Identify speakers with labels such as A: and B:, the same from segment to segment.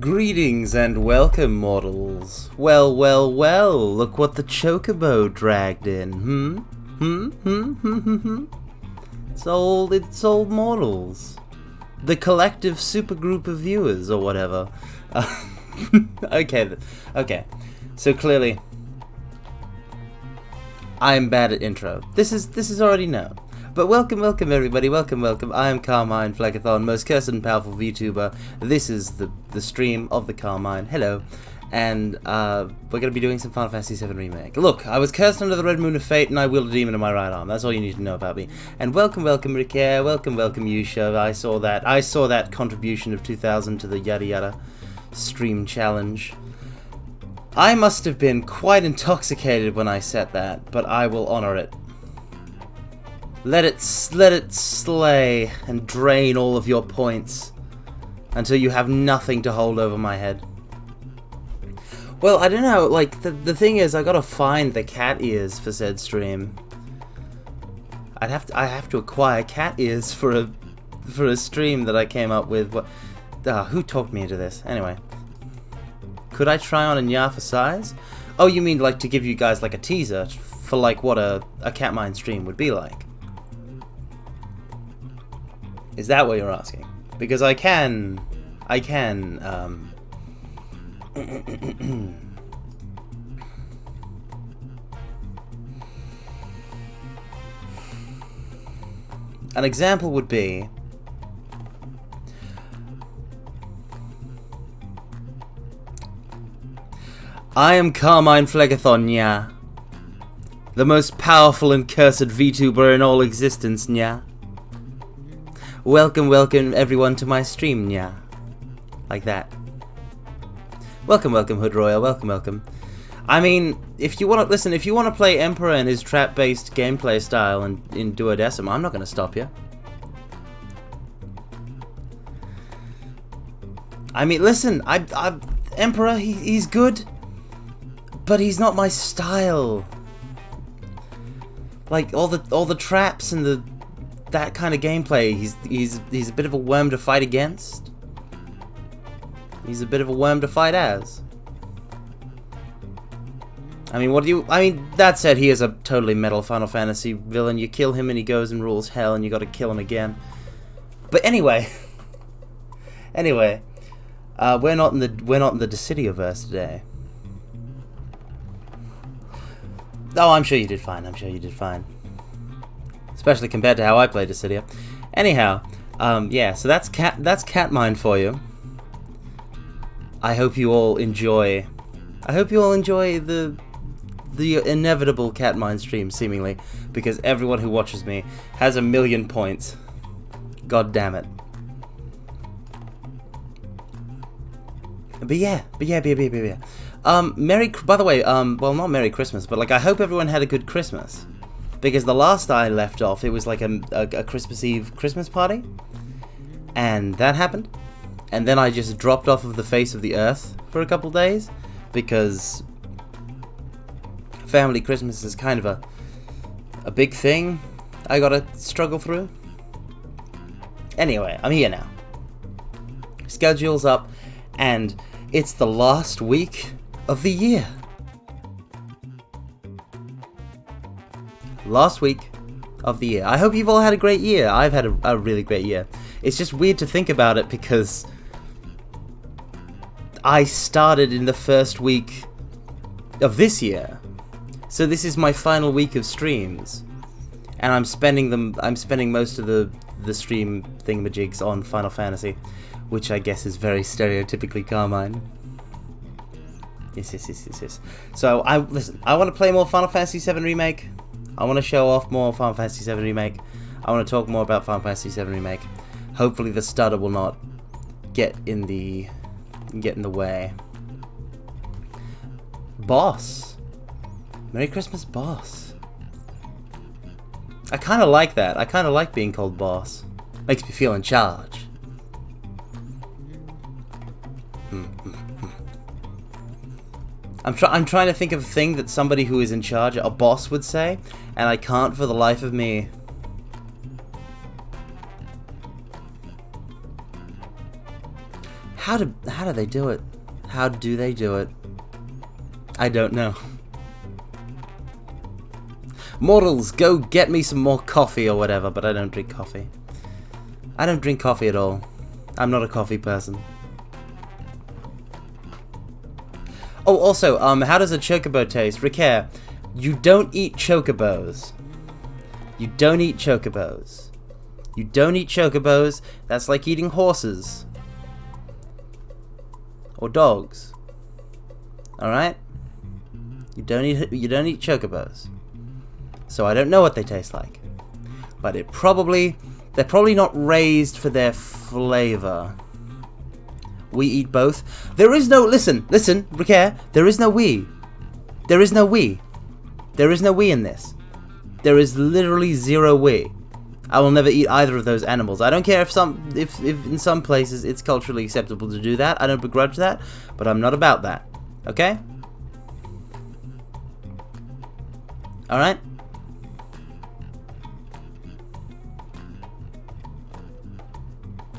A: Greetings and welcome, mortals. Well, well, well, look what the Chocobo dragged in, It's old mortals. The collective supergroup of viewers, or whatever. Okay. So clearly, I'm bad at intro. This is already known. But welcome everybody, welcome. I am Carmine Fleckathon, most cursed and powerful VTuber. This is the stream of the Carmine. Hello. And we're going to be doing some Final Fantasy VII Remake. Look, I was cursed under the Red Moon of Fate and I wield a demon in my right arm. That's all you need to know about me. And welcome Ricaire, welcome Yusha. I saw that contribution of 2,000 to the yada yada stream challenge. I must have been quite intoxicated when I set that, but I will honor it. Let it slay and drain all of your points until you have nothing to hold over my head. Well, I don't know, like, the thing is, I gotta find the cat ears for said stream. I have to acquire cat ears for a stream that I came up with. Who talked me into this? Anyway. Could I try on a Nya for size? Oh, you mean like to give you guys like a teaser for like what a Catmine stream would be like? Is that what you're asking? Because I can an example would be I am Carmine Fleckathon, nya. The most powerful and cursed VTuber in all existence, nya. Welcome everyone to my stream, nya. Like that. Welcome Hood Royal, welcome. I mean, if you want to play Emperor in his trap-based gameplay style in Duodecim, I'm not going to stop you. I mean, listen, Emperor, he's good, but he's not my style. Like all the traps and that kind of gameplay, he's a bit of a worm to fight against. He's a bit of a worm to fight as. I mean, that said, he is a totally metal Final Fantasy villain. You kill him and he goes and rules hell, and you gotta kill him again. But anyway, we're not in the Disidioverse today. Oh, I'm sure you did fine. Especially compared to how I played Dissidia. Anyhow, yeah, so that's Catmine for you. I hope you all enjoy the inevitable Catmine stream, seemingly, because everyone who watches me has 1,000,000 points. God damn it. But yeah. By the way, well, not Merry Christmas, but like, I hope everyone had a good Christmas. Because the last I left off, it was like a Christmas Eve Christmas party. And that happened. And then I just dropped off of the face of the earth for a couple days. Because family Christmas is kind of a big thing I gotta struggle through. Anyway, I'm here now. Schedule's up, and it's the last week of the year. Last week of the year. I hope you've all had a great year. I've had a really great year. It's just weird to think about it because I started in the first week of this year. So this is my final week of streams. And I'm spending most of the stream thingamajigs on Final Fantasy, which I guess is very stereotypically Carmine. Yes. So I want to play more Final Fantasy VII Remake. I want to show off more Final Fantasy VII Remake. I want to talk more about Final Fantasy VII Remake. Hopefully the stutter will not get in the way. Boss. Merry Christmas, boss. I kind of like that. I kind of like being called boss. Makes me feel in charge. I'm trying to think of a thing that somebody who is in charge, a boss, would say, and I can't for the life of me. How do they do it? How do they do it? I don't know. Mortals, go get me some more coffee or whatever, but I don't drink coffee. I don't drink coffee at all. I'm not a coffee person. Oh, also, how does a chocobo taste? Ricare, you don't eat chocobos. You don't eat chocobos. You don't eat chocobos. That's like eating horses. Or dogs. Alright? You don't eat chocobos. So I don't know what they taste like. But they're probably not raised for their flavor. We eat both. There is no, listen, Ricare, there is no we. There is no we. There is no we in this. There is literally zero we. I will never eat either of those animals. I don't care if in some places it's culturally acceptable to do that. I don't begrudge that, but I'm not about that. Okay? Alright?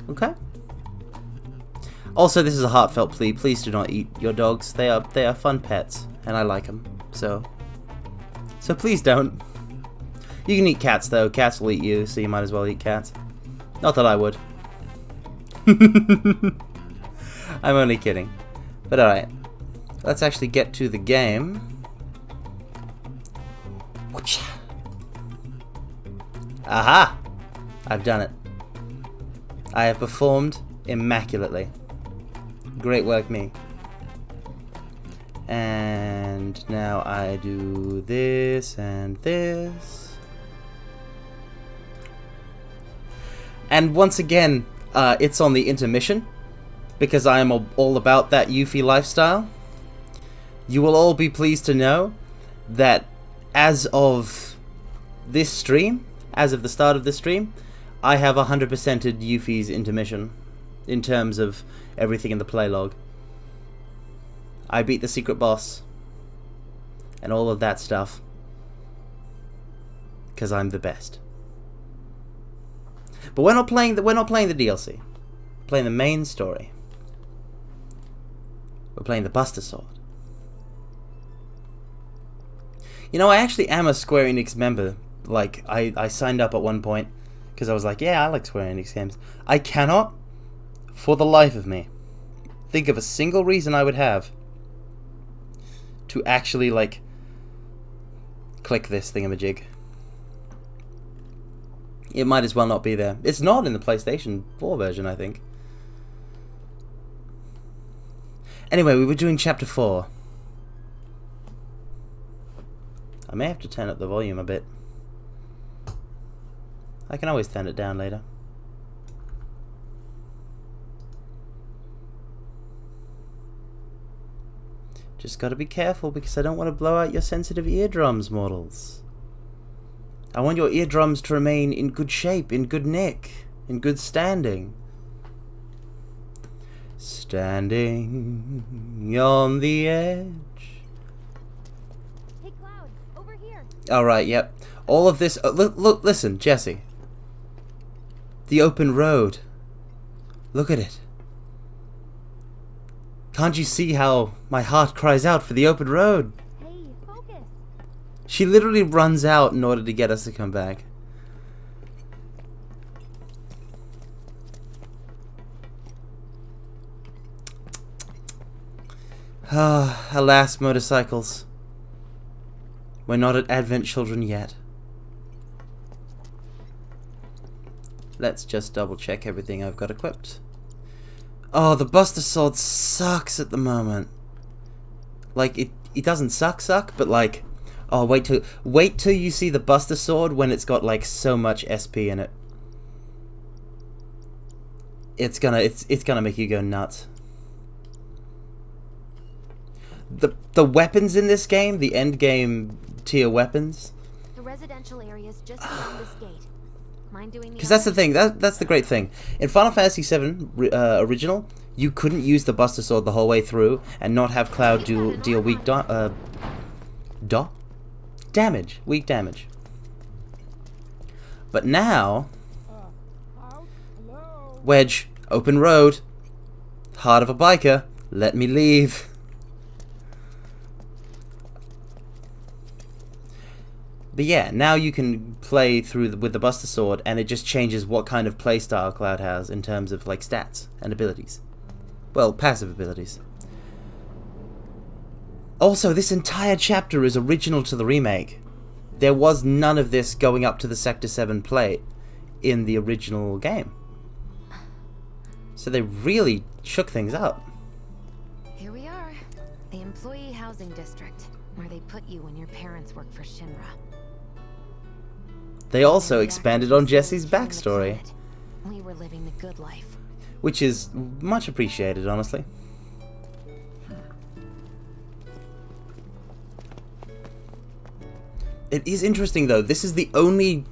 A: Okay. Also, this is a heartfelt plea. Please do not eat your dogs. They are fun pets, and I like them. So please don't. You can eat cats though. Cats will eat you, so you might as well eat cats. Not that I would. I'm only kidding. But alright. Let's actually get to the game. Aha! I've done it. I have performed immaculately. Great work, me. And now I do this and this. And once again, it's on the intermission, because I am all about that Yuffie lifestyle. You will all be pleased to know that as of this stream, as of the start of this stream, I have 100%ed Yuffie's intermission in terms of everything in the play log. I beat the secret boss and all of that stuff because I'm the best. But we're not playing the DLC. We're playing the main story. We're playing the Buster Sword. You know, I actually am a Square Enix member. Like, I signed up at one point because I was like, yeah, I like Square Enix games. I cannot, for the life of me, think of a single reason I would have to actually, like, click this thingamajig. It might as well not be there. It's not in the PlayStation 4 version, I think. Anyway, we were doing Chapter 4. I may have to turn up the volume a bit. I can always turn it down later. Just gotta be careful because I don't want to blow out your sensitive eardrums, mortals. I want your eardrums to remain in good shape, in good nick, in good standing. Standing on the edge.
B: Hey, Cloud, over here.
A: Alright, yep. All of this... look, listen, Jesse. The open road. Look at it. Can't you see how my heart cries out for the open road?
B: Hey, focus.
A: She literally runs out in order to get us to come back. Ah, alas, motorcycles. We're not at Advent Children yet. Let's just double check everything I've got equipped. Oh, the Buster Sword sucks at the moment. Like, it doesn't suck, but like, oh, wait till you see the Buster Sword when it's got like so much SP in it. It's gonna make you go nuts. The weapons in this game, the end game tier weapons,
B: residential areas just beyond this gate. Mind doing the
A: Because that's the
B: honors?
A: thing. That's the great thing. In Final Fantasy VII original, you couldn't use the Buster Sword the whole way through and not have Cloud deal weak damage. But now, Wedge, open road, heart of a biker, let me leave. But yeah, now you can play through with the Buster Sword, and it just changes what kind of playstyle Cloud has in terms of like stats and abilities. Well, passive abilities. Also, this entire chapter is original to the remake. There was none of this going up to the Sector 7 plate in the original game. So they really shook things up.
C: Here we are, the employee housing district, where they put you when your parents work for Shinra.
A: They also expanded on Jesse's backstory,
C: We were living the good life.
A: which is much appreciated, honestly. It is interesting, though. This is the only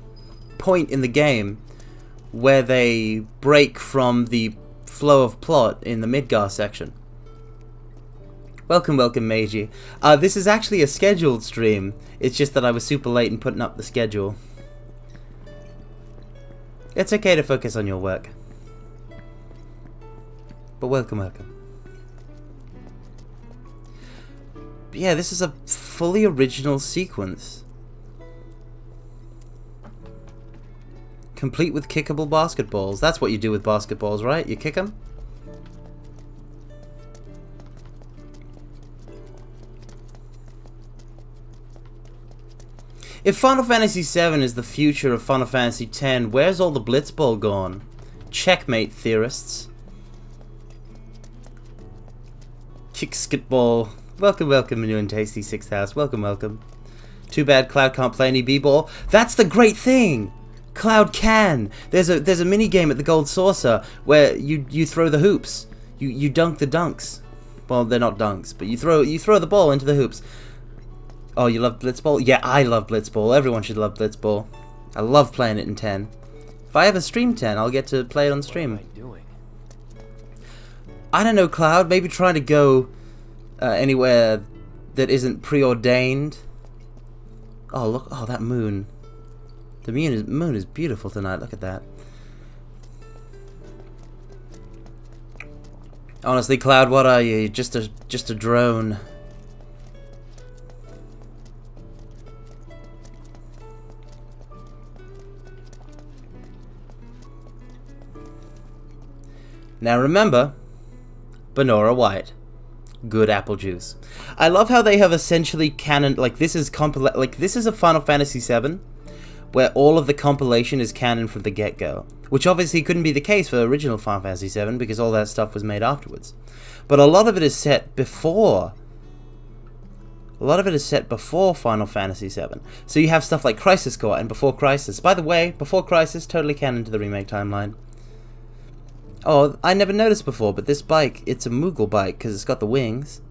A: point in the game where they break from the flow of plot in the Midgar section. Welcome, welcome, Meiji. This is actually a scheduled stream. It's just that I was super late in putting up the schedule. It's okay to focus on your work. But welcome, welcome. But yeah, this is a fully original sequence. Complete with kickable basketballs. That's what you do with basketballs, right? You kick them? If Final Fantasy VII is the future of Final Fantasy X, where's all the Blitzball gone? Checkmate, theorists. Kickskitball. Welcome, welcome, new and tasty 6th house. Welcome, welcome. Too bad Cloud can't play any b-ball. That's the great thing! Cloud can! There's a mini game at the Gold Saucer where you throw the hoops. You dunk the dunks. Well, they're not dunks, but you throw the ball into the hoops. Oh, you love Blitzball? Yeah, I love Blitzball. Everyone should love Blitzball. I love playing it in 10. If I ever stream 10, I'll get to play it on stream.
D: What am I doing?
A: I don't know, Cloud. Maybe try to go anywhere that isn't preordained. Oh, look. Oh, that moon. The moon is beautiful tonight. Look at that. Honestly, Cloud, what are you? You're just a drone. Now remember, Benora White, good apple juice. I love how they have essentially canon, like this is a Final Fantasy VII, where all of the compilation is canon from the get-go, which obviously couldn't be the case for original Final Fantasy VII because all that stuff was made afterwards. But a lot of it is set before. A lot of it is set before Final Fantasy VII. So you have stuff like Crisis Core and Before Crisis. By the way, Before Crisis, totally canon to the remake timeline. Oh, I never noticed before, but this bike, it's a Moogle bike because it's got the wings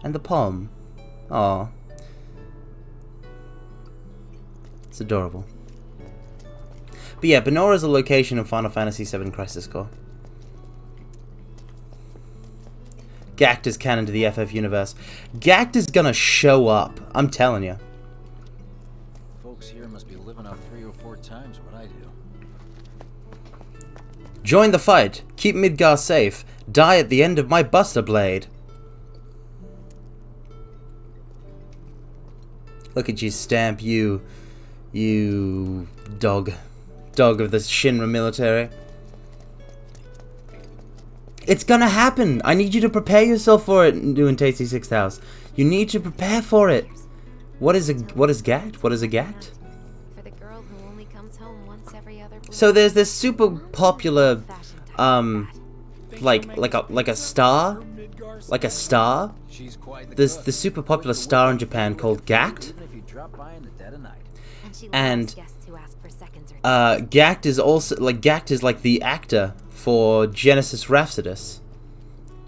A: and the palm. Aw. It's adorable. But yeah, Benora is a location in Final Fantasy VII Crisis Core. Gact is canon to the FF universe. Gact is gonna show up, I'm telling you.
D: Folks here must be living off 3 or 4 times what I do.
A: Join the fight. Keep Midgar safe. Die at the end of my Buster Blade. Look at you, Stamp, you dog. Dog of the Shinra military. It's gonna happen. I need you to prepare yourself for it, new and tasty 6th house. You need to prepare for it. What is Gact? What is a Gact?
C: For the girl who only comes home once every other blue
A: So there's this super popular like a star? Like a star?
D: She's quite the
A: There's
D: cook.
A: the super popular star in Japan called Gact.
D: Even if you drop by in the dead of night.
C: she
A: and,
C: loves guests who ask for seconds or
A: Gact is also Gact is like the actor for Genesis Rhapsodus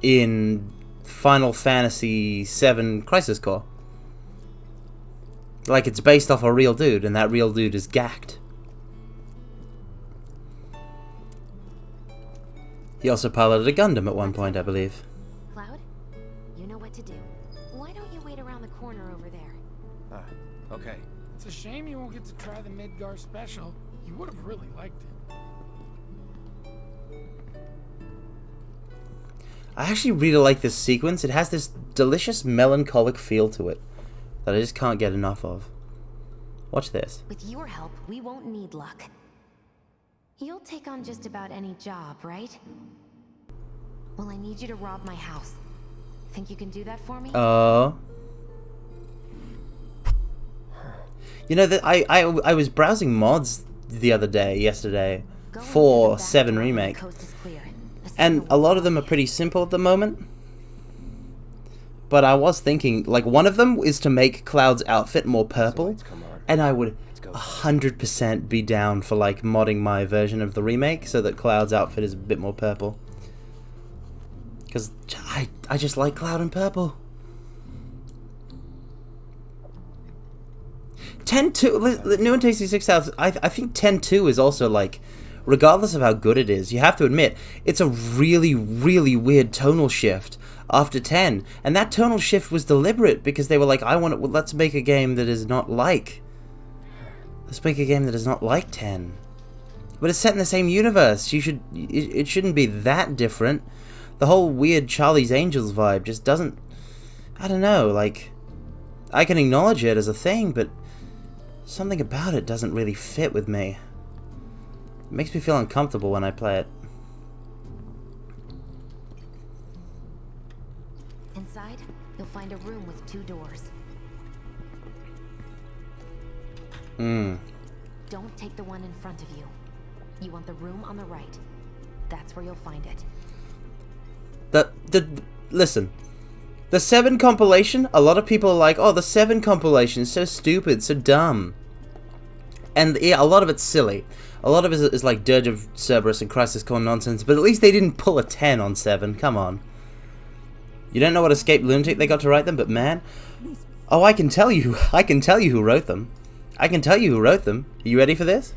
A: in Final Fantasy VII Crisis Core. Like it's based off a real dude, and that real dude is gacked. He also piloted a Gundam at one point, I believe.
C: Cloud, you know what to do. Why don't you wait around the corner over there?
D: Okay.
E: It's a shame you won't get to try the Midgar special. You would have really liked it.
A: I actually really like this sequence. It has this delicious melancholic feel to it that I just can't get enough of. Watch this.
C: With your help, we won't need luck. You'll take on just about any job, right? Well, I need you to rob my house. Think you can do that for me?
A: You know that I was browsing mods the other day, yesterday, for 7 Remake, and a lot of them are pretty simple at the moment. But I was thinking, like, one of them is to make Cloud's outfit more purple, and I would 100% be down for, like, modding my version of the remake so that Cloud's outfit is a bit more purple. Because I just like Cloud and purple. 10-2, the new and tasty 6,000, I think 10-2 is also, like, regardless of how good it is, you have to admit, it's a really, really weird tonal shift after 10. And that tonal shift was deliberate because they were like, let's make a game that is not like... Let's make a game that is not like 10. But it's set in the same universe. It shouldn't be that different. The whole weird Charlie's Angels vibe just doesn't... I don't know, like... I can acknowledge it as a thing, but... something about it doesn't really fit with me. It makes me feel uncomfortable when I play it.
C: Inside, you'll find a room with 2 doors. Don't take the one in front of you. You want the room on the right. That's where you'll find it.
A: Listen. The 7 compilation, a lot of people are like, oh, the 7 compilation is so stupid, so dumb. And yeah, a lot of it's silly. A lot of it is like Dirge of Cerberus and Crisis Core nonsense, but at least they didn't pull a 10 on 7, come on. You don't know what escaped lunatic they got to write them, but man... Oh, I can tell you who wrote them. I can tell you who wrote them. Are you ready for this?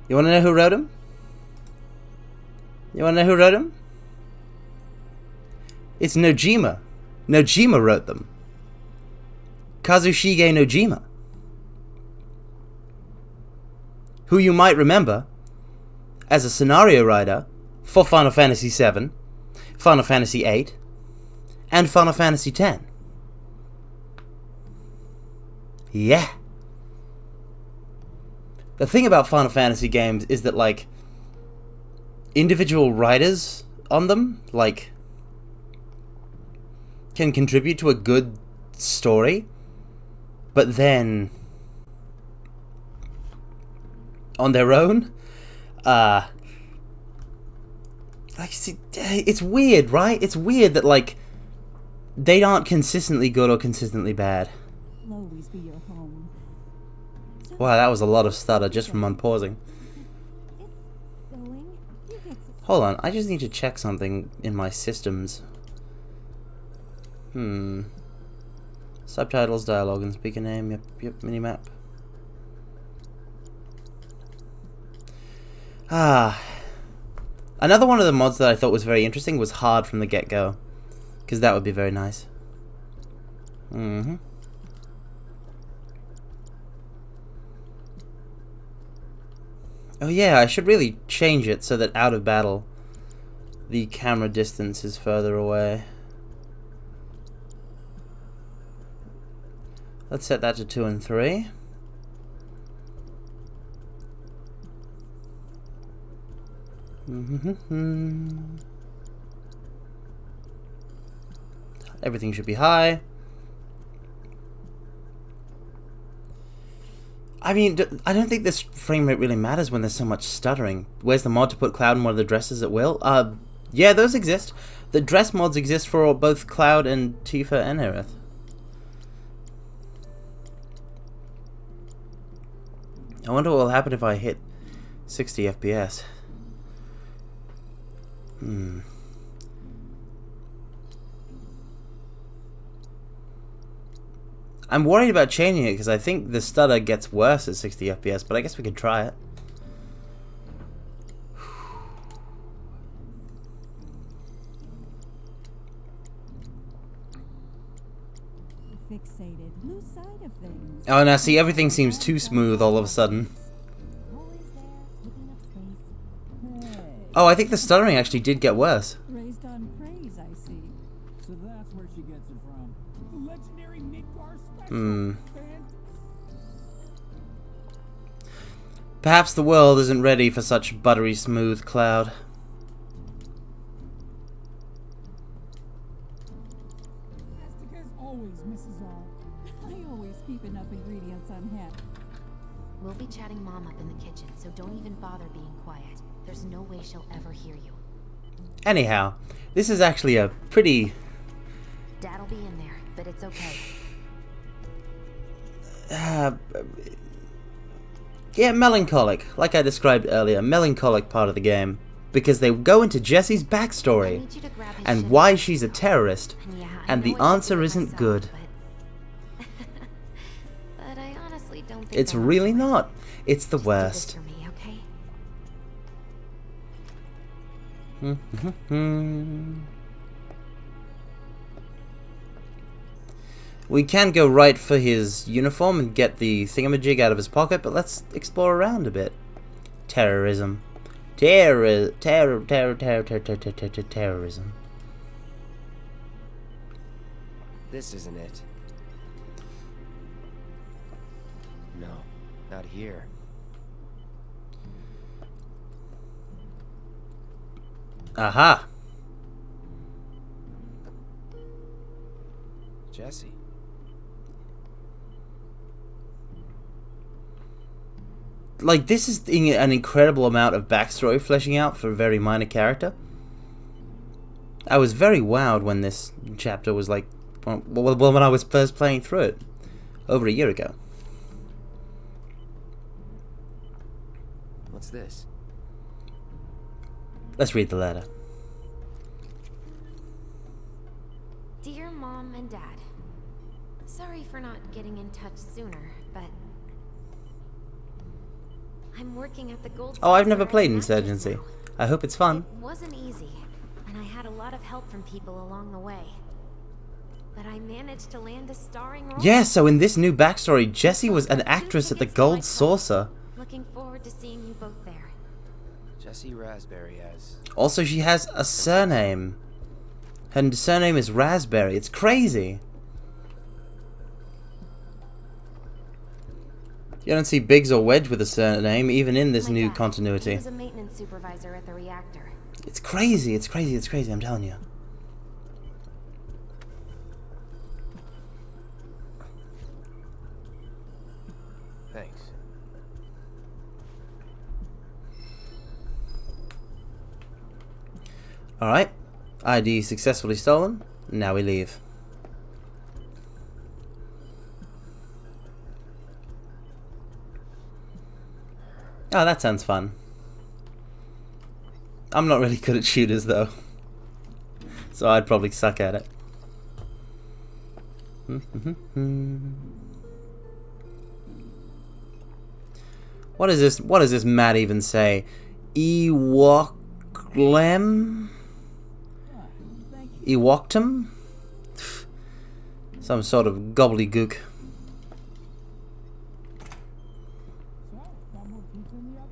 A: You want to know who wrote them? You want to know who wrote them? It's Nojima. Nojima wrote them. Kazushige Nojima. Who you might remember as a scenario writer for Final Fantasy VII, Final Fantasy VIII, and Final Fantasy X. Yeah. The thing about Final Fantasy games is that, like, individual writers on them, like, can contribute to a good story, but then on their own, like, see, it's weird, right? It's weird that, like, they aren't consistently good or consistently bad.
F: Always be your home.
A: Wow, that was a lot of stutter just from unpausing. Hold on, I just need to check something in my systems. Subtitles, dialogue, and speaker name. Yep, minimap. Another one of the mods that I thought was very interesting was hard from the get-go. Because that would be very nice. Oh yeah, I should really change it so that out of battle, the camera distance is further away. Let's set that to 2 and 3. Everything should be high. I mean, I don't think this frame rate really matters when there's so much stuttering. Where's the mod to put Cloud in one of the dresses at will? Yeah, those exist. The dress mods exist for both Cloud and Tifa and Aerith. I wonder what will happen if I hit 60 FPS. I'm worried about changing it because I think the stutter gets worse at 60 FPS, but I guess we could try it.
F: Fixated, lose sight of things.
A: Oh, now see, everything seems too smooth all of a sudden.
F: Always there, taking up space. Hey,
A: Oh, I think the stuttering actually did get worse.
F: raised on praise, I see.
G: So that's where she gets it from. The legendary Midgar special.
A: Hmm. Perhaps the world isn't ready for such buttery smooth Cloud.
F: Stickers always misses all. I always keep enough ingredients on hand.
C: We'll be chatting Mom up in the kitchen, so don't even bother being quiet. There's no way she'll ever hear you.
A: Anyhow, this is actually a pretty...
C: Dad'll be in there, but it's okay.
A: Yeah, melancholic. Like I described earlier, melancholic part of the game. Because they go into Jessie's
C: I
A: backstory
C: need you to grab his
A: and
C: shit
A: why
C: and
A: she's a
C: go.
A: terrorist.
C: Yeah,
A: And
C: I
A: the
C: know I should do
A: answer
C: it
A: isn't
C: myself,
A: good.
C: But... but I honestly don't think
A: It's
C: I want
A: really
C: to.
A: not. It's the
C: Just do this
A: worst.
C: for me, okay?
A: We can go right for his uniform and get the thingamajig out of his pocket, but let's explore around a bit. Terrorism. Terrorism.
H: This isn't it. No, not here.
A: Aha.
H: Jessie.
A: Like, this is an incredible amount of backstory fleshing out for a very minor character. I was very wowed when this chapter was like, well, when I was first playing through it, over a year ago.
H: What's this?
A: Let's read the letter.
C: Dear Mom and Dad, sorry for not getting in touch sooner, but I'm working at the Gold
A: Oh, I've
C: Saucer
A: never
C: as
A: played
C: an actress
A: Insurgency.
C: now.
A: I hope it's fun.
C: It wasn't easy, and I had a lot of help from people along the way. But I managed to land a starring role.
A: Yeah, so in this new backstory, Jessie was an
C: Two
A: actress at the
C: tickets to my
A: Gold
C: club.
A: Saucer.
C: Looking forward to seeing you both there.
H: Jessie Raspberry has.
A: Also, she has a surname. Her surname is Raspberry. It's crazy. You don't see Biggs or Wedge with a surname, even in this
C: My
A: new
C: dad,
A: continuity.
C: He was a maintenance supervisor at the reactor.
A: It's crazy, it's crazy, it's crazy, I'm telling you.
H: Thanks.
A: Alright. ID successfully stolen. Now we leave. Oh, that sounds fun. I'm not really good at shooters though, so I'd probably suck at it. What is this? What does this mat even say? Ewoklem? Ewoktum? Some sort of gobbledygook.
G: So, got more pizza in the oven?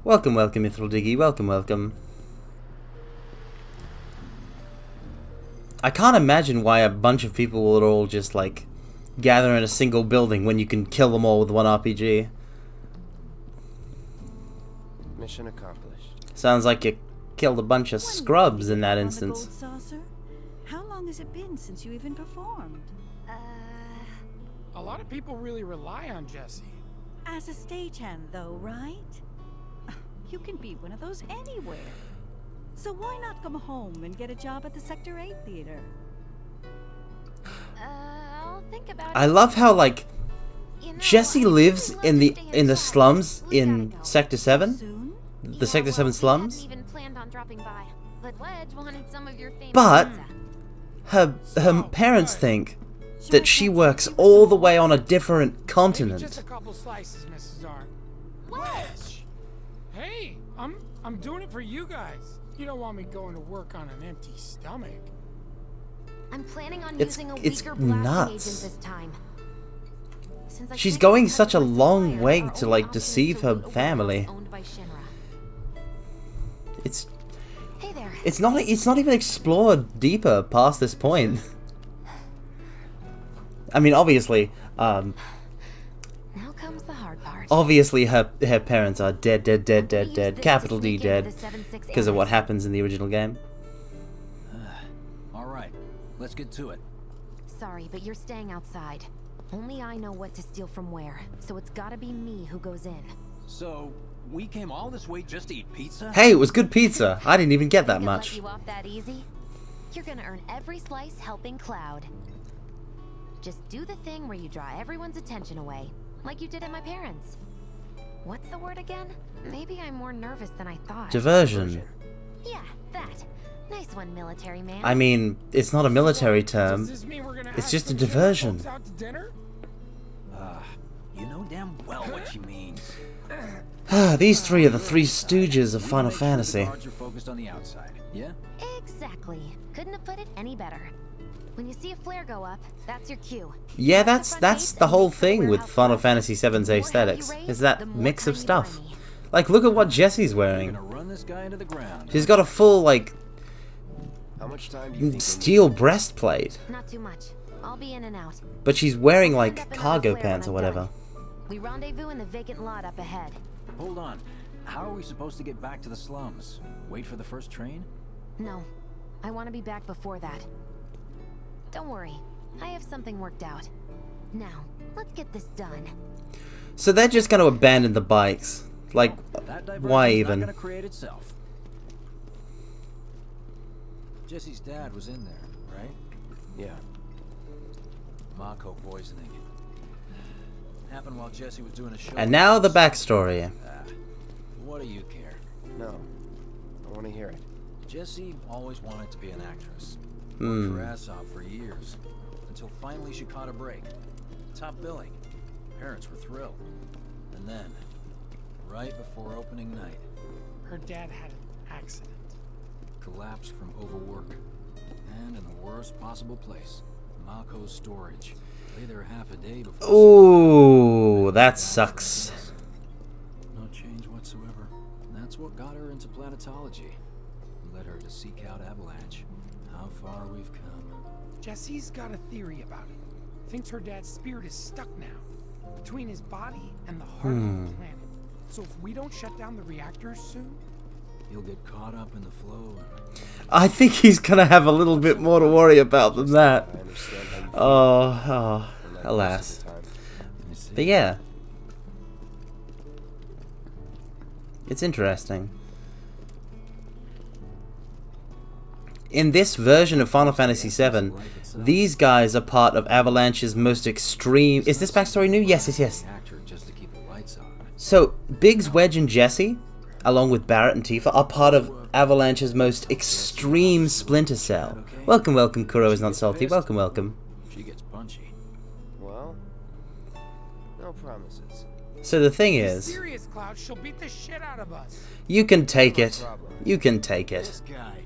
A: Welcome, welcome, Mithril Diggy. Welcome, welcome. I can't imagine why a bunch of people would all just, like, gather in a single building when you can kill them all with one RPG.
H: Mission accomplished.
A: Sounds like you killed a bunch of
F: When
A: scrubs
F: did
A: in
F: you
A: that
F: get on the
A: instance.
F: Gold Saucer? How long has it been since you even performed?
E: A lot of people really rely on Jessie.
F: As a stagehand, though, right? You can be one of those anywhere. So why not come home and get a job at the Sector 8 theater?
C: I'll think about it.
A: I love how, like, Jesse lives in the slums in Sector 7?
F: Soon?
A: The Sector 7 slums?
B: Even planned on dropping by, but Wedge wanted some of your famous
A: But
B: pizza.
A: her parents think that she works all the way on a different
E: Maybe
A: continent.
E: just a couple slices, Mrs. Art. Wedge! Hey, I'm doing it for you guys. You don't want me going to work on an empty stomach.
C: I'm planning on
A: It's-
C: using a
A: it's
C: weaker blasting
A: nuts.
C: agent this time. Since I
A: She's
C: can't
A: going
C: get
A: such a
C: touch with
A: long
C: Fire,
A: way
C: our
A: to,
C: only
A: like,
C: option is
A: deceive
C: to
A: her
C: loot a
A: family.
C: warehouse owned by Shinra.
A: It's
C: Hey there.
A: it's not even explored deeper past this point. I mean, obviously,
C: Now comes the hard part.
A: obviously her parents are dead,
C: I'm gonna use this
A: capital
C: to
A: D
C: sneak into
A: dead,
C: the 7-6
A: because of what
C: annex.
A: happens in the original game.
D: All right, let's get to it.
C: Sorry, but you're staying outside. Only I know what to steal from where, so it's gotta be me who goes in.
D: So, we came all this way just to eat pizza?
A: Hey, it was good pizza. I didn't even get that
C: Think I'd let
A: much.
C: you off that easy? You're gonna earn every slice helping Cloud. Just do the thing where you draw everyone's attention away, like you did at my parents. What's the word again? Maybe I'm more nervous than I thought.
A: Diversion.
C: Yeah, that. Nice one, military man.
A: I mean, it's not a military
E: Does
A: term.
E: this mean we're gonna
A: It's
E: ask
A: just a
E: some Shinra
A: diversion.
E: folks out to dinner?
D: You know damn well what she means.
A: These three are the three stooges of
D: We
A: Final
D: make sure
A: Fantasy.
D: The guards are focused on the outside, yeah?
C: Exactly. Couldn't have put it any better. When you see a flare go up, that's your cue.
A: Yeah,
C: Watch the
A: that's
C: front
A: that's
C: gates
A: the
C: and
A: whole
C: make sure the
A: thing with
C: warehouse
A: Final
C: closes.
A: Fantasy VII's
C: The more
A: aesthetics.
C: hell you
A: Is
C: raise,
A: that
C: the more
A: mix
C: time
A: of
C: you
A: stuff.
C: earn me.
A: Like, look at what Jesse's
D: We're
A: wearing.
D: gonna run this guy into the ground.
A: She's got a full, like,
H: How much time do you think?
A: steel breastplate.
C: Not too much. I'll be in and out.
A: But she's wearing,
C: I'll send
A: like,
C: up another
A: cargo
C: flare
A: pants or
C: when I'm
A: whatever.
C: done. We rendezvous in the vacant lot up ahead.
D: Hold on. How are we supposed to get back to the slums? Wait for the first train?
C: No, I want to be back before that. Don't worry, I have something worked out. Now, let's get this done.
A: So they're just going to abandon the bikes. Like,
D: That diversion's
A: why
D: not
A: even?
D: gonna create itself. Jesse's dad was in there, right?
H: Yeah.
D: Mako poisoning. Happened while Jesse was doing a show.
A: And now the backstory.
D: What do you care?
H: No. I want to hear it.
D: Jesse always wanted to be an actress.
A: Hmm.
D: Worked her ass off for years. Until finally she caught a break. Top billing. Parents were thrilled. And then, right before opening night,
E: Her dad had an accident.
D: collapsed from overwork. And in the worst possible place, Mako's storage. Lay there half a day before...
A: Ooh, that sucks.
D: No change whatsoever. That's what got her into planetology. Led her to seek out Avalanche. How far we've come.
E: Jesse's got a theory about it. Thinks her dad's spirit is stuck now, between his body and the heart of the planet. So if we don't shut down the reactors soon,
D: You'll get caught up in the flow.
A: I think he's going to have a little bit more to worry about than that.
H: I understand how you feel.
A: Oh,
H: and like
A: alas.
H: most of the time.
A: But yeah. It's interesting. In this version of Final Fantasy VII, these guys are part of Avalanche's most extreme... Is this backstory new? Yes, yes, yes.
D: Actor just to keep the lights on.
A: So, Biggs, Wedge, and Jesse, along with Barret and Tifa, are part of Avalanche's most extreme Splinter Cell. Welcome, welcome, Kuro is not salty. Welcome, welcome.
D: She gets punchy.
H: Well, no promises.
A: So the thing
E: be
A: is,
E: serious, Cloud. She'll beat the shit out of us.
A: you can take it. You can take it.
D: This guy.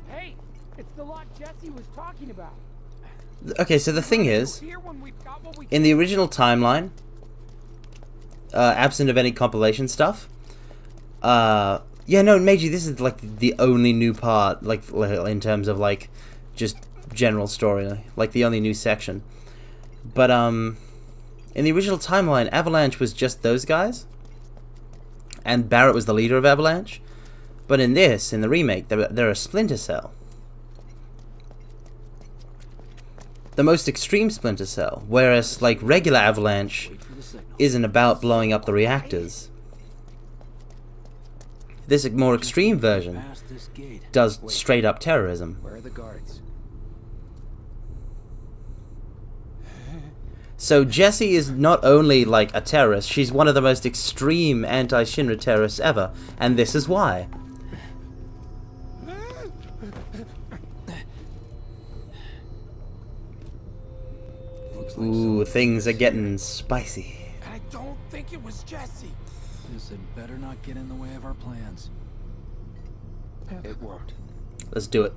E: Hey, it's the lot Jesse was talking about.
A: Okay, so the thing is,
E: Here when we've got what we
A: in the original timeline, absent of any compilation stuff, yeah, no, Meiji, this is like the only new part, like in terms of like just general story, like the only new section. But in the original timeline, Avalanche was just those guys, and Barret was the leader of Avalanche. But in this, in the remake, they're a Splinter Cell. The most extreme Splinter Cell, whereas like regular Avalanche isn't about blowing up the reactors. This more extreme version
D: Past this gate.
A: does straight up terrorism.
H: Where are the guards?
A: So Jessie is not only like a terrorist, she's one of the most extreme anti-Shinra terrorists ever, and this is why. Ooh, things are getting spicy.
E: And I don't think it was Jesse.
D: This had better not get in the way of our plans.
H: It won't.
A: Let's do it.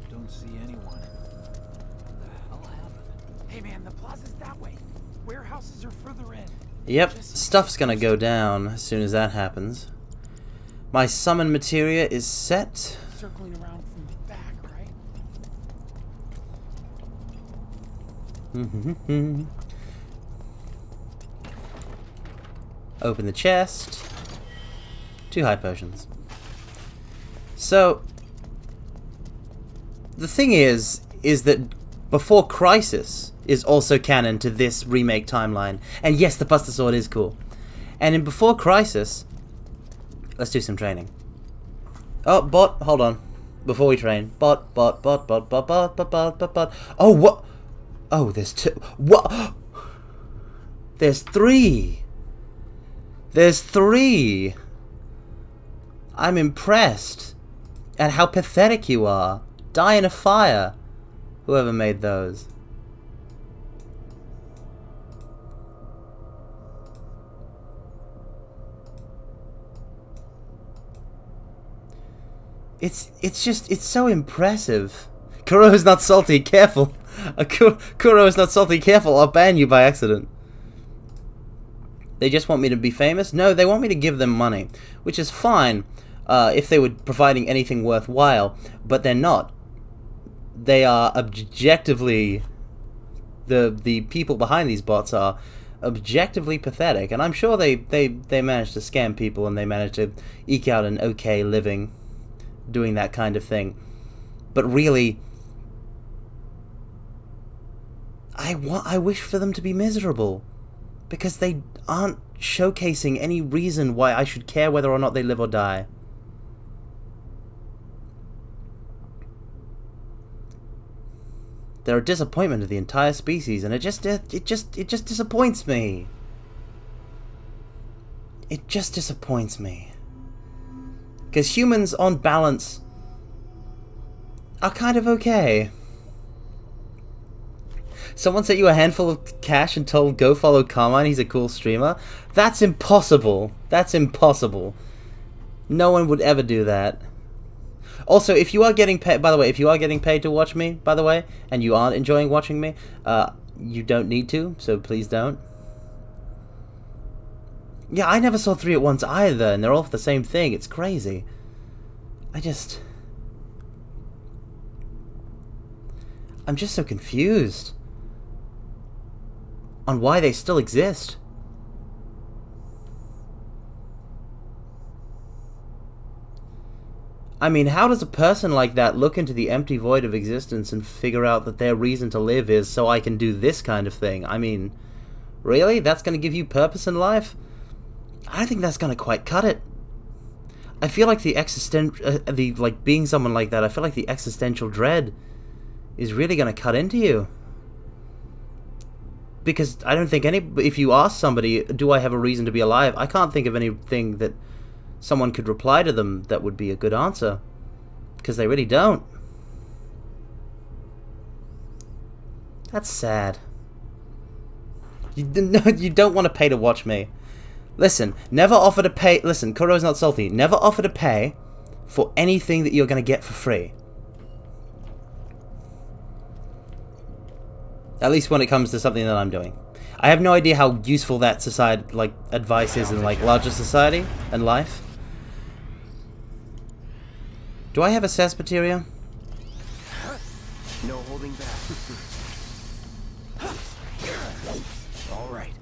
D: Don't see anyone. What the hell happened?
E: Hey man, the plaza's that way. Warehouses are further in.
A: Yep, stuff's gonna go down as soon as that happens. My summon materia is set.
E: Circling around from the back, right?
A: Open the chest. 2 high potions. So, the thing is that Before Crisis is also canon to this remake timeline. And yes, the Buster Sword is cool. And in Before Crisis, let's do some training. Oh, bot, hold on. Before we train. Bot. Oh, what? Oh, there's 2. What? There's 3. There's 3. I'm impressed at how pathetic you are. Die in a fire. Whoever made those. It's so impressive. Kuro's not salty, careful. Kuro is not salty, careful, I'll ban you by accident. They just want me to be famous? No, they want me to give them money. Which is fine, if they were providing anything worthwhile, but they're not. They are objectively... The people behind these bots are objectively pathetic, and I'm sure they managed to scam people and they managed to eke out an okay living doing that kind of thing. But really, I wish for them to be miserable, because they aren't showcasing any reason why I should care whether or not they live or die. They're a disappointment to the entire species, and it just disappoints me. It just disappoints me. Because humans, on balance, are kind of okay. Someone sent you a handful of cash and told go follow Carmine, he's a cool streamer? That's impossible. That's impossible. No one would ever do that. Also, if you are getting paid, by the way, if you are getting paid to watch me, by the way, and you aren't enjoying watching me, you don't need to, so please don't. Yeah, I never saw 3 at once either, and they're all the same thing. It's crazy. I'm just so confused on why they still exist. I mean, how does a person like that look into the empty void of existence and figure out that their reason to live is so I can do this kind of thing? I mean, really? That's going to give you purpose in life? I don't think that's going to quite cut it. I feel like being someone like that, I feel like the existential dread is really going to cut into you. Because I don't think if you ask somebody, do I have a reason to be alive? I can't think of anything that someone could reply to them that would be a good answer. Because they really don't. That's sad. You don't want to pay to watch me. Listen, never offer to pay... Listen, Kuro's not salty. Never offer to pay for anything that you're going to get for free. At least when it comes to something that I'm doing. I have no idea how useful that society, like, advice is in, like, larger society and life. Do I have assess materia?
H: No holding back. All right.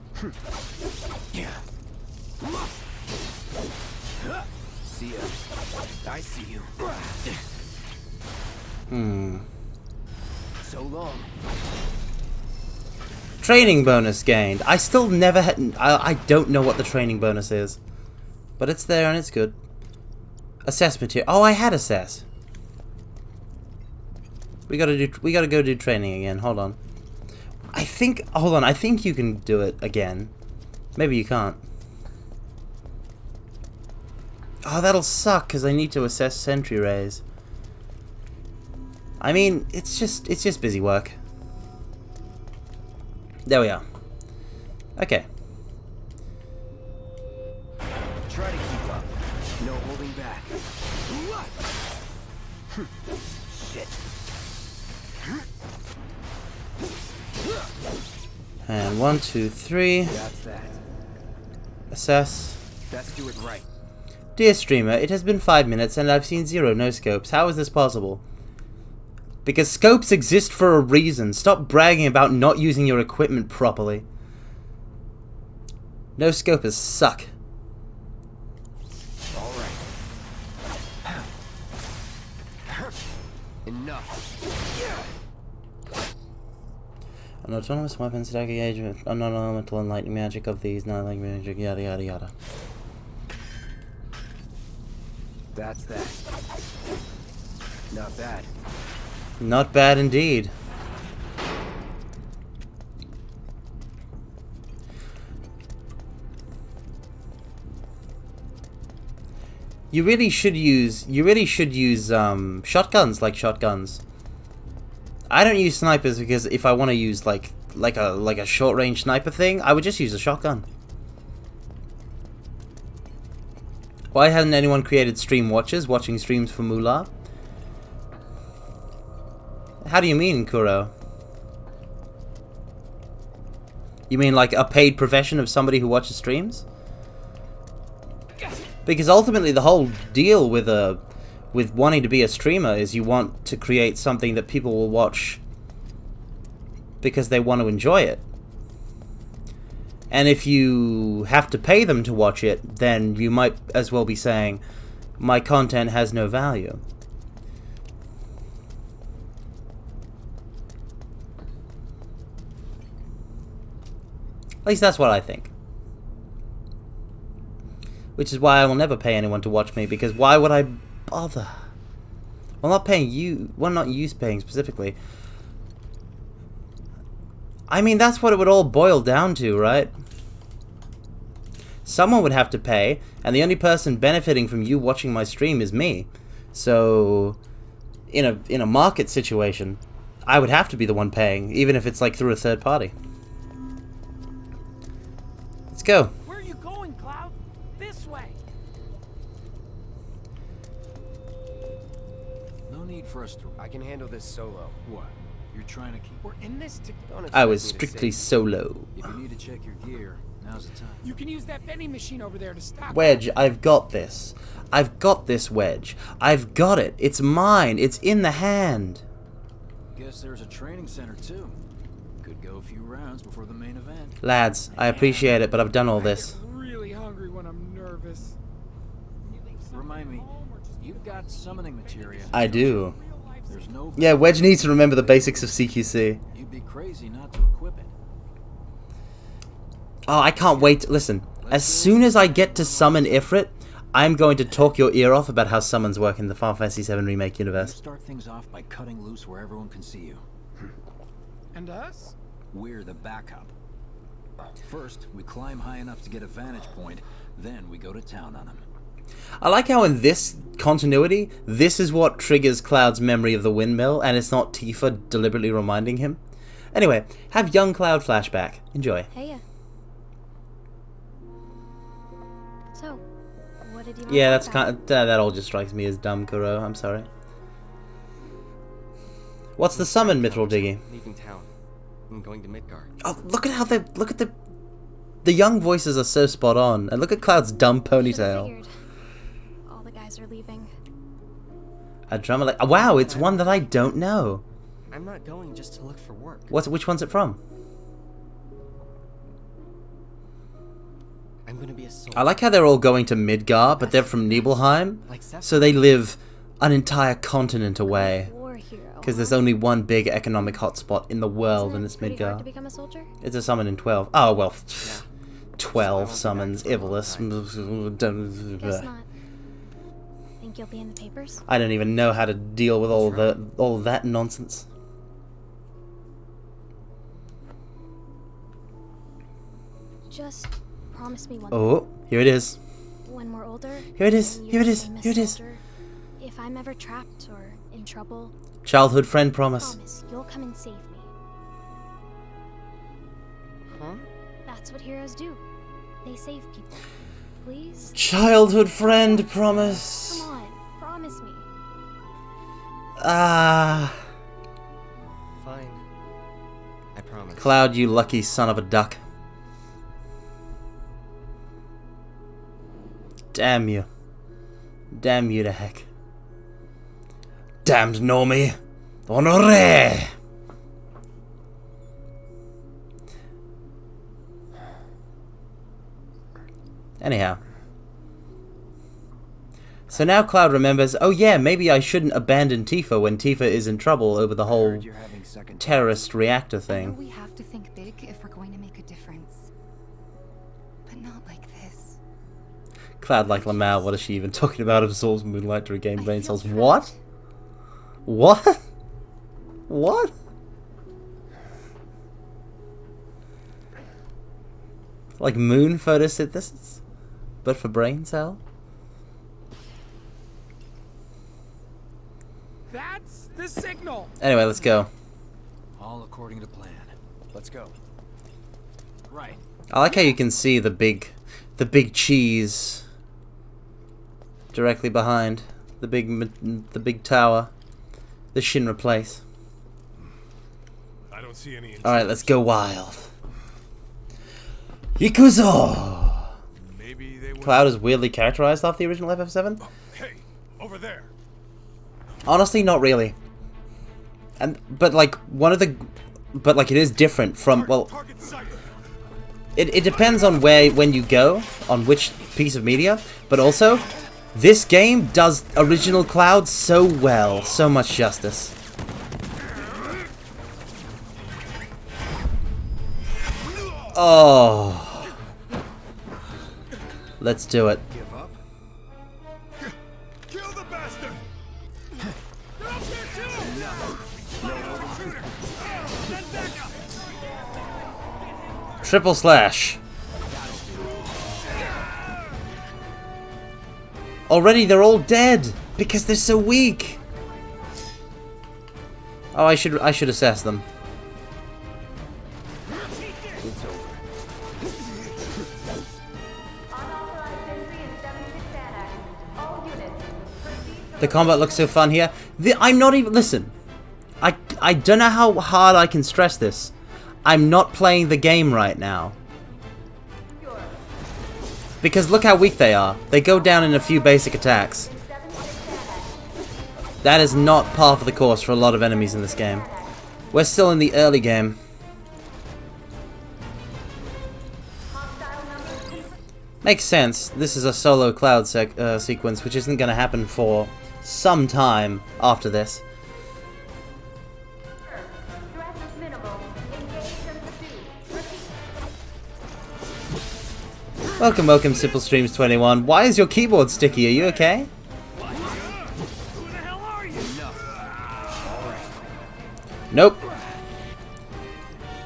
H: See ya. I see you. So long.
A: Training bonus gained. I still never had... I don't know what the training bonus is. But it's there and it's good. Assess material. Oh, I had assess. We gotta go do training again. Hold on. Hold on. I think you can do it again. Maybe you can't. Oh, that'll suck because I need to assess sentry rays. I mean, it's just busy work. There we are. Okay.
H: Try to keep up. No holding back. Shit.
A: And 1, 2, 3.
H: That's that.
A: Assess.
H: Let's do it right.
A: Dear streamer, it has been 5 minutes and I've seen 0 no-scopes. How is this possible? Because scopes exist for a reason. Stop bragging about not using your equipment properly. No-scopers suck.
H: All right. Enough.
A: An autonomous weapon stack engagement, an elemental and lightning magic of these, not like magic, yada yada yada.
H: That's that. Not bad.
A: Not bad indeed. You really should use shotguns like shotguns. I don't use snipers because if I want to use like a short range sniper thing, I would just use a shotgun. Why hasn't anyone created stream watchers watching streams for moolah? How do you mean, Kuro? You mean like a paid profession of somebody who watches streams? Because ultimately the whole deal with wanting to be a streamer is you want to create something that people will watch because they want to enjoy it. And if you have to pay them to watch it, then you might as well be saying, my content has no value. At least that's what I think. Which is why I will never pay anyone to watch me, because why would I bother? Well, not paying you. Well, not you paying specifically. I mean, that's what it would all boil down to, right? Someone would have to pay, and the only person benefiting from you watching my stream is me. So, in a market situation, I would have to be the one paying, even if it's like through a third party. Let's go.
E: Where are you going, Cloud? This way.
D: No need for us to...
H: I can handle this solo.
D: What? You're trying to keep...
E: We're in this to...
H: Don't
A: I
H: expect
A: was
H: me to
A: strictly
H: save
A: solo.
D: If you need to check your gear, now's the time.
E: You can use that vending machine over there to stop.
A: Wedge, I've got this. I've got this, Wedge. I've got it. It's mine. It's in the hand.
D: Guess there's a training center too. Could go a few rounds before the main event.
A: Lads, I appreciate it, but I've done all this.
E: I get really hungry when I'm nervous.
D: Remind me, you've got summoning materia.
A: I do.
D: There's no...
A: Yeah, Wedge needs to remember the basics of CQC.
D: You'd be crazy not to equip it.
A: Oh, I can't wait. Listen, as soon as I get to summon Ifrit, I'm going to talk your ear off about how summons work in the Final Fantasy VII Remake
D: You
A: universe.
D: start things off by cutting loose where everyone can see you.
E: And us?
D: We're the backup. First, we climb high enough to get a vantage point, then we go to town on them.
A: I like how in this continuity, this is what triggers Cloud's memory of the windmill, and it's not Tifa deliberately reminding him. Anyway, have young Cloud flashback. Enjoy.
B: Hey. So, what did you?
A: Yeah, that's kind of, that all just strikes me as dumb, Kuro. I'm sorry. What's the summon, Mithril Diggy?
I: Leaving town. I'm going to Midgar.
A: Oh, look at how the young voices are so spot on, and look at Cloud's dumb ponytail.
B: Figured. All the guys are leaving.
A: A drummer like, wow, it's one that I don't know.
I: I'm not going just to look for work.
A: Which one's it from?
I: I'm going to be a soldier.
A: I like how they're all going to Midgar, but they're from Nibelheim,
I: Like Sephiroth.
A: so they live an entire continent away.
B: War hero.
A: Because there's only one big economic hotspot in the world, and it's
B: pretty hard to
A: Midgar.
B: become a soldier?
A: It's a summon in 12. Oh, well,
I: Yeah.
A: 12
I: So I
A: summons,
I: won't be back for a long
A: Ivolus.
B: Guess not. Think you'll be in the papers?
A: I don't even know how to deal with all that nonsense.
B: Just promise me one
A: Oh, here it is.
B: thing. When we're older,
A: Here it is.
B: and
A: Here it
B: you're a
A: is.
B: famous
A: Here it is.
B: soldier, if I'm ever trapped or in trouble,
A: Childhood friend promise.
B: promise you'll come and save me.
I: Huh?
B: That's what heroes do. They save people. Please?
A: Childhood friend promise.
B: Come on, promise me.
A: Ah.
I: Fine. I promise.
A: Cloud, you lucky son of a duck. Damn you. Damn you to heck. Damned normie. Honoré. Anyhow. So now Cloud remembers, oh yeah, maybe I shouldn't abandon Tifa when Tifa is in trouble over the whole
H: You're having second
A: terrorist reactor
J: I know
A: thing.
J: we have to think big if we're going to make a difference. But not like this.
A: Cloud like Lamau, what is she even talking about? Absorbs moonlight to regain brain
J: feel
A: cells.
J: trapped.
A: What? What? What? Like moon photosynthesis? But for brain cell?
E: That's the signal.
A: Anyway, let's go.
D: All according to plan.
H: Let's go.
D: Right.
A: I like how you can see the big cheese directly behind the big tower, the Shinra place.
K: I don't see any.
A: All right, let's go wild. Ikuzo.
K: Maybe they would.
A: Cloud is weirdly characterized off the original FF7.
K: Hey, over there.
A: Honestly, not really. But it is different from, well,
K: Target sighted.
A: it depends on when you go, on which piece of media, but also, this game does original Cloud so well, so much justice. Oh. Let's do it.
H: Give up?
K: Kill the bastard. They're up there too. Shooter. Send backup.
A: Triple slash. Already they're all dead because they're so weak. Oh, I should assess them.
H: It's over.
A: The combat looks so fun here. I'm not even... Listen. I don't know how hard I can stress this. I'm not playing the game right now. Because look how weak they are. They go down in a few basic attacks. That is not par for the course for a lot of enemies in this game. We're still in the early game. Makes sense. This is a solo Cloud sequence, which isn't going to happen for some time after this. Welcome, welcome, Simple Streams 21. Why is your keyboard sticky? Are you okay?
K: Who the hell are you?
A: Nope.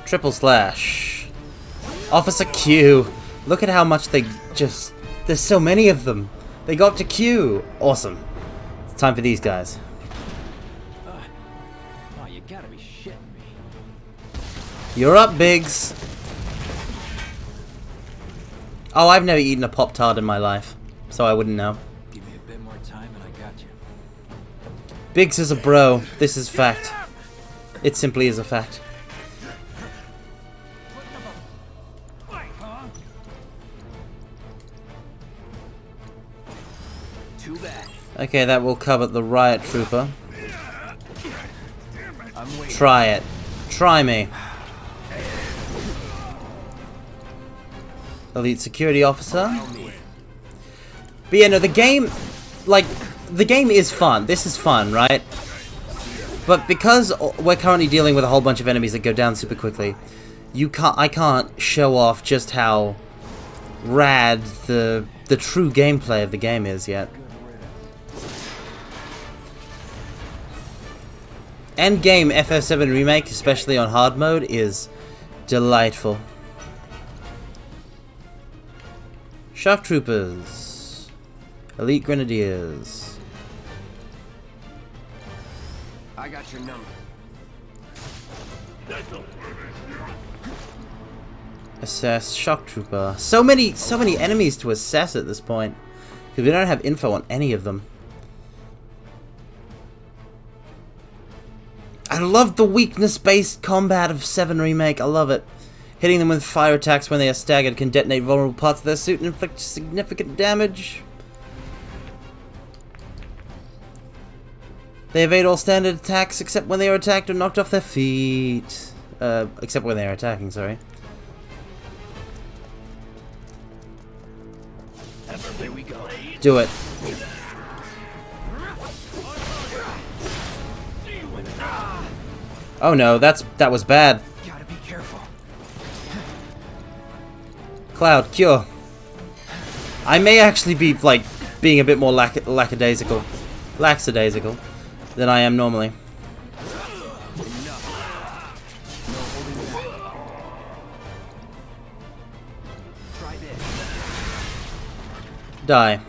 A: Triple slash. Officer Q. Look at how much they just... There's so many of them. They got to Q. Awesome. It's time for these guys.
D: Oh, you gotta be shitting me.
A: You're up, Biggs. Oh, I've never eaten a Pop-Tart in my life, so I wouldn't know.
D: Give me a bit more time and I got you.
A: Biggs is a bro. This is fact. It simply is a fact.
H: Too bad.
A: Okay, that will cover the Riot Trooper.
H: I'm waiting.
A: Try it. Try me. Elite Security Officer. But yeah, no, the game... Like, the game is fun. This is fun, right? But because we're currently dealing with a whole bunch of enemies that go down super quickly, I can't show off just how rad the true gameplay of the game is yet. Endgame FF7 Remake, especially on hard mode, is delightful. Shock Troopers. Elite Grenadiers.
H: I got your number.
A: Assess Shock Trooper. So many enemies to assess at this point, because we don't have info on any of them. I love the weakness-based combat of 7 Remake. I love it. Hitting them with fire attacks when they are staggered can detonate vulnerable parts of their suit and inflict significant damage. They evade all standard attacks except when they are attacked or knocked off their feet. Except when they are attacking, sorry.
H: There we go.
A: Do it. Oh no, that was bad.
H: Gotta be careful.
A: Cloud, cure. I may actually be, like, being a bit more lackadaisical than I am normally. Die.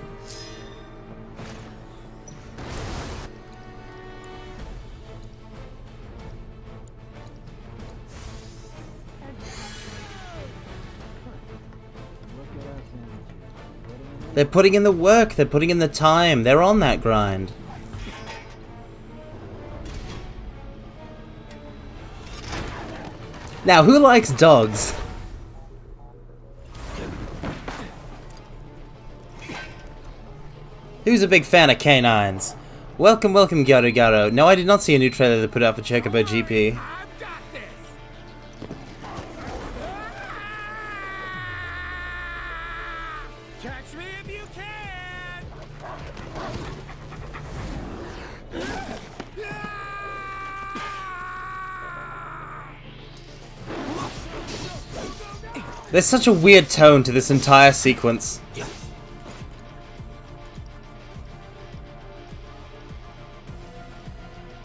A: They're putting in the work, they're putting in the time, they're on that grind. Now, who likes dogs? Who's a big fan of canines? Welcome, welcome, Garo Garo. No, I did not see a new trailer they put out for Chocobo GP.
E: Catch me if you can!
A: There's such a weird tone to this entire sequence.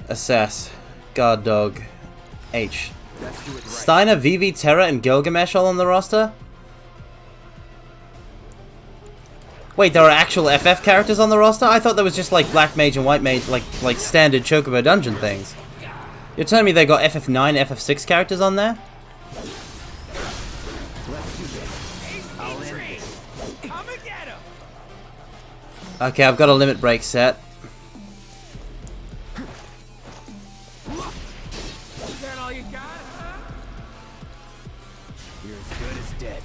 A: Assess. Guard Dog. H. Steiner, Vivi, Terra, and Gilgamesh all on the roster? Wait, there are actual FF characters on the roster? I thought there was just like Black Mage and White Mage, like standard Chocobo Dungeon things. You're telling me they got FF9, FF6 characters on there? Okay, I've got a limit break set.
E: Is that all you got, huh?
H: You're as good as dead.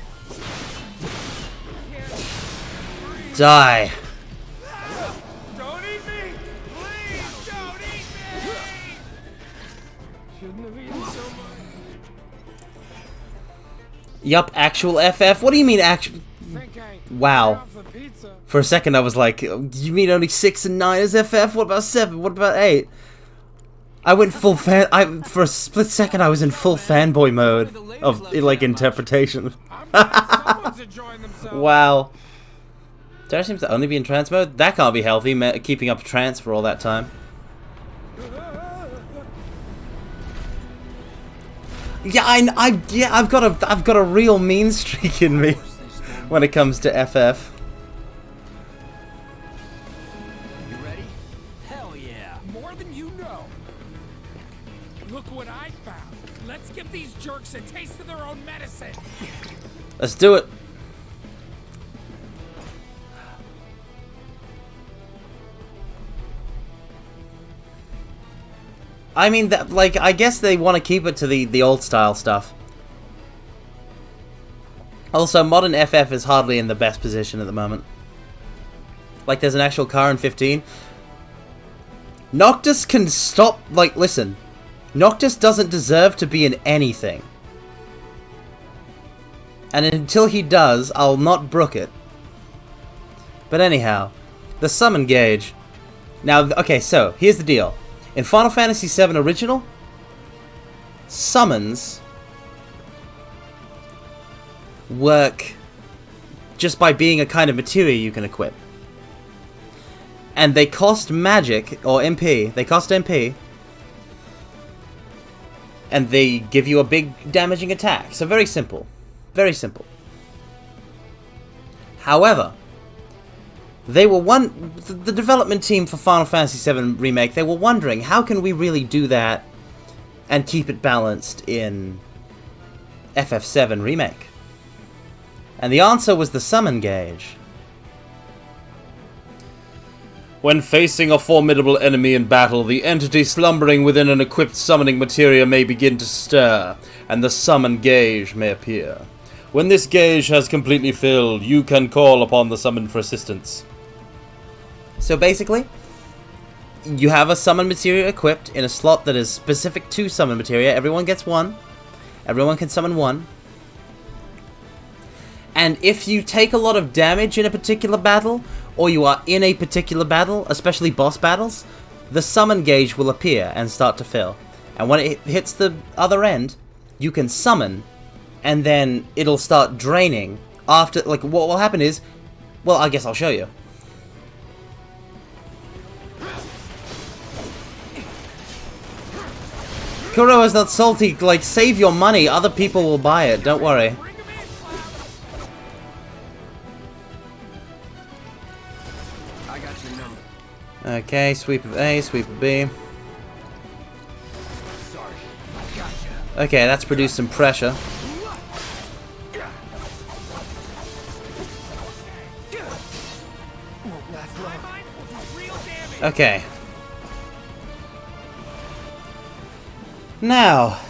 A: Die.
E: Don't eat me! Please don't eat me! Shouldn't have eaten so much.
A: Yup, actual FF? What do you mean actual?
E: Think I
A: Wow.
E: got off the pizza.
A: For a second I was like, you mean only 6 and 9 is FF? What about 7? What about 8? I went full for a split second I was in full fanboy mode of, like, interpretation.
E: Someone's enjoying themselves.
A: Wow. Terra seems to only be in trance mode? That can't be healthy, keeping up trance for all that time. Yeah, I've got a real mean streak in me when it comes to FF.
H: You ready? Hell yeah.
E: More than you know. Look what I found. Let's give these jerks a taste of their own medicine.
A: Let's do it. I mean, that, like, I guess they want to keep it to the old style stuff. Also, modern FF is hardly in the best position at the moment. Like, there's an actual car in 15. Noctis can stop, like, listen. Noctis doesn't deserve to be in anything. And until he does, I'll not brook it. But anyhow, the summon gauge. Now, okay, so, here's the deal. In Final Fantasy VII Original, summons work just by being a kind of materia you can equip. And they cost magic, or MP, they cost MP, and they give you a big damaging attack. So very simple. Very simple. However, they were the development team for Final Fantasy VII Remake, they were wondering, how can we really do that and keep it balanced in FF7 Remake? And the answer was the summon gauge. When facing a formidable enemy in battle, the entity slumbering within an equipped summoning materia may begin to stir, and the summon gauge may appear. When this gauge has completely filled, you can call upon the summon for assistance. So basically, you have a summon materia equipped in a slot that is specific to summon materia. Everyone gets one. Everyone can summon one. And if you take a lot of damage in a particular battle, or you are in a particular battle, especially boss battles, the summon gauge will appear and start to fill. And when it hits the other end, you can summon, and then it'll start draining. After, like, what will happen is, well, I guess I'll show you. Kuro's not salty, like, save your money, other people will buy it, don't worry.
H: I got your number.
A: Okay, sweep of A, sweep of B.
H: Sorry, I gotcha.
A: Okay, that's produced some pressure. Okay. Now,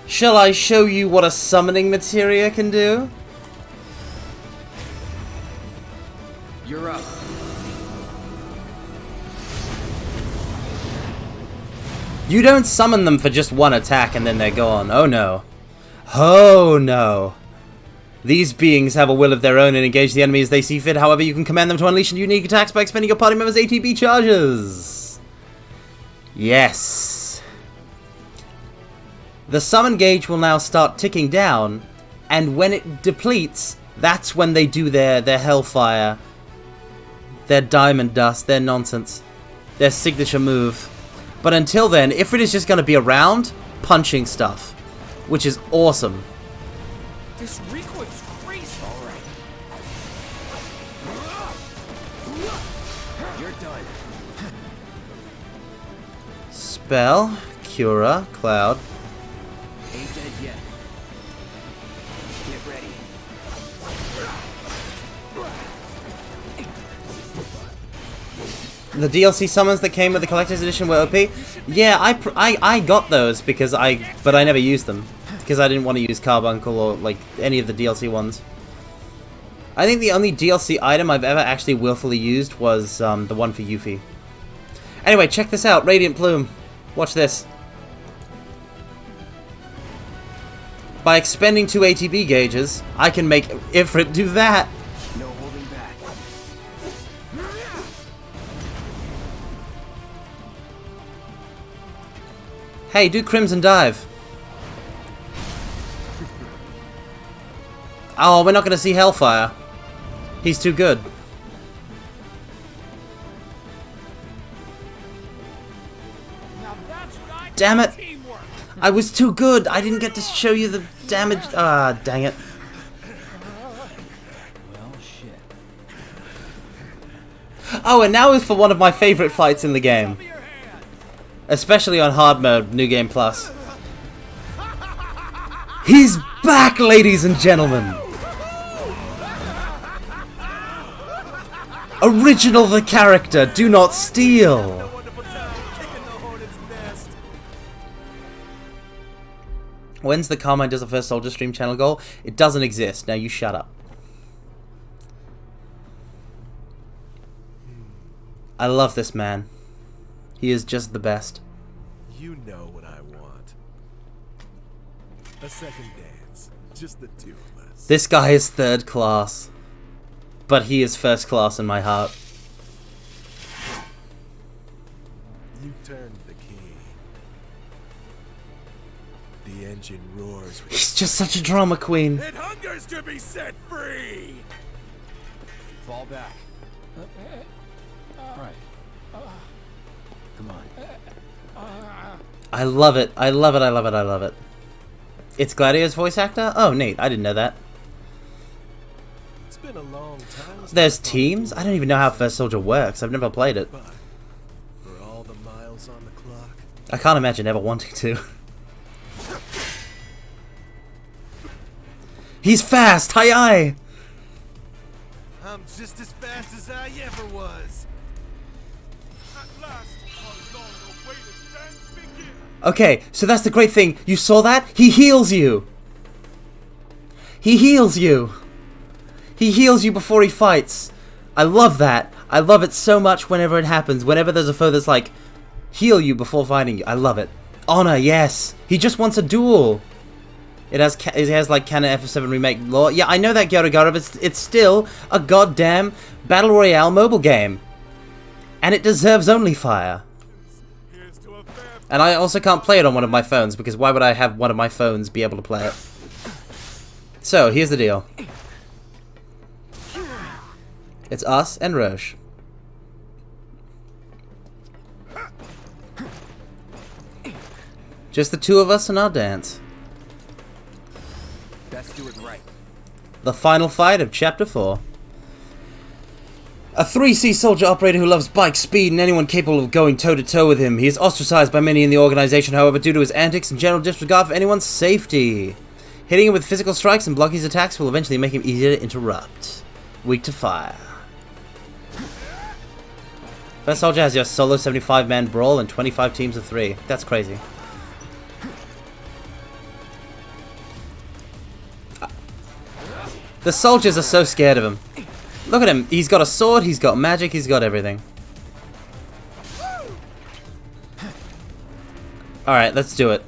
A: shall I show you what a summoning materia can do?
H: You're up.
A: You don't summon them for just one attack and then they're gone. Oh no. Oh no. These beings have a will of their own and engage the enemy as they see fit. However, you can command them to unleash unique attacks by expending your party members' ATB charges. Yes. The summon gauge will now start ticking down, and when it depletes, that's when they do their hellfire, their diamond dust, their nonsense, their signature move. But until then, if it is just going to be around, punching stuff, which is awesome.
E: This recoil's crazy.
H: All right. You're done.
A: Spell, Cura, Cloud.
H: Ain't dead yet. Get ready.
A: The DLC summons that came with the collector's edition were OP. Yeah, I got those because but I never used them because I didn't want to use Carbuncle or like any of the DLC ones. I think the only DLC item I've ever actually willfully used was the one for Yuffie. Anyway, check this out, Radiant Plume. Watch this. By expending 2 ATB gauges, I can make Ifrit do that.
H: No holding back.
A: Hey, do Crimson Dive. Oh, we're not going to see Hellfire. He's too good.
E: Now that's what I
A: Damn it.
E: call teamwork.
A: I was too good. I didn't get to show you the damage. Ah, dang it.
D: Well, shit.
A: Oh, and now is for one of my favorite fights in the game. Especially on hard mode, New Game Plus. He's back, ladies and gentlemen! Original the character, do not steal! When's the Carmine Does the First Soldier stream channel goal? It doesn't exist. Now you shut up. I love this man. He is just the best.
K: You know what I want. A second dance. Just the two of us.
A: This guy is third class. But he is first class in my heart.
K: You turned the key. The engine roars with
A: He's just such a drama queen.
K: it hungers to be set free!
D: Fall back. Right. Come on.
A: I love it. I love it. I love it. I love it. It's Gladio's voice actor? Oh, neat. I didn't know that.
K: It's been a long time.
A: There's teams? I don't even know how First Soldier works. I've never played it.
K: For all the miles on the clock.
A: I can't imagine ever wanting to. He's fast! Hi-yi!
K: I'm just as fast as I ever was. At last, our long awaited dance begins.
A: Okay, so that's the great thing. You saw that? He heals you! He heals you! He heals you before he fights. I love that. I love it so much whenever it happens. Whenever there's a foe that's like, heal you before fighting you. I love it. Honor, yes! He just wants a duel! It has like canon FF7 Remake lore. Yeah, I know that, Gyoro, but it's still a goddamn Battle Royale mobile game. And it deserves only fire. And I also can't play it on one of my phones, because why would I have one of my phones be able to play it? So, here's the deal. It's us and Roche. Just the two of us and our dance.
H: Best do it right.
A: The final fight of Chapter 4. A 3C soldier operator who loves bike speed and anyone capable of going toe-to-toe with him. He is ostracized by many in the organization, however, due to his antics and general disregard for anyone's safety. Hitting him with physical strikes and blocking his attacks will eventually make him easier to interrupt. Weak to fire. First Soldier has your solo 75-man brawl and 25 teams of 3. That's crazy. The soldiers are so scared of him. Look at him. He's got a sword, he's got magic, he's got everything. Alright, let's do it.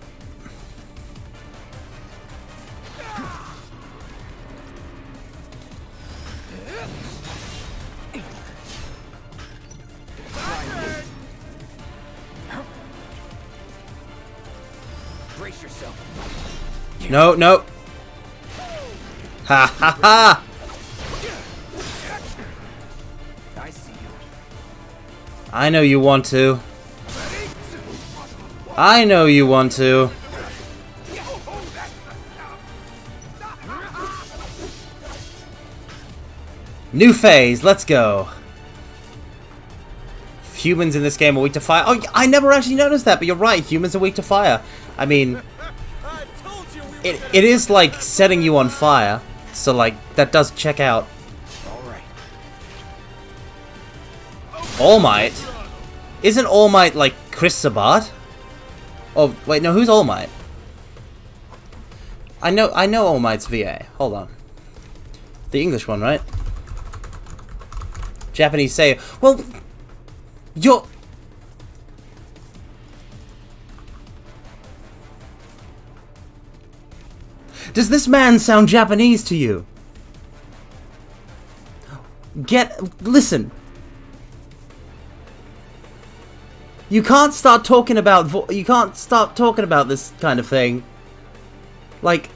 H: Brace yourself.
A: No, no. Ha ha ha!
H: I see you.
A: I know you want to. I know you want to. New phase, let's go. Humans in this game are weak to fire. Oh, I never actually noticed that, but you're right. Humans are weak to fire. I mean, it is like setting you on fire. So, like, that does check out.
H: Alright.
A: All Might? Isn't All Might like Chris Sabat? Oh, wait, no, who's All Might? I know All Might's VA. Hold on. The English one, right? Japanese say, well, you're... Does this man sound Japanese to you? Listen. You can't start talking about this kind of thing. Like,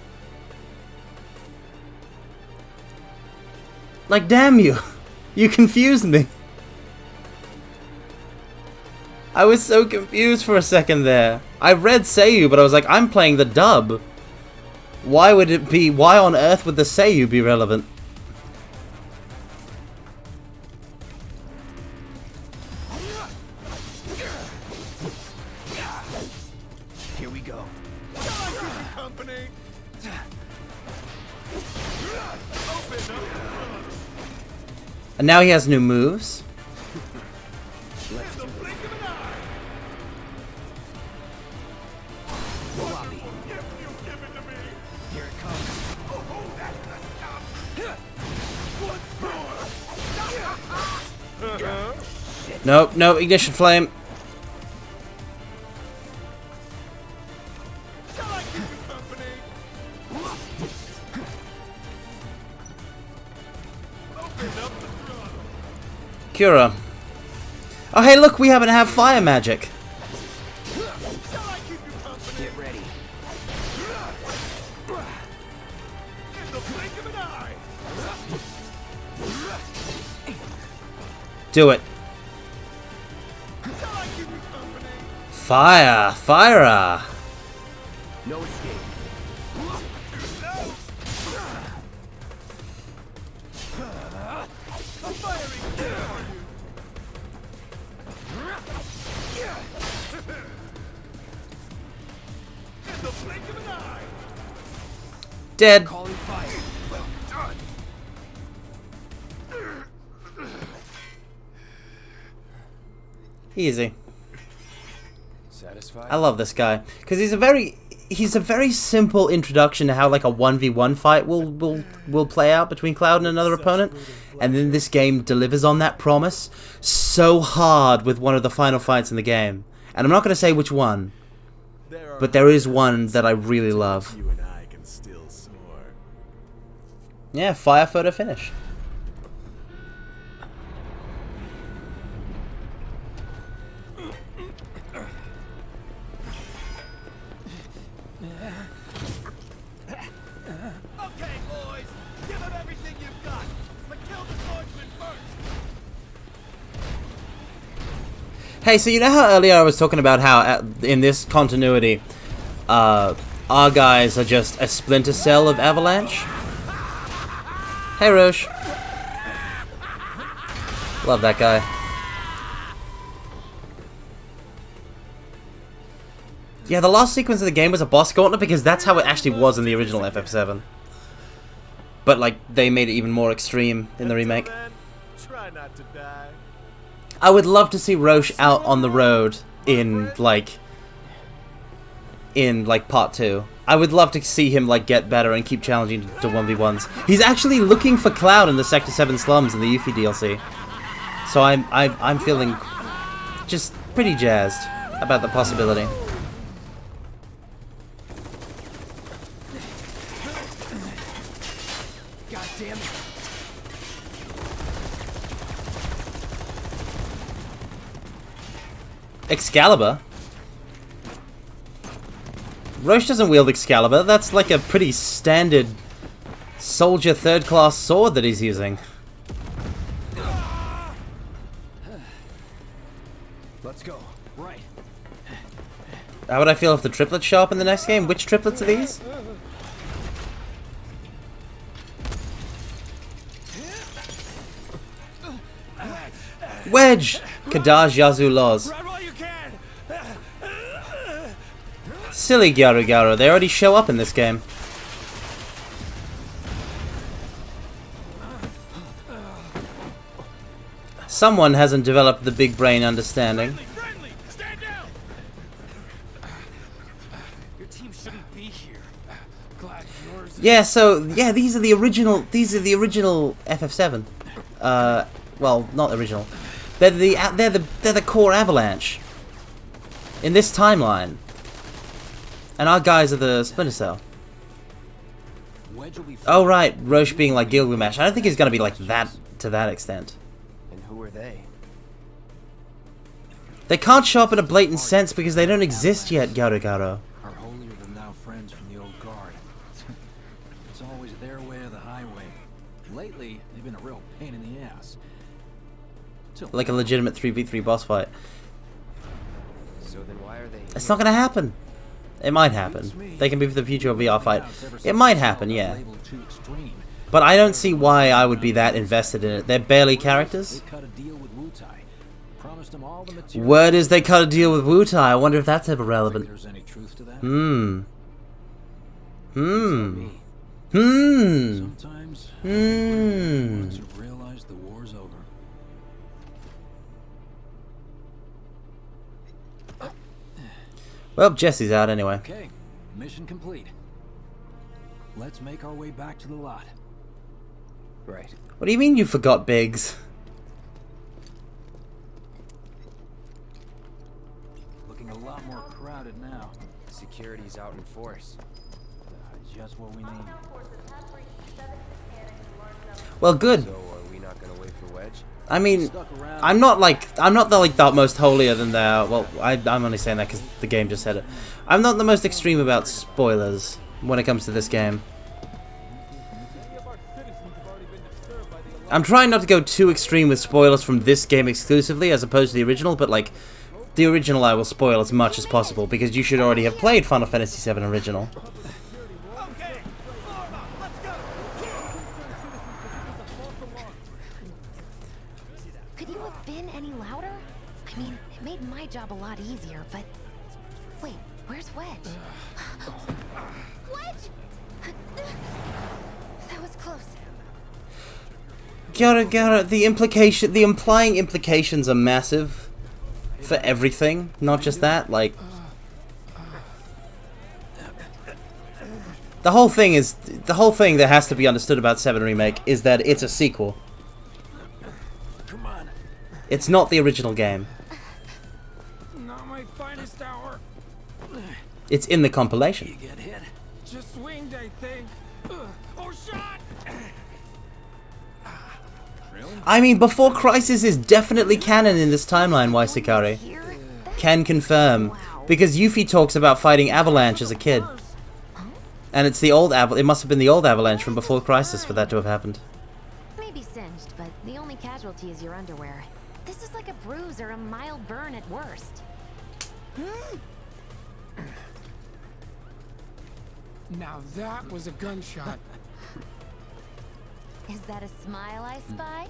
A: damn you. You confused me. I was so confused for a second there. I read Seiyu, but I was like, I'm playing the dub. Why would it be? Why on earth would the Seiyu be relevant?
H: Here we go.
A: And now he has new moves. Nope, no, ignition flame. Cura. Oh hey look, we happen to have fire magic.
H: Get ready.
A: Do it. Fire! Fire!
H: No escape.
A: Dead.
H: Calling fire. Well done.
A: Easy.
H: Satisfied?
A: I love this guy because he's a very simple introduction to how like a 1v1 fight will play out between Cloud and another opponent, and then this game delivers on that promise so hard with one of the final fights in the game. And I'm not going to say which one, but there is one that I really love.
K: You and I can still soar.
A: Yeah, fire photo finish.
K: Okay, boys, give him everything you've got, but kill the swordsman first.
A: Hey, so you know how earlier I was talking about how in this continuity, our guys are just a splinter cell of Avalanche? Hey, Roche. Love that guy. Yeah, the last sequence of the game was a boss gauntlet because that's how it actually was in the original FF7. But, like, they made it even more extreme in the remake.
K: Then, try not to die.
A: I would love to see Roche out on the road in part 2. I would love to see him like get better and keep challenging to 1v1s. He's actually looking for Cloud in the Sector 7 slums in the Yuffie DLC. So I'm feeling just pretty jazzed about the possibility.
H: God damn it.
A: Excalibur? Roche doesn't wield Excalibur. That's like a pretty standard soldier third-class sword that he's using.
H: Let's go. Right.
A: How would I feel if the triplets show up in the next game? Which triplets are these? Wedge! Kadaj Yazoo Laws. Silly Gyaru Gyaru, they already show up in this game. Someone hasn't developed the big brain understanding.
H: Your team shouldn't be here. Glad yours.
A: Yeah, so yeah, these are the original FF7. Well, not original. They're the core Avalanche in this timeline. And our guys are the Splinter Cell. Oh right, Roche being like Gilgamesh. I don't think he's gonna be like that to that extent.
H: And who are they?
A: They can't show up in a blatant sense because they don't exist yet, Garo Garo.
D: Our holier than thou friends from the old guard. It's always their way or the highway. Lately, they've been a real pain in the ass.
A: Like a legitimate 3v3 boss fight.
H: So then why are they?
A: It's not gonna happen. It might happen. They can be for the future of VR fight. It might happen, yeah. But I don't see why I would be that invested in it. They're barely characters. Word is they cut a deal with Wutai. I wonder if that's ever relevant. Hmm. Hmm. Hmm. Hmm. Well, Jesse's out anyway.
D: Okay, mission complete. Let's make our way back to the lot.
H: Right.
A: What do you mean you forgot Biggs?
D: Looking a lot more crowded now.
H: Security's out in force.
D: Just what we need.
A: Well, good.
H: So are we not gonna wait for Wedge?
A: I mean, I'm not the most holier than thou. Well, I'm only saying that because the game just said it. I'm not the most extreme about spoilers when it comes to this game. I'm trying not to go too extreme with spoilers from this game exclusively, as opposed to the original. But like, The original I will spoil as much as possible, because you should already have played Final Fantasy VII Original.
C: Could you have been any louder? I mean, it made my job a lot easier, but... Wait, where's Wedge? Wedge! That was close.
A: Gara, the implying implications are massive for everything, not just that, like... The whole thing that has to be understood about 7 Remake is that it's a sequel. It's not the original game.
E: Not my finest hour.
A: It's in the compilation.
E: You get hit. Just swinged, I think. Oh, shot!
A: I mean, Before Crisis is definitely canon in this timeline, Waisekari. Can confirm. Because Yuffie talks about fighting Avalanche as a kid. And it's the old it must have been the old Avalanche from Before Crisis for that to have happened.
C: Maybe singed, but the only casualty is your underwear. This is like a bruise or a mild burn at worst.
E: Now that was a gunshot.
C: Is that a smile I spy?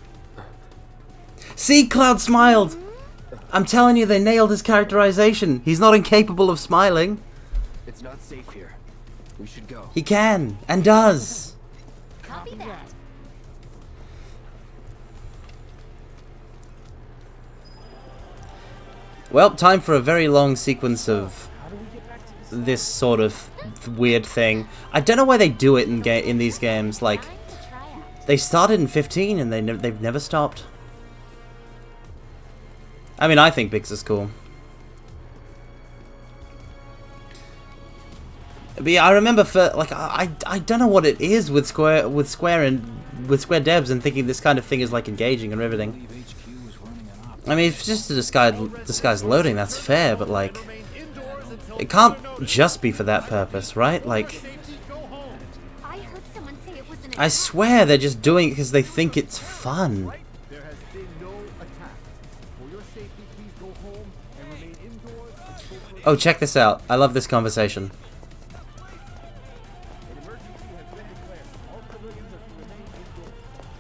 A: See, Cloud smiled! I'm telling you, they nailed his characterization. He's not incapable of smiling.
H: It's not safe here. We should go.
A: He can, and does.
C: Copy that.
A: Well, time for a very long sequence of this sort of weird thing. I don't know why they do it in these games. Like, they started in 15 and they've never stopped. I mean, I think Biggs is cool. But yeah, I remember for like I don't know what it is with Square Devs and thinking this kind of thing is like engaging and riveting. I mean, if it's just to disguise loading, that's fair, but like it can't just be for that purpose, right? Like, I swear they're just doing it because they think it's fun. Oh, check this out. I love this conversation.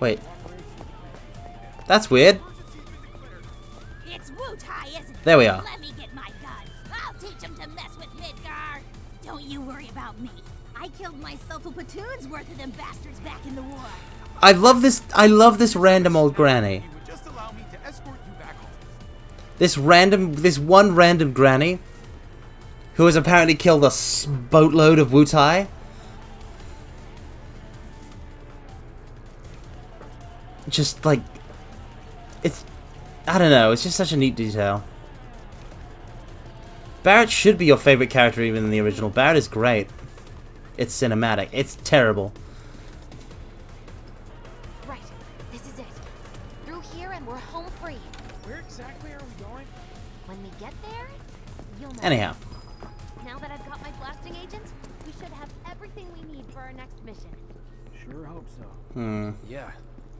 A: Wait. That's weird.
L: It's Wu-Tai, isn't it?
A: There we are.
L: Let me get my gun. I'll teach him to mess with Midgar. Don't you worry about me. I killed myself a platoon's worth of them bastards back in the war.
A: I love this random old granny. This one random granny who has apparently killed a boatload of Wu-Tai. Just like, it's, I don't know, it's just such a neat detail. Barret should be your favorite character even in the original. Barret is great. It's cinematic. It's terrible.
C: Right, this is it. Through here and we're home free.
E: Where exactly are we going?
C: When we get there, you'll know.
A: Anyhow.
C: Now that I've got my blasting agent, we should have everything we need for our next mission.
D: Sure hope so.
H: Yeah,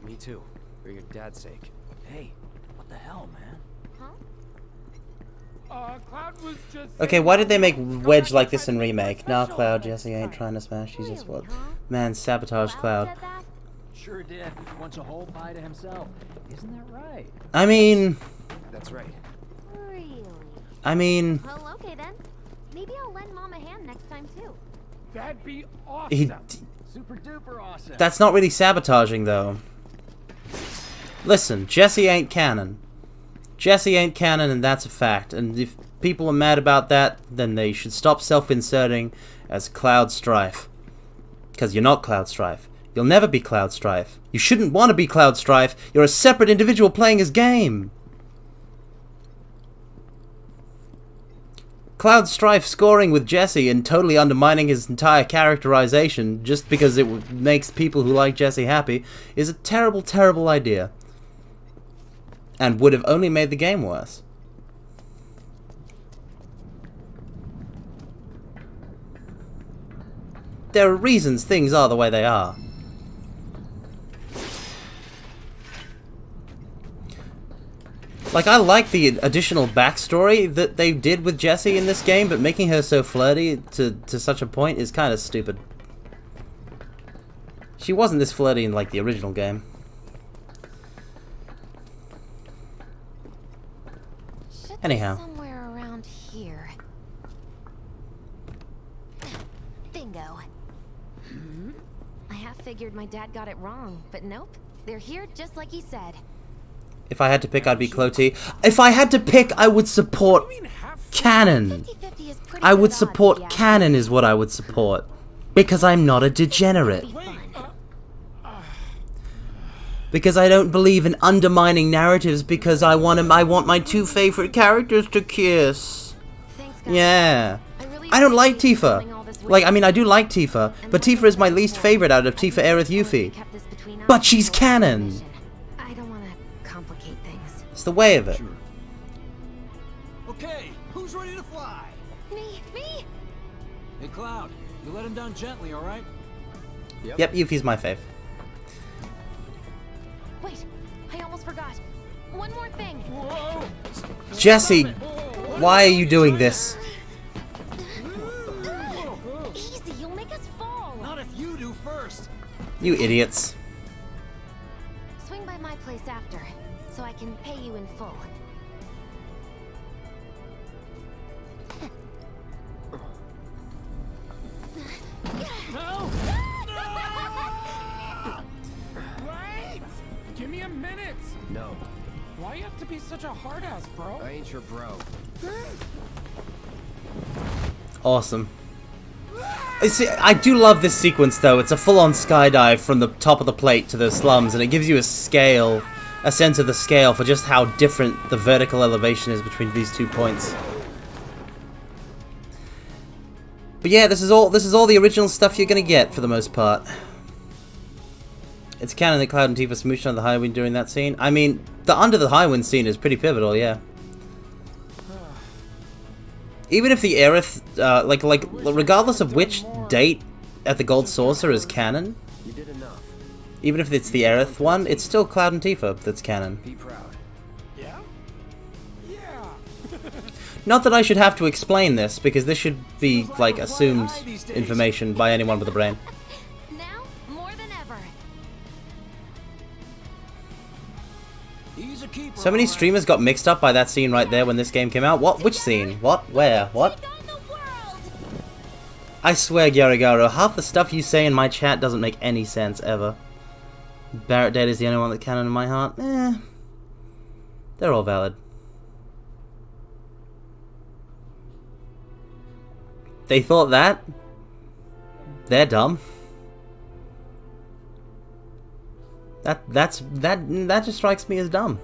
H: me too. For your dad's sake.
D: Hey, what the hell, man?
E: Cloud was just...
A: Okay, why did they make Wedge like this in Remake? Nah, Cloud, Jesse ain't trying to smash. He's just what? Man, sabotage Cloud.
D: Sure did. Wants a whole pie to himself. Isn't that right?
A: I mean...
H: That's right.
C: Really?
A: I mean...
C: Well, okay then. Maybe I'll lend Mom a hand next time too.
E: That'd be awesome.
D: Super duper awesome.
A: That's not really sabotaging, though. Listen, Jesse ain't canon. Jesse ain't canon, and that's a fact. And if people are mad about that, then they should stop self-inserting as Cloud Strife. Because you're not Cloud Strife. You'll never be Cloud Strife. You shouldn't want to be Cloud Strife. You're a separate individual playing his game. Cloud Strife scoring with Jesse and totally undermining his entire characterization just because it makes people who like Jesse happy is a terrible, terrible idea. And would have only made the game worse. There are reasons things are the way they are. Like, I like the additional backstory that they did with Jessie in this game, but making her so flirty to such a point is kind of stupid. She wasn't this flirty in, like, the original game. Anyhow.
C: Somewhere around here. Bingo. I half figured my dad got it wrong, but nope. They're here just like he said.
A: If I had to pick, I'd be Cloty. If I had to pick, I would support Canon. I would support Canon is what I would support. Because I'm not a degenerate. Because I don't believe in undermining narratives because I want my two favorite characters to kiss. Yeah. I don't like Tifa. Like, I mean, I do like Tifa, but Tifa is my least favorite out of Tifa Aerith Yuffie. But she's canon. It's the way of it.
D: Sure. Okay, who's ready to fly?
C: Me.
D: Hey, Cloud, you let him down gently, all right?
A: Yep, Yuffie's my fave.
C: Wait, I almost forgot. One more thing.
D: Whoa!
A: Jessie, why are you doing this?
C: Easy, you'll make us fall.
D: Not if you do first.
A: You idiots.
C: Swing by my place after, so I can pay you in full.
E: Wait! Give me a minute!
H: No.
E: Why you have to be such a hard ass, bro?
H: I ain't your bro.
A: Awesome. See, I do love this sequence though. It's a full-on skydive from the top of the plate to the slums, and it gives you a scale, a sense of the scale for just how different the vertical elevation is between these 2 points. But yeah, this is all the original stuff you're gonna get for the most part. It's canon that Cloud and Tifa smooshed under the high wind during that scene. I mean, the under the high wind scene is pretty pivotal, yeah. Even if the Aerith, like regardless of which date at the Gold Saucer is canon,
H: You did enough.
A: even if it's the Aerith one, it's still Cloud and Tifa that's canon.
H: Be proud.
E: Yeah? Yeah!
A: Not that I should have to explain this, because this should be, like, assumed information by anyone with a brain.
C: Now, more than ever.
D: He's a keeper.
A: So many streamers got mixed up by that scene right there when this game came out. What? Which scene? What? Where? What? I swear, Garagaro, half the stuff you say in my chat doesn't make any sense, ever. Barret Dead is the only one that's canon in my heart. Eh. They're all valid. They thought that? They're dumb. That just strikes me as dumb.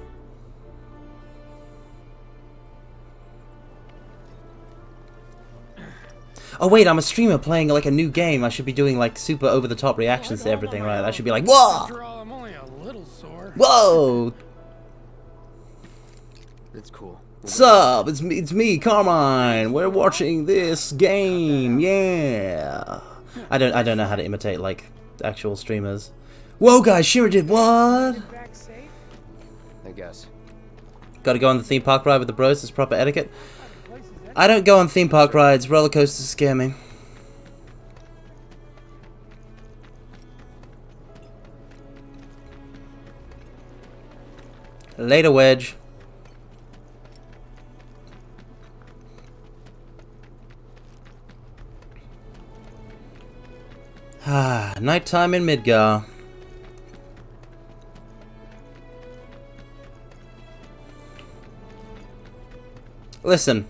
A: Oh wait, I'm a streamer playing like a new game. I should be doing like super over-the-top reactions to everything, right? I should be like, whoa!
E: After all, I'm only a little sore.
A: Whoa!
H: It's cool.
A: Sup? It's me, Carmine. We're watching this game. Yeah. I don't know how to imitate like actual streamers. Whoa, guys! Shira did what?
H: I guess.
A: Got to go on the theme park ride with the bros. It's proper etiquette. I don't go on theme park rides. Roller coasters scare me. Later, Wedge. Ah, nighttime in Midgar. Listen.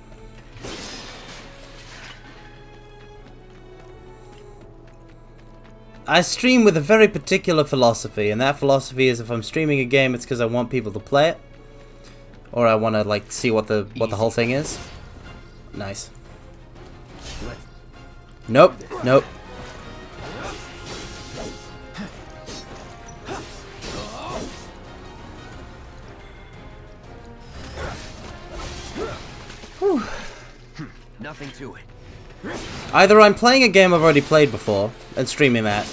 A: I stream with a very particular philosophy, and that philosophy is if I'm streaming a game, it's because I want people to play it, or I want to like see what the whole thing is. Nice. Nope. Nope. Whew.
H: Nothing to it.
A: Either I'm playing a game I've already played before and streaming that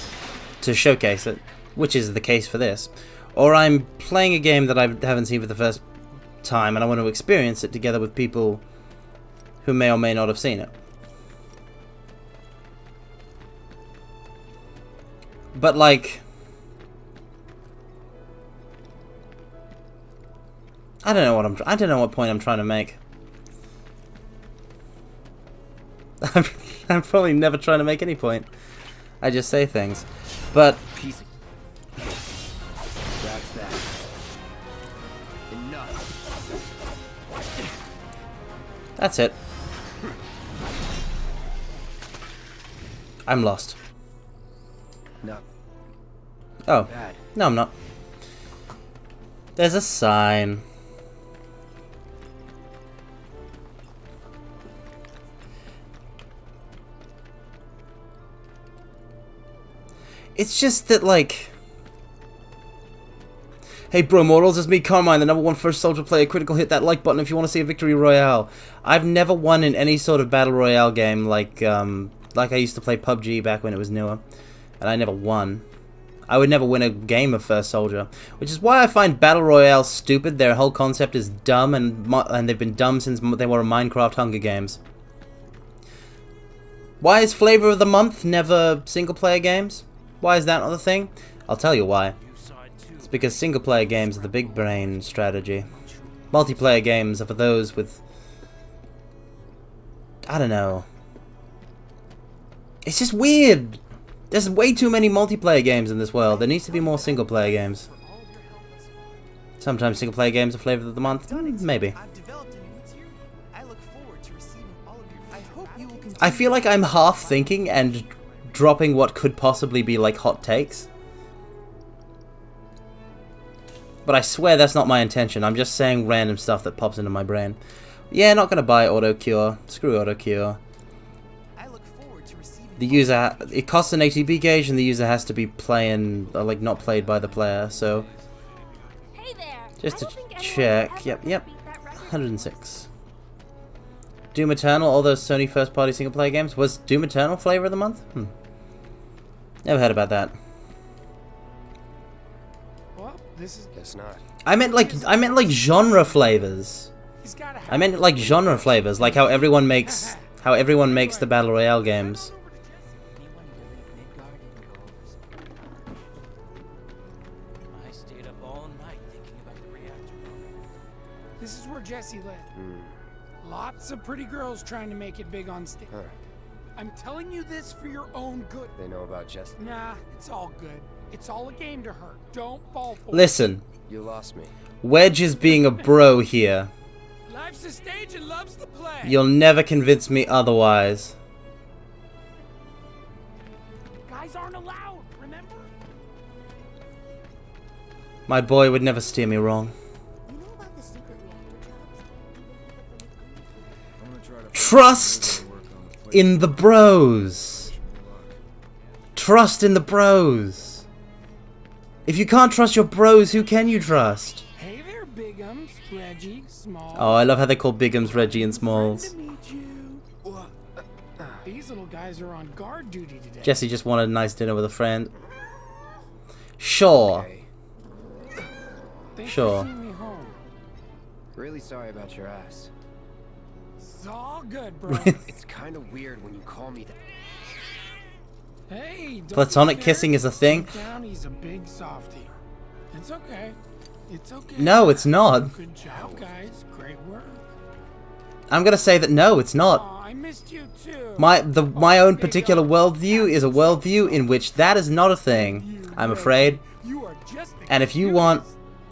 A: to showcase it, which is the case for this, or I'm playing a game that I haven't seen for the first time, and I want to experience it together with people who may or may not have seen it. But like, I don't know what point I'm trying to make. I'm probably never trying to make any point. I just say things. But
H: That's that. Enough.
A: that's it. I'm lost.
H: No.
A: Oh.
H: Bad.
A: No, I'm not. There's a sign. It's just that, like... Hey bro, mortals, it's me, Carmine, the #1 first soldier player. Critical, hit that like button if you want to see a victory royale. I've never won in any sort of battle royale game like I used to play PUBG back when it was newer. And I never won. I would never win a game of first soldier. Which is why I find battle royale stupid. Their whole concept is dumb, and they've been dumb since they were Minecraft Hunger Games. Why is flavor of the month never single player games? Why is that not the thing? I'll tell you why. It's because single player games are the big brain strategy. Multiplayer games are for those with... I don't know. It's just weird. There's way too many multiplayer games in this world. There needs to be more single player games. Sometimes single player games are flavor of the month. Maybe. I feel like I'm half thinking and dropping what could possibly be like hot takes. But I swear that's not my intention. I'm just saying random stuff that pops into my brain. Yeah, not gonna buy auto cure. Screw auto cure. The user, it costs an ATB gauge, and the user has to be playing, like, not played by the player. So, just to check. Yep. 106. Doom Eternal, all those Sony first-party single-player games. Was Doom Eternal flavor of the month? Never heard about that.
E: Well, this is...
H: Guess not.
A: I meant like genre flavors. I meant like genre flavors, like how everyone makes the battle royale games.
E: This is where Jesse lived. Lots of pretty girls trying to make it big on stage.
H: Huh.
E: I'm telling you this for your own good.
H: They know about Jesse?
E: Nah, it's all good. It's all a game to her. Don't fall for it.
A: Listen.
H: You lost me.
A: Wedge is being a bro here.
E: Life's a stage and loves to play.
A: You'll never convince me otherwise.
E: Guys aren't allowed, remember?
A: My boy would never steer me wrong. Trust in the bros. Trust in the bros. If you can't trust your bros, who can you trust?
E: Hey there, Bigums, Reggie, Smalls.
A: Oh, I love how they call Bigums Reggie and Smalls.
E: These little guys are on guard duty today.
A: Jesse just wanted a nice dinner with a friend. Sure.
E: Thanks
A: Sure.
E: for seeing me home.
H: Really sorry about your ass.
E: It's all good, bro.
H: It's kind of weird when you call me that.
E: Hey, don't
A: Platonic
E: be scared.
A: kissing is a thing?
E: Deep down, he's a big softie. It's okay. It's okay.
A: No, it's not.
E: Good job, guys. Great work.
A: I'm gonna say that no, it's not.
E: Aw, I missed you too.
A: My own particular worldview is a worldview in which that is not a thing, I'm afraid.
E: You are just
A: And if you want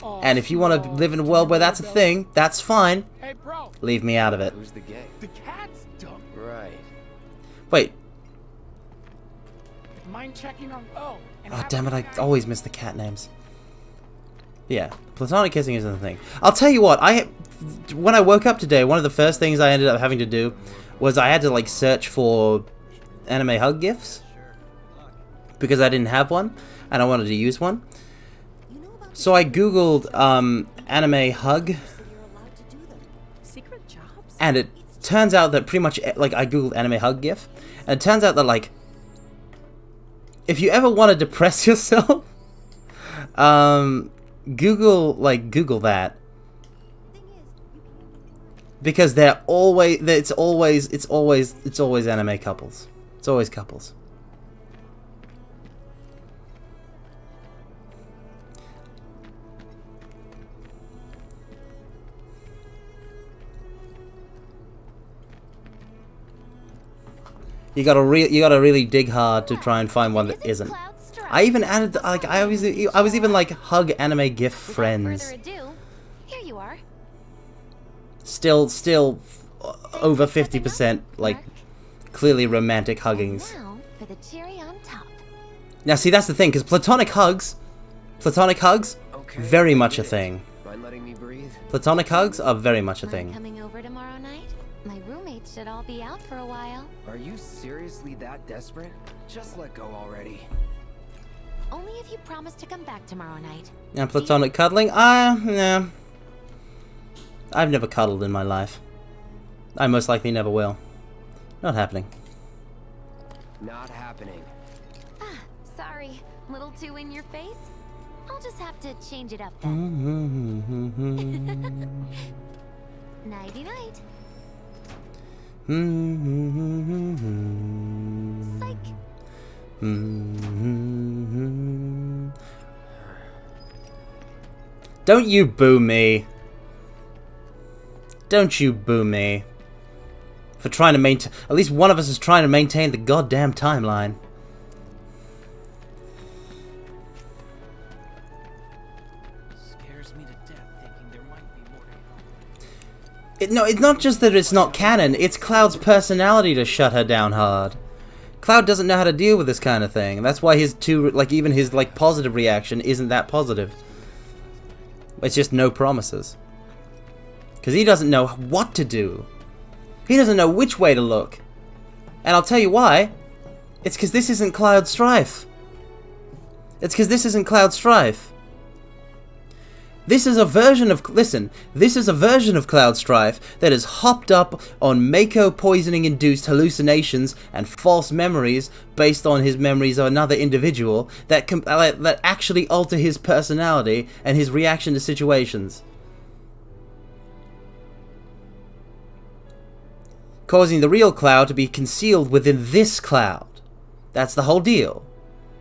A: to live in a world where that's a thing, that's fine.
E: Hey, bro.
A: Leave me out of it.
H: Who's the gay?
E: The cat's dumb.
H: Right.
A: Wait.
E: Mind checking on... Oh, and
A: Oh, damn it, I always miss the cat names. Yeah, platonic kissing isn't a thing. I'll tell you what, when I woke up today, one of the first things I ended up having to do was I had to, like, search for anime hug gifs. Because I didn't have one, and I wanted to use one. So I googled, anime hug. And it turns out that pretty much, like, I googled anime hug gif. And it turns out that, like, if you ever want to depress yourself, Google that. Because it's always anime couples. It's always couples. You gotta really dig hard to try and find one that isn't. I even added like I was even like hug anime GIF friends.
C: Without further ado, here you are.
A: Still over 50% like clearly romantic huggings.
C: Now for the cherry on top.
A: Now see, that's the thing, because platonic hugs, very much a thing.
H: Mind letting me breathe?
A: Platonic hugs are very much a thing.
C: Coming over tomorrow night? My roommates should all be out for a while.
H: Are you seriously that desperate? Just let go already.
C: Only if you promise to come back tomorrow night.
A: And platonic cuddling? Nah. I've never cuddled in my life. I most likely never will. Not happening.
H: Not happening.
C: Ah, sorry. A little too in your face? I'll just have to change it up then. Nighty-night. Psych.
A: Don't you boo me. Don't you boo me. For trying to maintain... At least one of us is trying to maintain the goddamn timeline.
D: Scares me to death thinking there might be more to come.
A: No, it's not just that it's not canon. It's Cloud's personality to shut her down hard. Cloud doesn't know how to deal with this kind of thing. That's why his even his positive reaction isn't that positive. It's just no promises. Because he doesn't know what to do. He doesn't know which way to look. And I'll tell you why. It's because this isn't Cloud Strife. It's because this isn't Cloud Strife. This is a version of... Listen, this is a version of Cloud Strife that is hopped up on Mako poisoning-induced hallucinations and false memories based on his memories of another individual that actually alter his personality and his reaction to situations. Causing the real Cloud to be concealed within this Cloud. That's the whole deal.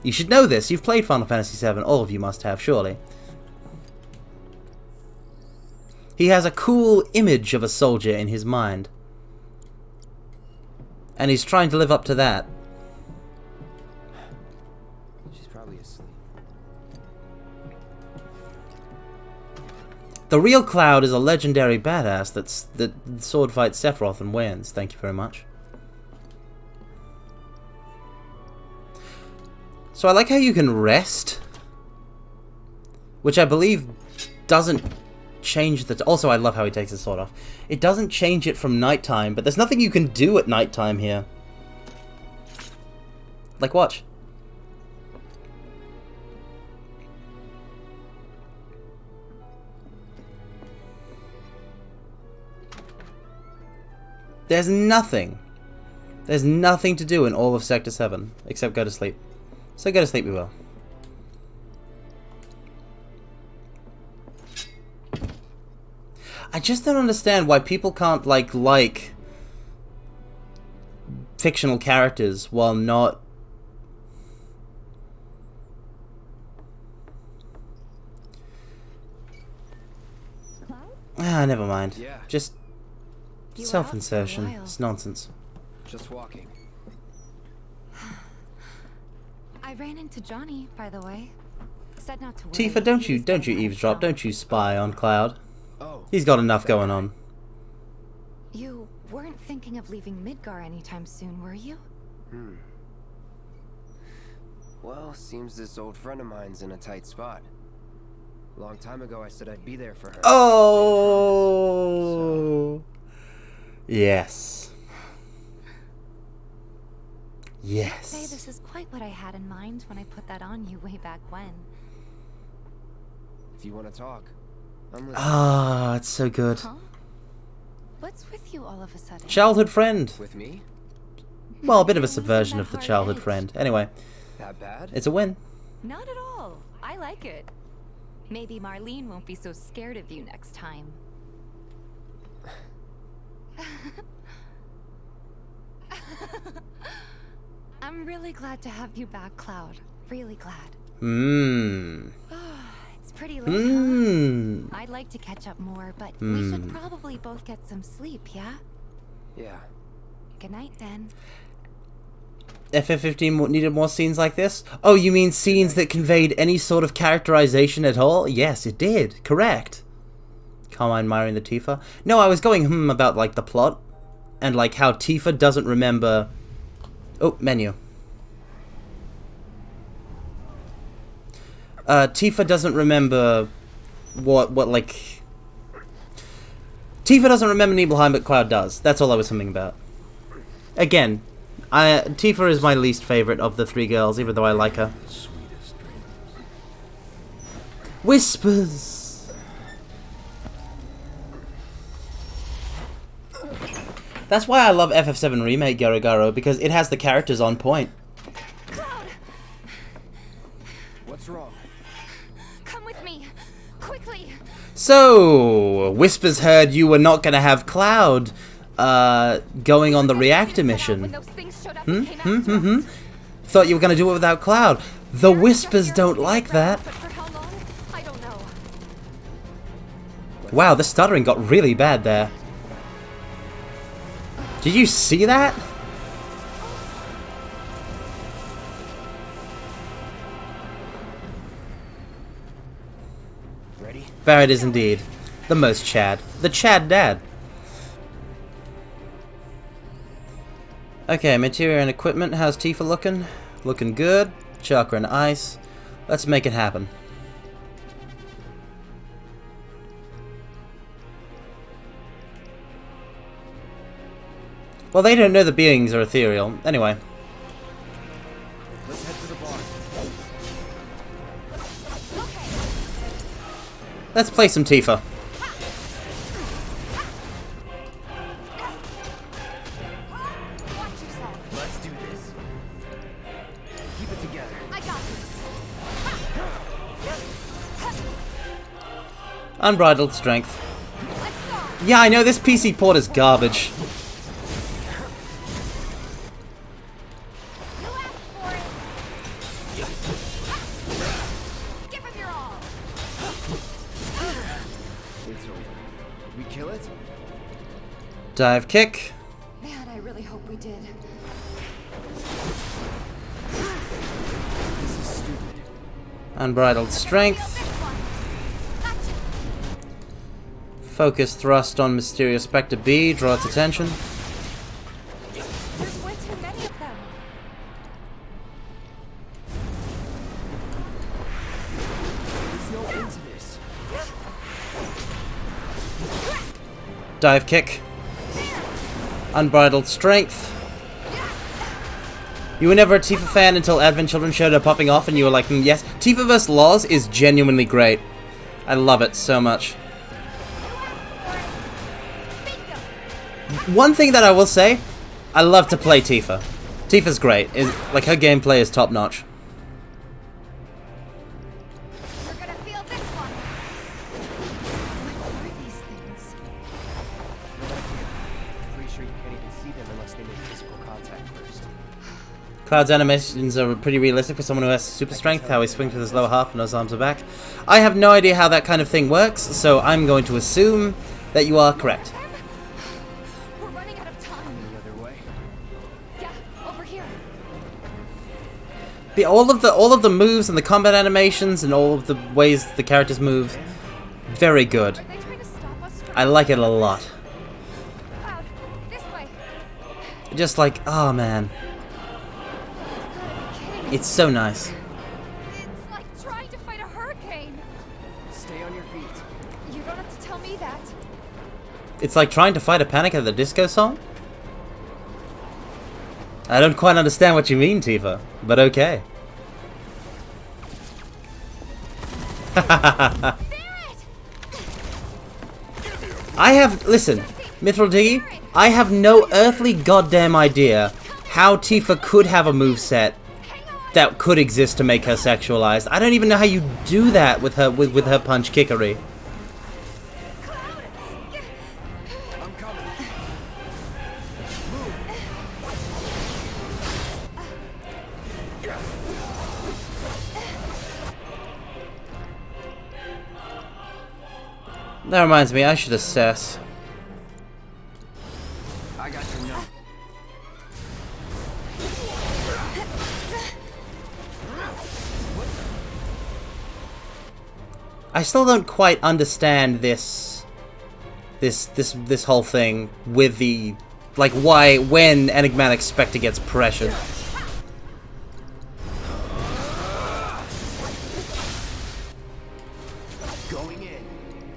A: You should know this. You've played Final Fantasy VII. All of you must have, surely. He has a cool image of a soldier in his mind. And he's trying to live up to that.
H: She's probably asleep.
A: The real Cloud is a legendary badass that sword fights Sephiroth and wins. Thank you very much. So I like how you can rest. Which I believe doesn't change the... Also, I love how he takes his sword off. It doesn't change it from nighttime, but there's nothing you can do at nighttime here. Like, watch. There's nothing. There's nothing to do in all of Sector 7, except go to sleep. So go to sleep we will. I just don't understand why people can't like fictional characters while not... Ah, never mind.
H: Yeah.
A: Just self-insertion. It's nonsense.
H: Just walking.
J: I ran into Johnny, by the way. Said not to worry.
A: Tifa, don't you eavesdrop, don't you spy on Cloud.
H: Oh.
A: He's got enough going on.
J: You weren't thinking of leaving Midgar anytime soon, were you?
H: Well, seems this old friend of mine's in a tight spot. Long time ago I said I'd be there for her.
A: Oh! Yes. Yes.
J: Say, this is quite what I had in mind when I put that on you way back when.
H: If you want to talk, I'm listening.
A: Ah, it's so good.
J: Huh? What's with you all of a sudden?
A: Childhood friend.
H: With me?
A: Well, a bit of a subversion of the childhood friend. Anyway,
H: That bad?
A: it's a win.
J: Not at all. I like it. Maybe Marlene won't be so scared of you next time. I'm really glad to have you back, Cloud. Really glad. It's pretty late, huh? I'd like to catch up more, but we should probably both get some sleep, yeah?
H: Yeah.
J: Good night, then.
A: FF15 needed more scenes like this? Oh, you mean scenes that conveyed any sort of characterization at all? Yes, it did. Correct. Carmine admiring the Tifa. No, I was going about like the plot and like how Tifa doesn't remember. Oh, menu. Tifa doesn't remember what like. Tifa doesn't remember Nibelheim, but Cloud does. That's all I was something about. Again, Tifa is my least favorite of the three girls, even though I like her. Whispers. That's why I love FF7 Remake Garogaro, because it has the characters on point.
J: Cloud!
H: What's wrong?
J: Come with me, quickly.
A: So, Whispers heard you were not going to have Cloud going on the reactor mission. Thought you were going to do it without Cloud. The Whispers don't like that. Wow, the stuttering got really bad there. Did you see that?
H: Ready?
A: Barret is indeed the most Chad. The Chad Dad. Okay, material and equipment. How's Tifa looking? Looking good. Chakra and ice. Let's make it happen. Well, they don't know the beings are ethereal. Anyway.
H: Let's head to the bar.
A: Let's play some Tifa.
H: Let's do this. Keep it together.
J: I got this.
A: Unbridled strength. Yeah, I know this PC port is garbage. Dive kick.
J: Man, I really hope we did.
H: This is stupid.
A: Unbridled strength. Focus thrust on Mysterious Spectre B. Draw its attention.
J: There's way too many of them.
H: There's no end to this.
A: Dive kick. Unbridled strength. You were never a Tifa fan until Advent Children showed her popping off and you were like, yes. Tifa vs. Laws is genuinely great. I love it so much. One thing that I will say, I love to play Tifa. Tifa's great. Like, her gameplay is top notch.
J: You're gonna feel this one. What are these things?
H: Pretty sure you can't even see them unless they make physical contact first.
A: Cloud's animations are pretty realistic for someone who has super strength, how he swings with his lower half and those arms are back. I have no idea how that kind of thing works, so I'm going to assume that you are correct.
J: We're running out of time.
H: Any other way?
J: Yeah, over here.
A: All of the moves and the combat animations and all of the ways the characters move, very good.
J: Are they trying to stop us from...
A: I like it a lot.
J: Cloud, this way.
A: Just like, oh man,
J: You gotta be kidding me.
A: it's so nice.
J: It's like trying to fight a hurricane.
H: Stay on your feet.
J: You don't have to tell me that.
A: It's like trying to fight a Panic at the Disco song? I don't quite understand what you mean, Tifa, but okay. Listen, Mithril Diggy, I have no earthly goddamn idea how Tifa could have a moveset that could exist to make her sexualized. I don't even know how you do that with her punch kickery. That reminds me, I should assess.
H: I got your note.
A: I still don't quite understand this whole thing with the, like, why, when Enigmatic Spectre gets pressured.
H: Going in.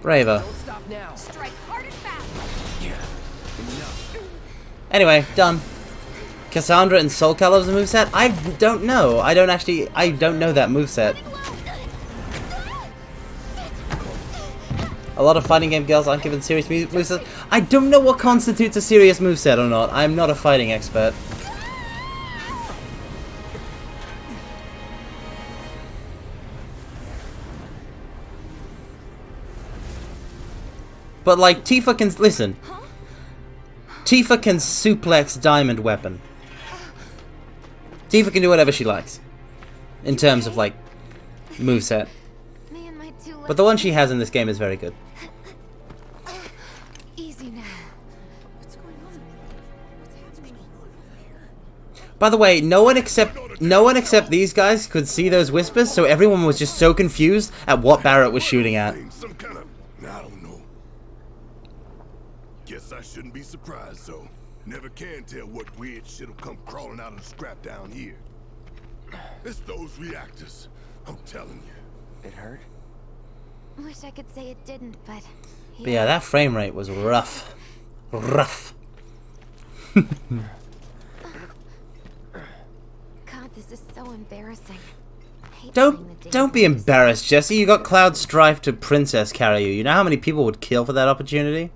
A: Braver.
H: Don't stop now.
L: Strike hard and fast.
A: Anyway, done. Cassandra and Soul Calib's moveset? I don't know. I don't know that moveset. A lot of fighting game girls aren't given serious movesets. I don't know what constitutes a serious moveset or not. I'm not a fighting expert. But like, Tifa can... Listen. Tifa can suplex Diamond Weapon. Tifa can do whatever she likes. In terms of, like, moveset. But the one she has in this game is very good.
C: Easy now.
A: By the way, no one except these guys could see those whispers, so everyone was just so confused at what Barret was shooting at.
K: Some kind of... I don't know. Guess I shouldn't be surprised, though. Never can tell what weird shit'll come crawling out of the scrap down here. It's those reactors. I'm telling you.
H: It hurt?
C: Wish I could say it didn't, but
A: yeah, that frame rate was rough. Rough.
C: God, this is so embarrassing.
A: Don't be embarrassed, Jesse. You got Cloud Strife to Princess carry you. You know how many people would kill for that opportunity?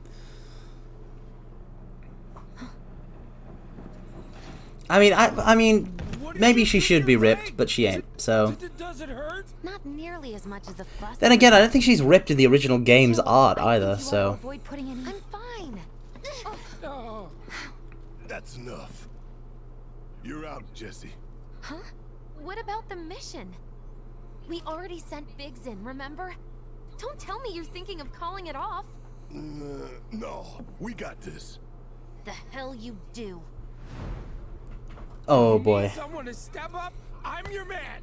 A: I mean, maybe she should be ripped, but she ain't. So.
G: Does it hurt?
C: Not nearly as much as a fuss.
A: Then again, I don't think she's ripped in the original game's art either. So.
C: Avoid putting any... I'm fine.
G: Oh.
K: That's enough. You're out, Jesse.
C: Huh? What about the mission? We already sent Biggs in, remember? Don't tell me you're thinking of calling it off.
K: No, we got this.
C: The hell you do.
A: Oh boy.
E: Someone to step up. I'm your man.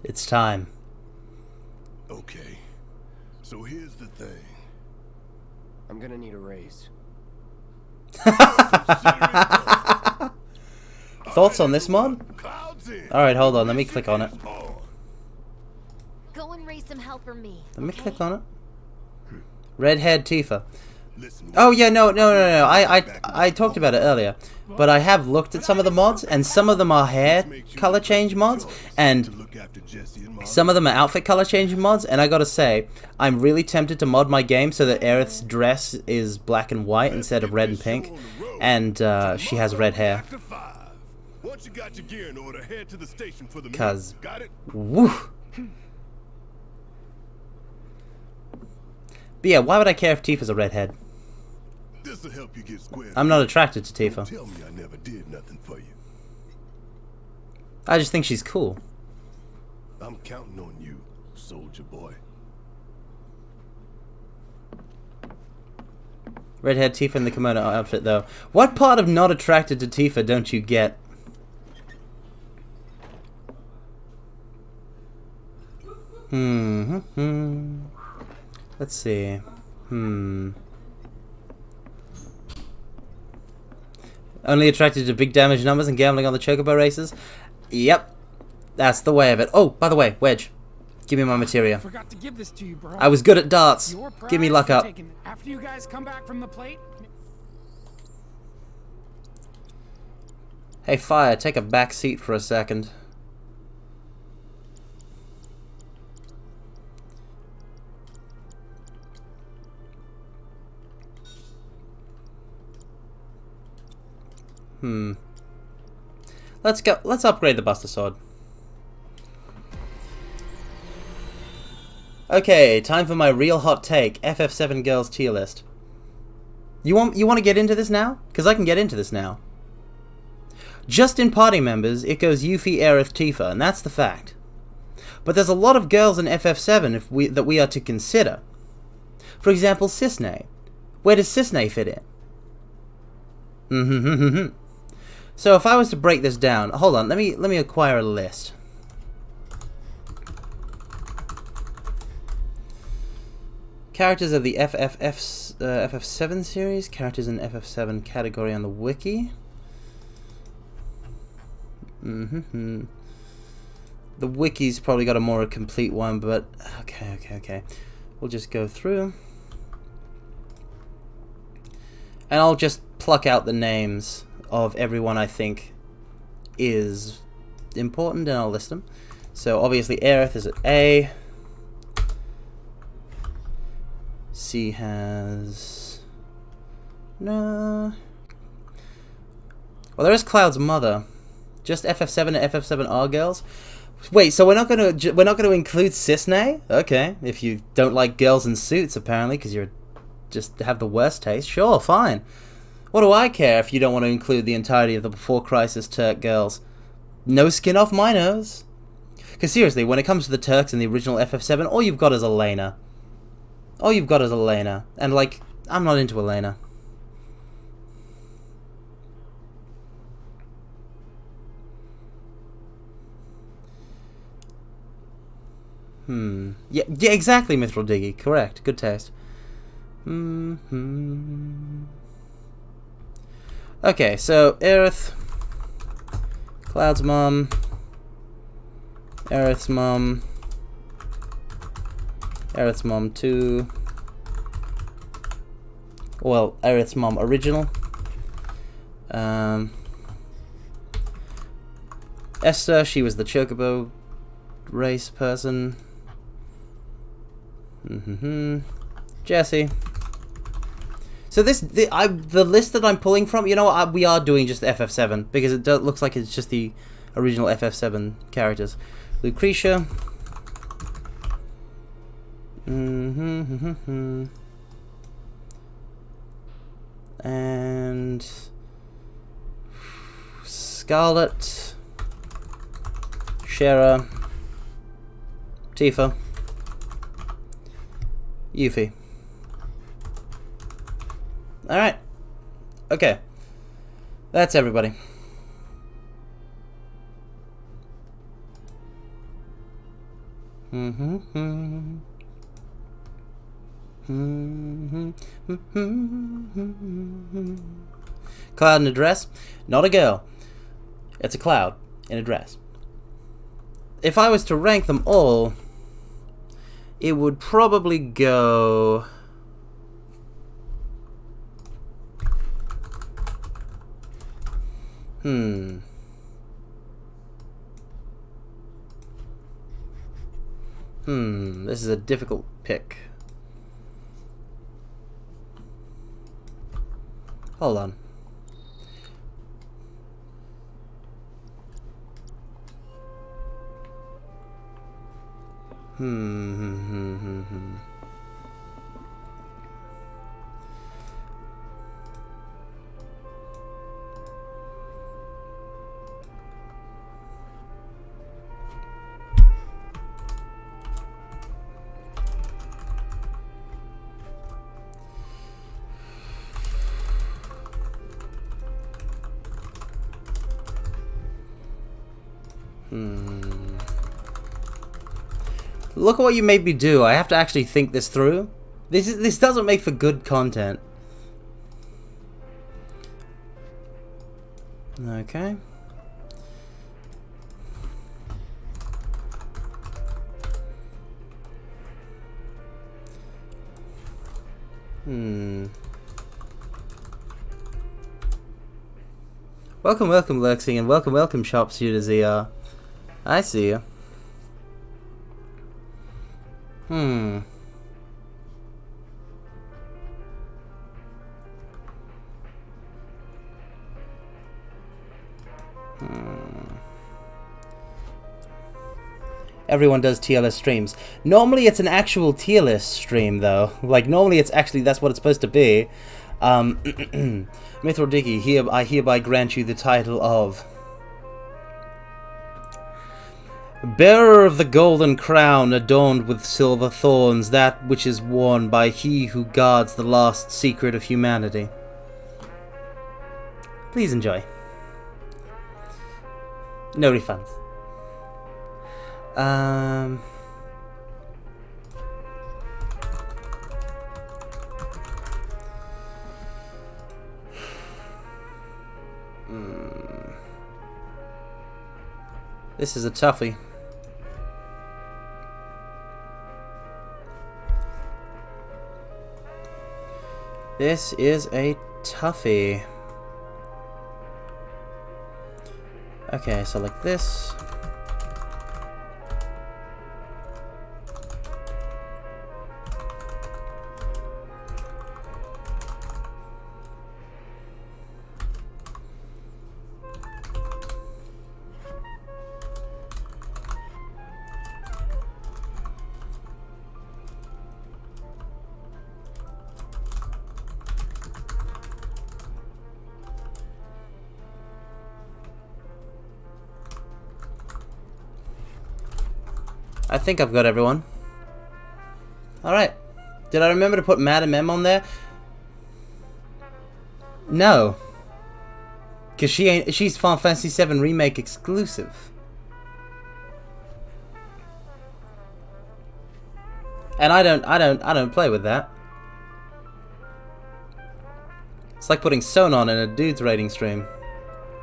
A: It's time.
K: Okay. So here's the thing.
H: I'm gonna need a raise.
A: Thoughts on this mod? Alright, hold on. Let me click on it.
C: Go and raise some hell for me.
A: Let me click on it. Red-haired Tifa. Oh yeah, no. I talked about it earlier, but I have looked at some of the mods, and some of them are hair color change mods, and some of them are outfit color change mods. And I gotta say, I'm really tempted to mod my game so that Aerith's dress is black and white instead of red and pink, and she has red hair. Cause, woo. But yeah, why would I care if Tifa's a redhead?
K: This'll help you get squared.
A: I'm not attracted to Tifa.
K: Tell me I never did nothing for you.
A: I just think she's cool.
K: I'm counting on you, soldier boy.
A: Redhead Tifa in the kimono outfit, though. What part of not attracted to Tifa don't you get? Let's see. Only attracted to big damage numbers and gambling on the chocobo races? Yep. That's the way of it. Oh, by the way, Wedge. Give me my materia.
E: I forgot to give this to you, bro.
A: I was good at darts. Give me luck up.
E: After you guys come back from the plate.
A: Hey, Fire, take a back seat for a second. Let's go. Let's upgrade the Buster Sword. Okay, time for my real hot take. FF7 girls tier list. You want to get into this now? Because I can get into this now. Just in party members, it goes Yuffie, Aerith, Tifa, and that's the fact. But there's a lot of girls in FF7 that we are to consider. For example, Cisne. Where does Cisne fit in? So if I was to break this down, hold on, let me acquire a list. Characters of the FF7 series, characters in FF7 category on the wiki. The wiki's probably got a more complete one, but okay. We'll just go through. And I'll just pluck out the names of everyone I think is important, and I'll list them. So obviously Aerith is at A. C has... no... well, there is Cloud's mother. Just FF7 and FF7R girls? Wait, so we're not gonna include Cisne? Okay, if you don't like girls in suits, apparently, because you're just have the worst taste. Sure, fine. What do I care if you don't want to include the entirety of the Before Crisis Turk girls? No skin off my nose. Because seriously, when it comes to the Turks in the original FF7, all you've got is Elena. All you've got is Elena. And, like, I'm not into Elena. Yeah, exactly, Mithril Diggy. Correct. Good taste. Okay, so Aerith, Cloud's mom, Aerith's mom, Aerith's mom 2. Well, Aerith's mom original. Esther, she was the Chocobo race person. Jesse. So the list that I'm pulling from, you know what, we are doing just FF7 because it looks like it's just the original FF7 characters. Lucretia. And Scarlet, Shara, Tifa, Yuffie. Alright. Okay. That's everybody. Cloud in a dress? Not a girl. It's a cloud in a dress. If I was to rank them all, it would probably go... This is a difficult pick. Hold on. Look at what you made me do. I have to actually think this through. This doesn't make for good content. Okay. Welcome, Lurksing, and welcome, Sharpshooter ZR. I see you. Everyone does tier list streams. Normally it's an actual tier list stream, though. Like, normally it's actually, that's what it's supposed to be. Mithril Diggy, I hereby grant you the title of Bearer of the golden crown adorned with silver thorns, that which is worn by he who guards the lost secret of humanity. Please enjoy. No refunds. This is a toughie. This is a toughie. Okay, so like this. I think I've got everyone. Alright. Did I remember to put Madam M on there? No. Cause she's Final Fantasy VII Remake exclusive. And I don't play with that. It's like putting Sonon in a dude's rating stream.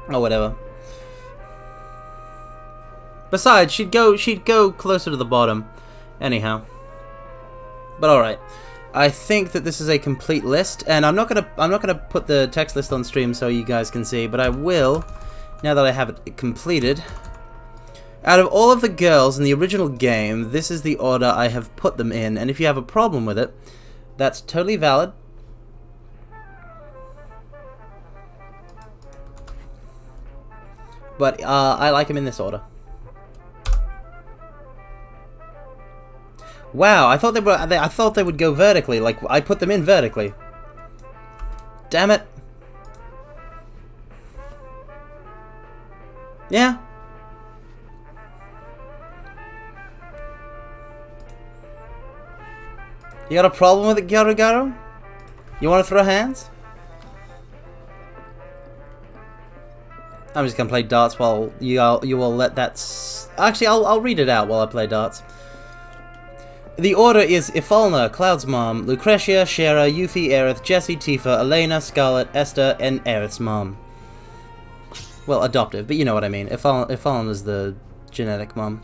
A: Or whatever. Besides, she'd go closer to the bottom, anyhow. But all right, I think that this is a complete list, and I'm not gonna put the text list on stream so you guys can see, but I will now that I have it completed. Out of all of the girls in the original game, this is the order I have put them in, and if you have a problem with it, that's totally valid. But I like them in this order. Wow, I thought they would go vertically. Like I put them in vertically. Damn it. Yeah. You got a problem with it, Garu? You want to throw hands? I'm just gonna play darts while you all let that. Actually, I'll read it out while I play darts. The order is Ifalna, Cloud's mom, Lucretia, Shera, Yuffie, Aerith, Jessie, Tifa, Elena, Scarlet, Esther, and Aerith's mom. Well, adoptive, but you know what I mean. Ifalna's the genetic mom.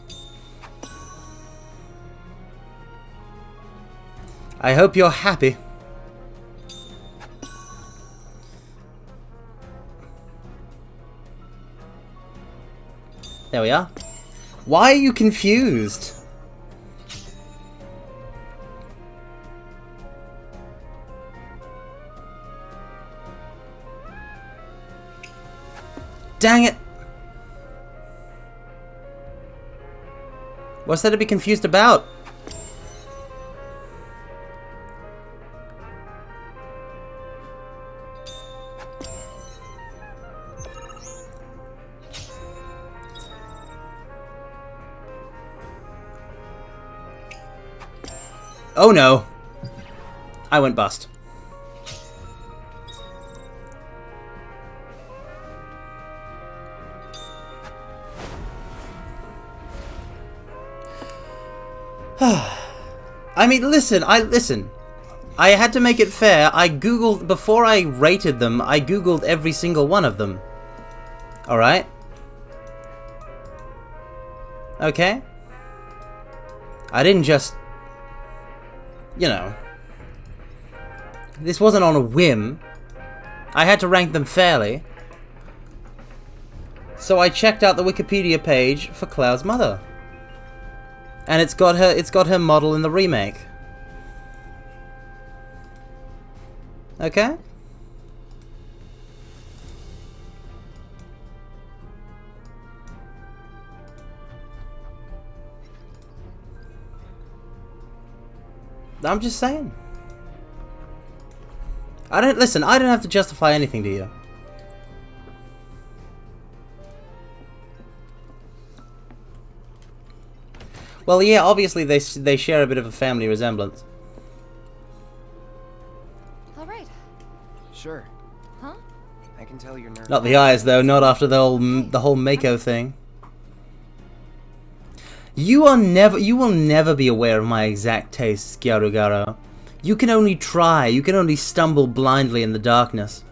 A: I hope you're happy. There we are. Why are you confused? Dang it! What's there to be confused about? Oh no! I went bust. I mean, listen. I had to make it fair. I googled before I rated them. I googled every single one of them. All right. Okay. I didn't just, you know. This wasn't on a whim. I had to rank them fairly. So I checked out the Wikipedia page for Cloud's mother. And it's got her model in the remake. Okay? I'm just saying. I don't have to justify anything to you. Well, yeah, obviously they share a bit of a family resemblance.
C: All right.
H: Sure.
C: Huh?
H: I can tell you're nervous.
A: Not the eyes, though. Not after the whole Mako thing. You will never be aware of my exact tastes, Gyarugaro. You can only try. You can only stumble blindly in the darkness.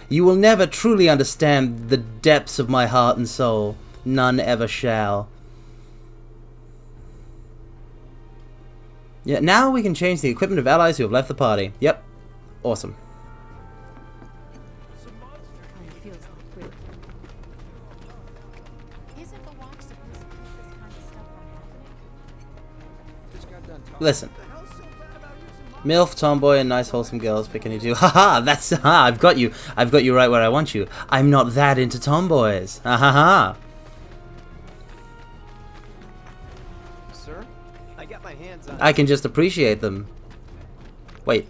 A: You will never truly understand the depths of my heart and soul. None ever shall. Yeah, now we can change the equipment of allies who have left the party. Yep. Awesome. Listen. MILF, tomboy, and nice wholesome girls picking you two. Haha, that's I've got you right where I want you. I'm not that into tomboys. Ha ha ha.
H: Sir, I got my hands on.
A: I can just appreciate them. Wait.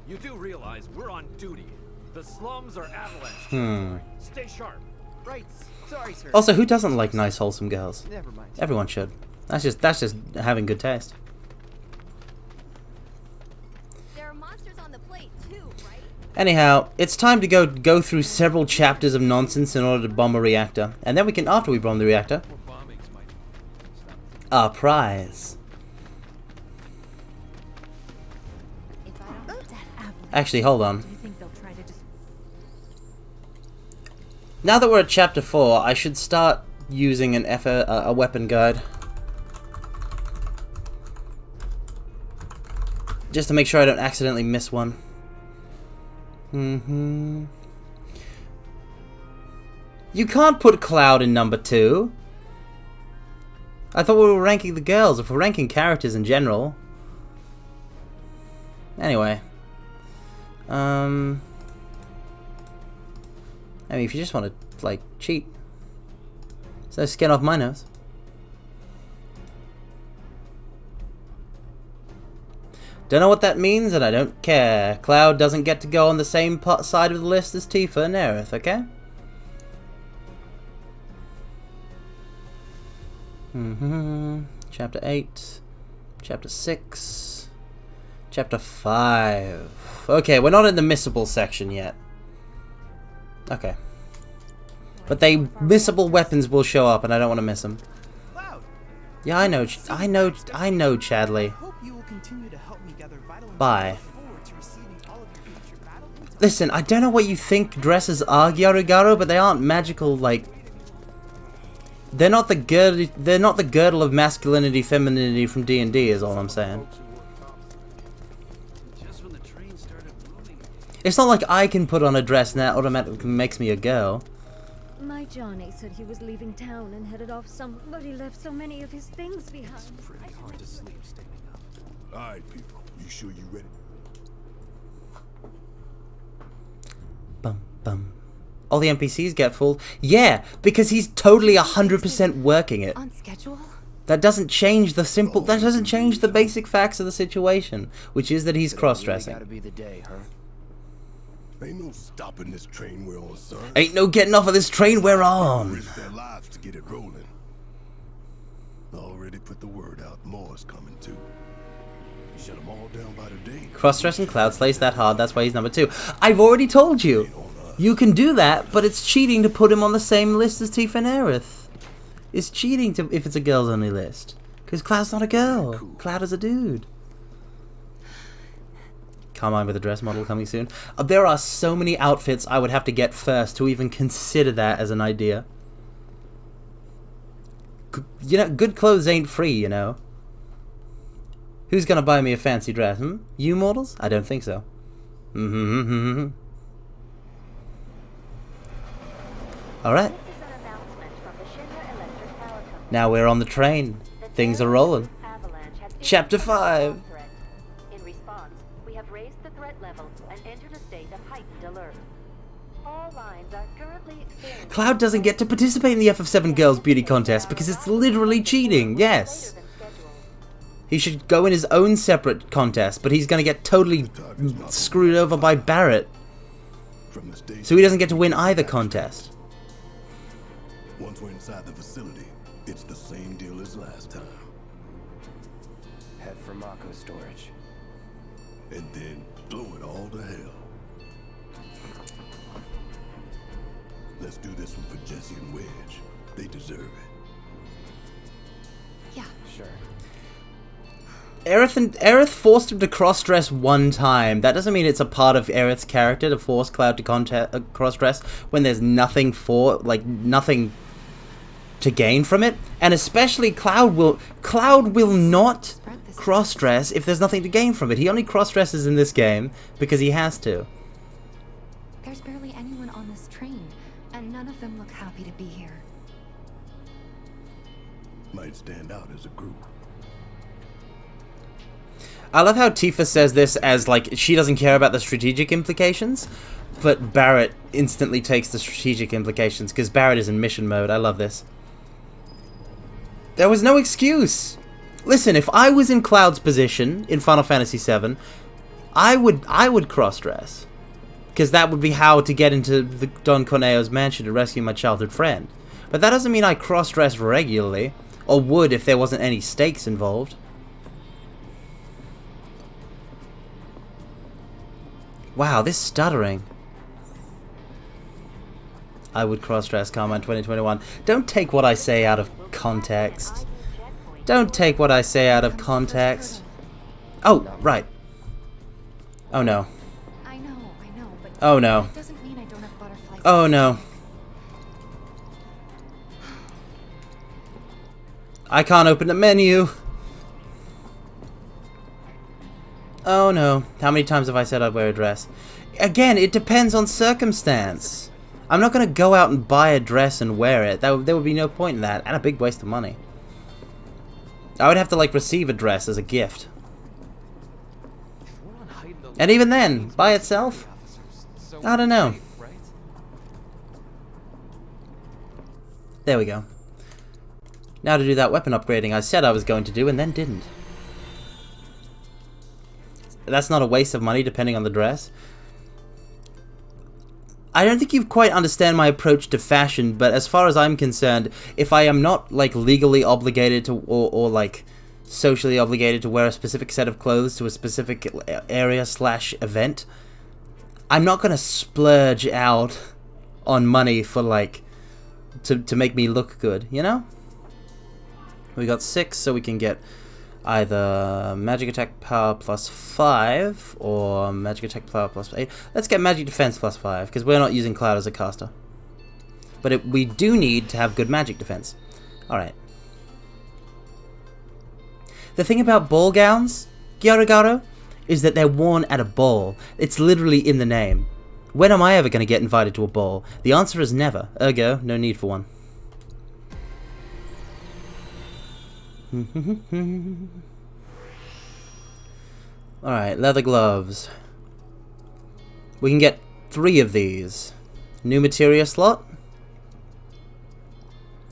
M: You do realize we're on duty. The slums are avalanche. Stay sharp.
H: Right. Sorry, sir.
A: Also, who doesn't like nice wholesome girls?
H: Never mind.
A: Everyone should. That's just having good taste. Anyhow, it's time to go through several chapters of nonsense in order to bomb a reactor. And then we can, after we bomb the reactor, our prize. Actually, hold on. Now that we're at chapter 4, I should start using a weapon guide. Just to make sure I don't accidentally miss one. You can't put Cloud in number 2. I thought we were ranking the girls, if we're ranking characters in general. Anyway. I mean, if you just want to, like, cheat. So skin off my nose. Don't know what that means, and I don't care. Cloud doesn't get to go on the same side of the list as Tifa and Aerith, okay? Chapter 8. Chapter 6. Chapter 5. Okay, we're not in the missable section yet. Okay. But missable weapons will show up, and I don't want to miss them. Yeah, I know, Chadley. Bye. Listen, I don't know what you think dresses are, Gyarugaro, but they aren't magical, like... They're not the girdle of masculinity, femininity from D&D, is all I'm saying. It's not like I can put on a dress and that automatically makes me a girl.
B: My Johnny said he was leaving town and headed off somewhere, but he left so many of his things behind.
K: It's pretty hard to sleep standing up. Alright, people. You sure you ready?
A: Bum, bum. All the NPCs get full. Yeah, because he's totally 100% working it.
C: On schedule?
A: That doesn't change the simple... That doesn't change the basic facts of the situation, which is that he's cross-dressing.
H: Gotta be the day, huh?
K: Ain't no stopping this train we're on, son.
A: Ain't no getting off of this train we're on.
K: Risk their lives to get it rolling. Already put the word out. More's coming too. Shut them all down by the day.
A: Cross-dressing Cloud slays that hard. That's why he's number 2. I've already told you. You can do that, but it's cheating to put him on the same list as Tifa and Aerith. It's cheating to if it's a girls-only list. Because Cloud's not a girl. Cool. Cloud is a dude. Carmine with a dress model coming soon. There are so many outfits I would have to get first to even consider that as an idea. You know, good clothes ain't free, you know. Who's gonna buy me a fancy dress, You mortals? I don't think so. Alright. Now we're on the train. Things are rolling. Chapter 5.
N: In response, we have raised the threat level and entered a state of heightened alert. All lines are currently experiencing...
A: Cloud doesn't get to participate in the FF7 Girls Beauty Contest because it's literally cheating, yes. He should go in his own separate contest, but he's going to get totally screwed over by Barret. So he doesn't get to win either contest.
K: Once we're inside the facility, it's the same deal as last time.
H: head for Mako storage.
K: And then blow it all to hell. Let's do this one for Jesse and Wedge. They deserve it.
J: Yeah.
H: Sure.
A: Aerith forced him to cross-dress one time. That doesn't mean it's a part of Aerith's character to force Cloud to cross-dress when there's nothing nothing to gain from it. And especially Cloud will not cross-dress if there's nothing to gain from it. He only cross-dresses in this game because he has to.
J: There's barely anyone on this train, and none of them look happy to be here.
K: Might stand out as a group.
A: I love how Tifa says this as, like, she doesn't care about the strategic implications, but Barret instantly takes the strategic implications, because Barret is in mission mode. I love this. There was no excuse! Listen, if I was in Cloud's position in Final Fantasy VII, I would cross-dress. Because that would be how to get into the Don Corneo's mansion to rescue my childhood friend. But that doesn't mean I cross-dress regularly, or would if there wasn't any stakes involved. Wow, this stuttering. I would cross-dress, Carmine 2021. Don't take what I say out of context. Don't take what I say out of context. Oh, right. Oh no.
J: I know, but
A: oh no.
J: That doesn't mean I don't have butterflies.
A: Oh no. I can't open the menu. Oh no. How many times have I said I'd wear a dress? Again, it depends on circumstance. I'm not going to go out and buy a dress and wear it. There would be no point in that, and a big waste of money. I would have to, like, receive a dress as a gift. And even then, by itself? I don't know. There we go. Now to do that weapon upgrading I said I was going to do and then didn't. That's not a waste of money depending on the dress. I don't think you quite understand my approach to fashion, but as far as I'm concerned, if I am not, like, legally obligated to, or like, socially obligated to wear a specific set of clothes to a specific area/event, I'm not gonna splurge out on money for, like, to make me look good, you know? We got 6, so we can get either magic attack power plus 5 or magic attack power plus 8. Let's get magic defense plus 5 because we're not using Cloud as a caster. But we do need to have good magic defense. Alright. The thing about ball gowns, Gyarogaro, is that they're worn at a ball. It's literally in the name. When am I ever going to get invited to a ball? The answer is never. Ergo, no need for one. Alright, leather gloves. We can get 3 of these. New materia slot,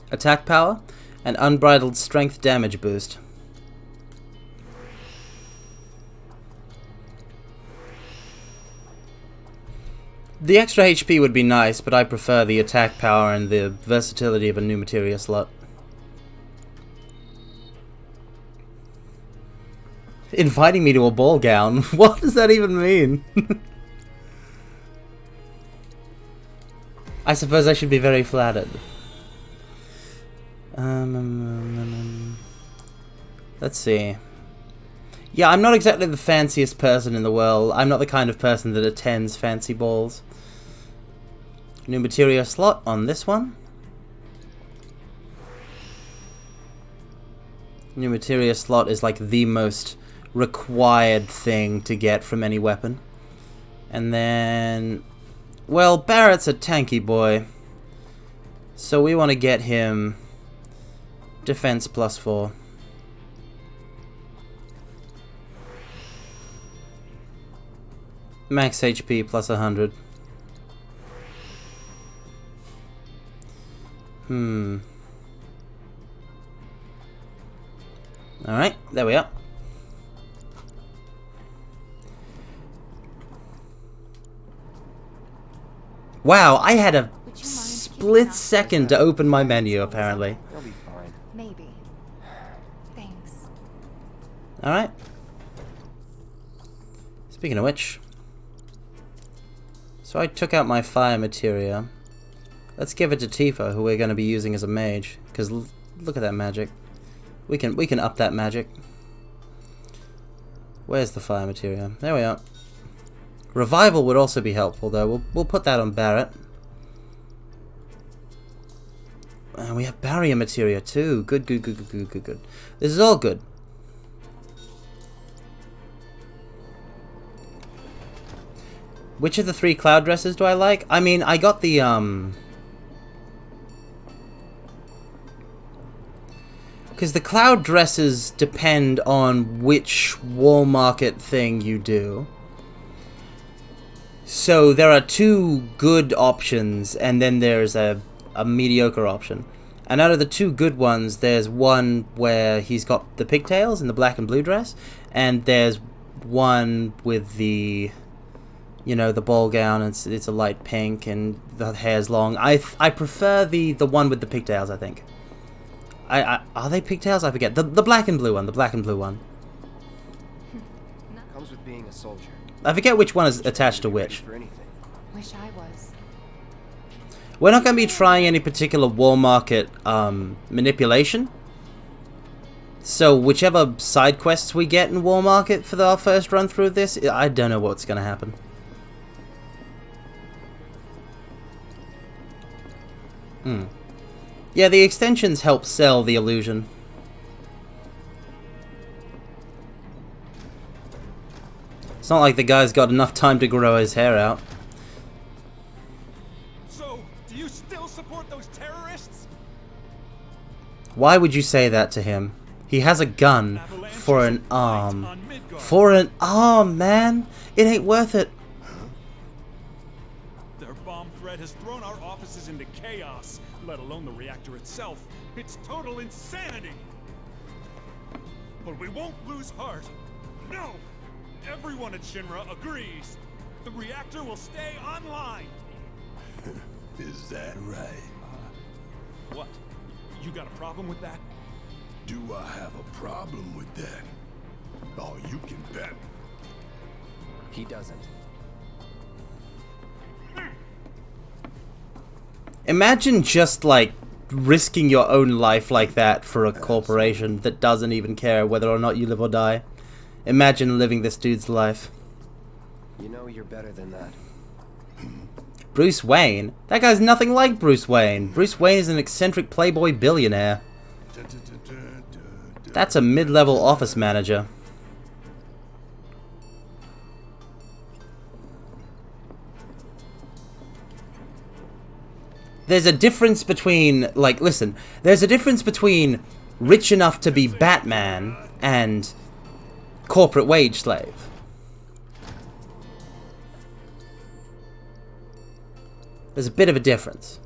A: attack power, and unbridled strength damage boost. The extra HP would be nice, but I prefer the attack power and the versatility of a new materia slot. Inviting me to a ball gown? What does that even mean? I suppose I should be very flattered. Let's see. Yeah, I'm not exactly the fanciest person in the world. I'm not the kind of person that attends fancy balls. New materia slot on this one. New materia slot is like the most required thing to get from any weapon. And then, well, Barret's a tanky boy, so we want to get him defense plus 4. Max HP plus 100. Alright, there we are. Wow, I had a split second to open my menu, apparently.
H: You'll be fine.
J: Maybe. Thanks.
A: Alright. Speaking of which, so I took out my fire materia. Let's give it to Tifa, who we're going to be using as a mage. Because look at that magic. We can up that magic. Where's the fire materia? There we are. Revival would also be helpful, though. We'll put that on Barret. And we have barrier materia too. Good. This is all good. Which of the 3 cloud dresses do I like? I mean, I got the because the cloud dresses depend on which wall market thing you do. So there are 2 good options, and then there's a mediocre option. And out of the 2 good ones, there's one where he's got the pigtails in the black and blue dress, and there's one with the, you know, the ball gown, and it's a light pink, and the hair's long. I prefer the one with the pigtails, I think. Are they pigtails? I forget. The black and blue one. The black and blue one.
H: Comes with being a soldier.
A: I forget which one is attached to which.
C: Wish I was.
A: We're not going to be trying any particular wall market manipulation. So whichever side quests we get in wall market for our first run through of this, I don't know what's going to happen. Yeah, the extensions help sell the illusion. It's not like the guy's got enough time to grow his hair out.
O: So, do you still support those terrorists?
A: Why would you say that to him? He has a gun for an arm. For an arm, man! It ain't worth it.
O: Their bomb threat has thrown our offices into chaos, let alone the reactor itself. It's total insanity! But we won't lose heart. No! Everyone at Shinra agrees. The reactor will stay online.
K: Is that right?
O: What? You got a problem with that?
K: Do I have a problem with that? Oh, you can bet.
H: He doesn't.
A: Imagine just, like, risking your own life like that for a corporation that doesn't even care whether or not you live or die. Imagine living this dude's life.
H: You know you're better than that.
A: Bruce Wayne? That guy's nothing like Bruce Wayne. Bruce Wayne is an eccentric playboy billionaire. That's a mid-level office manager. There's a difference between, like, listen, there's a difference between rich enough to be Batman and corporate wage slave. There's a bit of a difference.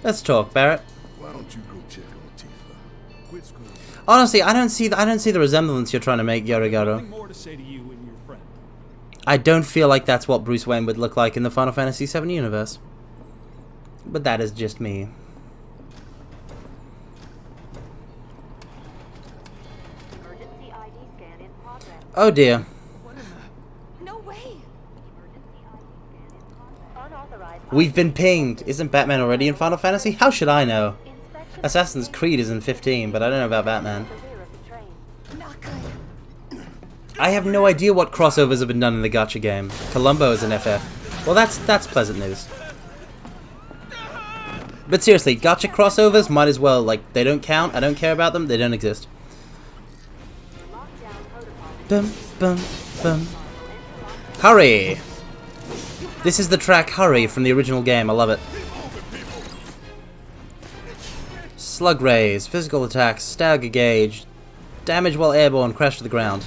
A: Let's talk, Barret.
K: Why don't you go check on Tifa? Quit screwing.
A: Honestly, I don't see the resemblance you're trying to make, Yorigoro.
O: Nothing more to say to you and your friend.
A: I don't feel like that's what Bruce Wayne would look like in the Final Fantasy VII universe. But that is just me.
N: Emergency ID scan in progress.
A: Oh dear.
C: No way.
N: Unauthorized.
A: We've been pinged. Isn't Batman already in Final Fantasy? How should I know? Assassin's Creed is in 15, but I don't know about Batman.
C: Not good.
A: I have no idea what crossovers have been done in the gacha game. Columbo is an FF. Well, that's pleasant news. But seriously, gacha crossovers might as well, like, they don't count, I don't care about them, they don't exist. Bum, bum, bum. Hurry! This is the track Hurry from the original game, I love it. Slug rays, physical attacks, stagger gauge, damage while airborne, crash to the ground.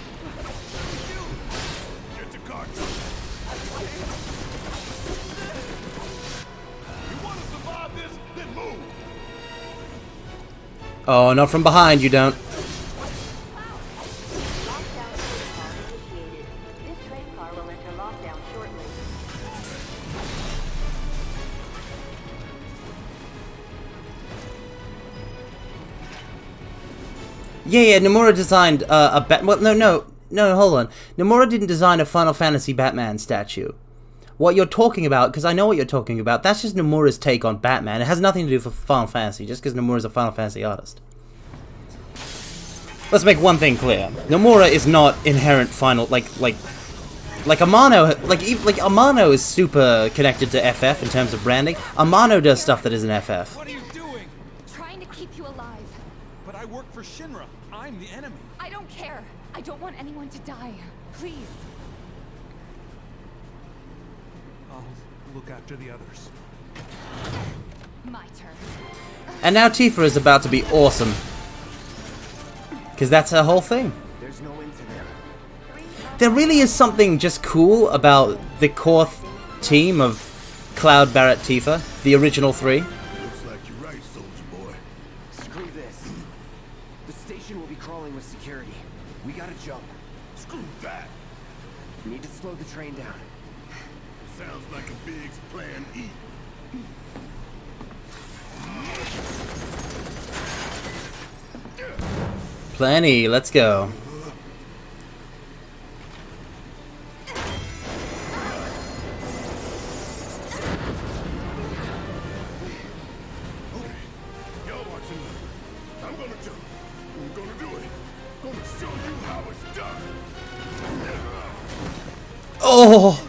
A: Oh, not from behind, you don't. Yeah, Nomura designed a well, no, hold on. Nomura didn't design a Final Fantasy Batman statue. What you're talking about, because I know what you're talking about, that's just Nomura's take on Batman. It has nothing to do with Final Fantasy, just because Nomura's a Final Fantasy artist. Let's make one thing clear. Nomura is not inherent Final, like Amano, like Amano is super connected to FF in terms of branding. Amano does stuff that isn't FF.
O: What are you doing?
C: Trying to keep you alive.
O: But I work for Shinra. I'm the enemy.
C: I don't care. I don't want anyone to die. Please.
O: I'll look after the others.
C: My turn.
A: And now Tifa is about to be awesome. Because that's her whole thing.
H: There's no end to them.
A: There really is something just cool about the core team of Cloud-Barret-Tifa, the original three.
K: Looks like you're right, soldier boy.
H: Screw this. The station will be crawling with security. We gotta jump.
K: Screw that.
H: Need to slow the train down.
K: Sounds like a Biggs plan E.
A: Plenty, let's go.
K: Y'all watching me. I'm gonna jump. I'm gonna do it. Gonna show you how it's done.
A: Oh!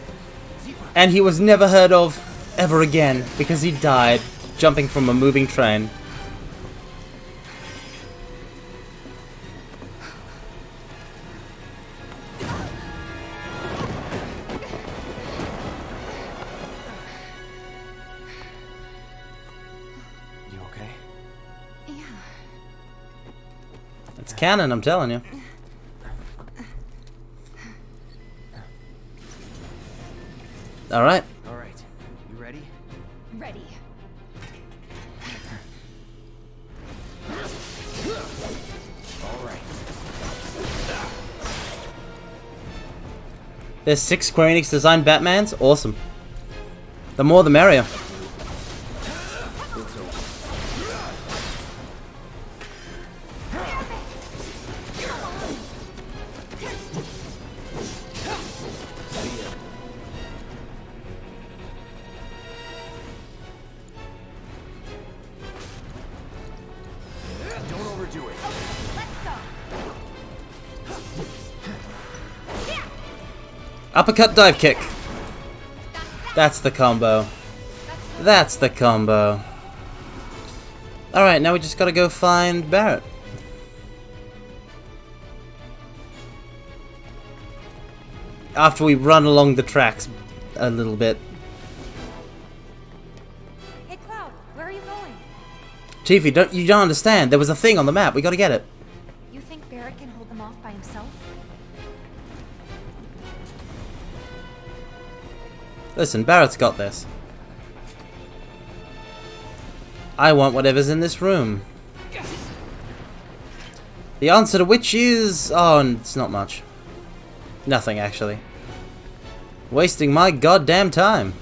A: And he was never heard of ever again because he died jumping from a moving train.
H: You okay?
C: Yeah.
A: It's canon, I'm telling you. Alright.
H: Alright. You ready?
C: Ready.
H: Alright.
A: There's 6 Square Enix designed Batmans? Awesome. The more the merrier.
H: Don't overdo it.
A: Uppercut dive kick. That's the combo. That's the combo. Alright, now we just gotta go find Barret. After we run along the tracks a little bit.
B: Hey, Cloud, where are you going?
A: Tifa, you don't understand. There was a thing on the map. We gotta get it.
B: You think Barret can hold them off by himself?
A: Listen, Barrett's got this. I want whatever's in this room. The answer to which is... oh, it's not much. Nothing, actually. Wasting my goddamn time.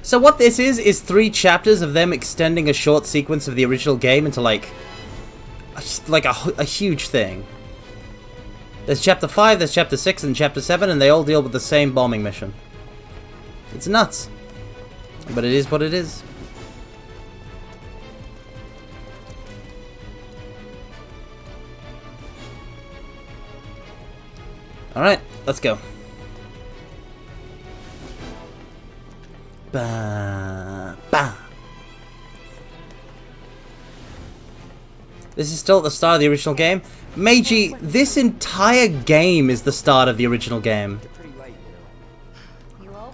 A: So what this is 3 chapters of them extending a short sequence of the original game into like a huge thing. There's chapter 5, there's chapter 6, and chapter 7, and they all deal with the same bombing mission. It's nuts. But it is what it is. Alright, let's go. Ba, ba. This is still at the start of the original game. Meiji, this entire game is the start of the original game.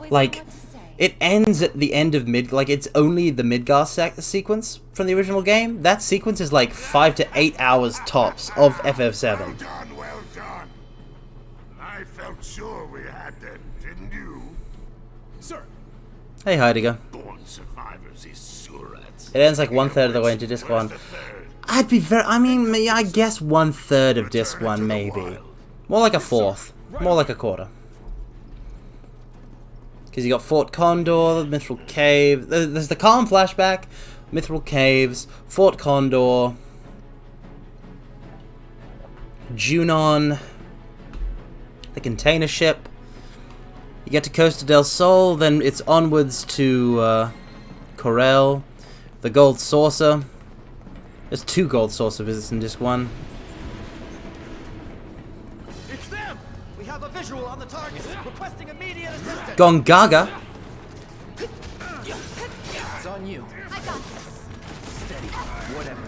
A: Like, it ends at the end of it's only the Midgar sequence from the original game. That sequence is like 5 to 8 hours tops of FF7.
K: Well done, well done. I felt sure we had them, didn't you?
O: Sir.
A: Hey, Heidegger.
K: Born survivors, these surats.
A: It ends like 1/3 of the way into disc 1. I'd be I guess 1/3 of disc 1, maybe. More like a 1/4. More like a 1/4. Because you got Fort Condor, Mithril Cave. There's the Calm flashback, Mithril Caves, Fort Condor, Junon, the container ship. You get to Costa del Sol, then it's onwards to Corel, the Gold Saucer. There's 2 Gold Saucer visits in just one.
P: It's them! We have a visual on the target, requesting immediate assistance.
A: Gongaga.
P: It's on you.
C: I got this.
P: Steady. Whatever.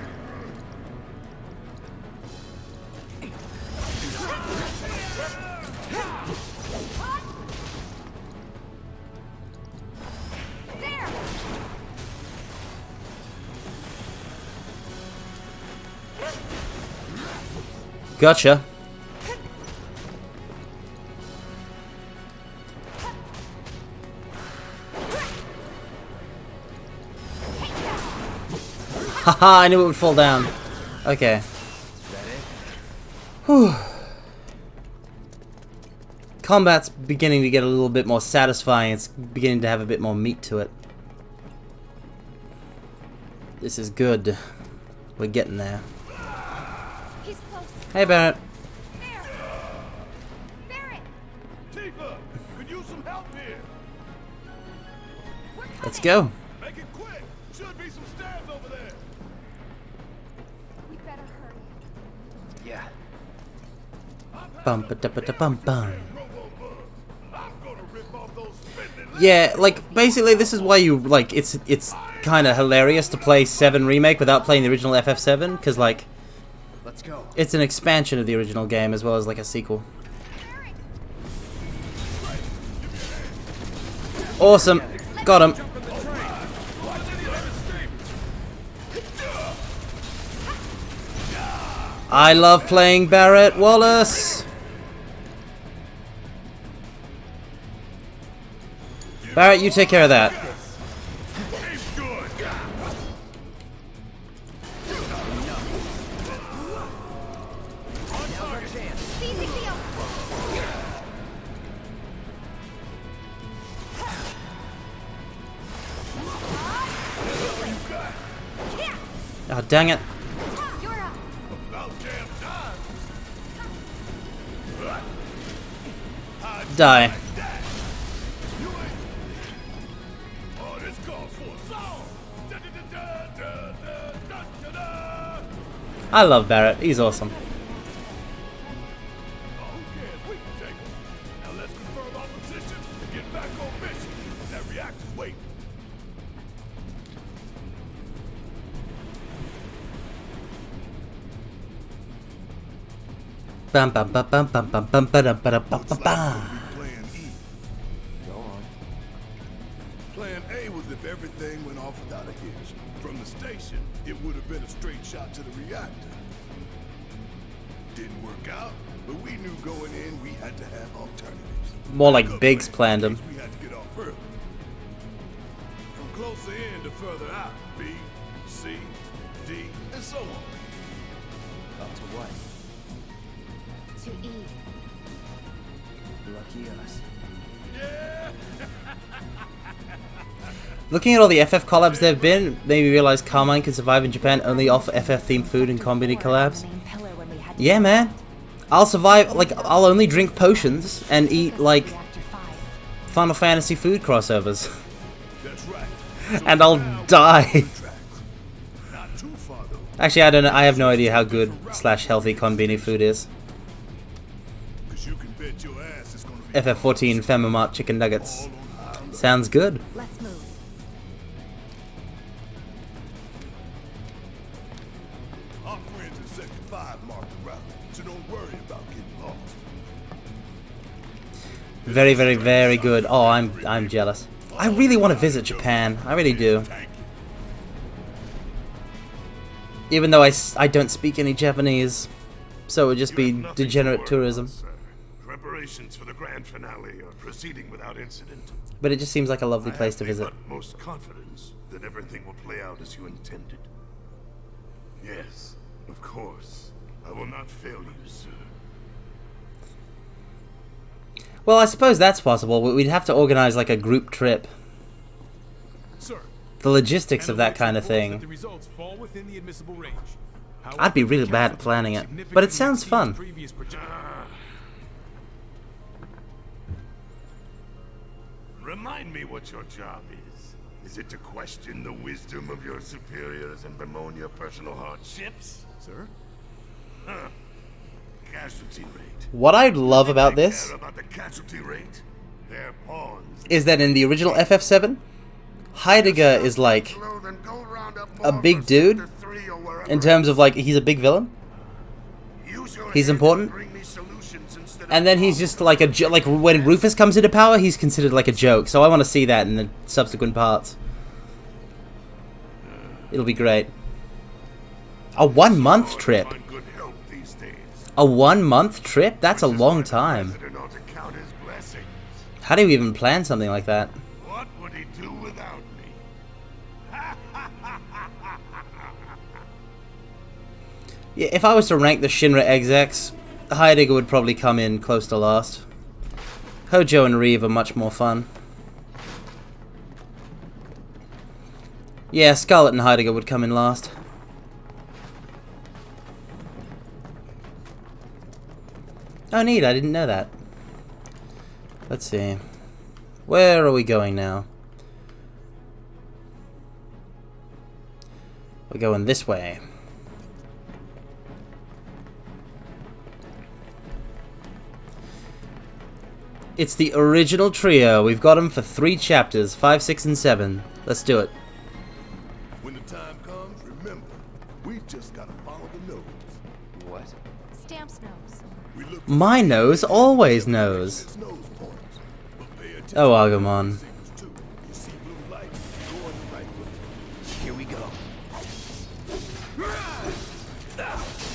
C: There!
A: Gotcha. Haha, I knew it would fall down. Okay. Whew. Combat's beginning to get a little bit more satisfying. It's beginning to have a bit more meat to it. This is good. We're getting there.
C: He's close.
A: Hey, Barret.
C: Barret!
K: Tifa, could use some help here.
A: Let's go.
K: Make it quick. Should be some stabs over there.
C: We better hurry.
H: Yeah.
A: Bum ba da ba da bum bum. Yeah, like basically this is why you like it's kind of hilarious to play 7 Remake without playing the original FF7 because like
H: Let's go.
A: It's an expansion of the original game as well as like a sequel. Awesome. Got him. I love playing Barret Wallace. Barret, you take care of that. Oh, dang it. Die. I love Barret. He's awesome. Bum bum bum bum bum bum bum ba bum bum bum.
K: Plan A was if everything went off without a hitch. From the station, it would have been a straight shot to the reactor. Didn't work out, but we knew going in we had to have alternatives.
A: More like Biggs planned him.
K: We had to get off early. From closer in to further out, B, C, D, and so on.
H: Up to what?
C: To E.
H: Lucky us.
K: Yeah.
A: Looking at all the FF collabs there have been, made me realize Carmine can survive in Japan only off FF themed food and combini collabs. Yeah, man. I'll survive, like, I'll only drink potions and eat, like, Final Fantasy food crossovers. And I'll die. Actually, I don't know, I have no idea how good / healthy combini food is. FF14 Femimart chicken nuggets. Sounds good.
C: Let's move.
K: Our friends in Sector 5 marked the route, so don't worry about getting lost.
A: Very, very, very good. Oh, I'm jealous. I really want to visit Japan. I really do. Even though I don't speak any Japanese, so it would just be degenerate tourism.
K: Preparations for the grand finale are proceeding without incident.
A: But it just seems like a lovely place to visit.
K: Most confidence that everything will play out as you intended. Yes, of course. I will not fail you, sir.
A: Well, I suppose that's possible, but we'd have to organize like a group trip.
K: Sir,
A: the logistics of that kind of thing.
K: the results fall within the admissible range.
A: I'd be really bad at planning it, but it sounds fun.
K: Remind me what your job is. Is it to question the wisdom of your superiors and bemoan your personal hardships, sir? Huh. Casualty rate.
A: What I love about this
K: About the casualty rate. They're pawns.
A: is that in the original FF7, Heidegger is like a big dude in terms of like he's a big villain. He's important. And then he's just like like when Rufus comes into power, he's considered like a joke. So I want to see that in the subsequent parts. It'll be great. A 1 month trip. A 1 month trip? That's a long time. How do you even plan something like that?
K: What would he do without me?
A: Yeah, if I was to rank the Shinra execs, Heidegger would probably come in close to last. Hojo and Reeve are much more fun. Yeah, Scarlet and Heidegger would come in last. Oh neat, I didn't know that. Let's see. Where are we going now? We're going this way. It's the original trio. We've got them for 3 chapters, 5, 6, and 7. Let's do it.
K: When the time comes, remember, we just gotta follow the nose.
H: What?
C: Stamp's nose.
A: My nose always knows. Oh, Agumon.
H: Here we go.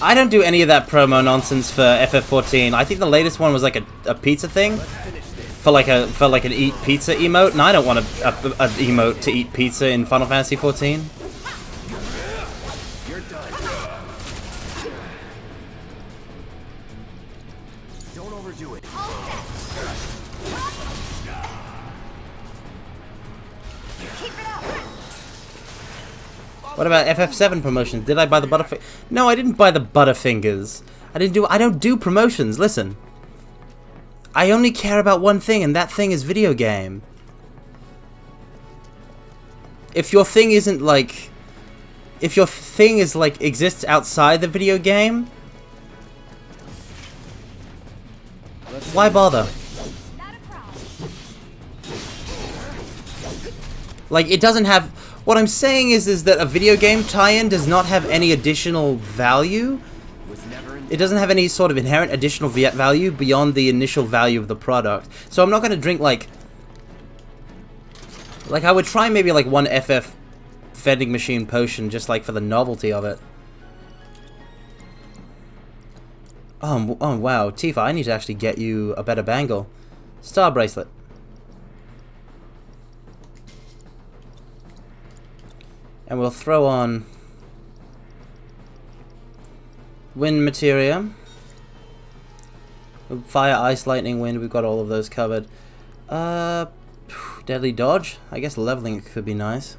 A: I don't do any of that promo nonsense for FF14. I think the latest one was like a pizza thing. For like an eat pizza emote, and I don't want a emote to eat pizza in Final Fantasy 14.
H: You're done. Don't overdo it.
A: What about FF7 promotions? Did I buy the Butterfingers? No, I didn't buy the Butterfingers. I don't do promotions. Listen. I only care about one thing, and that thing is video game. If your thing isn't like... If your thing is like exists outside the video game, why bother? Like, it doesn't have... What I'm saying is that a video game tie-in does not have any additional value. It doesn't have any sort of inherent additional value beyond the initial value of the product. So I'm not going to drink like I would try maybe like one FF vending machine potion just like for the novelty of it. Oh wow, Tifa, I need to actually get you a better bangle. Star bracelet. And we'll throw on wind materia. Fire, ice, lightning, wind, we've got all of those covered. Deadly dodge? I guess leveling it could be nice.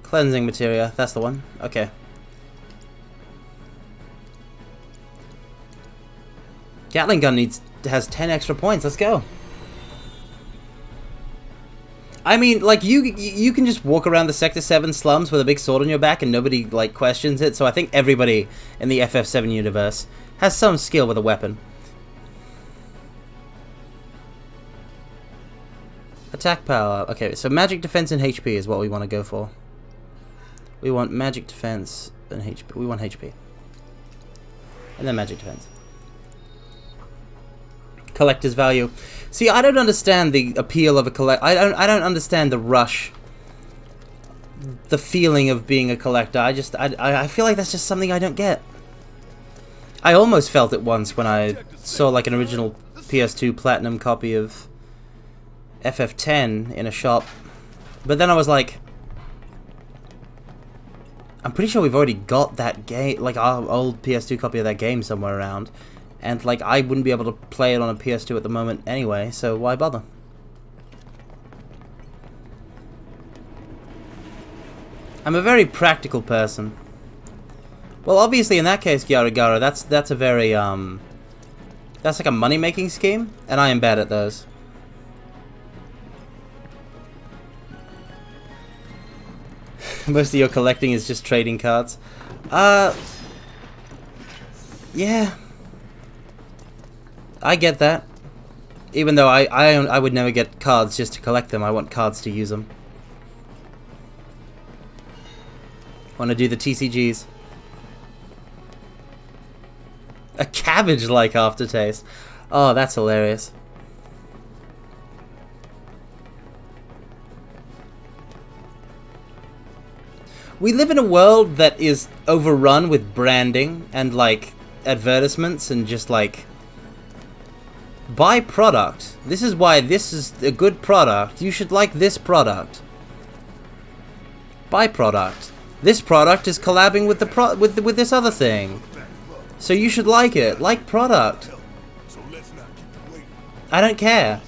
A: Cleansing materia, that's the one. Okay. Gatling gun has 10 extra points, let's go. I mean, like, you can just walk around the Sector 7 slums with a big sword on your back and nobody, like, questions it. So I think everybody in the FF7 universe has some skill with a weapon. Attack power. Okay, so magic defense and HP is what we want to go for. We want magic defense and HP. We want HP. And then magic defense. Collector's value. See, I don't understand the appeal of a collect. I don't understand the rush. The feeling of being a collector. I feel like that's just something I don't get. I almost felt it once when I saw like an original PS2 Platinum copy of FF10 in a shop. But then I was like, I'm pretty sure we've already got that game, like our old PS2 copy of that game somewhere around. And like I wouldn't be able to play it on a PS2 at the moment anyway, so why bother? I'm a very practical person. Well, obviously in that case, Gyara Gyara, that's a very that's like a money-making scheme, and I am bad at those. Most of your collecting is just trading cards. Yeah. I get that. Even though I would never get cards just to collect them. I want cards to use them. Want to do the TCGs. A cabbage-like aftertaste. Oh, that's hilarious. We live in a world that is overrun with branding and like advertisements and just like buy product. This is why this is a good product. You should like this product. Buy product. This product is collabing with the with this other thing. So you should like it. Like product. I don't care.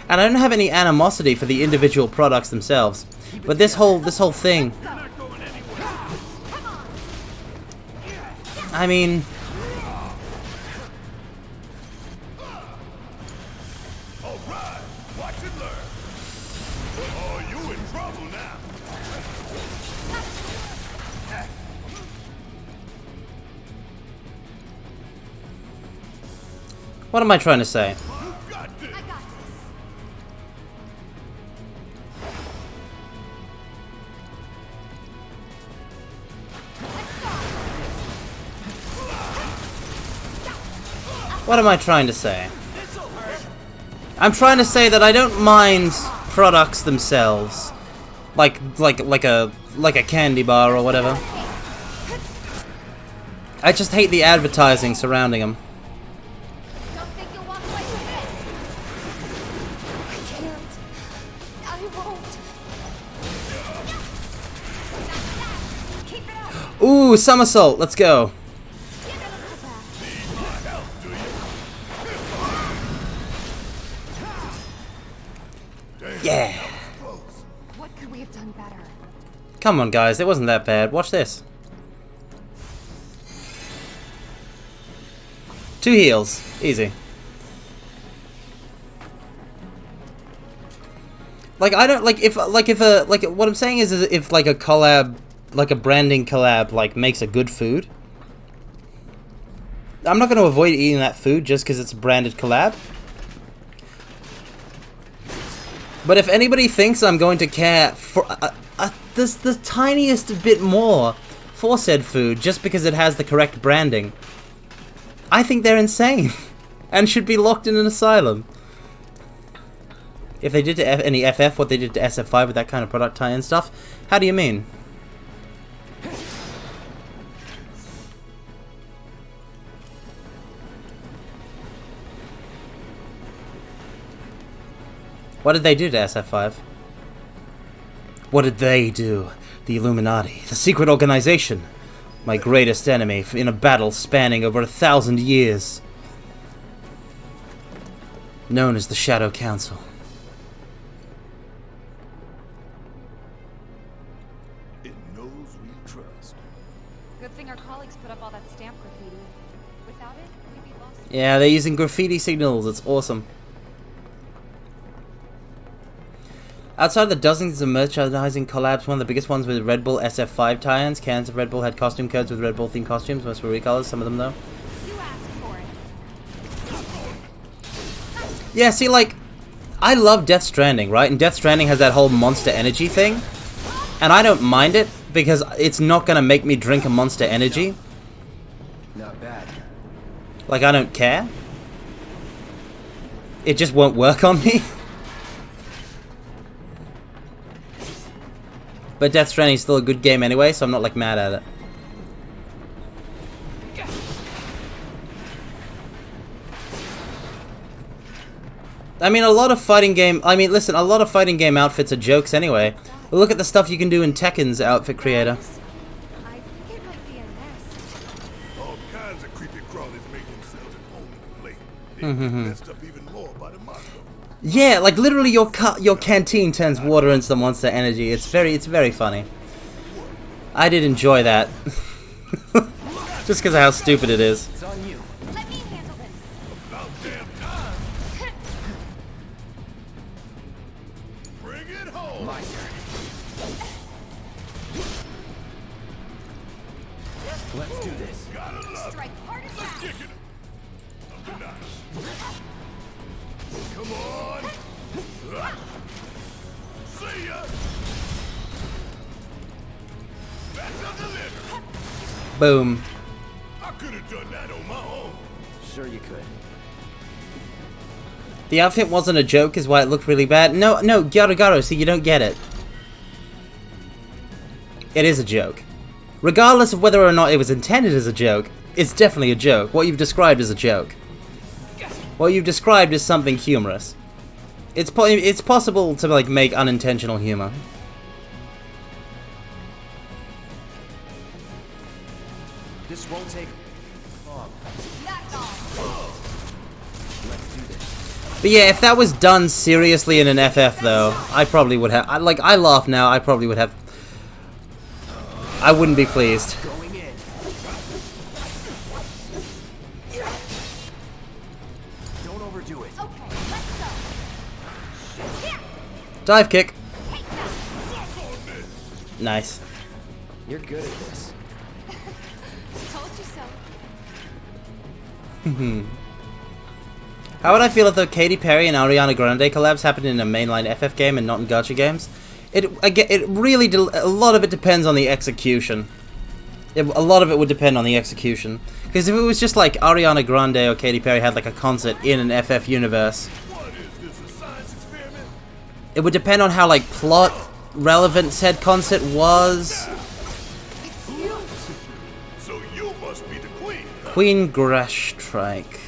A: And I don't have any animosity for the individual products themselves. But this whole thing, I mean, what am I trying to say? What am I trying to say? I'm trying to say that I don't mind products themselves, like a candy bar or whatever. I just hate the advertising surrounding them. Ooh, somersault, let's go. Yeah.
J: What could we have done better?
A: Come on, guys, it wasn't that bad. Watch this. 2 heals, easy. Like I don't like if what I'm saying is if like a collab, like a branding collab, like makes a good food, I'm not going to avoid eating that food just because it's a branded collab. But if anybody thinks I'm going to care for the tiniest bit more for said food just because it has the correct branding, I think they're insane and should be locked in an asylum. If they did to any FF what they did to SF5 with that kind of product tie-in stuff, how do you mean? What did they do to SF5? What did they do? The Illuminati, the secret organization, my greatest enemy in a battle spanning over 1,000 years, known as the Shadow Council.
K: It knows we trust.
J: Good thing our colleagues put up all that stamp graffiti. Without it, we'd be lost.
A: Yeah, they're using graffiti signals. It's awesome. Outside the dozens of merchandising collabs, one of the biggest ones was Red Bull SF5 tie-ins. Cans of Red Bull had costume codes with Red Bull themed costumes. Most were recolors, some of them though.
J: You asked for it.
A: Yeah, see, like, I love Death Stranding, right? And Death Stranding has that whole Monster Energy thing. And I don't mind it, because it's not gonna make me drink a Monster Energy.
H: Not bad.
A: Like, I don't care. It just won't work on me. But Death Stranding is still a good game anyway, so I'm not like mad at it. I mean, a lot of fighting game outfits are jokes anyway. Look at the stuff you can do in Tekken's outfit creator.
B: I think it might be a nest.
K: All kinds of creepy crawlies make themselves at home late. They get messed up even more by the motto.
A: Yeah, like literally your canteen turns water into the monster energy. It's very funny. I did enjoy that. Just because of how stupid it is.
J: It's on you.
L: Let me handle this.
K: About damn time. Bring it home.
J: My turn. Let's do this.
K: Gotta love
L: Strike hard as that.
K: kick it. Up a notch. Come on. See ya. That's delivered.
A: Boom.
K: I could have done that on my own.
H: Sure you could.
A: The outfit wasn't a joke is why it looked really bad. No, Gyaro, see, you don't get it. It is a joke. Regardless of whether or not it was intended as a joke, it's definitely a joke. What you've described is a joke. What you've described is something humorous. It's possible to like make unintentional humor.
H: This won't take long. Let's do this.
A: But yeah, if that was done seriously in an FF though, I probably would have. I laugh now. I probably would have. I wouldn't be pleased.
H: Going in. Don't overdo it.
L: Okay, let's go.
A: Dive kick. Nice.
H: You're good at this.
L: Told you so.
A: How would I feel if the Katy Perry and Ariana Grande collabs happened in a mainline FF game and not in gacha games? It really a lot of it depends on the execution. A lot of it would depend on the execution. Because if it was just like Ariana Grande or Katy Perry had like a concert in an FF universe, it would depend on how like plot relevant said concert was.
K: So you must be the queen.
A: Queen Grash Strike.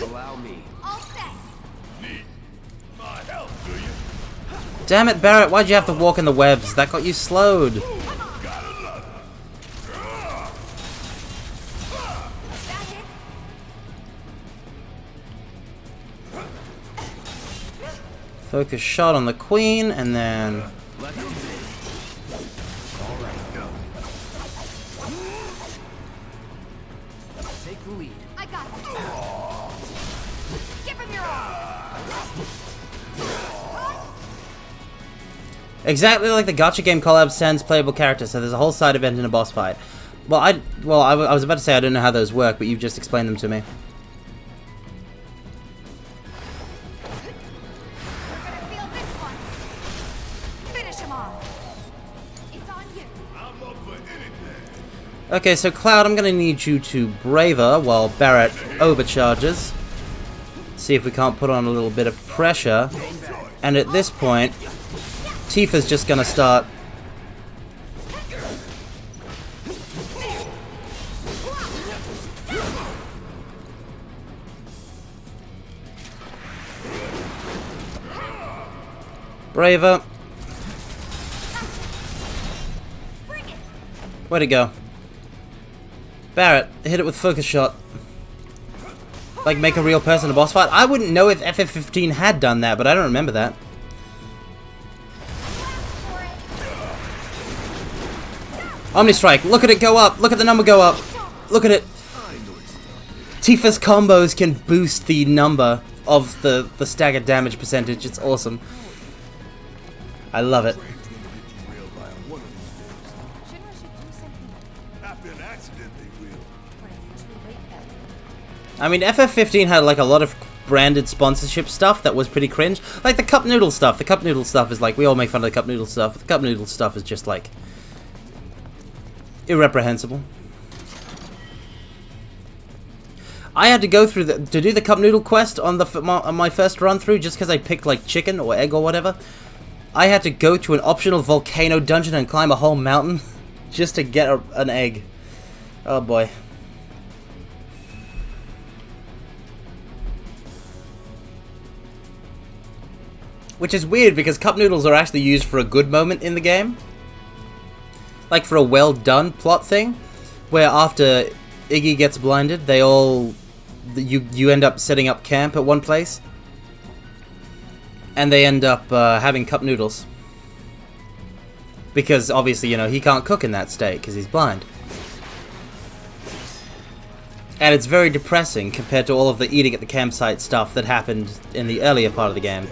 H: Allow me.
L: All set.
K: Need my help, do you?
A: Damn it, Barret, why'd you have to walk in the webs? That got you slowed.
K: Gotta love
A: Focus shot on the queen, and then...
H: Let's do this. All right, go. Take the lead.
L: I got it. Give him your all.
A: Exactly like the gacha game collab sends playable characters, so there's a whole side event in a boss fight. Well, I was about to say I don't know how those work, but you've just explained them to me.
L: We're gonna feel this one. Finish him off. It's on you.
K: I'm up for anything.
A: Okay, so Cloud, I'm gonna need you to Braver while Barret overcharges. See if we can't put on a little bit of pressure. And at this point, Tifa's just gonna start. Braver. Way to go. Barret, hit it with focus shot. Like make a real person a boss fight? I wouldn't know if FF15 had done that, but I don't remember that. Omni Strike, look at it go up, look at the number go up, look at it. Tifa's combos can boost the number of the staggered damage percentage, it's awesome. I love it. I mean, FF15 had like a lot of branded sponsorship stuff that was pretty cringe. Like the cup noodle stuff. The cup noodle stuff is like, we all make fun of the cup noodle stuff. The cup noodle stuff is just like irreprehensible. I had to go through to do the cup noodle quest on my first run through just because I picked like chicken or egg or whatever. I had to go to an optional volcano dungeon and climb a whole mountain just to get an egg. Oh boy. Which is weird because cup noodles are actually used for a good moment in the game. Like for a well done plot thing. Where after Iggy gets blinded, they all... You end up setting up camp at one place. And they end up having cup noodles. Because obviously, you know, he can't cook in that state because he's blind. And it's very depressing compared to all of the eating at the campsite stuff that happened in the earlier part of the game.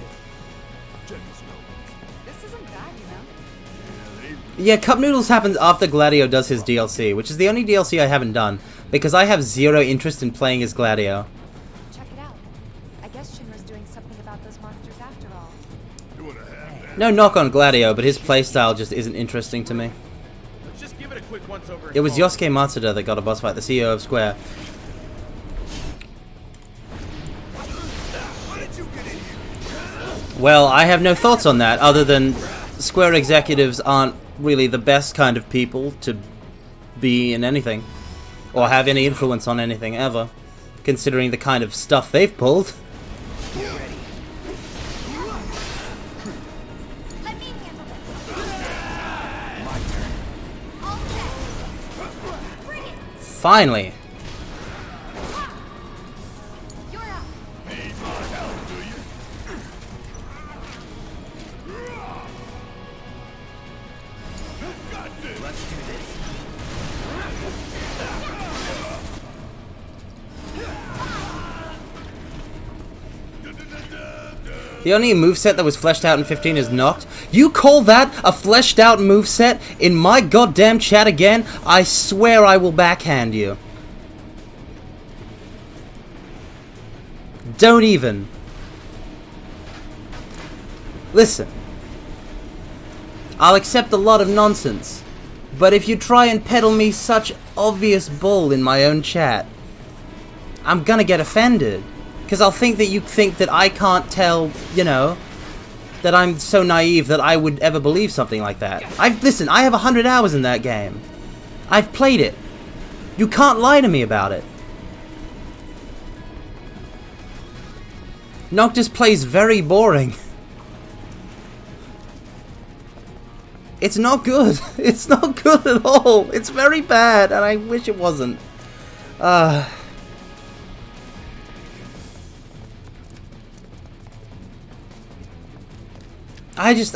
F: This isn't bad, you know.
A: Yeah, Cup Noodles happens after Gladio does his DLC, which is the only DLC I haven't done, because I have zero interest in playing as Gladio.
C: Check it out. I guess Shinra's doing something about those monsters after all.
A: No knock on Gladio, but his playstyle just isn't interesting to me.
O: Let's just give it a quick once over.
A: It was Yosuke Matsuda that got a boss fight, the CEO of Square. Well, I have no thoughts on that, other than Square executives aren't really the best kind of people to be in anything, or have any influence on anything ever, considering the kind of stuff they've pulled. Finally! The only moveset that was fleshed out in 15 is Knocked. You call that a fleshed out moveset in my goddamn chat again? I swear I will backhand you. Don't even. Listen. I'll accept a lot of nonsense. But if you try and peddle me such obvious bull in my own chat, I'm gonna get offended. Because I'll think that you think that I can't tell, you know, that I'm so naive that I would ever believe something like that. Listen, I have 100 hours in that game. I've played it. You can't lie to me about it. Noctis plays very boring. It's not good. It's not good at all. It's very bad, and I wish it wasn't. I just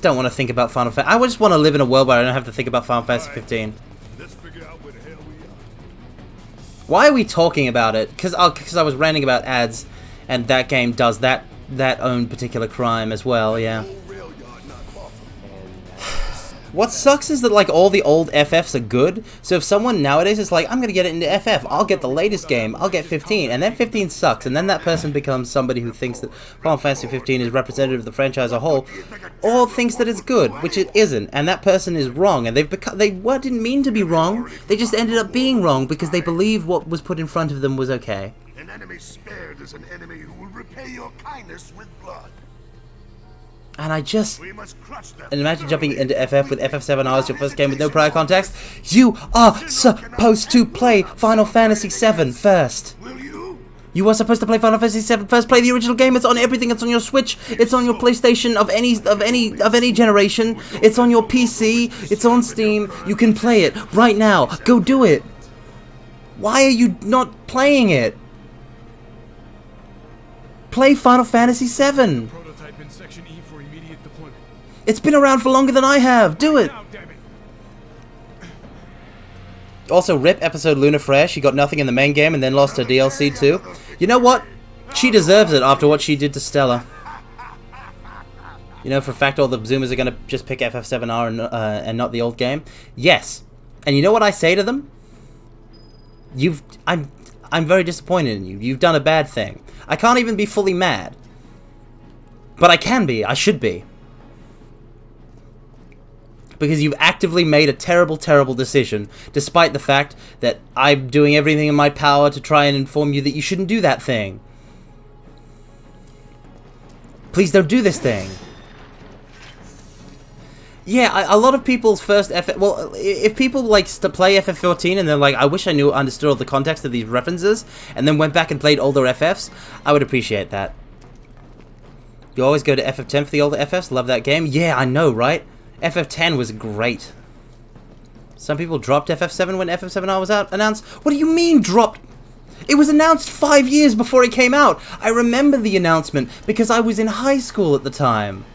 A: don't want to think about Final Fantasy. I just want to live in a world where I don't have to think about Final Fantasy 15. Why are we talking about it? Because I was ranting about ads, and that game does that own particular crime as well. Yeah. What sucks is that like all the old FFs are good, so if someone nowadays is like, I'm gonna get it into FF, I'll get the latest game, I'll get 15, and then 15 sucks, and then that person becomes somebody who thinks that Final Fantasy 15 is representative of the franchise as a whole, or thinks that it's good, which it isn't, and that person is wrong, and they didn't mean to be wrong, they just ended up being wrong because they believed what was put in front of them was okay.
K: An enemy spared is an enemy who will repay your kindness with blood.
A: And I just... And imagine jumping into FF with FF7R as your first game with no prior context. You are supposed to play Final Fantasy VII first. You are supposed to play Final Fantasy VII first. Play the original game. It's on everything. It's on your Switch. It's on your PlayStation of any generation. It's on your PC. It's on Steam. You can play it right now. Go do it. Why are you not playing it? Play Final Fantasy VII. It's been around for longer than I have. Do it. Also, rip episode Luna Freya. She got nothing in the main game and then lost her DLC too. You know what? She deserves it after what she did to Stella. You know for a fact all the Zoomers are going to just pick FF7R and not the old game? Yes. And you know what I say to them? I'm very disappointed in you. You've done a bad thing. I can't even be fully mad. But I can be. I should be. Because you've actively made a terrible, terrible decision, despite the fact that I'm doing everything in my power to try and inform you that you shouldn't do that thing. Please don't do this thing. Yeah, a lot of people's first FF... Well, if people like to play FF14 and they're like, I wish I understood all the context of these references, and then went back and played older FFs, I would appreciate that. You always go to FF10 for the older FFs? Love that game? Yeah, I know, right? FF10 was great. Some people dropped FF7 when FF7R was announced. What do you mean dropped? It was announced 5 years before it came out. I remember the announcement because I was in high school at the time.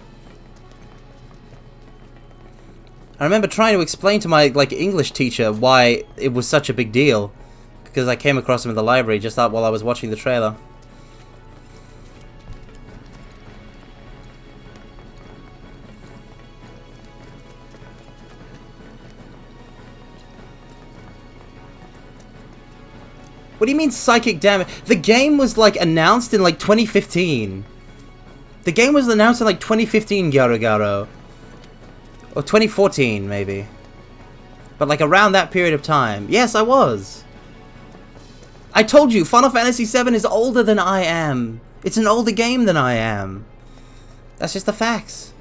A: I remember trying to explain to my English teacher why it was such a big deal, because I came across him in the library just while I was watching the trailer. What do you mean psychic damage? The game was announced in 2015. The game was announced in 2015, Garo. Or 2014, maybe. But around that period of time. Yes, I was. I told you, Final Fantasy VII is older than I am. It's an older game than I am. That's just the facts.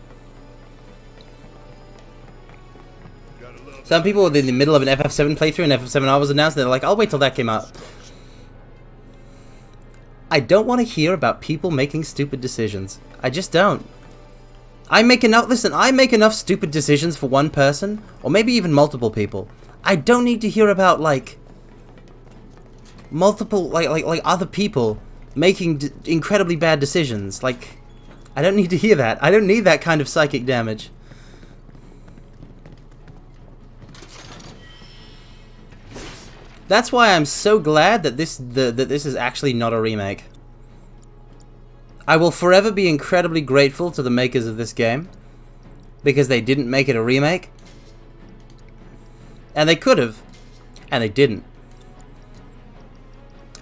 A: Some people were in the middle of an FF7 playthrough and FF7R was announced and they're like, I'll wait till that came out. I don't want to hear about people making stupid decisions. I just don't. I make enough stupid decisions for one person, or maybe even multiple people. I don't need to hear about multiple other people making incredibly bad decisions. I don't need to hear that. I don't need that kind of psychic damage. That's why I'm so glad that this is actually not a remake. I will forever be incredibly grateful to the makers of this game, because they didn't make it a remake. And they could have, and they didn't.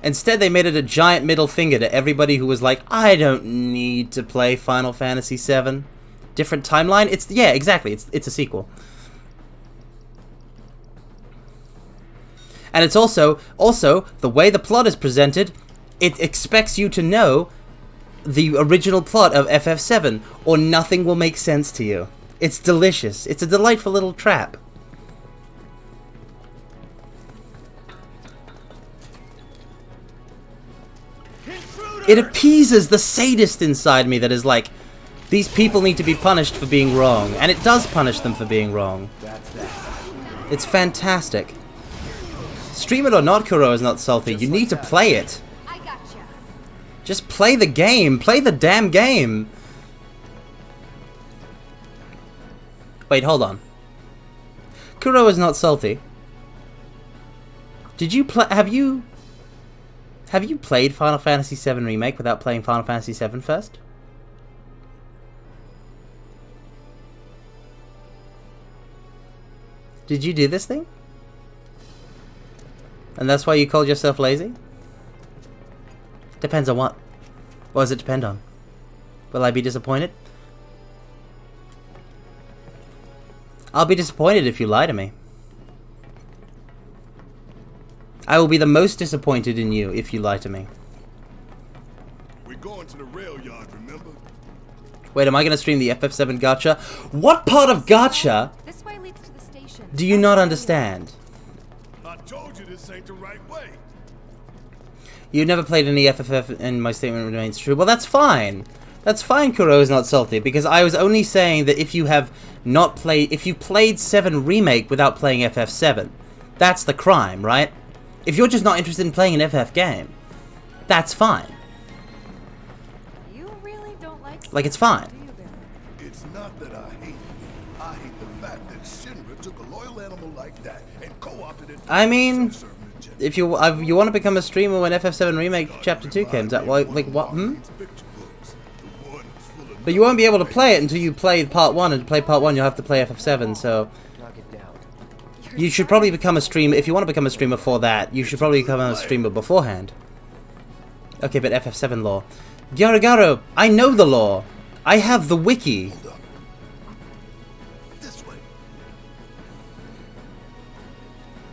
A: Instead, they made it a giant middle finger to everybody who was like, I don't need to play Final Fantasy VII. Different timeline? Yeah, exactly. It's a sequel. And it's also the way the plot is presented, it expects you to know the original plot of FF7, or nothing will make sense to you. It's delicious. It's a delightful little trap. It appeases the sadist inside me that is like, these people need to be punished for being wrong, and it does punish them for being wrong. It's fantastic. Stream it or not, Kuro is not salty. You need to play it. Just play the game. Play the damn game. Wait, hold on. Kuro is not salty. Did you play? Have you played Final Fantasy VII Remake without playing Final Fantasy VII first? Did you do this thing? And that's why you called yourself lazy? Depends on what. What does it depend on? Will I be disappointed? I'll be disappointed if you lie to me. I will be the most disappointed in you if you lie to me.
K: We're going to the rail yard, remember?
A: Wait, am I going to stream the FF7 gacha? What part of gacha
J: This way leads to the station.
A: do you not understand?
K: I told you this ain't the right way.
A: You never played any FFF and my statement remains true. Well, that's fine. That's fine, Kuro is not salty, because I was only saying that if you played 7 Remake without playing FF7, that's the crime, right? If you're just not interested in playing an FF game, that's fine.
J: You really don't like
A: it's fine.
K: It's not that I hate it. I hate the fact that Shinra took a loyal animal like that and co-opted it.
A: I mean, if you want to become a streamer when FF7 Remake Chapter 2 comes out, what? But you won't be able to play it until you play Part 1, and to play Part 1 you'll have to play FF7, so... You should probably become a streamer, if you want to become a streamer for that, you should probably become a streamer beforehand. Okay, but FF7 lore. Garagaro, I know the lore. I have the wiki.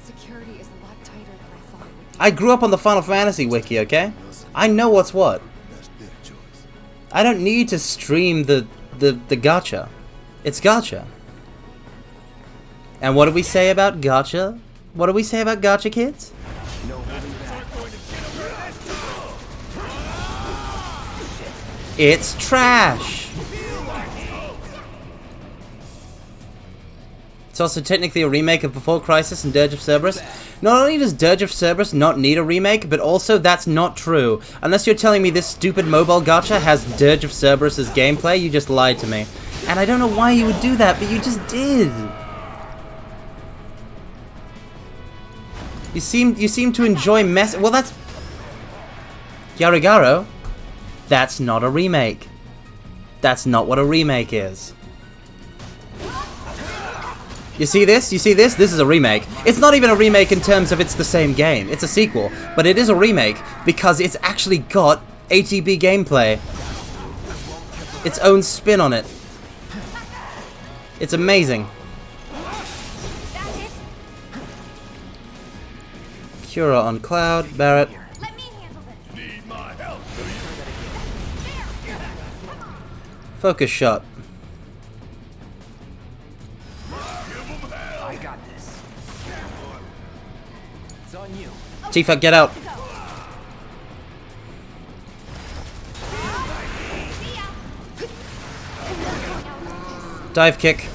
J: Security is a lot tighter than I thought it would be.
A: I grew up on the Final Fantasy wiki, okay? I know what's what. I don't need to stream the gacha. It's gacha. And what do we say about gacha? What do we say about gacha, kids? It's trash. It's also technically a remake of Before Crisis and Dirge of Cerberus. Not only does Dirge of Cerberus not need a remake, but also that's not true. Unless you're telling me this stupid mobile gacha has Dirge of Cerberus's gameplay, you just lied to me. And I don't know why you would do that, but you just did. You seem to enjoy mess. Well, that's Yarigaro. That's not a remake. That's not what a remake is. You see this? You see this? This is a remake. It's not even a remake in terms of it's the same game. It's a sequel. But it is a remake because it's actually got ATB gameplay. Its own spin on it. It's amazing. Cura on Cloud-Barret. Focus shot.
H: I got this. It's on you.
A: Tifa, get out. Dive kick.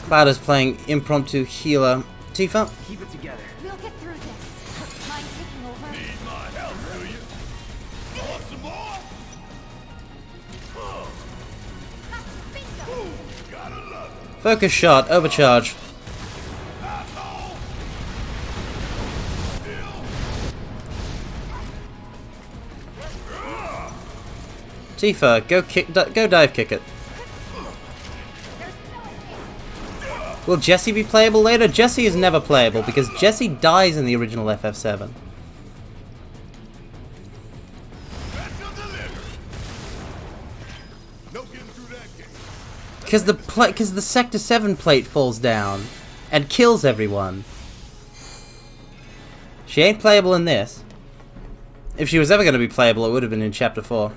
A: Cloud is playing impromptu healer. Tifa.
H: Keep it together.
C: We'll get through this. Mind taking over?
K: Need my help, do you? Want some more? Gotta love it.
A: Focus shot. Overcharge. Tifa, go dive kick it. Will Jessie be playable later? Jessie is never playable because Jessie dies in the original FF7. Because the Sector 7 plate falls down and kills everyone. She ain't playable in this. If she was ever going to be playable, it would have been in Chapter 4.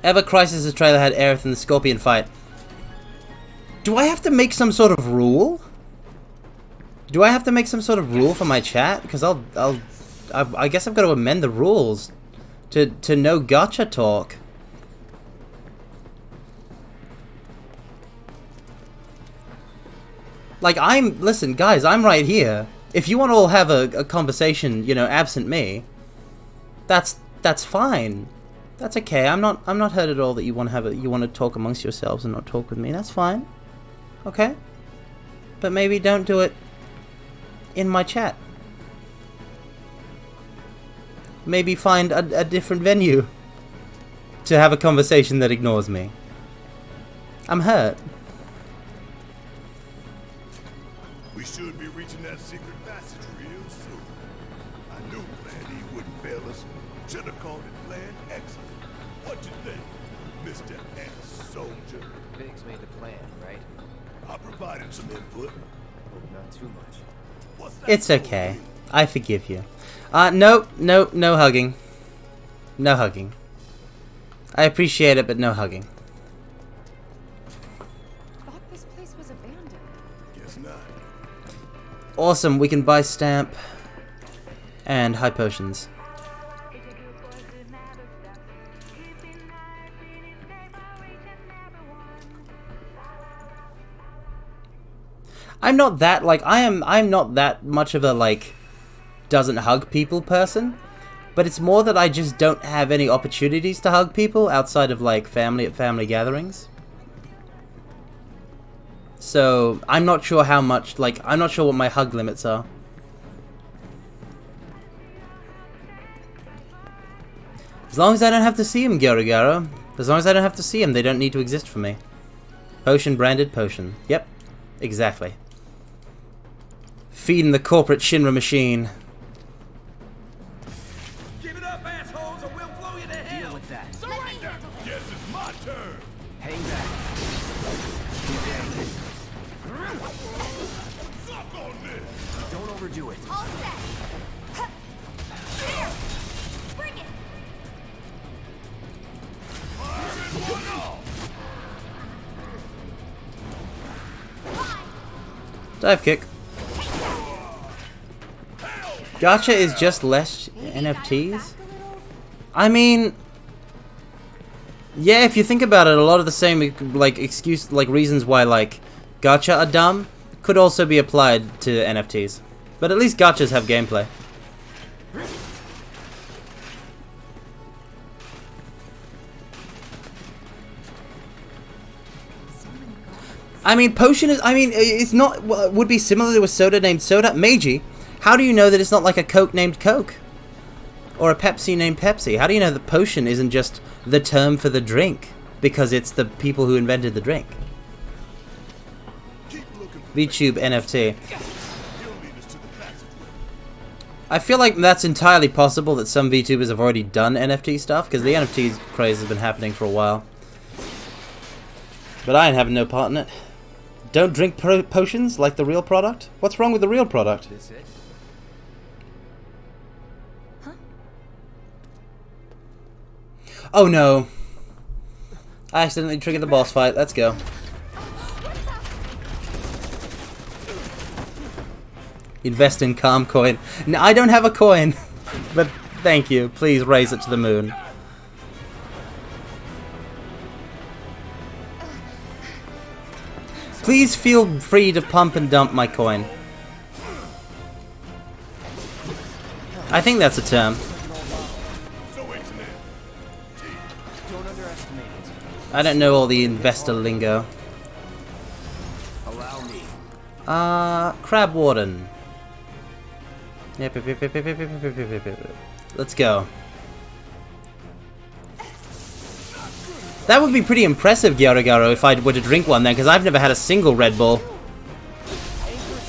A: Ever Crisis' trailer had Aerith in the Scorpion fight. Do I have to make some sort of rule? Do I have to make some sort of rule for my chat? Because I guess I've got to amend the rules to no gacha talk. Like, listen, guys, I'm right here. If you want to all have a conversation, you know, absent me, that's fine. That's okay. I'm not hurt at all that you want to talk amongst yourselves and not talk with me. That's fine. Okay? But maybe don't do it in my chat. Maybe find a different venue to have a conversation that ignores me. I'm hurt.
K: We should be reaching that secret passage real soon. I knew Plan E wouldn't fail us. Should have called it Plan Excellent. What you think, Mr. Ex-Soldier?
H: Biggs made the plan, right?
K: I provided some input.
H: Not too much.
K: What's that?
A: It's okay. I forgive you. No hugging. No hugging. I appreciate it, but no hugging.
J: Thought this place was abandoned.
K: Guess not.
A: Awesome, we can buy stamp and high potions. I'm not that, like, I'm not that much of a, like, doesn't hug people person, but it's more that I just don't have any opportunities to hug people outside of, like, family at family gatherings. So, I'm not sure how much, like, I'm not sure what my hug limits are. As long as I don't have to see him, Garagara. As long as I don't have to see him, they don't need to exist for me. Potion branded potion. Yep, exactly. Feeding the corporate Shinra machine.
P: Give it up, assholes, or we'll blow you to hell.
H: Deal with that.
P: Surrender.
K: Guess it's my turn.
H: Hang back.
K: Suck on this.
H: Don't overdo it.
C: All set. Here. Bring it.
K: Fire it one off.
A: Dive kick. Gacha is just less NFTs? I mean, yeah, if you think about it, a lot of the same like reasons why like gacha are dumb could also be applied to NFTs. But at least gachas have gameplay. I mean, potion is, it's not, would be similar to a soda named Soda. Meiji, how do you know that it's not like a Coke named Coke? Or a Pepsi named Pepsi? How do you know that potion isn't just the term for the drink? Because it's the people who invented the drink. VTube NFT. I feel like that's entirely possible that some VTubers have already done NFT stuff, because the NFT craze has been happening for a while. But I ain't having no part in it. Don't drink potions like the real product? What's wrong with the real product?
H: This it?
A: Oh no. I accidentally triggered the boss fight. Let's go. Invest in Calm Coin. No, I don't have a coin. But thank you. Please raise it to the moon. Please feel free to pump and dump my coin. I think that's a term. I don't know all the investor lingo.
H: Allow me.
A: Crab Warden. Yep. Let's go. That would be pretty impressive, Gyaragaro, if I were to drink one then, because I've never had a single Red Bull.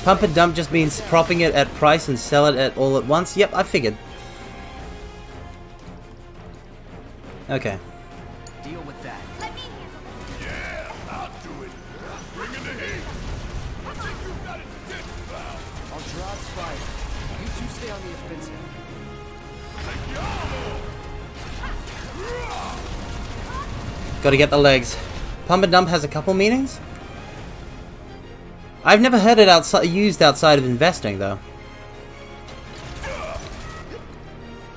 A: Pump and dump just means propping it at price and sell it at all at once. Yep, I figured. Okay.
H: Deal with that.
K: Yeah, I'll do it. Bring in the heat. I think you've got it together, pal.
H: I'll drop fire. You two stay on the offensive.
A: Gotta get the legs. Pump and dump has a couple meanings? I've never heard it used outside of investing, though.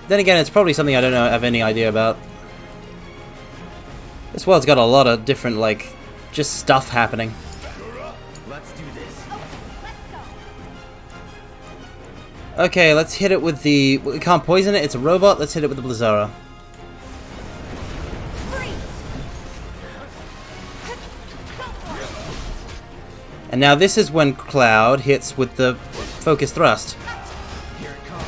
A: Then again, it's probably something I don't have any idea about. This world's got a lot of different, like, just stuff happening.
H: Let's do this.
A: Okay, let's hit it with the... We can't poison it, it's a robot. Let's hit it with the Blizzara. And now this is when Cloud hits with the focus thrust.
H: Here it comes.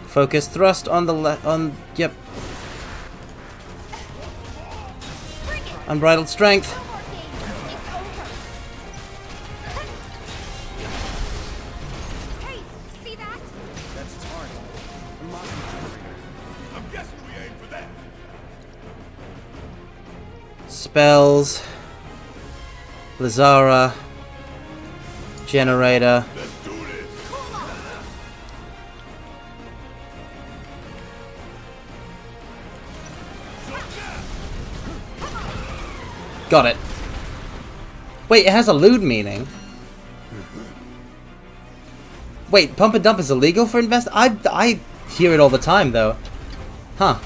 A: Focus thrust on the yep. Unbridled strength.
L: Hey, see that?
H: That's its heart. Unlock the generator.
K: I'm guessing we aim for that.
A: Spells. Blizzara. Generator.
K: Let's do this.
A: Got it. Wait, it has a lewd meaning. Wait, pump and dump is illegal for invest? I hear it all the time, though. Huh.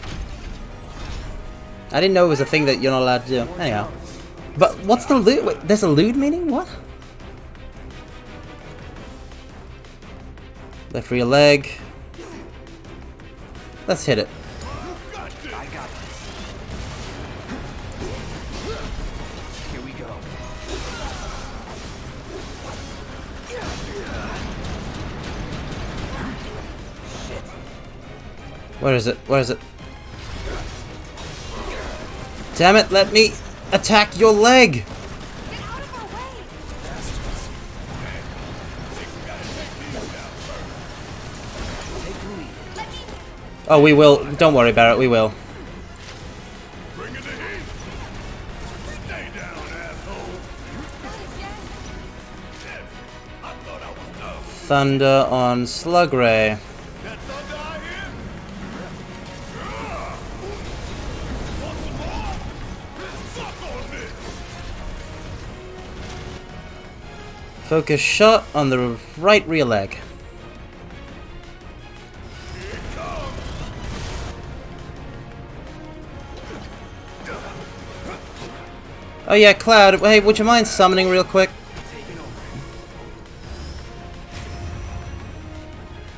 A: I didn't know it was a thing that you're not allowed to do. Anyhow. But what's the lewd? Wait, there's a lewd meaning? What? Left rear leg. Let's hit it.
H: I got this. Here we go.
A: Where is it? Where is it? Damn it, let me attack your leg! Oh, we will. Don't worry, Barrett, we will.
K: Bring in the heat. Stay down, asshole. Shit, I thought I was done.
A: Thunder on Slug Ray.
K: That thunder I hear? Want some more? Suck on this.
A: Focus shot on the right rear leg. Oh yeah, Cloud, hey, would you mind summoning real quick?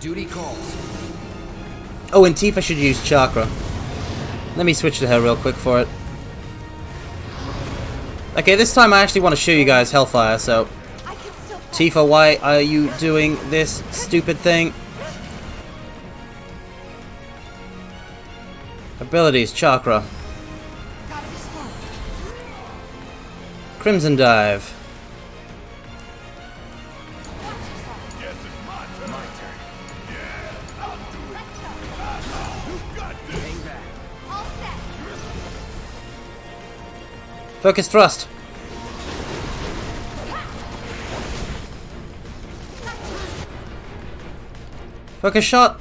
H: Duty calls.
A: Oh, and Tifa should use Chakra. Let me switch to her real quick for it. Okay, this time I actually want to show you guys Hellfire, so... Tifa, why are you doing this stupid thing? Abilities, Chakra. Crimson Dive. Focus Thrust. Focus Shot.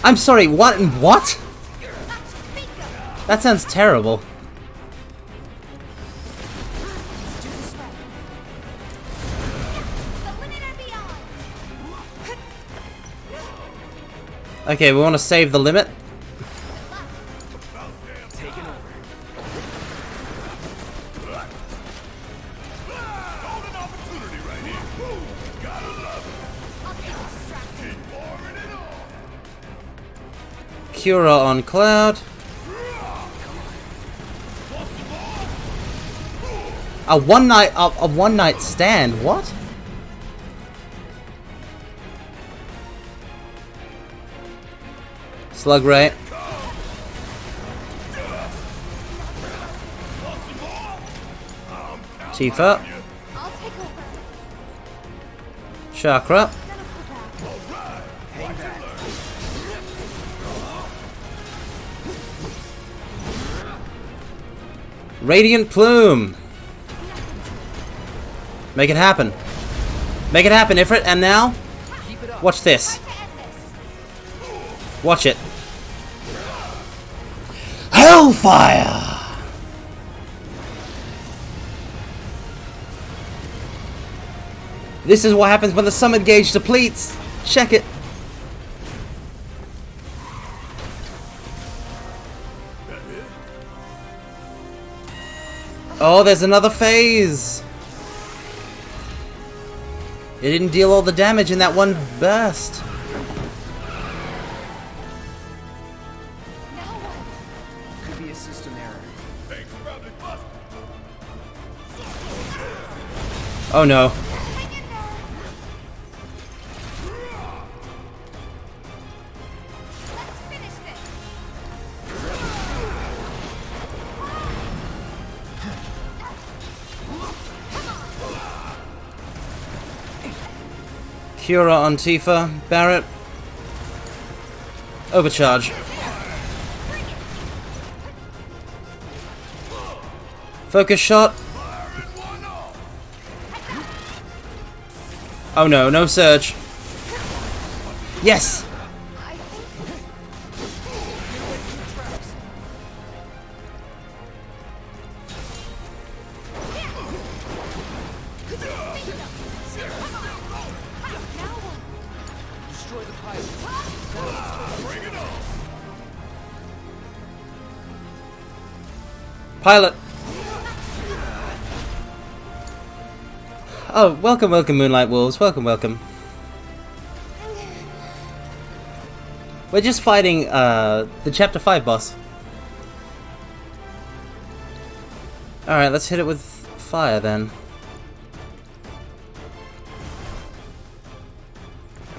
A: I'm sorry, what? What? That sounds terrible. Okay, we want to save the limit. Cura on Cloud. A one night stand. What? Slug Ray. Tifa. Chakra. Radiant Plume. Make it happen. Make it happen, Ifrit. And now, watch this. Watch it. Hellfire! This is what happens when the summon gauge depletes. Check it. Oh, there's another phase. It didn't deal all the damage in that one burst.
H: Could be a system error.
A: Oh no. Cura on Tifa. Barret. Overcharge. Focus shot. Oh no, no surge. Yes! Pilot. Oh, welcome, welcome, Moonlight Wolves. Welcome, welcome. We're just fighting the Chapter 5 boss. Alright, let's hit it with fire then.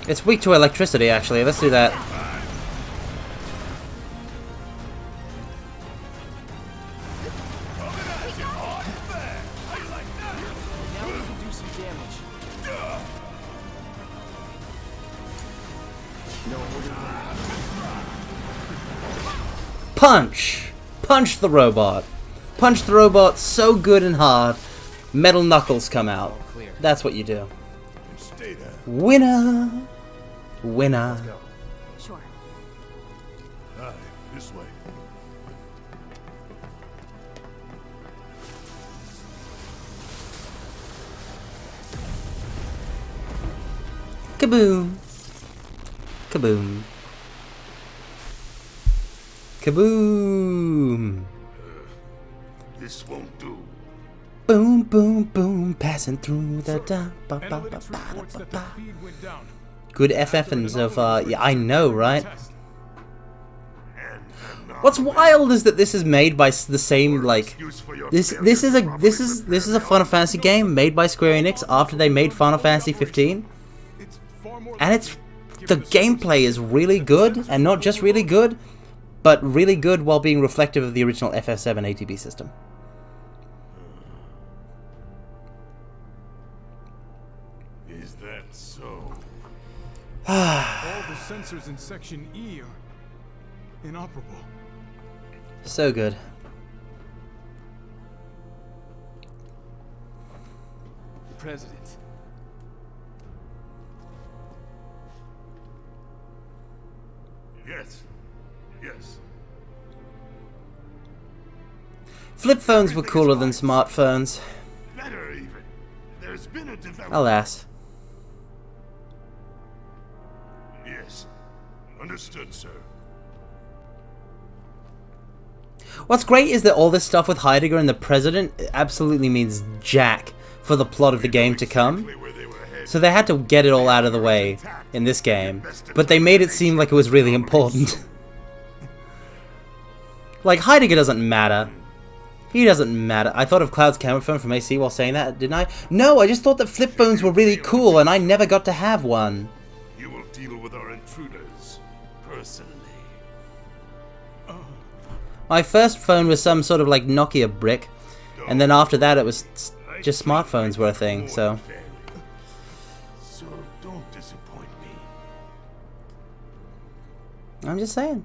A: It's weak to electricity, actually. Let's do that. Punch! Punch the robot. Punch the robot so good and hard, metal knuckles come out. That's what you do. Winner! Winner.
C: Sure.
K: Aye, this way.
A: Kaboom. Kaboom. Kaboom.
K: This won't do.
A: Boom, boom, boom, passing through the da ba ba ba ba ba ba. Good FFing so far. Yeah, I know, right? What's wild is that this is made by the same like this is a Final Fantasy game made by Square Enix after they made Final Fantasy 15, and the gameplay is really good, and not just really good, but really good while being reflective of the original FF7 ATB system.
K: Is that so?
O: All the sensors in Section E are inoperable.
A: So good.
O: President.
K: Yes. Yes.
A: Flip phones were cooler than smartphones.
K: Better even. There's been a development.
A: Alas.
K: Yes. Understood, sir.
A: What's great is that all this stuff with Heidegger and the President absolutely means jack for the plot of the game to come. So they had to get it all out of the way in this game, but they made it seem like it was really important. Like, Heidegger doesn't matter. He doesn't matter. I thought of Cloud's camera phone from AC while saying that, didn't I? No, I just thought that flip phones were really cool, and I never got to have one.
K: You will deal with our intruders personally.
A: My first phone was some sort of like Nokia brick, and then after that it was just smartphones were a thing, so...
K: So don't disappoint me.
A: I'm just saying.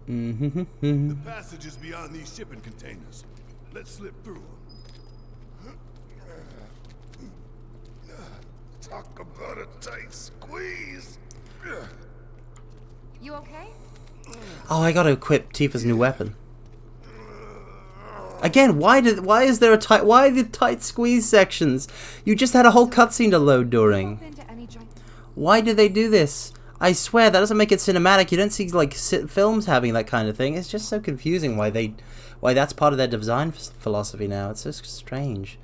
K: The passage is beyond these shipping containers. Let's slip through them. Talk about a tight squeeze.
J: You okay?
A: Oh, I gotta equip Tifa's new weapon. Again, why is there why the tight squeeze sections? You just had a whole cutscene to load during. Why did they do this? I swear that doesn't make it cinematic. You don't see like films having that kind of thing. It's just so confusing why that's part of their design philosophy now. It's so strange.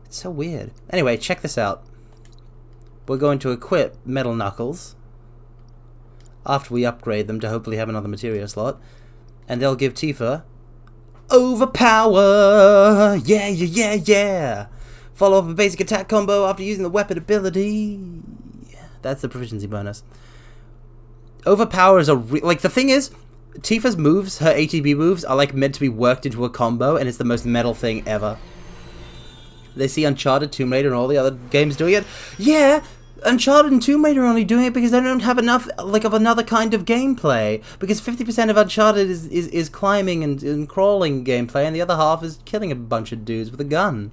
A: It's so weird. Anyway, check this out. We're going to equip Metal Knuckles after we upgrade them to hopefully have another materia slot, and they'll give Tifa overpower. Yeah, yeah, yeah, yeah. Follow up a basic attack combo after using the weapon ability. That's the proficiency bonus. Overpower is like the thing is, Tifa's moves, her ATB moves, are like meant to be worked into a combo, and it's the most metal thing ever. They see Uncharted, Tomb Raider, and all the other games doing it. Yeah, Uncharted and Tomb Raider are only doing it because they don't have enough like of another kind of gameplay. Because 50% of Uncharted is climbing and crawling gameplay, and the other half is killing a bunch of dudes with a gun.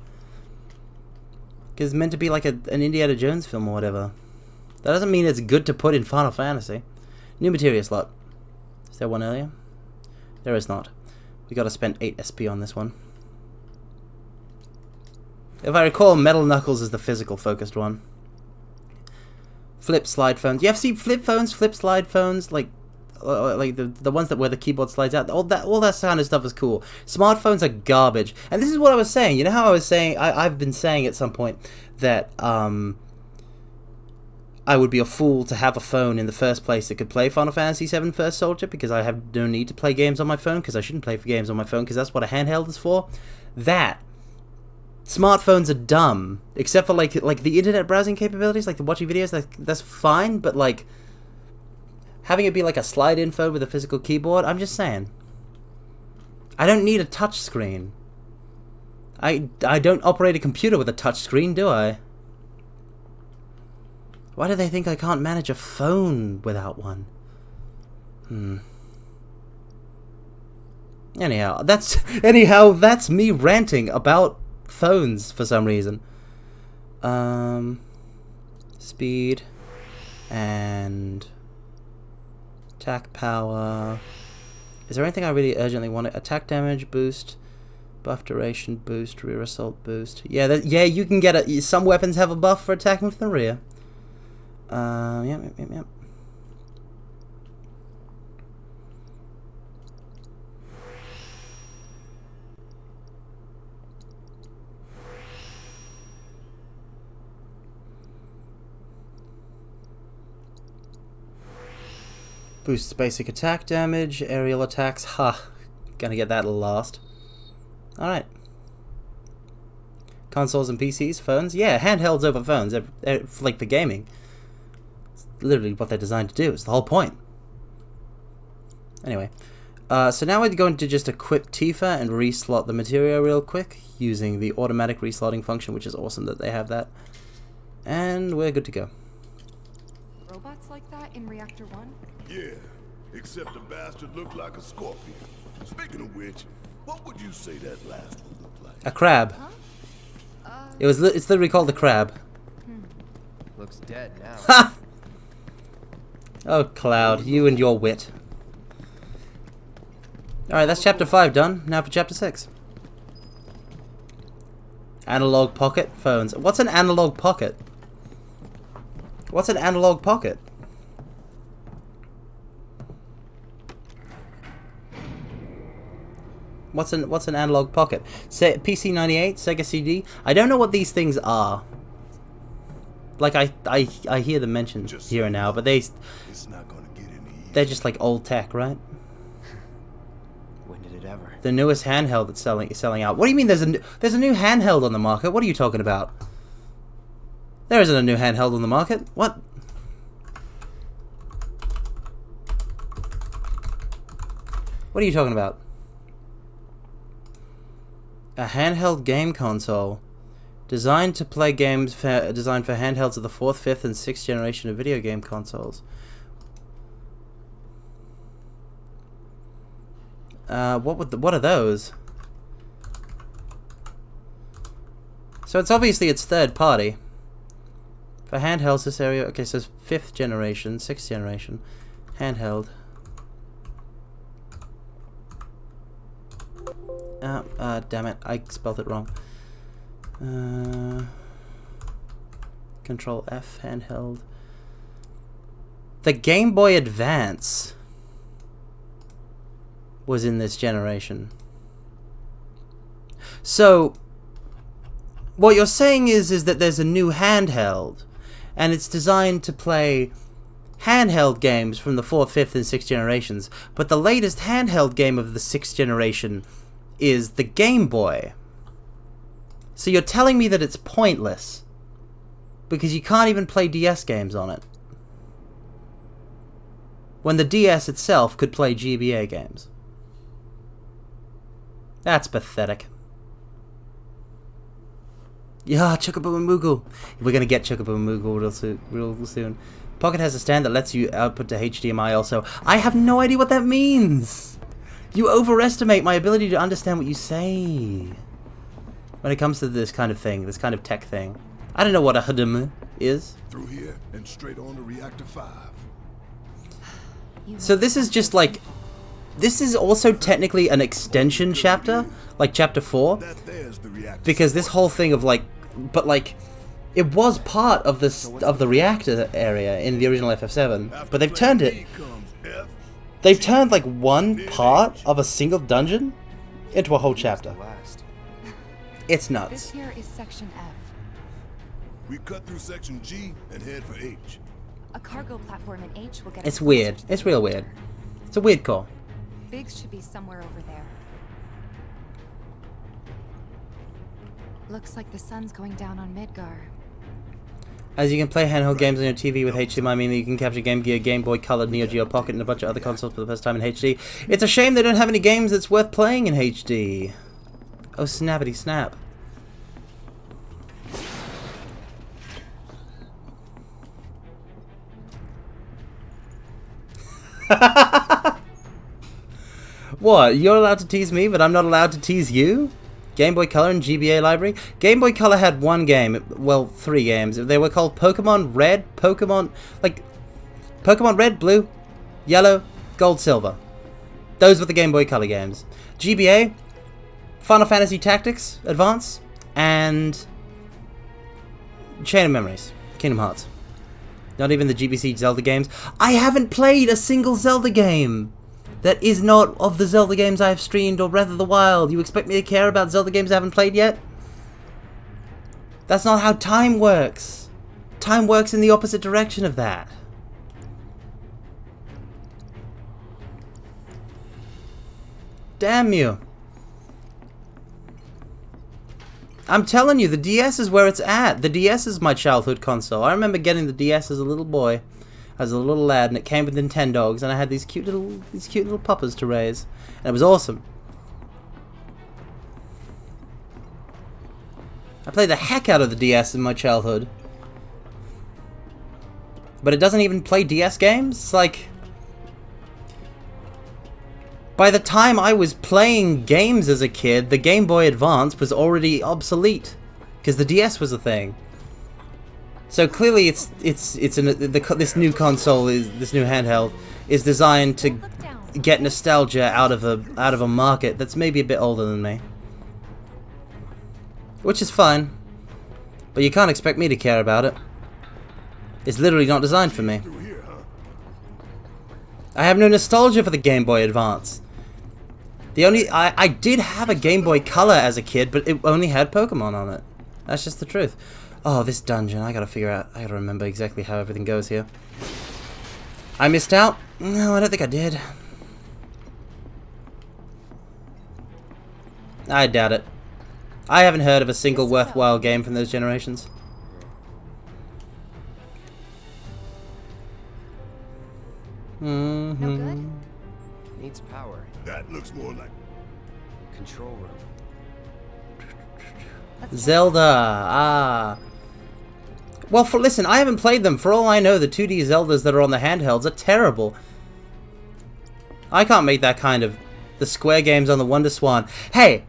A: Because it's meant to be like an Indiana Jones film or whatever. That doesn't mean it's good to put in Final Fantasy. New materia slot. Is there one earlier? There is not. We gotta spend 8 SP on this one. If I recall, Metal Knuckles is the physical focused one. Flip slide phones. Yeah, see, flip phones, flip slide phones, like the ones that where the keyboard slides out. All that kind of stuff is cool. Smartphones are garbage. And this is what I was saying. You know how I was saying? I've been saying at some point that I would be a fool to have a phone in the first place that could play Final Fantasy VII First Soldier, because I have no need to play games on my phone, because I shouldn't play games on my phone, because that's what a handheld is for. Smartphones are dumb, except for like the internet browsing capabilities, like the watching videos. That's fine, but like having it be like a slide-in phone with a physical keyboard. I'm just saying. I don't need a touch screen. I don't operate a computer with a touch screen, do I? Why do they think I can't manage a phone without one? Anyhow, that's me ranting about phones for some reason. Speed and Attack power. Is there anything I really urgently want? Attack damage boost, buff duration boost, rear assault boost. Yeah, yeah, you can get it. Some weapons have a buff for attacking from the rear. Yep. Boosts basic attack damage, aerial attacks. Ha! Gonna get that last. Alright. Consoles and PCs, phones. Yeah, handhelds over phones, like for gaming. It's literally what they're designed to do. It's the whole point. Anyway. So now we're going to just equip Tifa and reslot the material real quick using the automatic reslotting function, which is awesome that they have that. And we're good to go.
J: Robots like that in Reactor 1?
K: Yeah, except the bastard looked like a scorpion. Speaking of which, what would you say that last one looked like?
A: A crab.
J: Huh?
A: It's literally called the crab.
H: Looks dead now.
A: Ha! Oh, Cloud, you and your wit. Alright, that's chapter 5 done. Now for chapter 6. Analog pocket phones. What's an analog pocket? What's an analog pocket? What's an analog pocket? Say PC98, Sega CD. I don't know what these things are. Like I hear them mentioned here and now, but they're just like old tech, right?
H: When did it ever?
A: The newest handheld that's selling out. What do you mean there's a new handheld on the market? What are you talking about? There isn't a new handheld on the market. What? What are you talking about? A handheld game console designed to play games designed for handhelds of the 4th, 5th, and 6th generation of video game consoles. What are those? So it's obviously third party. For handhelds, this area, okay, so it's 5th generation, 6th generation, handheld. Damn it, I spelled it wrong. Control F, handheld. The Game Boy Advance was in this generation. So, what you're saying is that there's a new handheld, and it's designed to play handheld games from the 4th, 5th, and 6th generations, but the latest handheld game of the 6th generation is the Game Boy. So you're telling me that it's pointless because you can't even play DS games on it, when the DS itself could play GBA games. That's pathetic. Yeah, Chocobo and Moogle. We're gonna get Chocobo and Moogle real soon. Pocket has a stand that lets you output to HDMI also. I have no idea what that means. You overestimate my ability to understand what you say when it comes to this kind of thing, this kind of tech thing. I don't know what a HDMI is.
K: Through here and straight on to Reactor 5.
A: So this is just like, this is also technically an extension chapter, like chapter 4, because this whole thing of like, but like, it was part of this of the reactor area in the original FF7, but they've turned it. They've turned like one part of a single dungeon into a whole chapter. It's nuts.
J: This here is section F.
K: We cut through section G and head for H.
J: A cargo platform in H will get.
A: It's weird. It's real weird. It's a weird call.
J: Biggs should be somewhere over there. Looks like the sun's going down on Midgar.
A: As you can play handheld games on your TV with HDMI, meaning you can capture Game Gear, Game Boy Color, Neo Geo Pocket, and a bunch of other consoles for the first time in HD. It's a shame they don't have any games that's worth playing in HD. Oh, snappity snap. What? You're allowed to tease me, but I'm not allowed to tease you? Game Boy Color and GBA library? Game Boy Color had one game, well, 3 games. They were called Pokemon Red, Pokemon Red, Blue, Yellow, Gold, Silver. Those were the Game Boy Color games. GBA, Final Fantasy Tactics Advance, and Chain of Memories, Kingdom Hearts. Not even the GBC Zelda games. I haven't played a single Zelda game that is not of the Zelda games I have streamed or Breath of the Wild. You expect me to care about Zelda games I haven't played yet? That's not how time works. Time works in the opposite direction of that. Damn you. I'm telling you, the DS is where it's at. The DS is my childhood console. I remember getting the DS as a little boy, as a little lad, and it came with Nintendogs, and I had these cute little puppers to raise, and it was awesome. I played the heck out of the DS in my childhood, but it doesn't even play DS games. It's like, by the time I was playing games as a kid, the Game Boy Advance was already obsolete because the DS was a thing. So clearly, this new console this new handheld is designed to get nostalgia out of a market that's maybe a bit older than me, which is fine. But you can't expect me to care about it. It's literally not designed for me. I have no nostalgia for the Game Boy Advance. I did have a Game Boy Color as a kid, but it only had Pokemon on it. That's just the truth. Oh, this dungeon, I gotta remember exactly how everything goes here. I missed out? No, I don't think I did. I doubt it. I haven't heard of a single worthwhile game from those generations.
H: No good? Needs power.
K: That looks more like
H: control room.
A: Zelda. Ah. Well, listen, I haven't played them. For all I know, the 2D Zeldas that are on the handhelds are terrible. I can't make that kind of... the Square games on the Wonder Swan. Hey!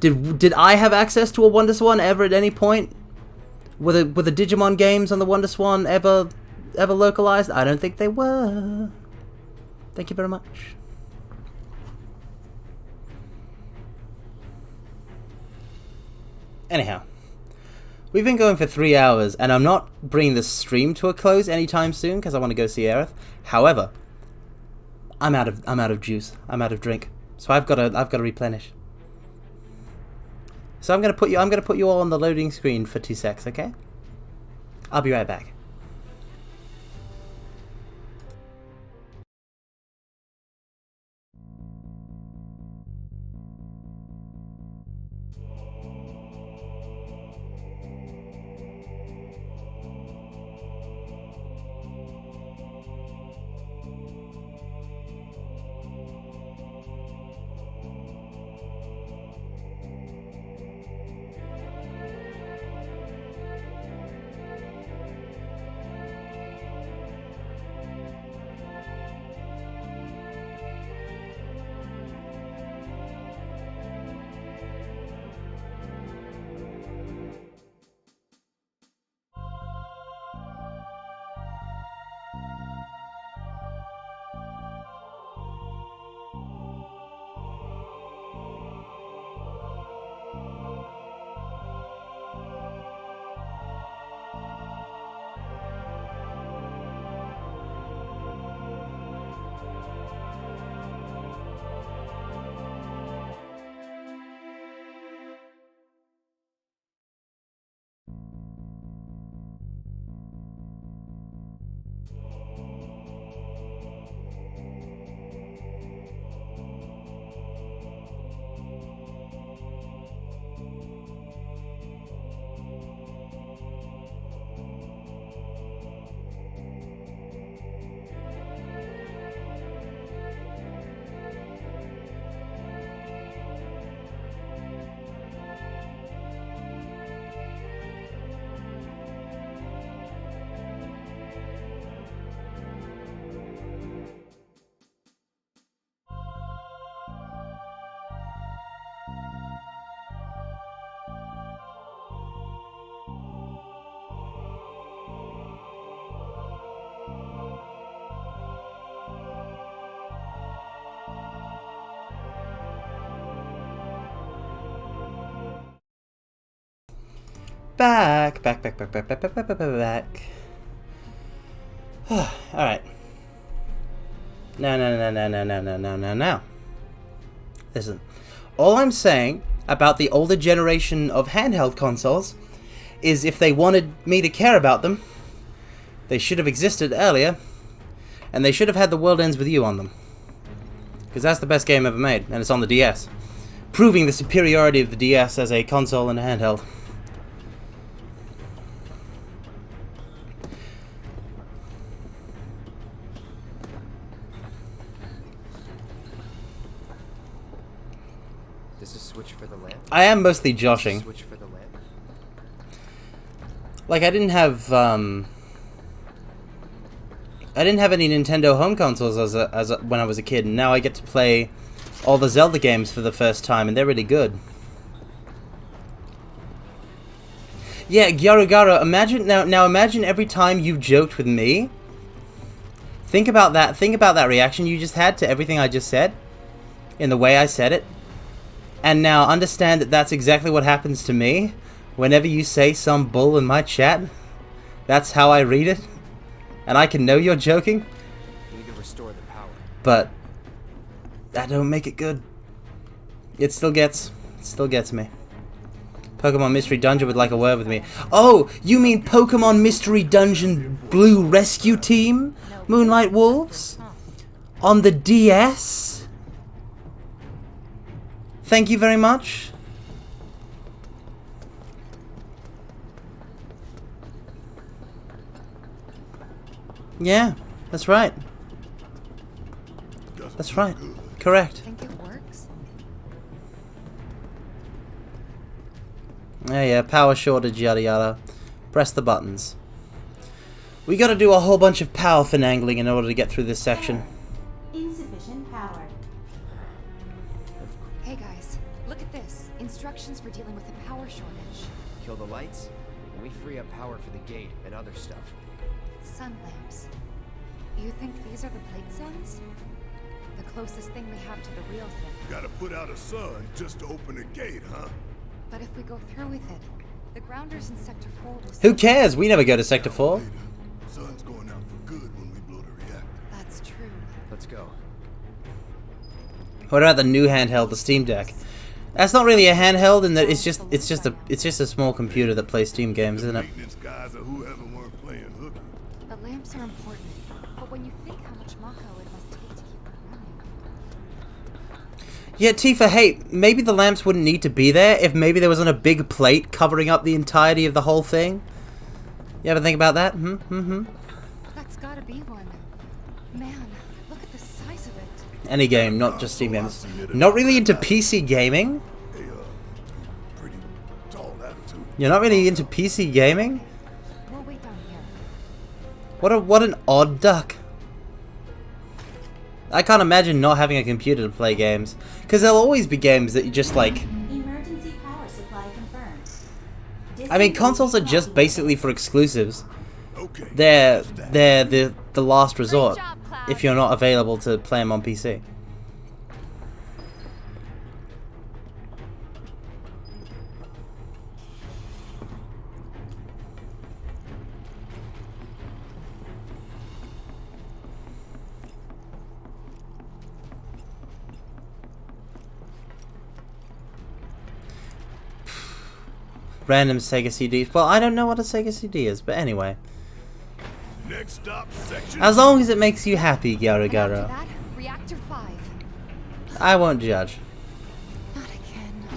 A: Did I have access to a Wonder Swan ever at any point? Were the Digimon games on the Wonder Swan ever localized? I don't think they were. Thank you very much. Anyhow, we've been going for 3 hours, and I'm not bringing this stream to a close anytime soon because I want to go see Aerith. However, I'm out of juice. I'm out of drink, so I've got to replenish. So I'm gonna put you all on the loading screen for 2 secs, okay? I'll be right back. Back. Alright. No. Listen. All I'm saying about the older generation of handheld consoles is if they wanted me to care about them, they should have existed earlier, and they should have had The World Ends With You on them. Because that's the best game ever made, and it's on the DS. Proving the superiority of the DS as a console and a handheld.
H: This is switch for the lamp.
A: I am mostly joshing.
H: Switch for the lamp.
A: Like I didn't have any Nintendo home consoles when I was a kid, and now I get to play all the Zelda games for the first time, and they're really good. Yeah, Gyarugara, imagine now imagine every time you've joked with me. Think about that. Think about that reaction you just had to everything I just said, in the way I said it. And now understand that that's exactly what happens to me whenever you say some bull in my chat. That's how I read it. And I can know you're joking.
H: You need to restore the power.
A: But that don't make it good. It still gets me. Pokemon Mystery Dungeon would like a word with me. Oh, you mean Pokemon Mystery Dungeon Blue Rescue Team? Moonlight Wolves? On the DS? Thank you very much. Yeah, that's right. That's right. Correct.
J: Think it works?
A: Yeah, power shortage, yada yada. Press the buttons. We gotta do a whole bunch of power finagling in order to get through this section.
Q: Insufficient power.
J: Hey guys, look at this. Instructions for dealing with the power shortage.
H: Kill the lights, and we free up power for the gate and other stuff.
J: Sun lamps. You think these are the plate zones? The closest thing we have to the real thing.
K: Gotta put out a sun just to open a gate, huh?
J: But if we go through with it, the grounders in Sector 4 will...
A: Who cares? We never go to Sector 4.
K: Sun's going out for good when we blow the reactor.
J: That's true.
H: Let's go.
A: What about the new handheld, the Steam Deck? That's not really a handheld, in that it's just a small computer that plays Steam games, isn't it?
K: Guys or whoever weren't playing hooky.
J: The lamps are important, but when you think how much Mako it must take to keep them running.
A: Yeah, Tifa, hey, maybe the lamps wouldn't need to be there if maybe there wasn't a big plate covering up the entirety of the whole thing. You ever think about that?
J: That's gotta be one. Man, look at the size of it.
A: Any game, not just Steam games. Not really into PC gaming?
K: Pretty tall attitude.
A: You're not really into PC gaming?
J: We'll wait down here.
A: What an odd duck. I can't imagine not having a computer to play games. Because there'll always be games that you just like...
Q: Emergency power supply confirmed.
A: I mean, consoles are just basically for exclusives. They're the last resort if you're not available to play them on PC. Random Sega CDs. Well, I don't know what a Sega CD is, but anyway.
K: Next stop, section.
A: As long as it makes you happy, Gyarugara.
J: That, Reactor 5.
A: I won't judge.
J: Not again.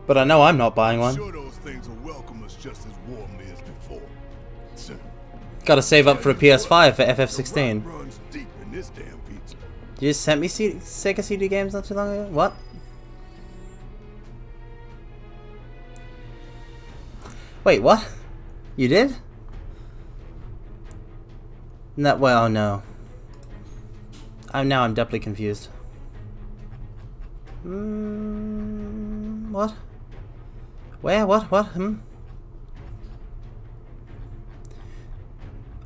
A: But I know I'm not buying one.
K: Sure those things will welcome us just as warmly as before.
A: Gotta save up for a PS5 for FF16.
K: Runs deep in this damn pizza.
A: You just sent me Sega CD games not too long ago? What? Wait, what? You did? No, well, no. I'm doubly confused. What? Where? What?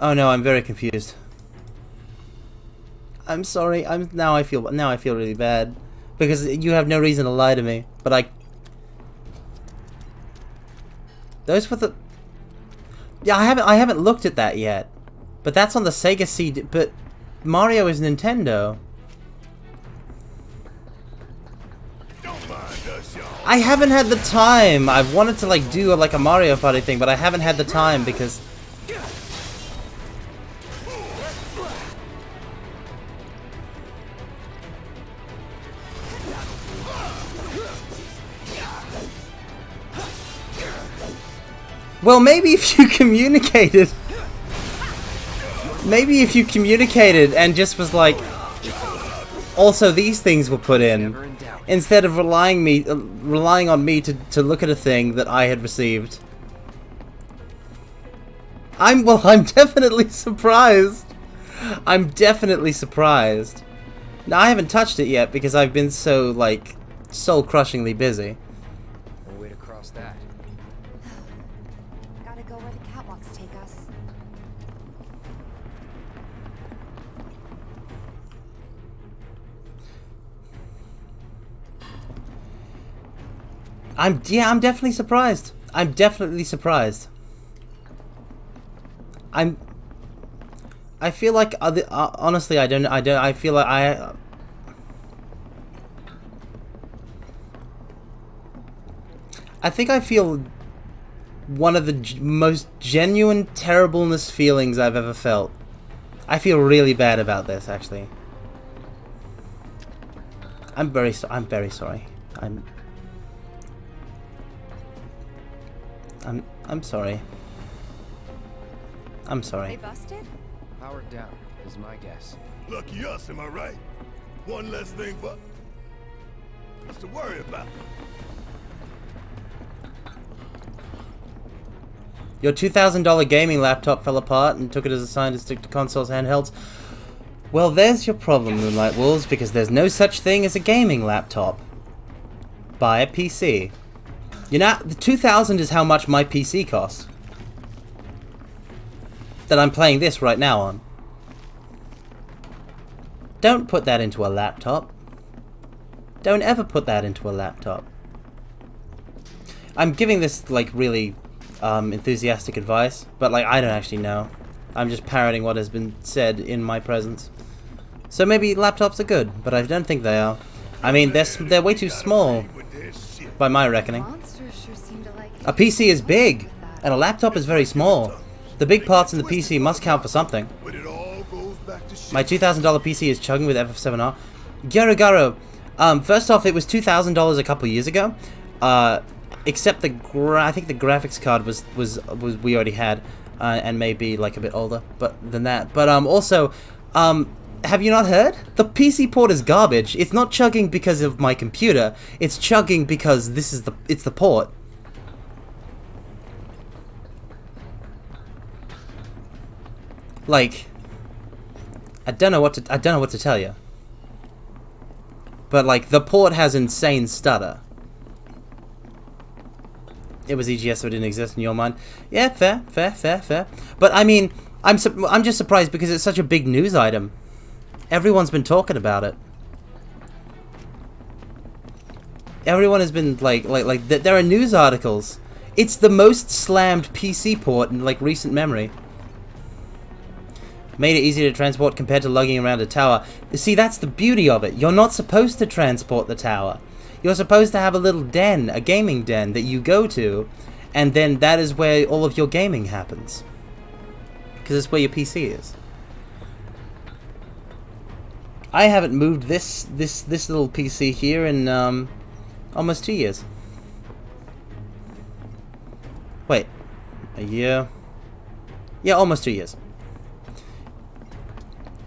A: Oh no, I'm very confused. I'm sorry. Now I feel really bad because you have no reason to lie to me. But Those were the... Yeah, I haven't looked at that yet. But that's on the Sega CD. But Mario is Nintendo. I haven't had the time. I've wanted to like do like a Mario Party thing, but I haven't had the time because... Well, maybe if you communicated... Maybe if you communicated and just was like... Also, these things were put in. Instead of relying on me to look at a thing that I had received. I'm definitely surprised. I'm definitely surprised. Now, I haven't touched it yet because I've been so, like, soul-crushingly busy.
H: No way to cross that.
J: Gotta go where the catwalks take us.
A: I'm definitely surprised. I'm definitely surprised. I feel like honestly, I feel like I think I feel one of the most genuine terribleness feelings I've ever felt. I feel really bad about this, actually. I'm very sorry. I'm sorry. I'm sorry.
J: They busted?
H: Powered down is my guess.
K: Lucky us, am I right? One less thing for us to worry about.
A: Your $2,000 gaming laptop fell apart and took it as a sign to stick to consoles handhelds. Well, there's your problem, Moonlight Wolves, because there's no such thing as a gaming laptop. Buy a PC. You know, the $2,000 is how much my PC cost. That I'm playing this right now on. Don't put that into a laptop. Don't ever put that into a laptop. I'm giving this, like, really enthusiastic advice, but, like, I don't actually know. I'm just parroting what has been said in my presence. So maybe laptops are good, but I don't think they are. I mean, they're way too small, by my reckoning. A PC is big, and a laptop is very small. The big parts in the PC must count for something. My $2,000 PC is chugging with FF7R. Garo, first off, it was $2,000 a couple years ago. Except I think the graphics card was we already had, and maybe like a bit older, than that. But also, have you not heard? The PC port is garbage. It's not chugging because of my computer. It's chugging because it's the port. Like, I don't know what to tell you. But like, the port has insane stutter. It was EGS, so it didn't exist in your mind. Yeah, fair. But I mean, I'm just surprised because it's such a big news item. Everyone's been talking about it. Everyone has been like there are news articles. It's the most slammed PC port in like recent memory. Made it easier to transport compared to lugging around a tower. See, that's the beauty of it. You're not supposed to transport the tower. You're supposed to have a little den, a gaming den that you go to, and then that is where all of your gaming happens. Because it's where your PC is. I haven't moved this little PC here in almost 2 years. Wait, a year? Yeah, almost 2 years.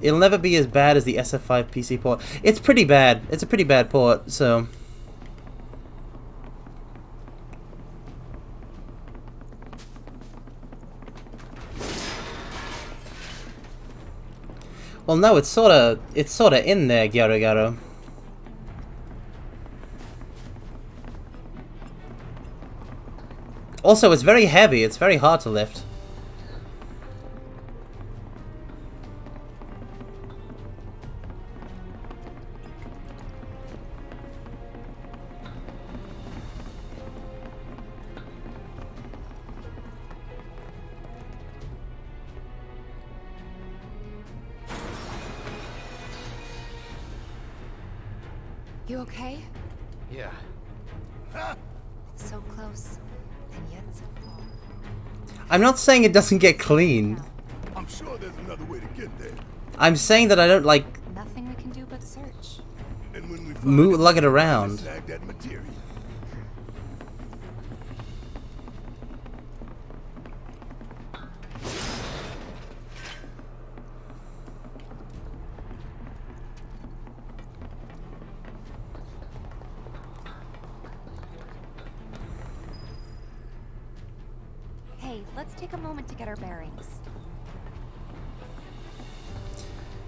A: It'll never be as bad as the SF5 PC port. It's pretty bad. It's a pretty bad port, so... Well, no, it's sorta in there, Gyaro. Also, it's very heavy. It's very hard to lift.
J: You okay?
I: Yeah.
J: So close, and yet so far.
A: I'm not saying it doesn't get clean.
K: I'm sure there's another way to get there.
A: I'm saying that I don't like
J: Nothing we can do but search.
K: And when we
A: lug it around.
K: snag that material.
C: Hey, let's take a moment to get our bearings.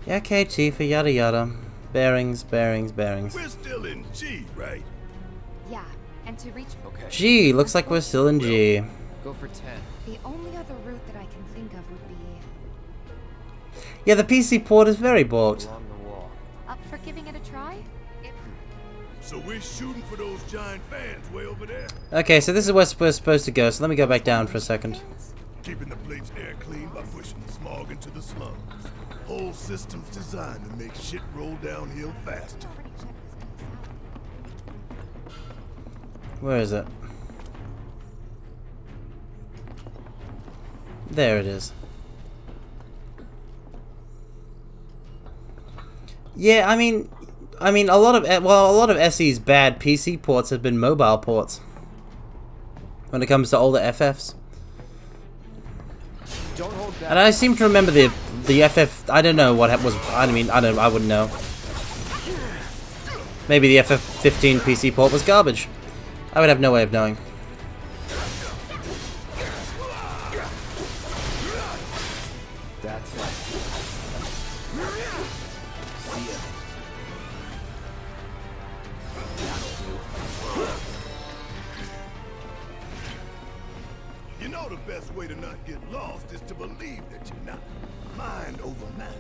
A: Yeah, okay, Tifa, yada yada. Bearings, bearings, bearings.
K: We're still in G, right?
C: Yeah, and to reach...
I: Okay.
A: G, looks like we're still in G.
I: Go for 10.
C: The only other route that I can think of would be...
A: Yeah, the PC port is very bought.
I: Along the wall.
C: Up for giving it a try?
K: So we're shooting for those giant fans way over there.
A: Okay, so this is where we're supposed to go, so let me go back down for a second.
K: Keeping the plate's air clean by pushing the smog into the slums. Whole system's designed to make shit roll downhill faster.
A: Where is it? There it is. Yeah, I mean a lot of SE's bad PC ports have been mobile ports. When it comes to older FFs.
I: Don't hold back.
A: And I seem to remember the FF. I don't know what was. I mean, I wouldn't know. Maybe the FF15 PC port was garbage. I would have no way of knowing.
I: That's it. See ya.
K: You know the best way to not get lost is to believe that you're not. Mind over matter.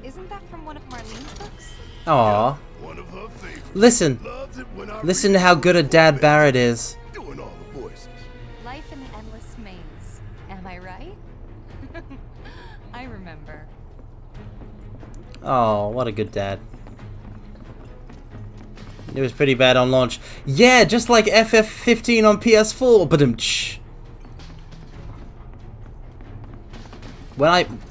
J: Isn't that from one of Marlene's books?
A: Aww.
K: One of her favorites.
A: Listen.
K: Loves it when I
A: Listen to how good a dad Barrett is.
K: doing all the voices.
J: Life in the Endless Maze. Am I right? I remember.
A: Oh, what a good dad. It was pretty bad on launch. Yeah, just like FF15 on PS4. But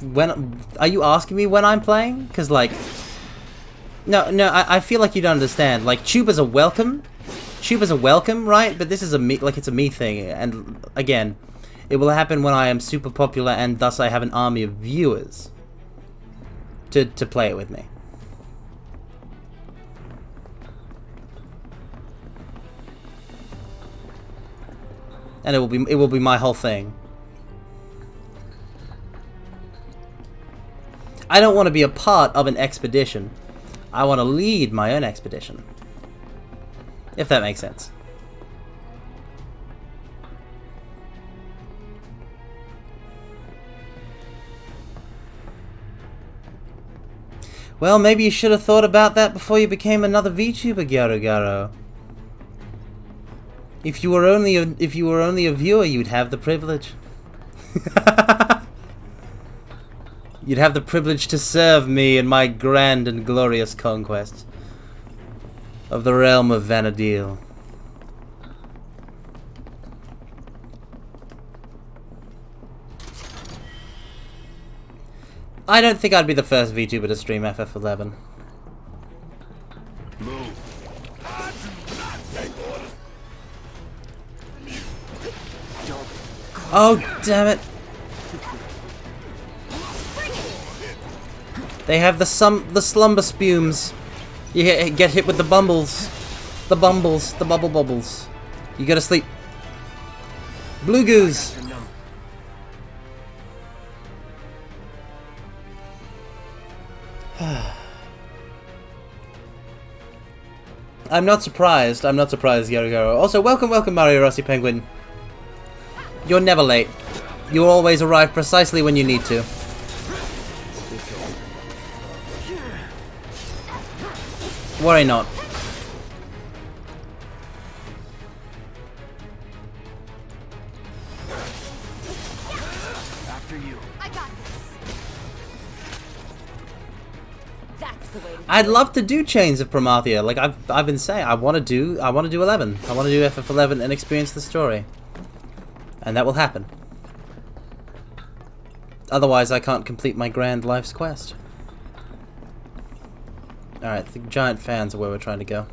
A: when are you asking me when I'm playing? Because like, no, I feel like you don't understand. Like, tubers are welcome, right? But this is it's a me thing, and again, it will happen when I am super popular, and thus I have an army of viewers to play it with me. And it will be my whole thing. I don't want to be a part of an expedition. I want to lead my own expedition. If that makes sense. Well, maybe you should have thought about that before you became another VTuber, Garo. If you were only a viewer, you'd have the privilege. You'd have the privilege to serve me in my grand and glorious conquest of the realm of Vanadil. I don't think I'd be the first VTuber to stream FF11. Oh, damn it. They have the slumber spumes. You get hit with the bumbles. The bubble bubbles. You gotta sleep. Blue goose. I'm not surprised, Garo. Also, welcome, Mario Rossi Penguin. You're never late. You always arrive precisely when you need to. Worry not.
C: After you. I got this. That's the way to
A: I'd love to do Chains of Promathia. Like I've been saying, I want to do 11. I want to do FF11 and experience the story, and that will happen. Otherwise, I can't complete my grand life's quest. All right, the giant fans are where we're trying to go,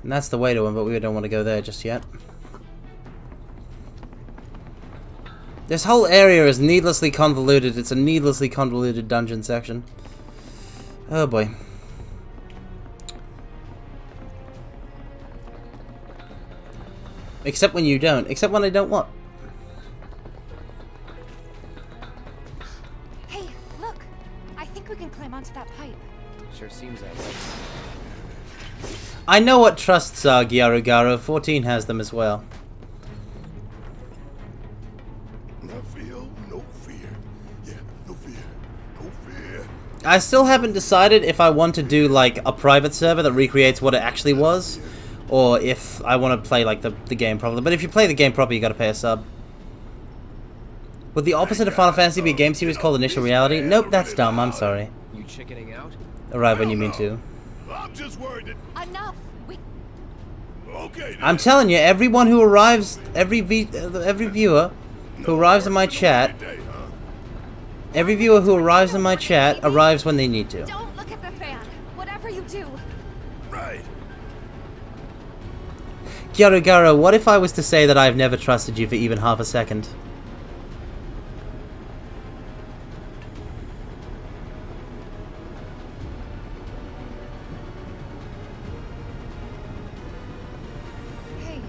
A: and that's the way to them. But we don't want to go there just yet. This whole area is needlessly convoluted. It's a needlessly convoluted dungeon section. Oh boy. Except when you don't. Except when I don't what?
J: Hey, look! I think we can climb onto that pipe.
H: Sure seems that way.
A: I know what trusts are, Gyaru-Garu. 14 has them as well. I still haven't decided if I want to do like a private server that recreates what it actually was, or if I want to play like the game properly. But if you play the game properly, you gotta pay a sub. Would the opposite of Final Fantasy be a game series called Initial Reality? Nope, that's dumb. I'm sorry.
H: You chickening out?
A: Arrive when you mean to.
K: I'm just worried that...
J: Enough. We...
K: Okay.
A: I'm telling you, everyone who arrives, every viewer who arrives in my chat. Every viewer who arrives in my chat arrives when they need to.
J: Don't look at the fan. Whatever you do.
K: Right.
A: Gyaru-Garu, what if I was to say that I've never trusted you for even half a second?
J: Hey,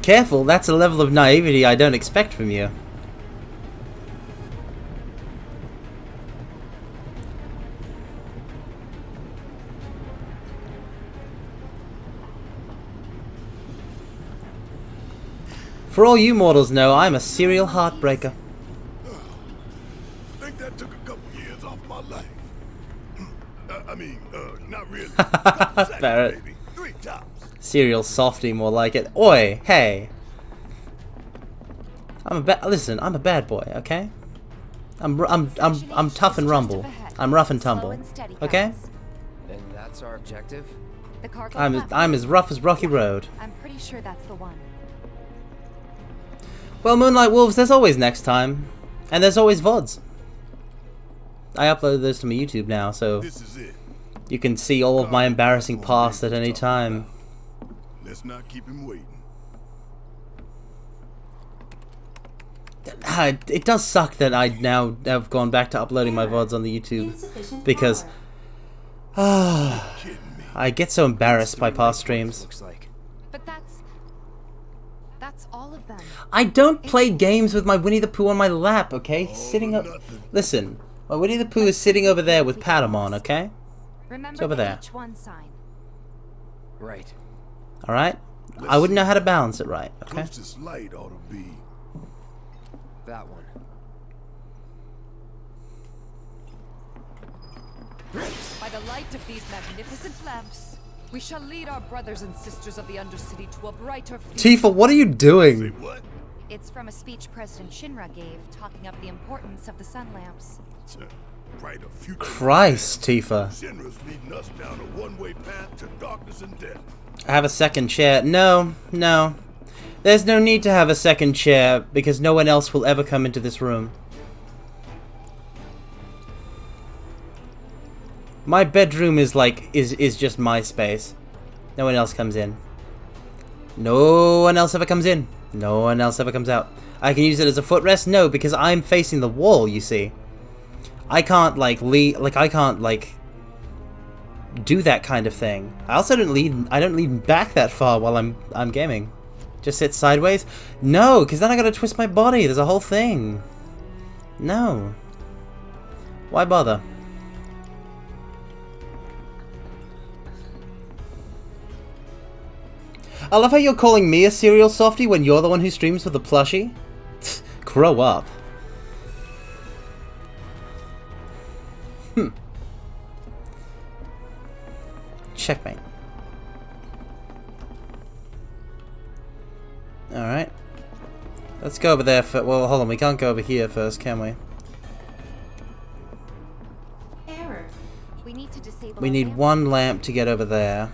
A: Careful, that's a level of naivety I don't expect from you. For all you mortals know, I'm a serial heartbreaker.
K: I think that took a couple years off my life. Not really.
A: Barret.
K: Maybe. 3 tops.
A: Serial softy, more like it. Oi, hey. Listen, I'm a bad boy, okay? I'm tough and rumble. I'm rough and tumble. Okay?
H: And that's our objective?
J: The cargo
A: I'm as rough as Rocky Road.
J: I'm pretty sure that's the one.
A: Well, Moonlight Wolves, there's always next time. And there's always VODs. I upload those to my YouTube now, so
K: This is it.
A: you can see all of my embarrassing past at any time.
K: Let's not keep him waiting.
A: It does suck that I now have gone back to uploading my VODs on the YouTube, because I get so embarrassed by past streams.
J: But that's all of them.
A: I don't play games with my Winnie the Pooh on my lap, okay? He's sitting up. Listen, my Winnie the Pooh is sitting over there with Patamon, okay?
J: Remember
A: It's over
J: the
A: there.
J: H1 sign.
H: Right.
A: Alright? I wouldn't know how to balance it right, okay?
K: Closest light ought to be
H: that one.
R: By the light of these magnificent lamps, we shall lead our brothers and sisters of the Undercity to a brighter future.
A: Tifa, what are you doing?
J: It's from a speech President Shinra gave, talking up the importance of the sun lamps.
K: brighter future.
A: Christ, Tifa.
K: Shinra's leading us down a one-way path to darkness and death.
A: I have a second chair. No, no. There's no need to have a second chair, because no one else will ever come into this room. My bedroom is like, is just my space. No one else comes in. No one else ever comes in. No one else ever comes out. I can use it as a footrest? No, because I'm facing the wall, you see. I can't, like, I can't, like, do that kind of thing. I also don't lean back that far while I'm gaming. Just sit sideways? No, because then I gotta twist my body. There's a whole thing. No. Why bother? I love how you're calling me a serial softie when you're the one who streams with a plushie. Grow up. Checkmate. Alright. Let's go over there for... Well, hold on. We can't go over here first, can we?
Q: Error.
C: We need to disable.
A: We need one lamp to get over there.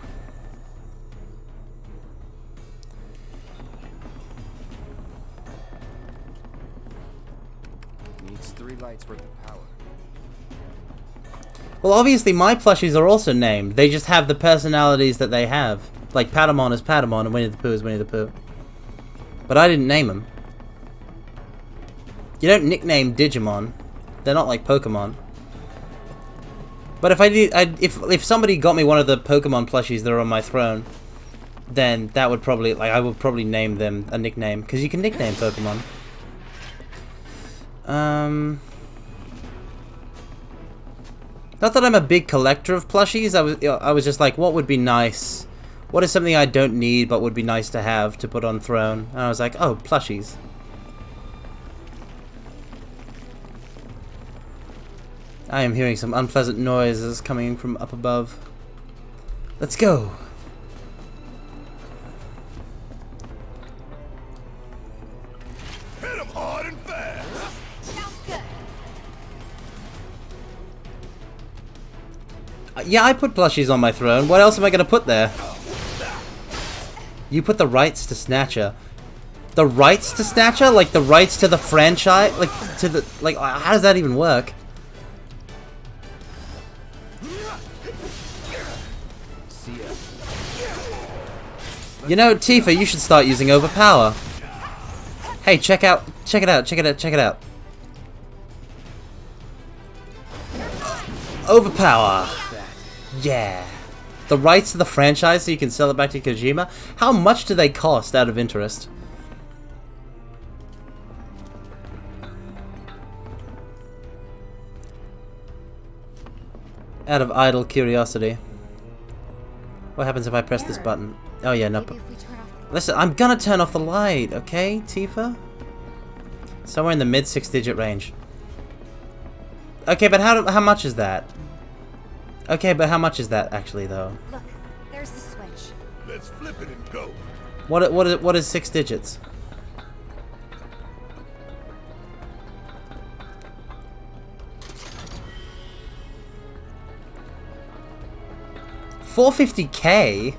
H: Needs 3 lights worth of power.
A: Well, obviously my plushies are also named. They just have the personalities that they have. Like Patamon is Patamon and Winnie the Pooh is Winnie the Pooh. But I didn't name them. You don't nickname Digimon. They're not like Pokemon. But if I did, if somebody got me one of the Pokemon plushies that are on my throne, then that would probably, like, I would probably name them a nickname, because you can nickname Pokemon. Not that I'm a big collector of plushies. I was just like, what would be nice? What is something I don't need but would be nice to have to put on throne? And I was like, oh, plushies. I am hearing some unpleasant noises coming from up above. Let's go.
K: Hit him hard and fast.
C: Sounds good.
A: Yeah, I put plushies on my throne. What else am I gonna put there? You put the rights to Snatcher. The rights to Snatcher? Like the rights to the franchise? Like to the how does that even work? You know, Tifa, you should start using Overpower. Hey, check it out. Overpower. Yeah. The rights to the franchise so you can sell it back to Kojima. How much do they cost out of interest? Out of idle curiosity. What happens if I press this button? Oh yeah, no. Listen, I'm gonna turn off the light, okay, Tifa? Somewhere in the mid 6-digit range. Okay, but how much is that? Okay, but how much is that actually, though?
C: Look, there's the switch.
K: Let's flip it and go.
A: What is 6 digits? $450K?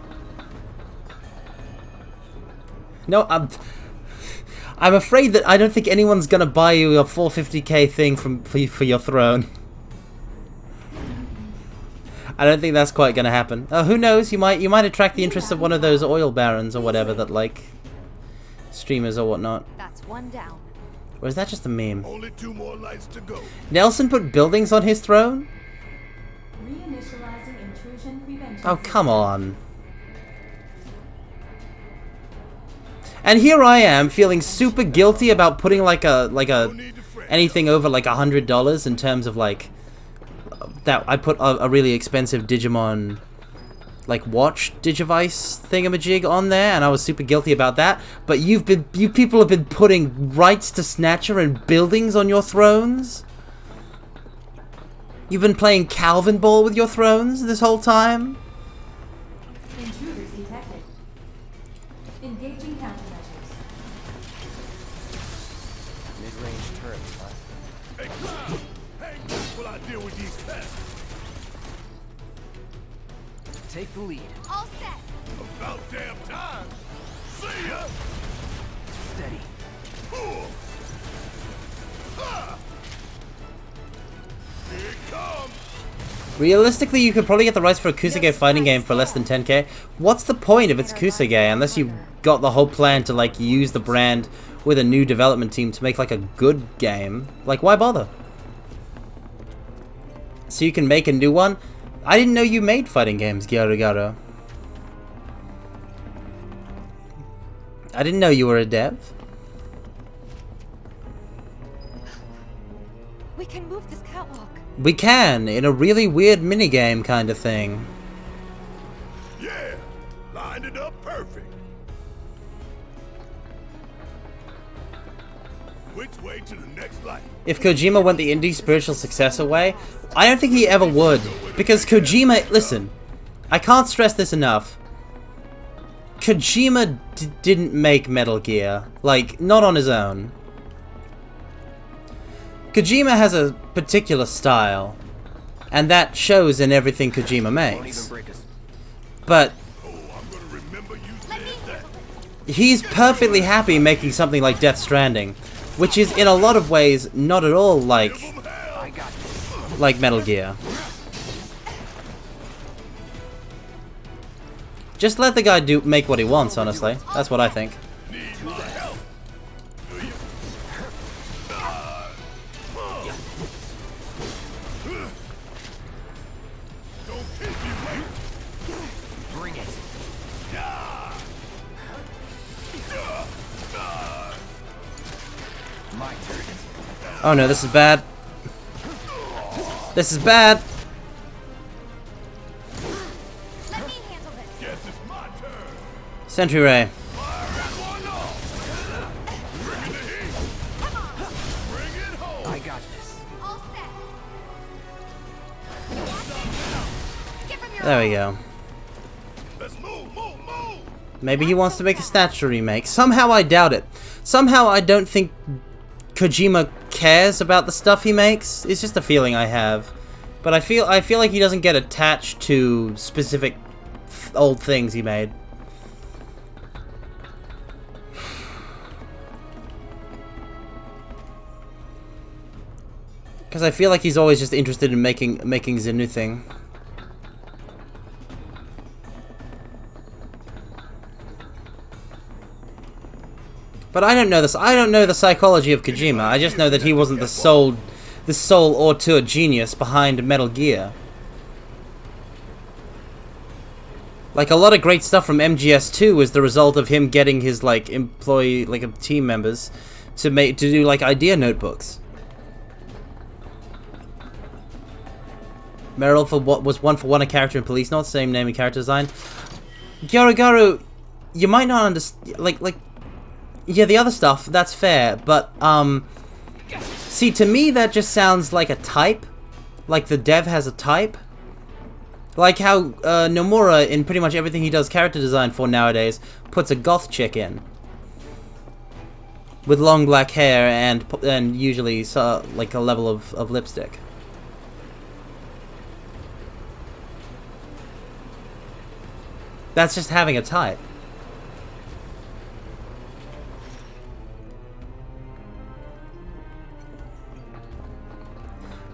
A: No, I'm afraid that I don't think anyone's gonna buy you a $450K thing for your throne. I don't think that's quite gonna happen. Who knows? You might attract the interest of one of those oil barons or whatever that like streamers or whatnot.
C: That's one down.
A: Or is that just a meme?
K: Only 2 more lights to go.
A: Nelson put buildings on his throne?
Q: Reinitializing intrusion prevention.
A: Oh, come on. And here I am feeling super guilty about putting like a anything over like $100 in terms of like that I put a really expensive Digimon like watch Digivice thingamajig on there, and I was super guilty about that. But you people have been putting rights to Snatcher and buildings on your thrones. You've been playing Calvin Ball with your thrones this whole time.
Q: Intruders detected. Engaging countermeasures.
H: Mid-range turrets, huh?
K: Hey, Cloud! Hey, will I deal with these pests?
H: Take the lead.
C: All set.
K: About damn time. See ya.
H: Steady.
K: Here it comes.
A: Realistically, you could probably get the rights for a Kusage fighting game for less than 10K. What's the point if it's Kusage unless you got the whole plan to like use the brand with a new development team to make like a good game? Like, why bother? So you can make a new one? I didn't know you made fighting games, Gyarugaro. I didn't know you were a dev.
R: We can move this catwalk.
A: We can, in a really weird minigame kind of thing.
K: Yeah, lined it up perfect. Which way to the next light?
A: If Kojima went the indie spiritual successor way, I don't think he ever would. Because Kojima, listen, I can't stress this enough. Kojima didn't make Metal Gear. Like, not on his own. Kojima has a particular style, and that shows in everything Kojima makes. But he's perfectly happy making something like Death Stranding, which is in a lot of ways not at all like Metal Gear. Just let the guy make what he wants, honestly. That's what I think. Oh no, this is bad. This is bad. Sentry Ray.
H: I got this.
A: There we go. Maybe he wants to make a Snatcher remake. Somehow I doubt it. Somehow I don't think Kojima cares about the stuff he makes. It's just a feeling I have. But I feel like he doesn't get attached to specific old things he made. Because I feel like he's always just interested in making the new thing. But I don't know this. I don't know the psychology of Kojima. I just know that he wasn't the sole auteur genius behind Metal Gear. Like, a lot of great stuff from MGS2 was the result of him getting his team members to do like idea notebooks. Meryl for what was 1-for-1 a character in Police Notes, same name and character design. Garu, you might not understand. Yeah, the other stuff, that's fair, but, see, to me, that just sounds like a type. Like the dev has a type. Like how, Nomura, in pretty much everything he does character design for nowadays, puts a goth chick in. With long black hair and usually, like, a level of lipstick. That's just having a type.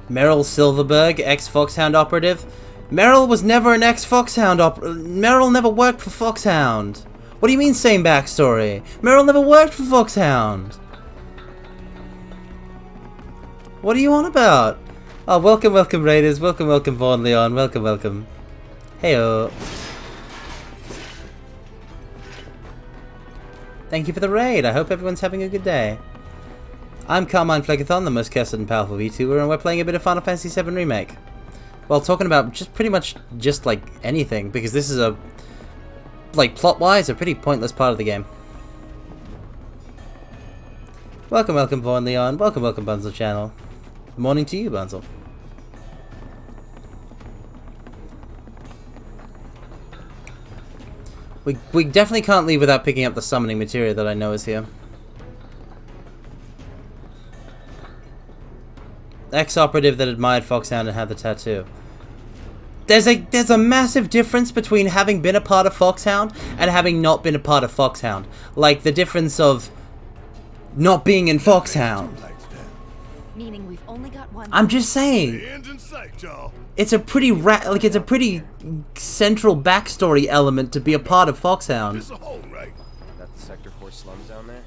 A: Meryl Silverberg, ex-Foxhound operative. Meryl was never an ex-Foxhound Meryl never worked for Foxhound. What do you mean same backstory? Meryl never worked for Foxhound. What are you on about? Oh, welcome Raiders. Welcome Vaughn Leon. Welcome. Heyo. Thank you for the raid. I hope everyone's having a good day. I'm Carmine Phlegathon, the most cursed and powerful VTuber, and we're playing a bit of Final Fantasy VII Remake. Well, talking about pretty much like anything, because this is plot-wise, a pretty pointless part of the game. Welcome Vaughn Leon. Welcome Bunzel channel. Morning to you, Bunzel. We definitely can't leave without picking up the summoning materia that I know is here. Ex-operative that admired Foxhound and had the tattoo. There's a massive difference between having been a part of Foxhound and having not been a part of Foxhound. Like the difference of not being in Foxhound.
C: Meaning we've only got one.
A: I'm just saying. It's a pretty it's a pretty central backstory element to be a part of Foxhound.
H: That the Sector 4 slums down there?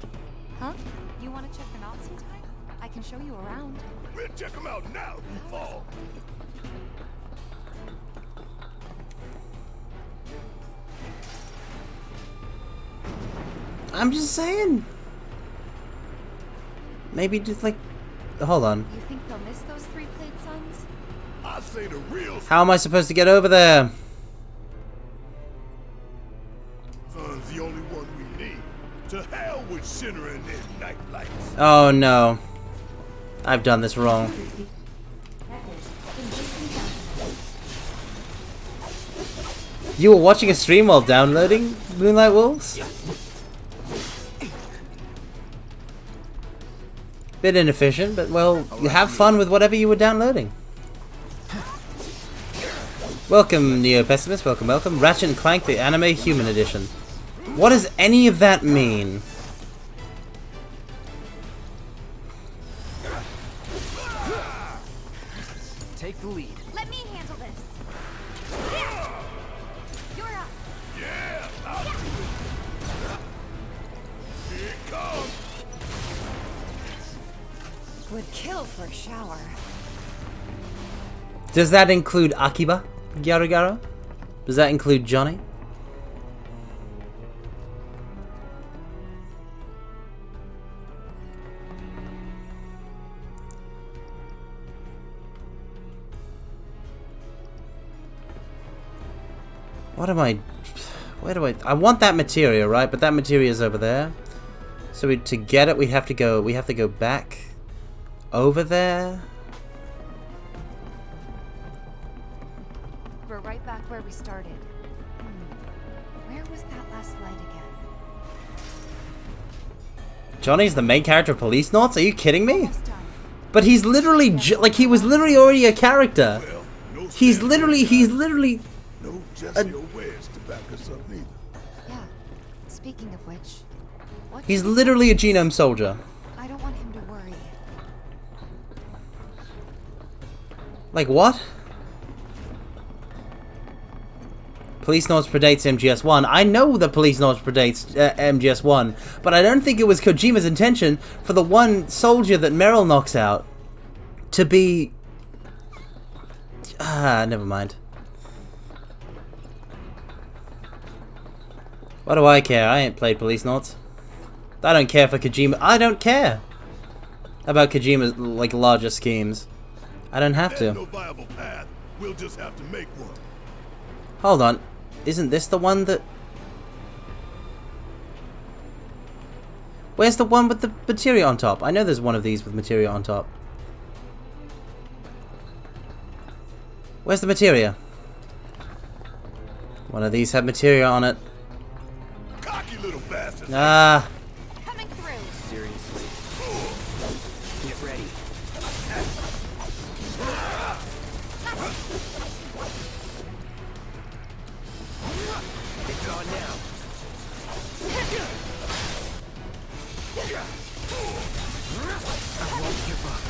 C: Huh? You want to check them out sometime? I can show you around.
K: We'll check them out now, you fall.
A: I'm just saying. Maybe just like, hold on.
C: You think they'll miss those 3-plate suns?
K: I say the real.
A: How am I supposed to get over there?
K: Sun's the only one we need. To hell with Shinra and their night lights.
A: Oh no. I've done this wrong. You were watching a stream while downloading Moonlight Wolves? Bit inefficient, but well, have fun with whatever you were downloading. Welcome, Neo Pessimist. Welcome, welcome. Ratchet and Clank, the Anime Human Edition. What does any of that mean?
H: Take the lead.
L: Let me handle this. You're up.
K: Yeah. Here it comes.
R: Would kill for a shower.
A: Does that include Akiba Garagara? Does that include Johnny? What am I... Where do I want that materia, right? But that materia is over there. So to get it, we have to go back over there.
R: We're right back where we started. Where was that last light again?
A: Johnny's the main character of Police Noughts? Are you kidding me? But he's literally like he was literally already a character. He's literally
K: No Jesse or Wes to back us up neither.
R: Yeah. Speaking of which, what
A: He's literally a genome soldier.
R: I don't want him to worry.
A: Like what? Police Noughts predates MGS1. I know that Police Noughts predates MGS1, but I don't think it was Kojima's intention for the one soldier that Meryl knocks out to be... never mind. What do I care? I ain't played Police Noughts. I don't care for Kojima. I don't care about Kojima's like larger schemes. I don't have to.
K: There's no viable path. We'll just have to make one.
A: Hold on. Isn't this the one that... Where's the one with the materia on top? I know there's one of these with materia on top. Where's the materia? One of these had materia on it.
K: Cocky little bastard.
A: Ah.
L: Coming through.
H: Seriously. Get ready. It's on now. I won't give up.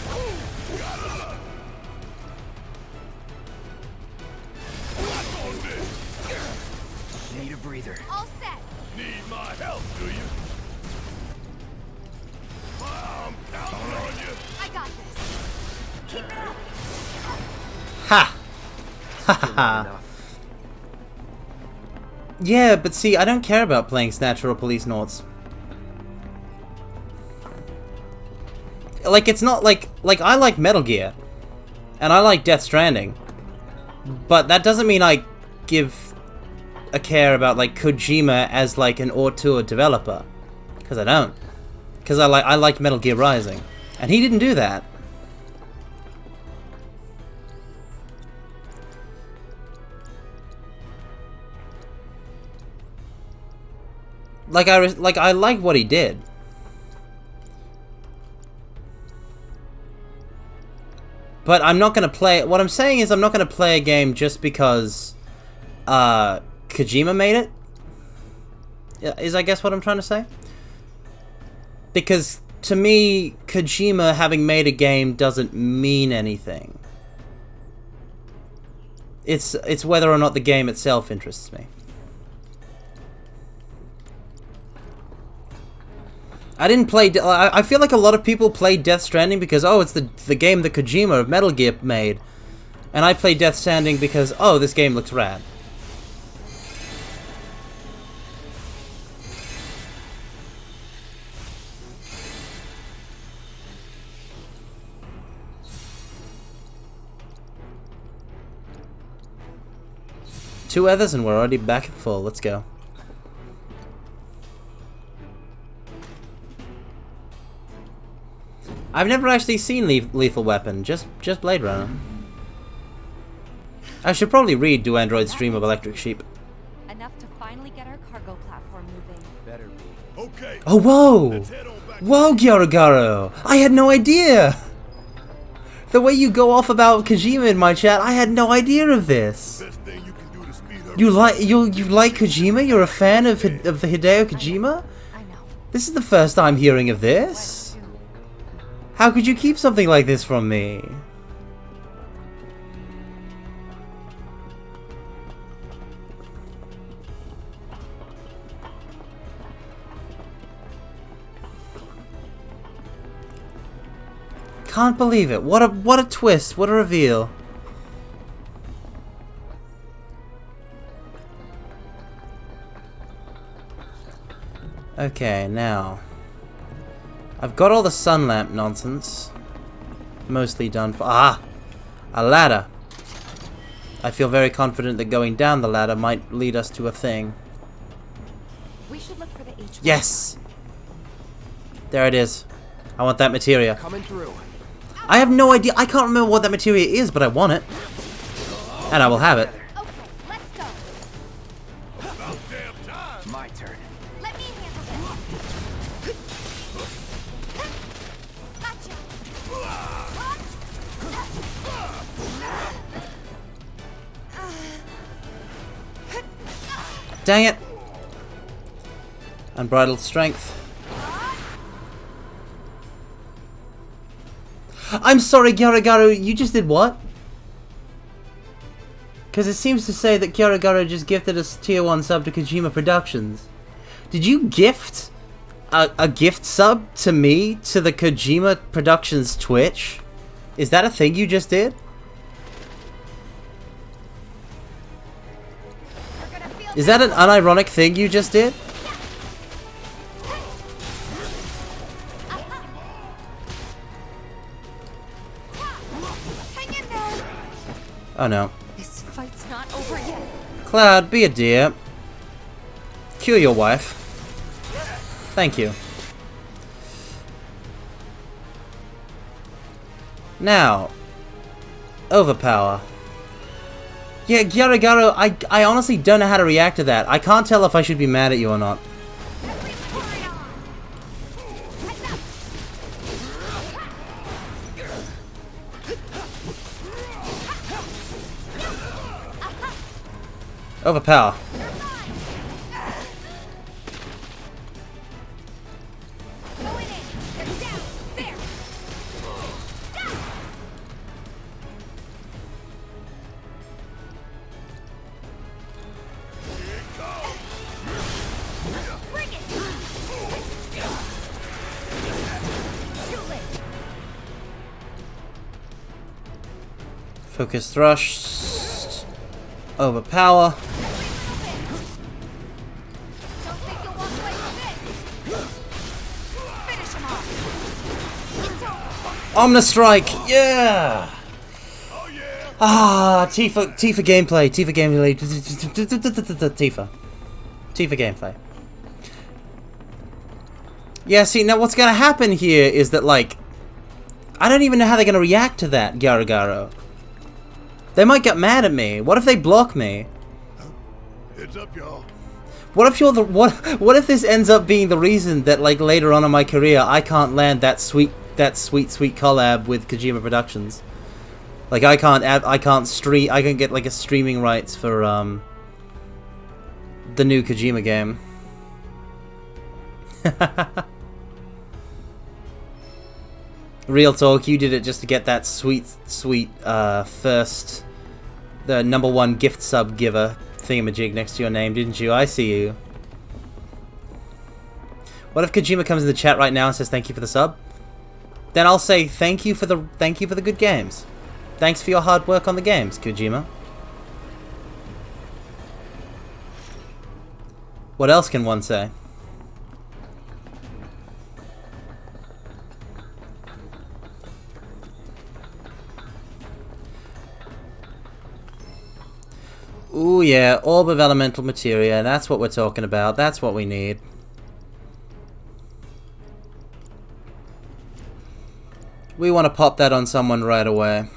H: Need a breather.
L: All set.
K: Need my help, do you? I'm counting on you.
L: I got this. Keep it up.
A: Ha! Ha ha ha. Yeah, but see, I don't care about playing Snatcher or Police Noughts. Like, it's not like I like Metal Gear. And I like Death Stranding. But that doesn't mean I give a care about, like, Kojima as, like, an auteur developer. Because I don't. Because I liked Metal Gear Rising. And he didn't do that. I like what he did. But I'm not gonna play. What I'm saying is, I'm not gonna play a game just because Kojima made it. Is I guess what I'm trying to say. Because to me, Kojima having made a game doesn't mean anything. It's whether or not the game itself interests me. I didn't play... I feel like a lot of people play Death Stranding because, oh, it's the game that Kojima of Metal Gear made. And I play Death Stranding because, oh, this game looks rad. Two others and we're already back at full. Let's go. I've never actually seen Lethal Weapon, just Blade Runner. I should probably read Do Androids Dream of Electric Sheep.
R: Enough to finally get our cargo platform moving.
I: Better be.
K: Okay.
A: Oh, whoa! Whoa, Gyarugaru! I had no idea! The way you go off about Kojima in my chat, I had no idea of this. You like Kojima? You're a fan of the Hideo Kojima?
C: I know.
A: This is the first time hearing of this. How could you keep something like this from me? Can't believe it. What a twist. What a reveal. Okay, now I've got all the sun lamp nonsense mostly done for. Ah! A ladder. I feel very confident that going down the ladder might lead us to a thing.
C: We should look for the H1.
A: Yes! There it is. I want that materia.
I: Coming through.
A: I have no idea. I can't remember what that materia is, but I want it. And I will have it.
L: Okay, let's go.
K: About damn time.
I: My turn.
L: Let me handle this. Gotcha.
A: Dang it. Unbridled strength. I'm sorry, Gyarugaru, you just did what? Because it seems to say that Gyarugaru just gifted us tier 1 sub to Kojima Productions. Did you gift a gift sub to me to the Kojima Productions Twitch? Is that a thing you just did? Is that an unironic thing you just did? Oh no.
R: This fight's not over yet.
A: Cloud, be a dear. Cure your wife. Thank you. Now, overpower. Yeah, Gyarugaru, I honestly don't know how to react to that. I can't tell if I should be mad at you or not. Overpower. Focus thrust. Overpower. Omnistrike, yeah! Ah, Tifa gameplay, Tifa gameplay. Yeah, see, now what's gonna happen here is that, like, I don't even know how they're gonna react to that, Gyarugaru. They might get mad at me. What if they block me?
K: Heads up, y'all.
A: What if you're the what if this ends up being the reason that, like, later on in my career I can't land that sweet collab with Kojima Productions? Like, I can't get like a streaming rights for the new Kojima game. Real talk, you did it just to get that sweet first, the #1 gift sub giver thingamajig next to your name, didn't you? I see you. What if Kojima comes in the chat right now and says thank you for the sub? Then I'll say thank you for the good games. Thanks for your hard work on the games, Kojima. What else can one say? Ooh yeah, orb of elemental materia, that's what we're talking about, that's what we need. We want to pop that on someone right away.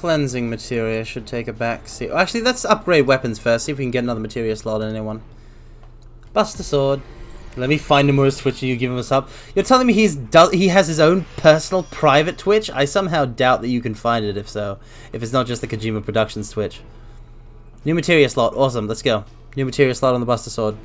A: Cleansing materia should take a back seat. Actually, let's upgrade weapons first. See if we can get another materia slot on anyone. Buster Sword. Let me find Nomura's Twitch and you give him a sub. You're telling me he has his own personal private Twitch? I somehow doubt that you can find it if so. If it's not just the Kojima Productions Twitch. New materia slot. Awesome. Let's go. New materia slot on the Buster Sword.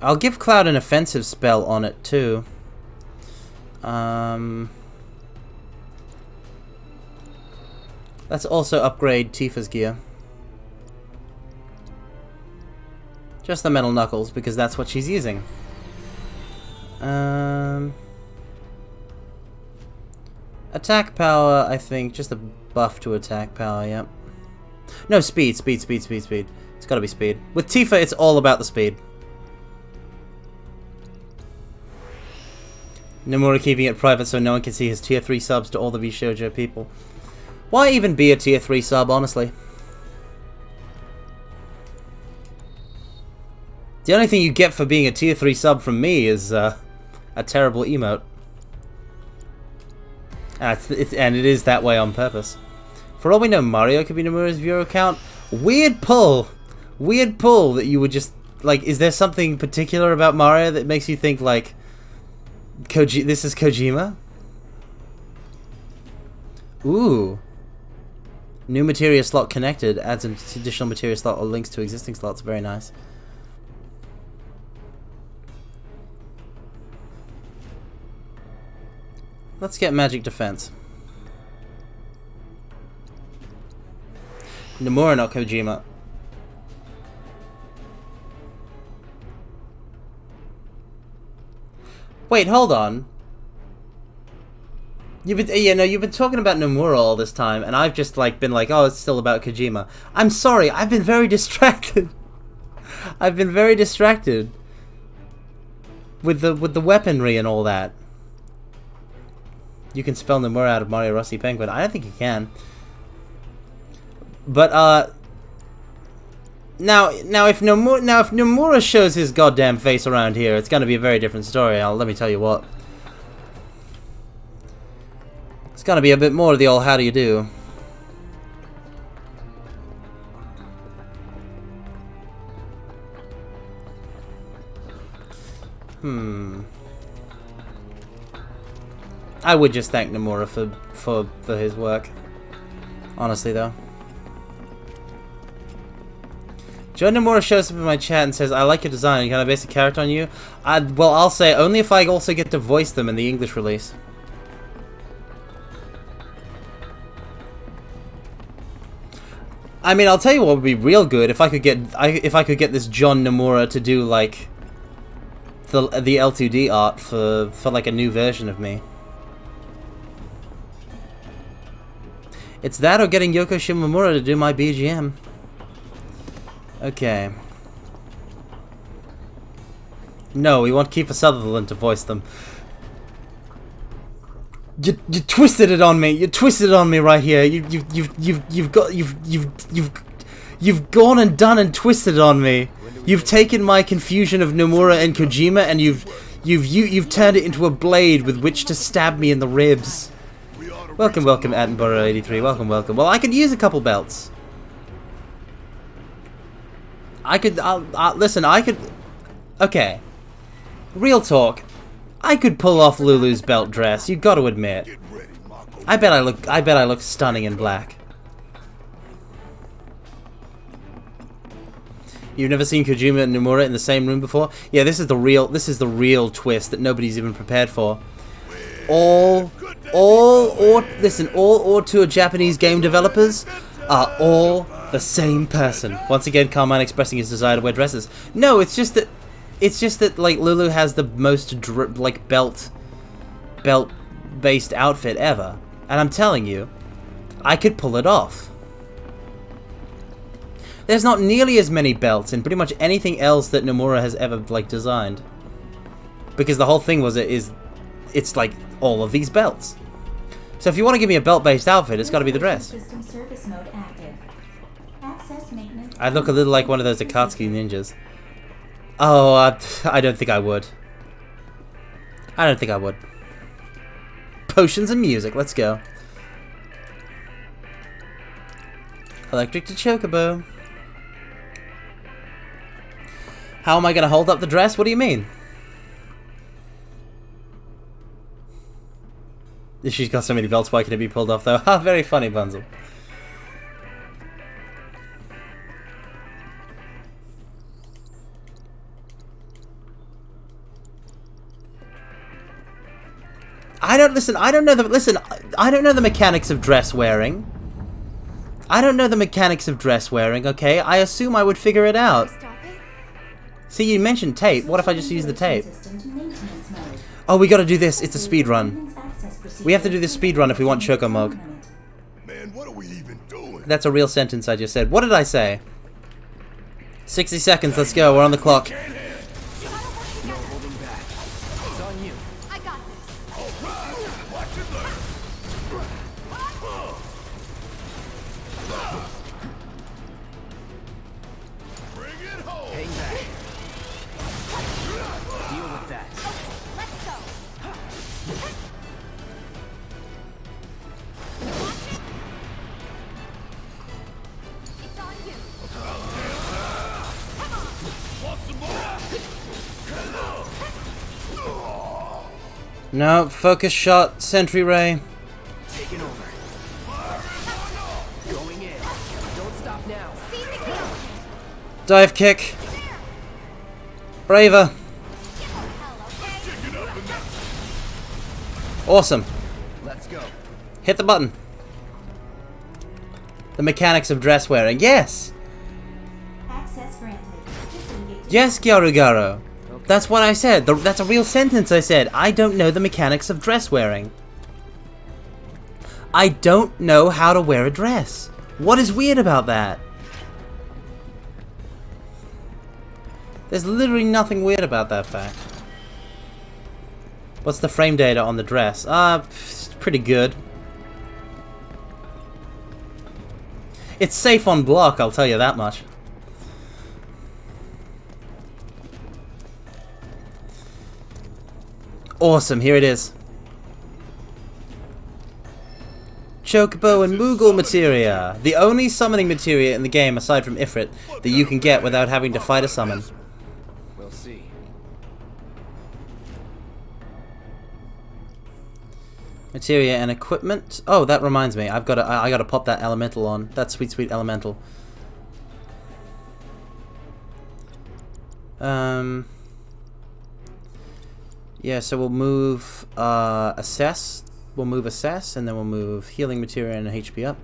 A: I'll give Cloud an offensive spell on it too. Let's also upgrade Tifa's gear. Just the metal knuckles, because that's what she's using. Attack power, I think. Just a buff to attack power, yep. No, speed. It's gotta be speed. With Tifa, it's all about the speed. Nomura keeping it private so no one can see his tier 3 subs to all the Bishoujo people. Why even be a tier 3 sub, honestly? The only thing you get for being a tier 3 sub from me is a terrible emote. And it is that way on purpose. For all we know, Mario could be Nomura's viewer account. Weird pull! Weird pull that you would just... Like, is there something particular about Mario that makes you think, like... this is Kojima? Ooh. New materia slot connected. Adds an additional materia slot or links to existing slots. Very nice. Let's get magic defense. Nomura, not Kojima. Wait, hold on. You've been talking about Nomura all this time, and I've just been like, oh, it's still about Kojima. I'm sorry, I've been very distracted. I've been very distracted with the weaponry and all that. You can spell Nomura out of Mario Rusty Penguin. I don't think you can. But now if Nomura shows his goddamn face around here, it's gonna be a very different story. Let me tell you what. It's gonna be a bit more of the old how do you do. I would just thank Nomura for his work. Honestly though. Joe Nomura shows up in my chat and says, I like your design, can I base a character on you? Well, I'll say only if I also get to voice them in the English release. I mean, I'll tell you what would be real good if I could get this John Nomura to do like the L2D art for like a new version of me. It's that or getting Yoko Shimomura to do my BGM. Okay. No, we want Kiefer Sutherland to voice them. You twisted it on me. You twisted it on me right here. You've gone and done and twisted it on me. You've taken my confusion of Nomura and Kojima and you've turned it into a blade with which to stab me in the ribs. Welcome, Attenborough83. Welcome. Well, I could use a couple belts. Listen, I could... Okay. Real talk. I could pull off Lulu's belt dress, you gotta admit. I bet I look stunning in black. You've never seen Kojima and Nomura in the same room before? Yeah, this is the real twist that nobody's even prepared for. All auteur Japanese game developers are all the same person. Once again, Carmine expressing his desire to wear dresses. No, it's just that like Lulu has the most belt-based outfit ever, and I'm telling you, I could pull it off. There's not nearly as many belts in pretty much anything else that Nomura has ever designed, because the whole thing it's like all of these belts. So if you want to give me a belt-based outfit, it's got to be the dress.
Q: System service mode active. Access maintenance.
A: I look a little like one of those Akatsuki ninjas. Oh, I don't think I would. I don't think I would. Potions and music, let's go. Electric to Chocobo. How am I going to hold up the dress? What do you mean? She's got so many belts, why can it be pulled off though? Ha, very funny, Bunzel. I don't know the mechanics of dress wearing. I don't know the mechanics of dress wearing, okay? I assume I would figure it out. See, you mentioned tape. What if I just use the tape? Oh, we gotta do this. It's a speed run. We have to do this speed run if we want Chocomog.
K: Man, what are we even doing?
A: That's a real sentence I just said. What did I say? 60 seconds, let's go. We're on the clock. No, focus shot, sentry ray.
I: Taking over. Going in. Don't stop now.
A: Dive kick. Braver. Awesome.
I: Let's go.
A: Hit the button. The mechanics of dress wearing. Yes.
Q: Access granted.
A: Yes, Gyarugaro. That's what I said. That's a real sentence I said. I don't know the mechanics of dress wearing. I don't know how to wear a dress. What is weird about that? There's literally nothing weird about that fact. What's the frame data on the dress? It's pretty good. It's safe on block, I'll tell you that much. Awesome, here it is. Chocobo and Moogle materia. The only summoning materia in the game, aside from Ifrit, that you can get without having to fight a summon.
I: We'll see.
A: Materia and equipment. Oh, that reminds me. I gotta pop that elemental on. That sweet, sweet elemental. Yeah, so we'll move assess. We'll move assess, and then we'll move healing materia and HP up.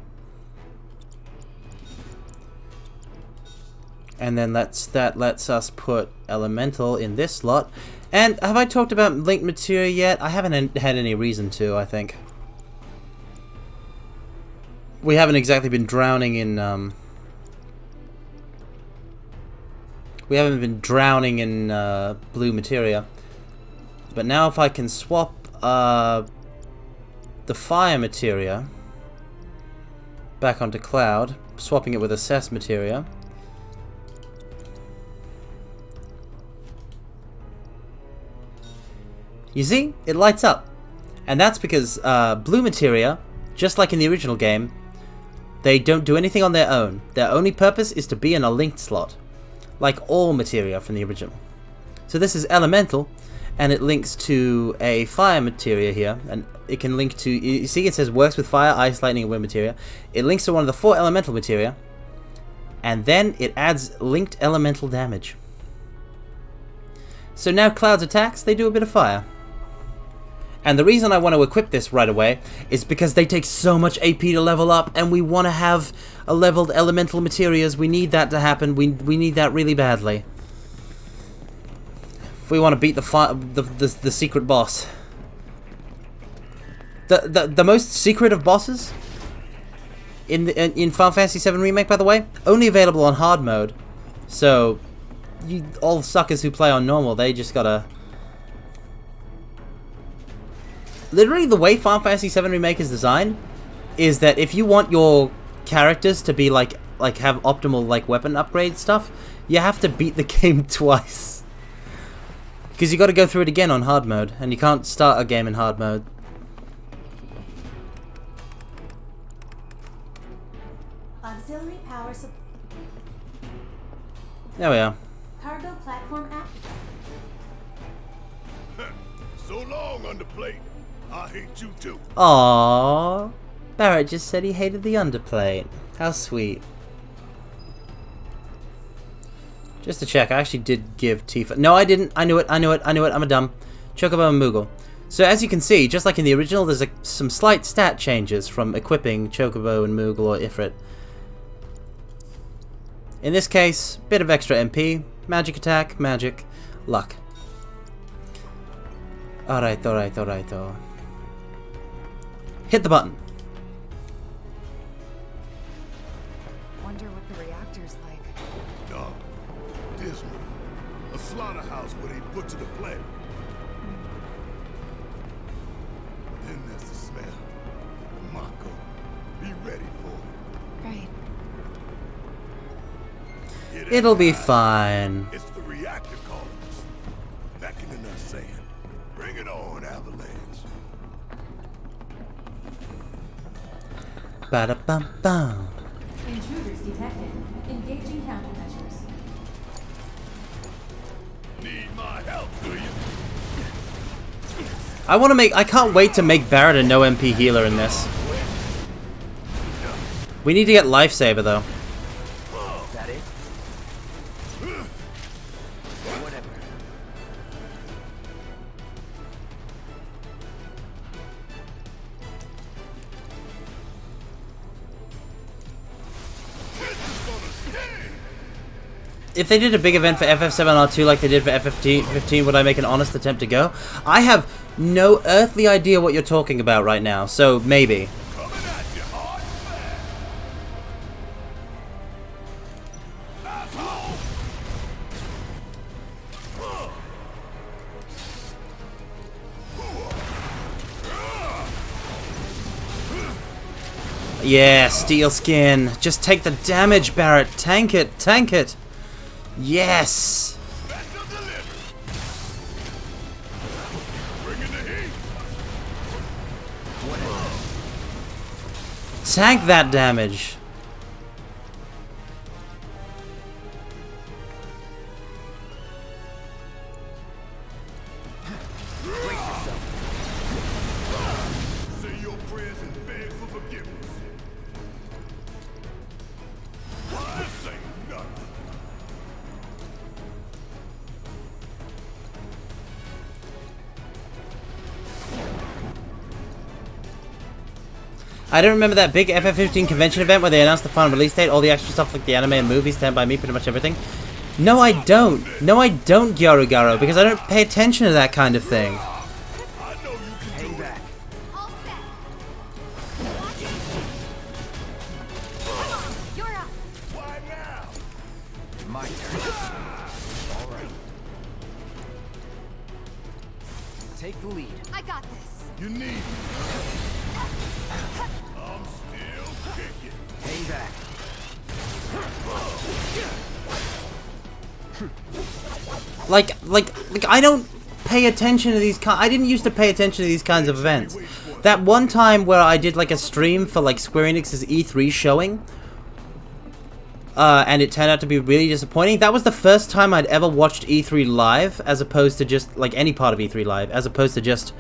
A: And then that lets us put elemental in this slot. And have I talked about linked materia yet? I haven't had any reason to, I think. We haven't exactly been drowning in we haven't been drowning in blue materia. But now if I can swap the fire materia back onto Cloud, swapping it with assess materia. You see? It lights up. And that's because blue materia, just like in the original game, they don't do anything on their own. Their only purpose is to be in a linked slot, like all materia from the original. So this is elemental, and it links to a fire materia here, and it can link to, you see it says works with fire, ice, lightning, and wind materia. It links to one of the 4 elemental materia, and then it adds linked elemental damage. So now Cloud's attacks, they do a bit of fire. And the reason I want to equip this right away is because they take so much AP to level up, and we want to have a leveled elemental materias. We need that to happen. We need that really badly. If we want to beat the secret boss. The most secret of bosses in Final Fantasy VII Remake, by the way, only available on hard mode. So all suckers who play on normal, they just gotta. Literally, the way Final Fantasy VII Remake is designed is that if you want your characters to be like have optimal weapon upgrade stuff, you have to beat the game twice. Because you got to go through it again on hard mode, and you can't start a game in hard mode.
Q: Auxiliary power supply.
A: There we are.
Q: Cargo platform active.
K: So long, underplate. I hate you too.
A: Aww. Barrett just said he hated the underplate. How sweet. Just to check, I actually did give Tifa... No, I didn't. I knew it. I'm a dumb. Chocobo and Moogle. So as you can see, just like in the original, there's some slight stat changes from equipping Chocobo and Moogle or Ifrit. In this case, bit of extra MP, magic attack, magic, luck. Alright. Hit the button.
R: Wonder what the reactor's like.
K: Dark, dismal, a slaughterhouse where they butcher the planet. Then there's the smell. Mako, be ready for it.
R: Right.
A: It'll be fine.
K: It's the reactor calls. Beckoning us saying, bring it on, Avalanche.
A: Ba-da-bum-bum.
Q: Intruders detected. Engaging countermeasures.
K: Need my help, do you?
A: I can't wait to make Barrett a no MP healer in this. We need to get Lifesaver though.
H: Is that it? Whatever.
A: If they did a big event for FF7R2 like they did for FF15, would I make an honest attempt to go? I have no earthly idea what you're talking about right now, so maybe. Yeah, steel skin. Just take the damage, Barrett. Tank it, tank it. Yes. Tank that damage.
K: Say your prayers and beg for forgiveness. This ain't nothing.
A: I don't remember that big FF15 convention event where they announced the final release date, all the extra stuff like the anime and movies, Stand By Me, pretty much everything. No, I don't. No, I don't, Gyaru Garo, because I don't pay attention to that kind of thing.
H: Hang back.
C: You're up.
K: Why now?
H: My turn. All right. Take the lead.
C: I got this.
K: You need me. I'm still kicking.
H: Hang back.
A: Like I don't pay attention to these I didn't used to pay attention to these kinds of events. That one time where I did like a stream for like Square Enix's E3 showing, and it turned out to be really disappointing. That was the first time I'd ever watched E3 live, as opposed to just like any part of E3 live, as opposed to just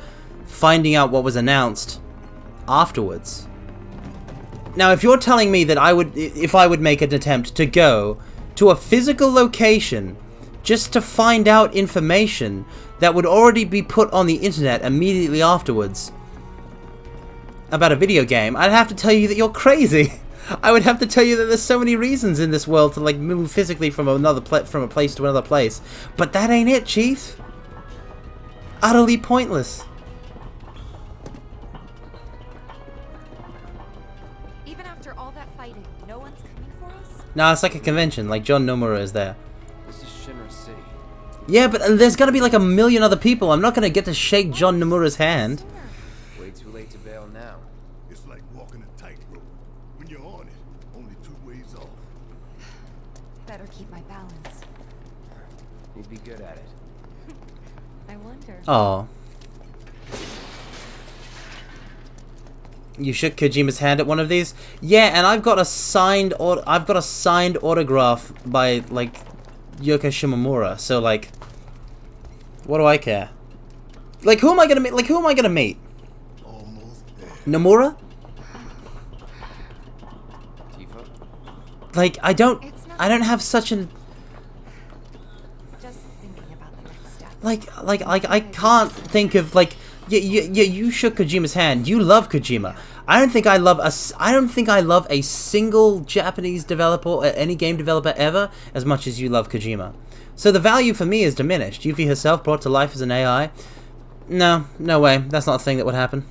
A: finding out what was announced afterwards. Now, if you're telling me that if I would make an attempt to go to a physical location just to find out information that would already be put on the internet immediately afterwards about a video game, I'd have to tell you that you're crazy. I would have to tell you that there's so many reasons in this world to like move physically from from a place to another place, but that ain't it, Chief. Utterly pointless.
R: Even after all that fighting, no one's coming for us?
A: Nah, it's like a convention. Like John Nomura is there.
H: This is Shinra City.
A: Yeah, but there's gotta be like a million other people. I'm not gonna get to shake John Nomura's hand.
H: Way too late to bail now.
K: It's like walking a tightrope. When you're on it, only 2 ways off.
R: Better keep my balance.
H: You'd be good at it.
B: I wonder.
A: Oh. You shook Kojima's hand at one of these? Yeah, and I've got a signed autograph by like Yoko Shimomura. So like, what do I care? Like, who am I gonna meet? Like, who am I gonna meet? Nomura?
H: Tifa?
A: Like, I don't have such an
C: Just thinking about the next step.
A: like I can't think of like you shook Kojima's hand. You love Kojima. I don't think I love a single Japanese developer or any game developer ever as much as you love Kojima. So the value for me is diminished. Yuffie herself brought to life as an AI. No way. That's not a thing that would happen.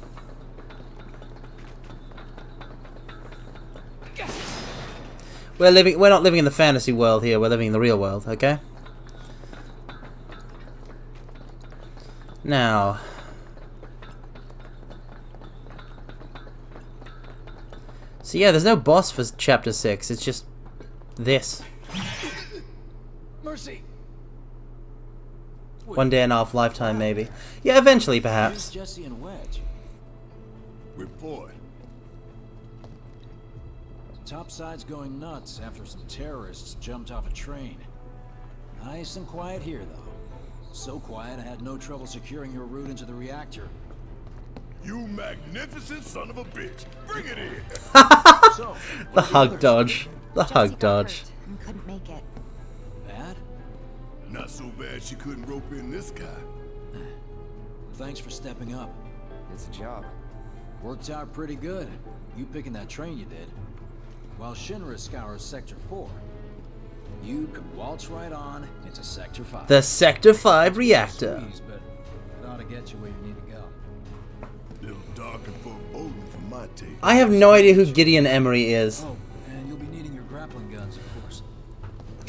A: We're not living in the fantasy world here. We're living in the real world, okay? Now, so yeah, there's no boss for Chapter 6. It's just this.
D: Mercy.
A: One day and a half lifetime, maybe. Yeah, eventually, perhaps.
D: Here's Jesse and Wedge.
K: Report.
D: Topside's going nuts after some terrorists jumped off a train. Nice and quiet here, though. So quiet I had no trouble securing your route into the reactor.
K: You magnificent son of a bitch! Bring it in!
D: So,
A: The hug dodge. The hug dodge.
C: And couldn't make it.
D: bad?
K: Not so bad she couldn't rope in this guy.
D: Thanks for stepping up.
H: It's a job.
D: Worked out pretty good. You picking that train you did. While Shinra scours Sector 4, you can waltz right on into Sector 5.
A: The Sector 5 reactor.
D: Squeeze, but it ought to get you where you need to go.
K: Little dark and foreboding for my taste.
A: I have no idea who Gideon Emery is.
D: Oh, and you'll be needing your grappling guns, of course.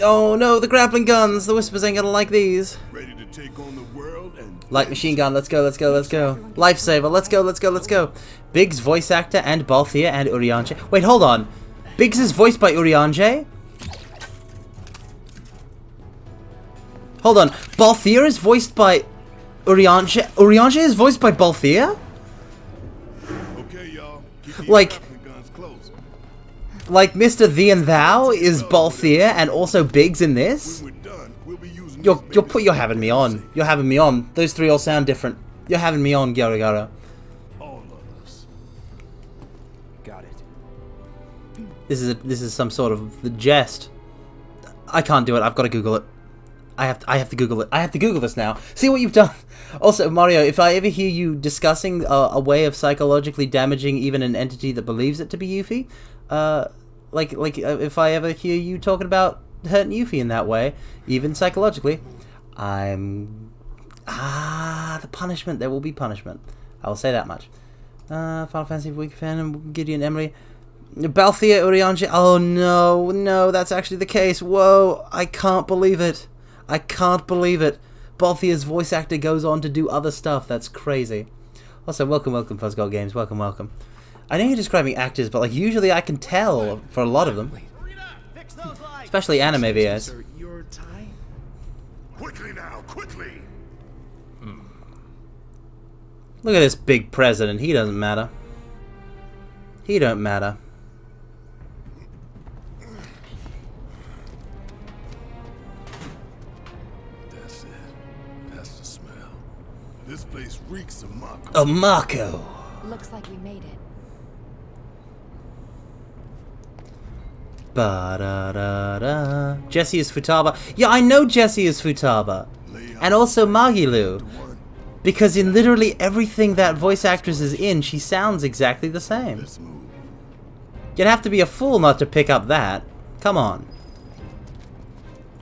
A: Oh no, the grappling guns! The Whispers ain't gonna like these.
K: Ready to take on the world and
A: Light machine gun, let's go, let's go, let's go. Lifesaver, let's go, let's go, let's go. Biggs voice actor and Balthier and Urianger. Wait, hold on. Biggs is voiced by Urianger? Hold on. Balthier is voiced by Urianger? Urianger is voiced by Balthier?
K: okay, y'all. Keep your
A: Like-
K: grappling guns close.
A: Like Mr. Thee and Thou is Balthier and also Biggs in this?
K: When we're done, we'll be using
A: You're having me on. You're having me on. Those three all sound different. You're having me on, Gyaragara.
K: all of us.
H: Got it.
A: This is some sort of the jest. I can't do it. I've got to Google it. I have to Google it. I have to Google this now. See what you've done. Also, Mario, if I ever hear you discussing a way of psychologically damaging even an entity that believes it to be Yuffie, if I ever hear you talking about hurting Yuffie in that way, even psychologically, the punishment. There will be punishment. I will say that much. Final Fantasy Week fan, Gideon Emery. Balthier Urianger. Oh no, that's actually the case. Whoa, I can't believe it. I can't believe it. Balthier's voice actor goes on to do other stuff. That's crazy. Also, welcome, Fuzzgold Games. Welcome. I know you're describing actors, but like usually I can tell for a lot of them. Especially anime VS.
K: Quickly now, quickly!
A: Look at this big president. He doesn't matter. He don't matter.
K: That's it. That's the smell. This place reeks of Mako.
A: Oh, Mako.
C: Looks like we made it.
A: Ba-da-da-da. Jesse is Futaba. Yeah, I know Jesse is Futaba. And also Magilu. Because in literally everything that voice actress is in, she sounds exactly the same. You'd have to be a fool not to pick up that. Come on.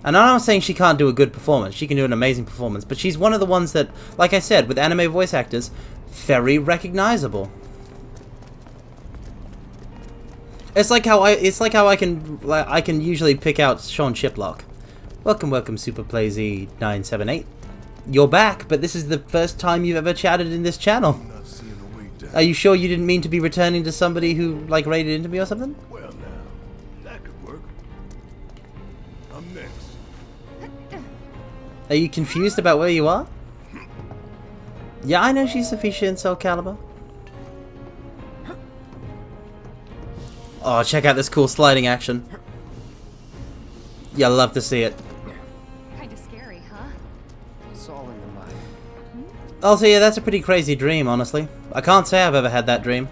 A: And I'm not saying she can't do a good performance. She can do an amazing performance. But she's one of the ones that, like I said, with anime voice actors, very recognizable. It's like how I can usually pick out Sean Chiplock. Welcome, SuperPlayZ978. You're back, but this is the first time you've ever chatted in this channel. Are you sure you didn't mean to be returning to somebody who like raided into me or something?
K: Well now, that could work. I'm next.
A: Are you confused about where you are? Yeah, I know she's Sufisha in Soul Calibur. Oh, check out this cool sliding action. Yeah, love to see it.
R: Kinda scary, huh?
H: It's all in the mind.
A: Also, yeah, that's a pretty crazy dream, honestly. I can't say I've ever had that dream.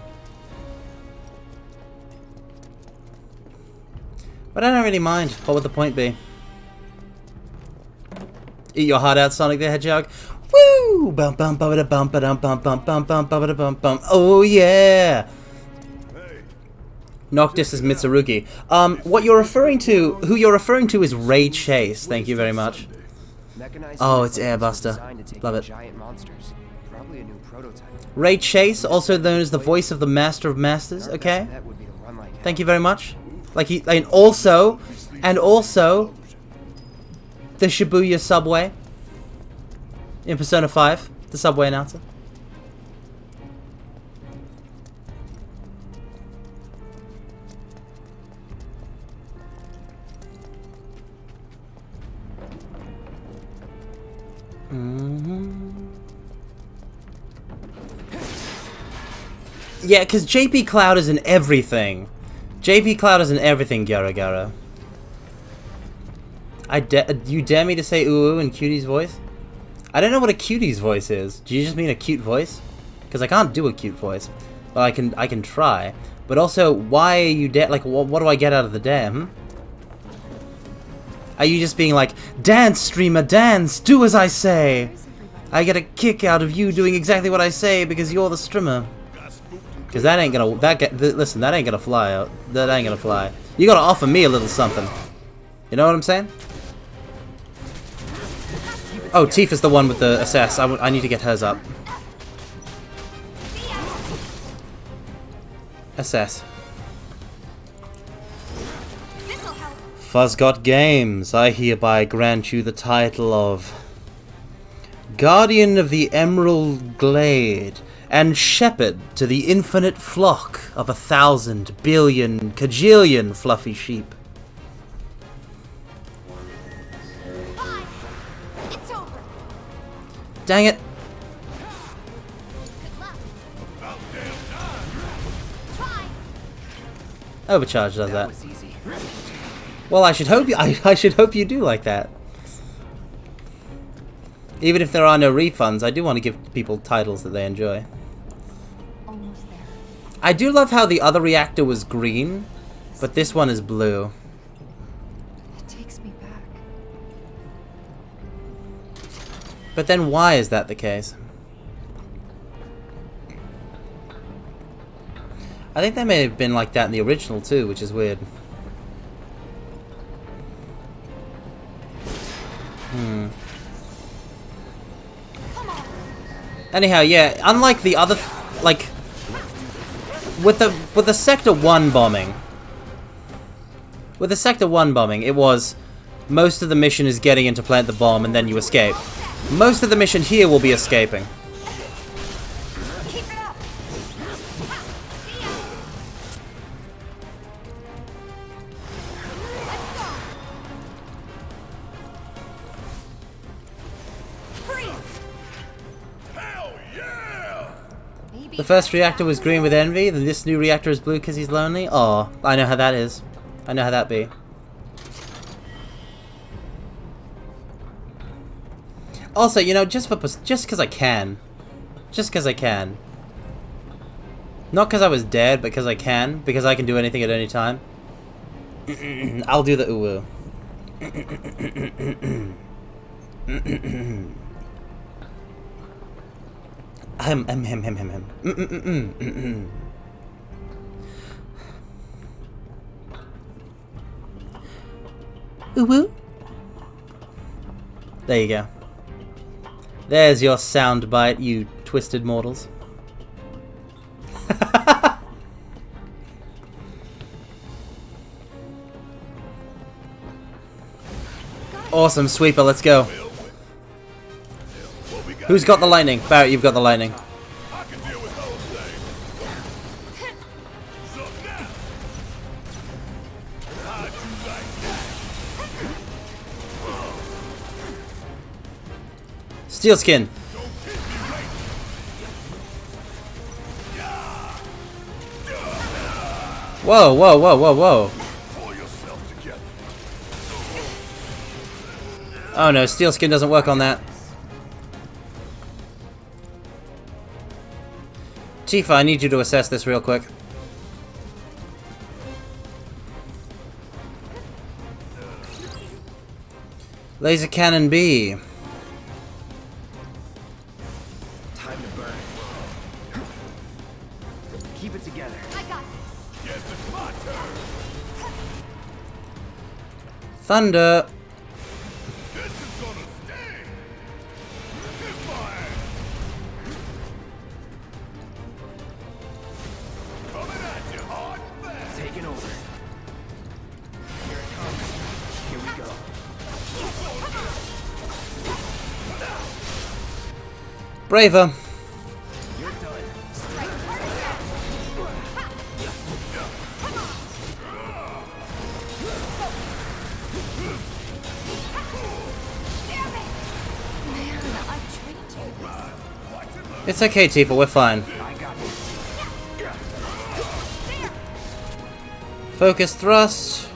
A: But I don't really mind. What would the point be? Eat your heart out, Sonic the Hedgehog. Woo! Bum bum bum ba bum ba dum bum bum bum bum bum bum bum. Oh yeah! Noctis is Mitsurugi. What you're referring to, who you're referring to is Ray Chase. Thank you very much. Oh, it's Airbuster. Love it.
H: Giant monsters. Probably a new prototype.
A: Ray Chase, also known as the voice of the Master of Masters. Okay. Thank you very much. Like he, and also the Shibuya subway in Persona 5, the subway announcer. Yeah, because JP Cloud is in everything. JP Cloud is in everything, Gara Gara. You dare me to say ooh in Cutie's voice? I don't know what a Cutie's voice is. Do you just mean a cute voice? Because I can't do a cute voice. But I can try. But also, why are you like, what do I get out of the dare, Are you just being like, dance, streamer, dance, do as I say? I get a kick out of you doing exactly what I say because you're the streamer. Because that ain't gonna, listen, that ain't gonna fly out. That ain't gonna fly. You gotta offer me a little something. You know what I'm saying? Oh, Tifa's the one with the assess. I need to get hers up. Assess. Fuzzgot Games, I hereby grant you the title of Guardian of the Emerald Glade and shepherd to the infinite flock of 1,000 billion kajillion fluffy sheep. Dang it! Overcharge does that. Well, I should hope you. I should hope you do like that. Even if there are no refunds, I do want to give people titles that they enjoy.
J: Almost there.
A: I do love how the other reactor was green, but this one is blue.
J: It takes me back.
A: But then why is that the case? I think they may have been like that in the original too, which is weird. Anyhow, yeah, unlike the other, like, with the Sector 1 bombing, it was most of the mission is getting in to plant the bomb and then you escape. Most of the mission here will be escaping. The first reactor was green with envy, then this new reactor is blue because he's lonely? Oh, I know how that is. I know how that be. Also, you know, just because I can. Just because I can. Not because I was dead, but because I can. Because I can do anything at any time. I'll do the uwu. Uwu. There you go. There's your sound bite, you twisted mortals. Awesome, sweeper, let's go. Who's got the lightning? Barrett, you've got the lightning. Steel skin. Whoa, whoa, whoa, whoa, whoa.
K: Pull yourself together.
A: Oh no, steel skin doesn't work on that. Tifa, I need you to assess this real quick. Laser cannon B.
H: Time to burn. Keep it together.
L: I got this.
K: Yes, it's my turn.
A: Thunder.
K: This is gonna sting. Hit my ass. Coming at you hard and fast.
H: Taking over. Here it comes. Here we go.
A: Braver.
H: You're done.
A: It's okay, Tifa, we're fine.
H: I got this.
A: Focus thrust.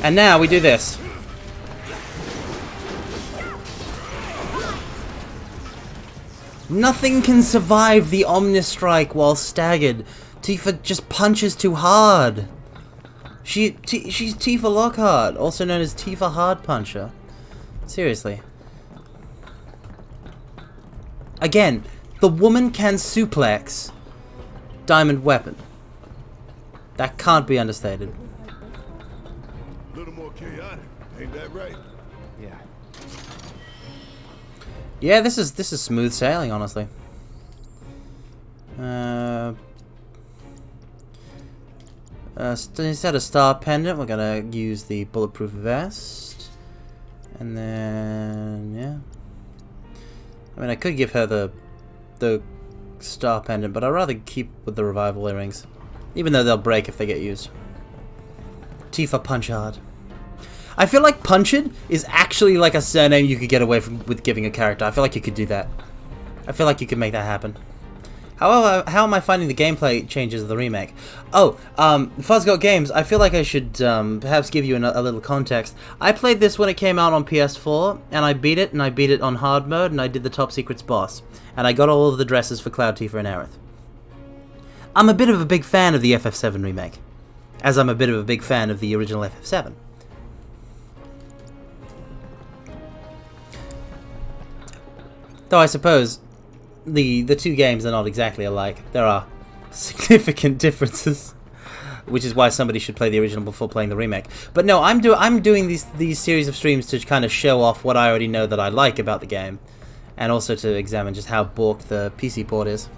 A: And now we do this. Nothing can survive the Omni Strike while staggered. Tifa just punches too hard. She's Tifa Lockhart, also known as Tifa Hard Puncher. Seriously. Again, the woman can suplex Diamond Weapon. That can't be understated.
K: A little more chaotic, ain't that right?
H: Yeah.
A: Yeah, this is smooth sailing, honestly. Instead of star pendant, we're gonna use the bulletproof vest, and then yeah. I mean, I could give her the star pendant, but I'd rather keep with the revival earrings, even though they'll break if they get used. Tifa Punch Hard. I feel like Punched is actually like a surname you could get away with giving a character. I feel like you could do that. I feel like you could make that happen. However, how am I finding the gameplay changes of the remake? Oh, Fuzzgot Games, I feel like I should perhaps give you a little context. I played this when it came out on PS4, and I beat it on hard mode, and I did the top secrets boss. And I got all of the dresses for Cloud, Tifa, and Aerith. I'm a bit of a big fan of the FF7 remake, as I'm a bit of a big fan of the original FF7. Though I suppose the two games are not exactly alike. There are significant differences, which is why somebody should play the original before playing the remake. But no, I'm doing these series of streams to kind of show off what I already know that I like about the game, and also to examine just how borked the PC port is.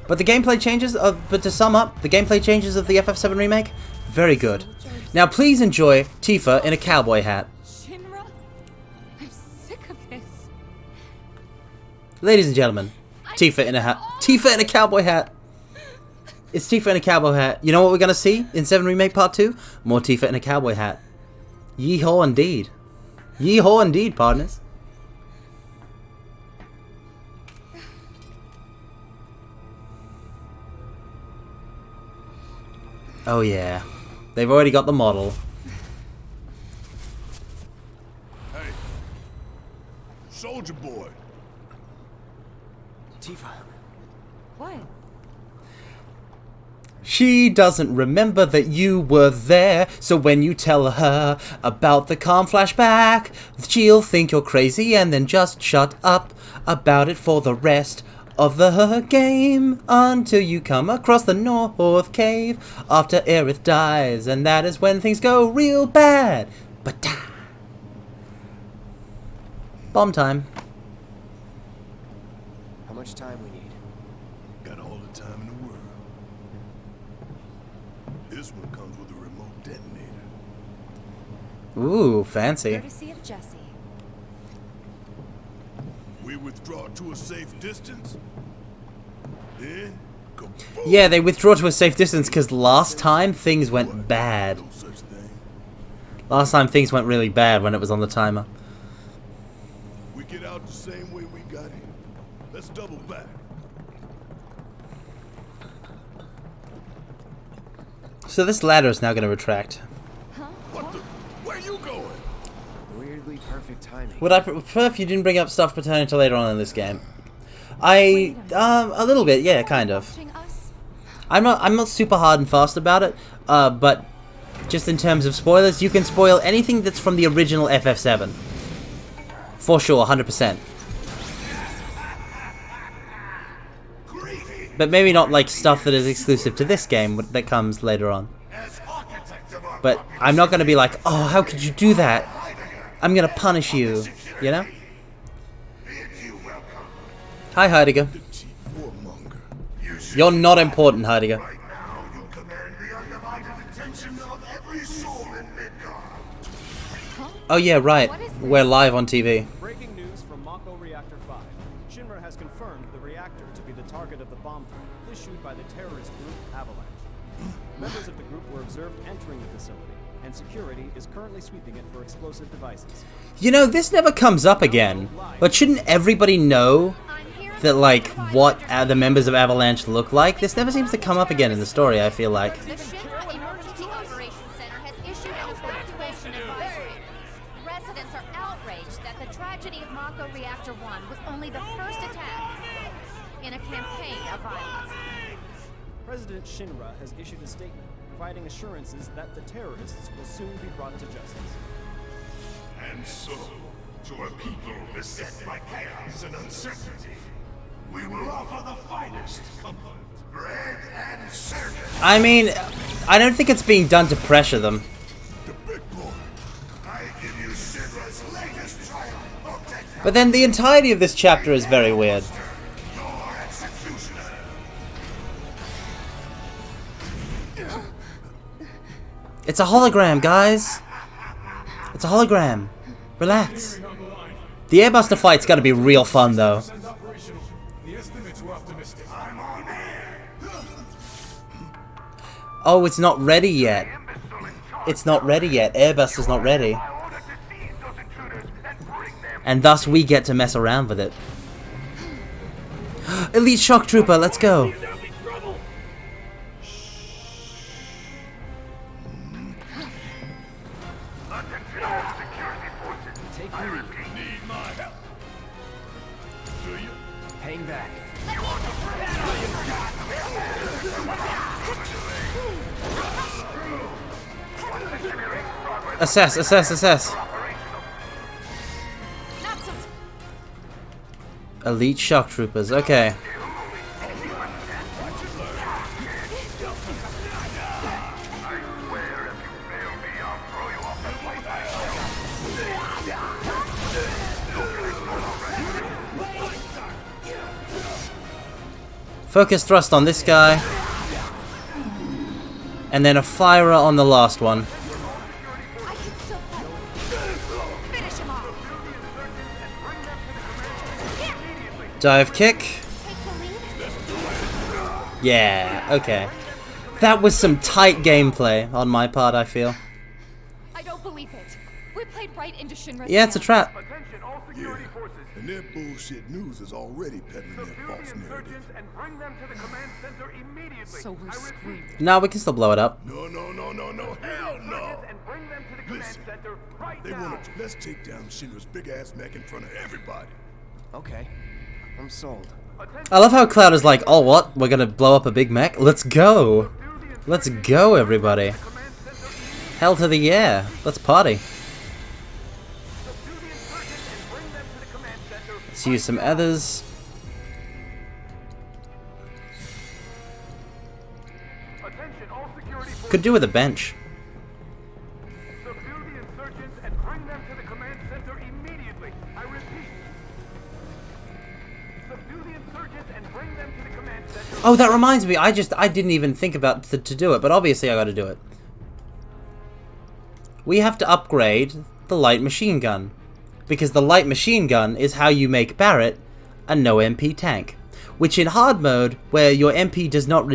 A: But the gameplay changes but to sum up, the gameplay changes of the FF7 remake, very good. Now please enjoy Tifa in a cowboy hat. Ladies and gentlemen, Tifa in a hat. Tifa in a cowboy hat. It's Tifa in a cowboy hat. You know what we're gonna see in 7 Remake Part 2? More Tifa in a cowboy hat. Yeehaw indeed. Yeehaw indeed, partners. Oh yeah. They've already got the model.
K: Hey. Soldier boy.
H: Tifa.
R: What?
A: She doesn't remember that you were there, so when you tell her about the calm flashback, she'll think you're crazy and then just shut up about it for the rest of the game until you come across the North Cave after Aerith dies, and that is when things go real bad. But bomb time.
H: How much time we need?
K: Got all the time in the world. This one comes with a remote detonator.
A: Ooh, fancy.
R: Courtesy of Jesse.
K: We withdraw to a safe distance. Then kaboom!
A: Yeah, they withdraw to a safe distance because last time things went bad.
K: No such thing.
A: Last time things went really bad when it was on the timer.
K: We get out out the same way we got in. Let's double back.
A: So this ladder is now going to retract.
K: What the? Where you going?
H: Weirdly perfect timing.
A: Would I prefer if you didn't bring up stuff pertaining to later on in this game? A little bit, yeah, kind of. I'm not super hard and fast about it, but just in terms of spoilers, you can spoil anything that's from the original FF7. For sure, 100%. But maybe not like stuff that is exclusive to this game that comes later on. But I'm not going to be like, oh, how could you do that? I'm going to punish you, you know? Hi, Heidegger. You're not important, Heidegger. Oh yeah, right. We're live on TV.
S: Breaking news from Mako Reactor 5. Shinra has confirmed the reactor to be the target of the bomb threat issued by the terrorist group Avalanche. Members of the group were observed entering the facility, and security is currently sweeping it for explosive devices.
A: You know, this never comes up again, but shouldn't everybody know that, like, what the members of Avalanche look like? This never seems to come up again in the story, I feel like.
C: The Shinra Emergency Operations Center has issued an evacuation advisory. Residents are outraged that the tragedy of Mako Reactor 1 was only the first attack in a campaign of violence.
S: President Shinra has issued a statement providing assurances that the terrorists will soon be brought to justice.
K: And so, to a people beset by chaos and uncertainty, we will offer the finest comfort, bread and service.
A: I mean, I don't think it's being done to pressure them. But then the entirety of this chapter is very weird. It's a hologram, guys. It's a hologram. Relax. The Airbuster fight's gotta be real fun, though. Oh, it's not ready yet. It's not ready yet. Airbuster's not ready. And thus we get to mess around with it. Elite Shock Trooper, let's go.
H: Hang back.
A: Assess, assess, assess. Elite Shock Troopers, okay. Focus thrust on this guy. And then a fire on the last one. Dive kick. Yeah, okay. That was some tight gameplay on my part, I feel.
R: I don't believe it. We played right into Shinra's
A: Yeah, it's a trap.
K: Yeah, and their bullshit news is already peddling their false narrative.
R: So we're screwed.
A: No, we can still blow it up.
K: No, hell no! Listen, they wanted to. Let's take down Shinra's big-ass mech in front of everybody.
H: Okay, I'm sold.
A: I love how Cloud is like, oh what? We're gonna blow up a big mech? Let's go! Let's go, everybody. Hell to the yeah. Let's party. Let's use some others. Could do with a bench. Oh, that reminds me. I didn't even think about to do it, but obviously I got to do it. We have to upgrade the light machine gun, because the light machine gun is how you make Barret a no MP tank, which in hard mode, where your MP does not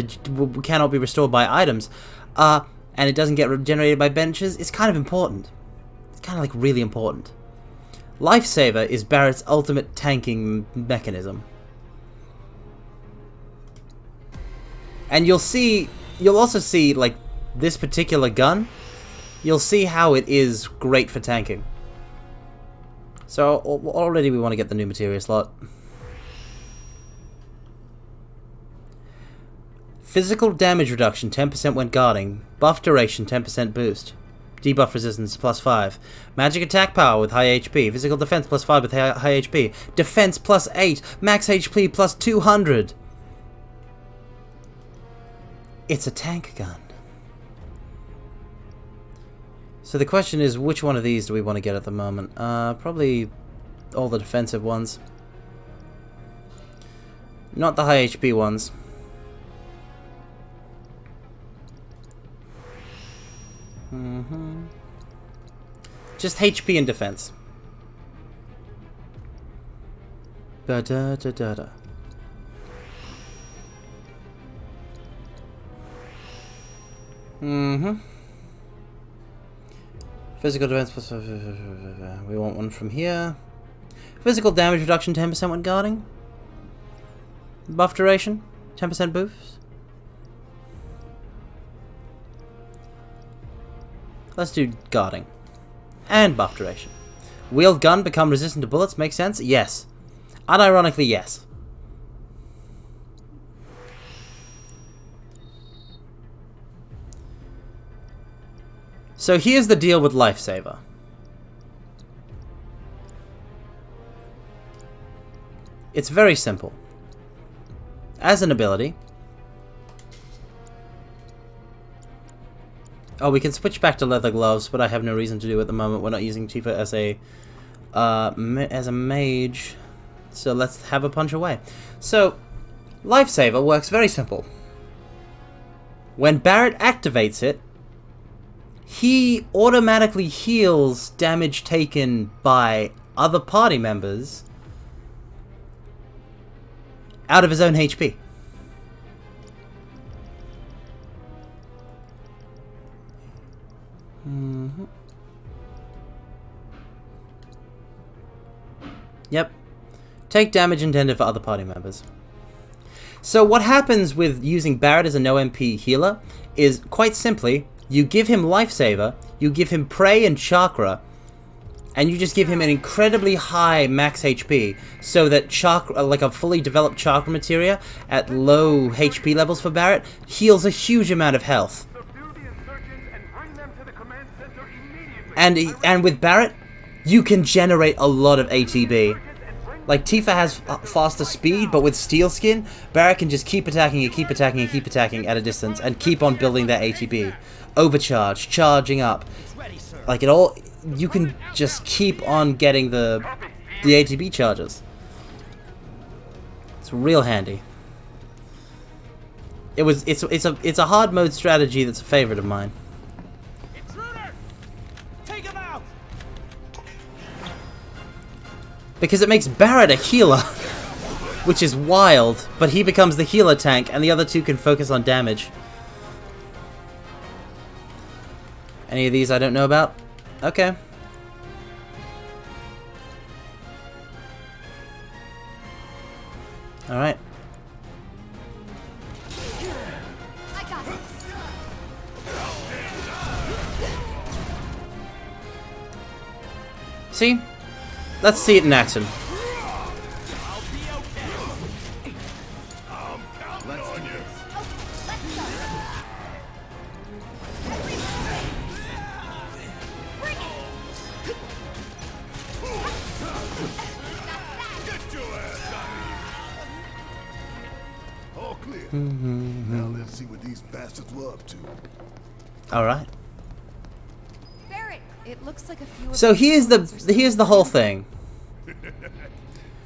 A: cannot be restored by items, and it doesn't get regenerated by benches, is kind of important. It's kind of like really important. Lifesaver is Barrett's ultimate tanking mechanism. And you'll also see, like, this particular gun, you'll see how it is great for tanking. So, already we want to get the new materia slot. Physical damage reduction, 10% when guarding. Buff duration, 10% boost. Debuff resistance, +5. Magic attack power with high HP. Physical defense, +5 with high HP. Defense, +8. Max HP, +200. It's a tank gun. So the question is, which one of these do we want to get at the moment? Probably all the defensive ones. Not the high HP ones. Just HP and defense. Da-da-da-da-da. Physical defense plus... we want one from here. Physical damage reduction 10% when guarding. Buff duration 10% boost. Let's do guarding. And buff duration. Wheeled gun become resistant to bullets. Makes sense? Yes. Unironically, yes. So here's the deal with Lifesaver. It's very simple. As an ability... Oh, we can switch back to leather gloves, but I have no reason to do it at the moment. We're not using Tifa as a mage. So let's have a punch away. So, Lifesaver works very simple. When Barret activates it, he automatically heals damage taken by other party members out of his own HP. Yep. Take damage intended for other party members. So what happens with using Barret as a no MP healer is, quite simply, you give him Lifesaver, you give him Prey and Chakra, and you just give him an incredibly high max HP, so that Chakra, like a fully developed Chakra materia at low HP levels for Barret, heals a huge amount of health. And with Barret, you can generate a lot of ATB. Like, Tifa has faster speed, but with Steel Skin, Barret can just keep attacking and keep attacking and keep attacking at a distance and keep on building that ATB. Overcharge, charging up. Like, it all... You can just keep on getting the ATB charges. It's real handy. It's a hard mode strategy that's a favorite of mine. Because it makes Barret a healer, which is wild, but he becomes the healer tank, and the other two can focus on damage. Any of these I don't know about? Okay. Alright.
L: I got this.
A: See? Let's see it in action.
K: All clear. Now let's see what these bastards were up to.
A: All right.
R: It looks like a few.
A: So here's the whole thing.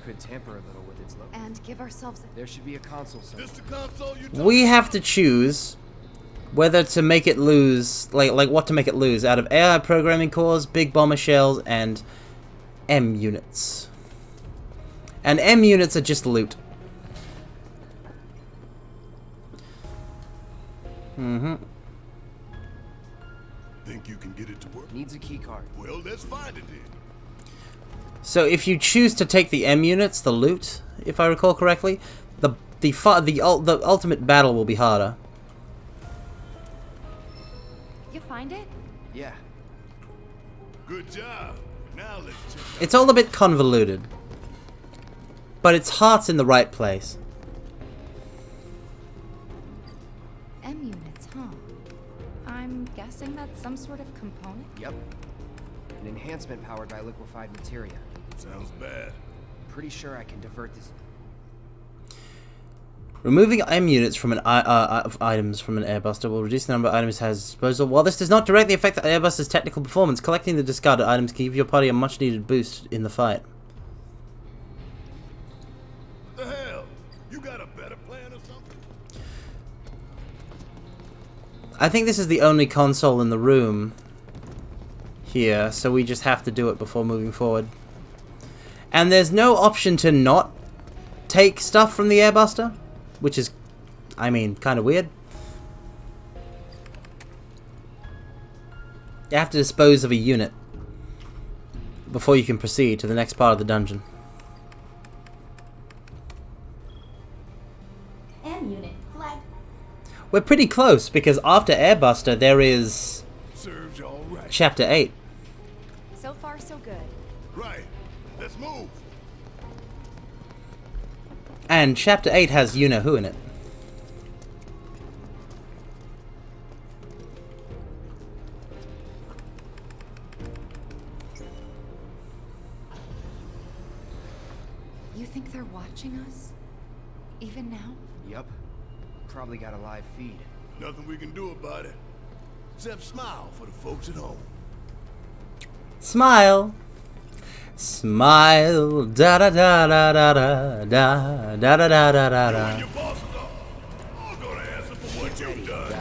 H: Could tamper a little with its load.
R: And give ourselves.
H: There should be a console somewhere.
A: We have to choose whether to make it lose, like what to make it lose out of AI programming cores, big bomber shells, and M units. And M units are just loot.
K: Think you can get it to work?
H: Needs a key card.
K: Well, let's find it then.
A: So if you choose to take the M units, the loot, if I recall correctly, the ultimate battle will be harder.
R: You find it?
H: Yeah.
K: Good job. Now let's check.
A: It's all a bit convoluted, but its heart's in the right place.
R: M units, huh? I'm guessing that's some sort of component?
H: Yep. An enhancement powered by liquefied materia.
K: Sounds bad.
H: Pretty sure I can divert this.
A: Removing M units from items from an airbuster will reduce the number of items it has at disposal. While this does not directly affect the airbuster's technical performance, collecting the discarded items can give your party a much needed boost in the fight.
K: The hell? You got a better plan or something?
A: I think this is the only console in the room here, so we just have to do it before moving forward. And there's no option to not take stuff from the airbuster, which is, I mean, kind of weird. You have to dispose of a unit before you can proceed to the next part of the dungeon.
Q: M unit flag.
A: We're pretty close, because after airbuster there is
K: Serves all right.
A: Chapter 8.
R: So far, so good.
K: Right. Let's move.
A: And Chapter 8 has you-know-who in it.
R: You think they're watching us? Even now?
H: Yup. Probably got a live feed.
K: Nothing we can do about it. Except smile for the folks at home.
A: Smile. Smile. Da da da da da da da da da da da da da.
K: Your bosses are all gonna answer for what you've done.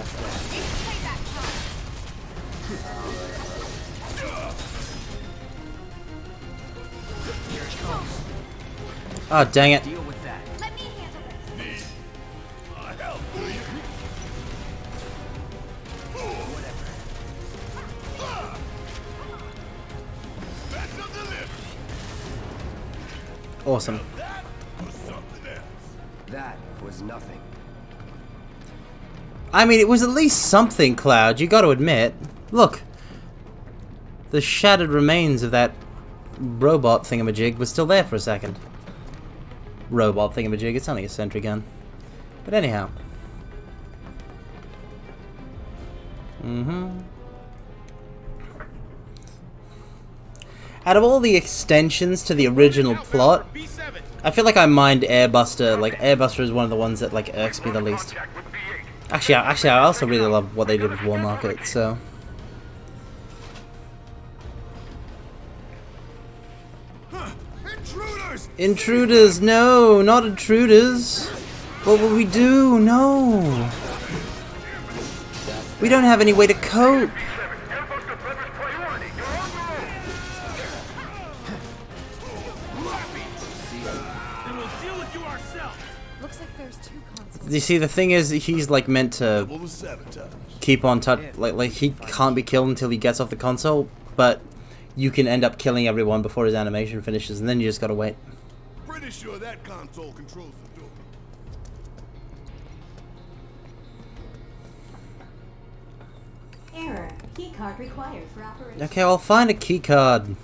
A: Oh, dang it.
H: Deal with that.
L: Let me handle this.
K: Need help, do you? Special delivery.
A: Awesome.
K: That was something else.
H: That was nothing.
A: I mean, it was at least something, Cloud, you gotta admit. Look. The shattered remains of that robot thingamajig was still there for a second. Robot thingamajig, it's only a sentry gun. But anyhow. Out of all the extensions to the original plot, I feel like I mind Airbuster. Like, Airbuster is one of the ones that, like, irks me the least. Actually, I also really love what they did with War Market, so...
K: Intruders!
A: Intruders! No! Not intruders! What will we do? No! We don't have any way to cope!
R: Looks like there's two consoles.
A: You see, the thing is, he's like meant to keep on touch. Like he can't be killed until he gets off the console, but you can end up killing everyone before his animation finishes, and then you just gotta wait.
K: Pretty sure that console controls the door.
Q: Error. Keycard required for operation.
A: Okay, I'll find a key card.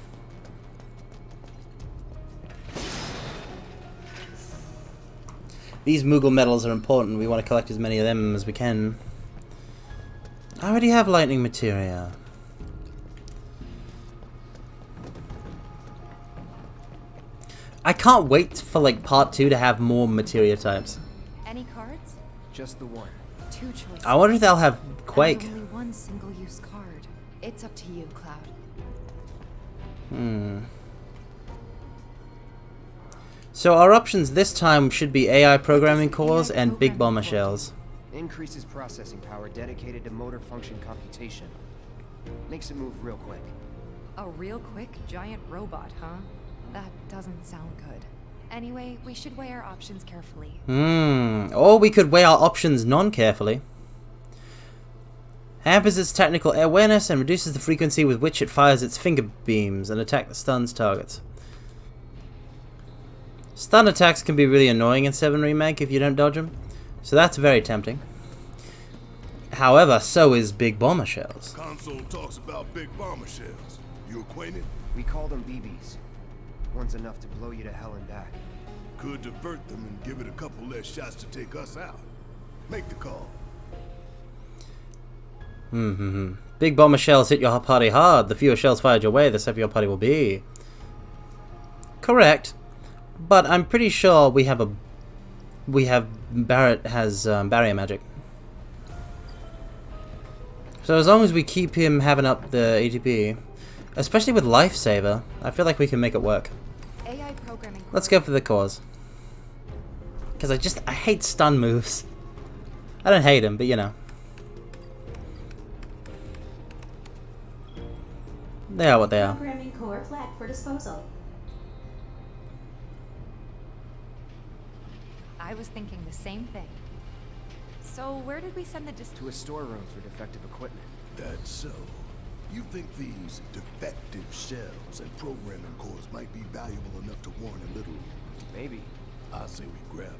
A: These Moogle medals are important. We want to collect as many of them as we can. I already have lightning materia. I can't wait for like part 2 to have more materia types.
R: Any cards?
H: Just the one.
R: Two choices.
A: I wonder if they'll have Quake.
R: And only one single-use card. It's up to you, Cloud.
A: So our options this time should be AI programming cores and big bomber shells.
H: Increases processing power dedicated to motor function computation. Makes it move real quick.
R: A real quick giant robot, huh? That doesn't sound good. Anyway, we should weigh our options carefully.
A: Or we could weigh our options non-carefully. Hampers its technical awareness and reduces the frequency with which it fires its finger beams and attack that stuns targets. Stun attacks can be really annoying in 7 Remake if you don't dodge them, so that's very tempting. However, so is big bomber shells.
K: Console talks about big bomber shells. You acquainted?
H: We call them BBs. One's enough to blow you to hell and back.
K: Could divert them and give it a couple less shots to take us out. Make the call.
A: Big bomber shells hit your party hard. The fewer shells fired your way, the safer your party will be. Correct. But I'm pretty sure Barret has barrier magic. So as long as we keep him having up the ATB, especially with Lifesaver, I feel like we can make it work.
R: AI programming.
A: Let's go for the cause. Because I hate stun moves. I don't hate them, but you know. They are what they are.
Q: Programming core flagged for disposal.
R: I was thinking the same thing. So where did we send the
H: to a storeroom for defective equipment?
K: That's so. You think these defective shells and programming cores might be valuable enough to warrant a little?
H: Maybe.
K: I say we grab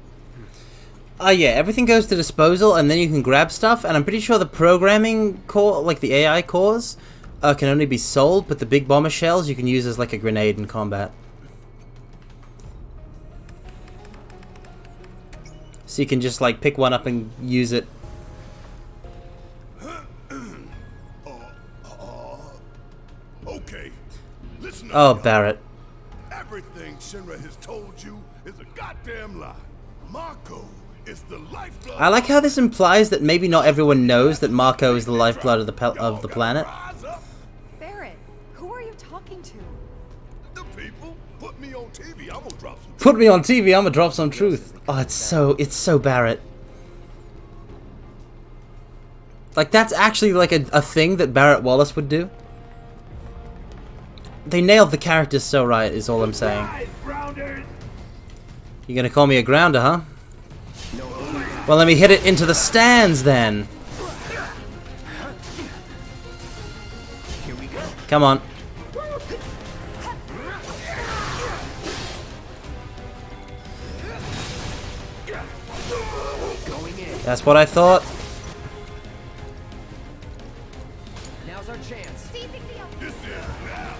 K: them.
A: Yeah, everything goes to disposal, and then you can grab stuff. And I'm pretty sure the programming core, like the AI cores, can only be sold. But the big bomber shells you can use as like a grenade in combat. So you can just like pick one up and use it.
K: Okay. Listen up,
A: Oh,
K: y'all.
A: Barret.
K: Everything Shinra has told you is a goddamn lie. Marco is the lifeblood.
A: I like how this implies that maybe not everyone knows that Marco is the lifeblood of the planet.
R: Barret, who are you talking to?
K: The people. Put me on TV. I'm gonna drop some.
A: Put me on TV, I'm gonna drop some truth. Oh, it's so Barret. Like, that's actually like a thing that Barret Wallace would do. They nailed the characters so right, is all I'm saying. You're gonna call me a grounder, huh? Well, let me hit it into the stands then. Come on. That's what I thought.
H: Now's our chance.
K: This is now.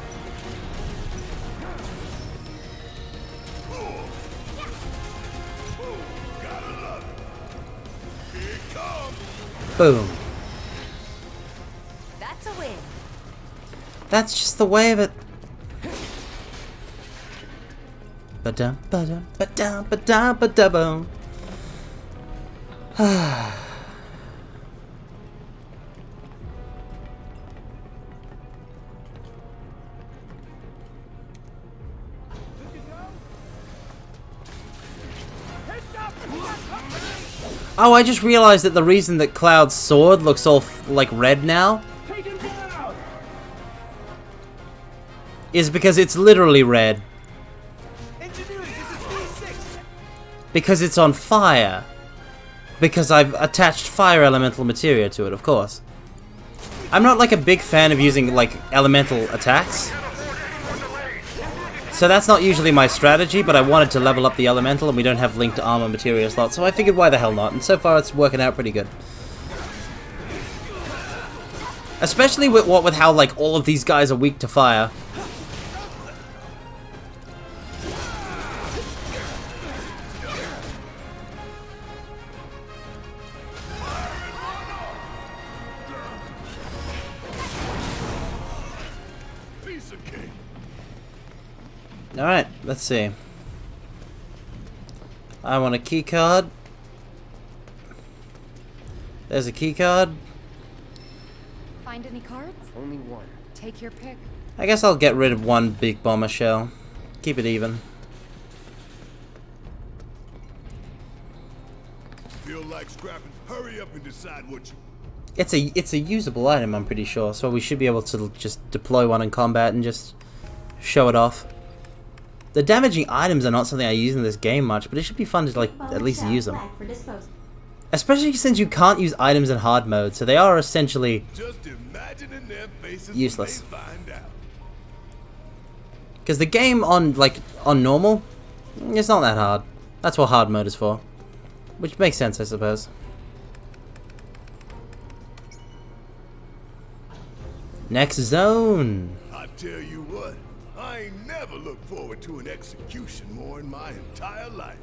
K: Gotta love it. Here it comes.
A: Boom.
C: That's a win.
A: That's just the way of it. Ba-dum, ba-dum, ba-dum, ba-dum, ba-dum. Oh, I just realized that the reason that Cloud's sword looks all like red now is because it's literally red. Because it's on fire. Because I've attached fire elemental materia to it, of course. I'm not like a big fan of using like elemental attacks. So that's not usually my strategy, but I wanted to level up the elemental and we don't have linked armor materia slots, so I figured why the hell not, and so far it's working out pretty good. Especially with how like all of these guys are weak to fire. Alright, let's see. I want a key card. There's a key card.
R: Find any cards?
H: Only one.
R: Take your pick.
A: I guess I'll get rid of one big bomber shell. Keep it even.
K: Feel like scrapping? Hurry up and decide what you.
A: It's a usable item, I'm pretty sure, so we should be able to just deploy one in combat and just show it off. The damaging items are not something I use in this game much, but it should be fun to like at least use them. Especially since you can't use items in hard mode, so they are essentially useless. Because the game on normal It's not that hard. That's what hard mode is for. Which makes sense, I suppose. Next zone.
K: I tell you what, I ain't never looked forward to an execution more in my entire life.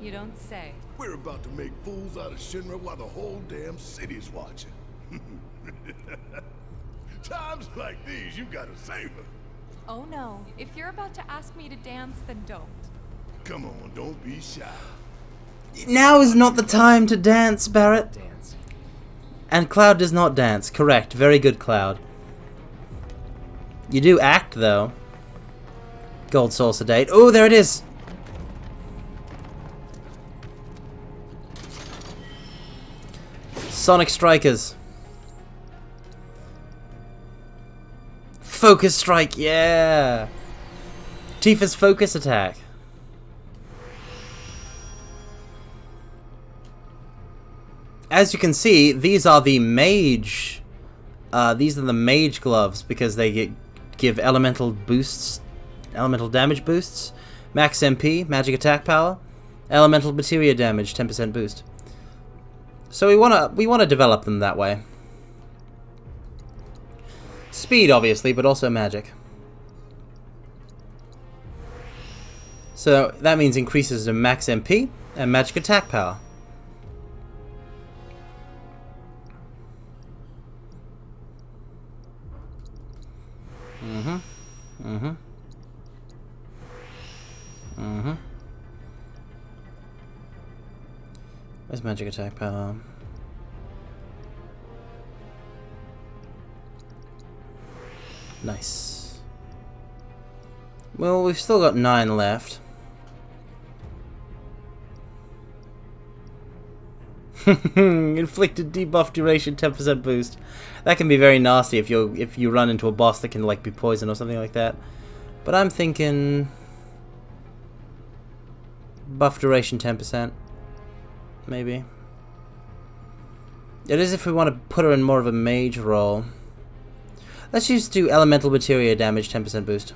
R: You don't say.
K: We're about to make fools out of Shinra while the whole damn city's watching. Times like these, you gotta savor.
R: Oh no, if you're about to ask me to dance, then don't.
K: Come on, don't be shy.
A: Now is not the time to dance, Barret.
H: Dance.
A: And Cloud does not dance. Correct. Very good, Cloud. You do act, though. Gold Soul Sedate. Oh, there it is! Sonic Strikers. Focus Strike, yeah! Tifa's Focus Attack. As you can see, these are the mage. These are the mage gloves because they give elemental boosts, elemental damage boosts, max MP, magic attack power, elemental materia damage, 10% boost. So we wanna develop them that way. Speed, obviously, but also magic. So that means increases to max MP and magic attack power. Where's magic attack power? Nice. Well, we've still got 9 left. Inflicted debuff duration 10% boost. That can be very nasty if you run into a boss that can like be poison or something like that. But I'm thinking buff duration 10%. Maybe. It is if we want to put her in more of a mage role. Let's just do elemental materia damage 10% boost.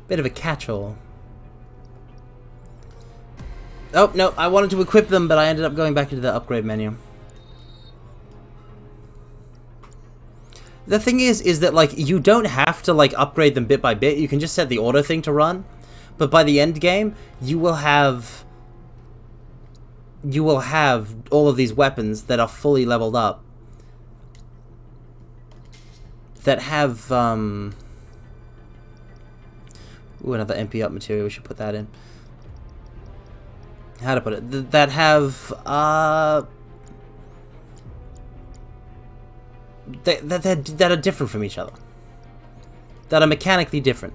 A: Bit of a catch-all. Oh, no, I wanted to equip them, but I ended up going back into the upgrade menu. The thing is that, like, you don't have to, like, upgrade them bit by bit. You can just set the auto thing to run. But by the end game, you will have all of these weapons that are fully leveled up. That have, ooh, another MP up material, we should put that in. How to put it? That have, that are different from each other. That are mechanically different.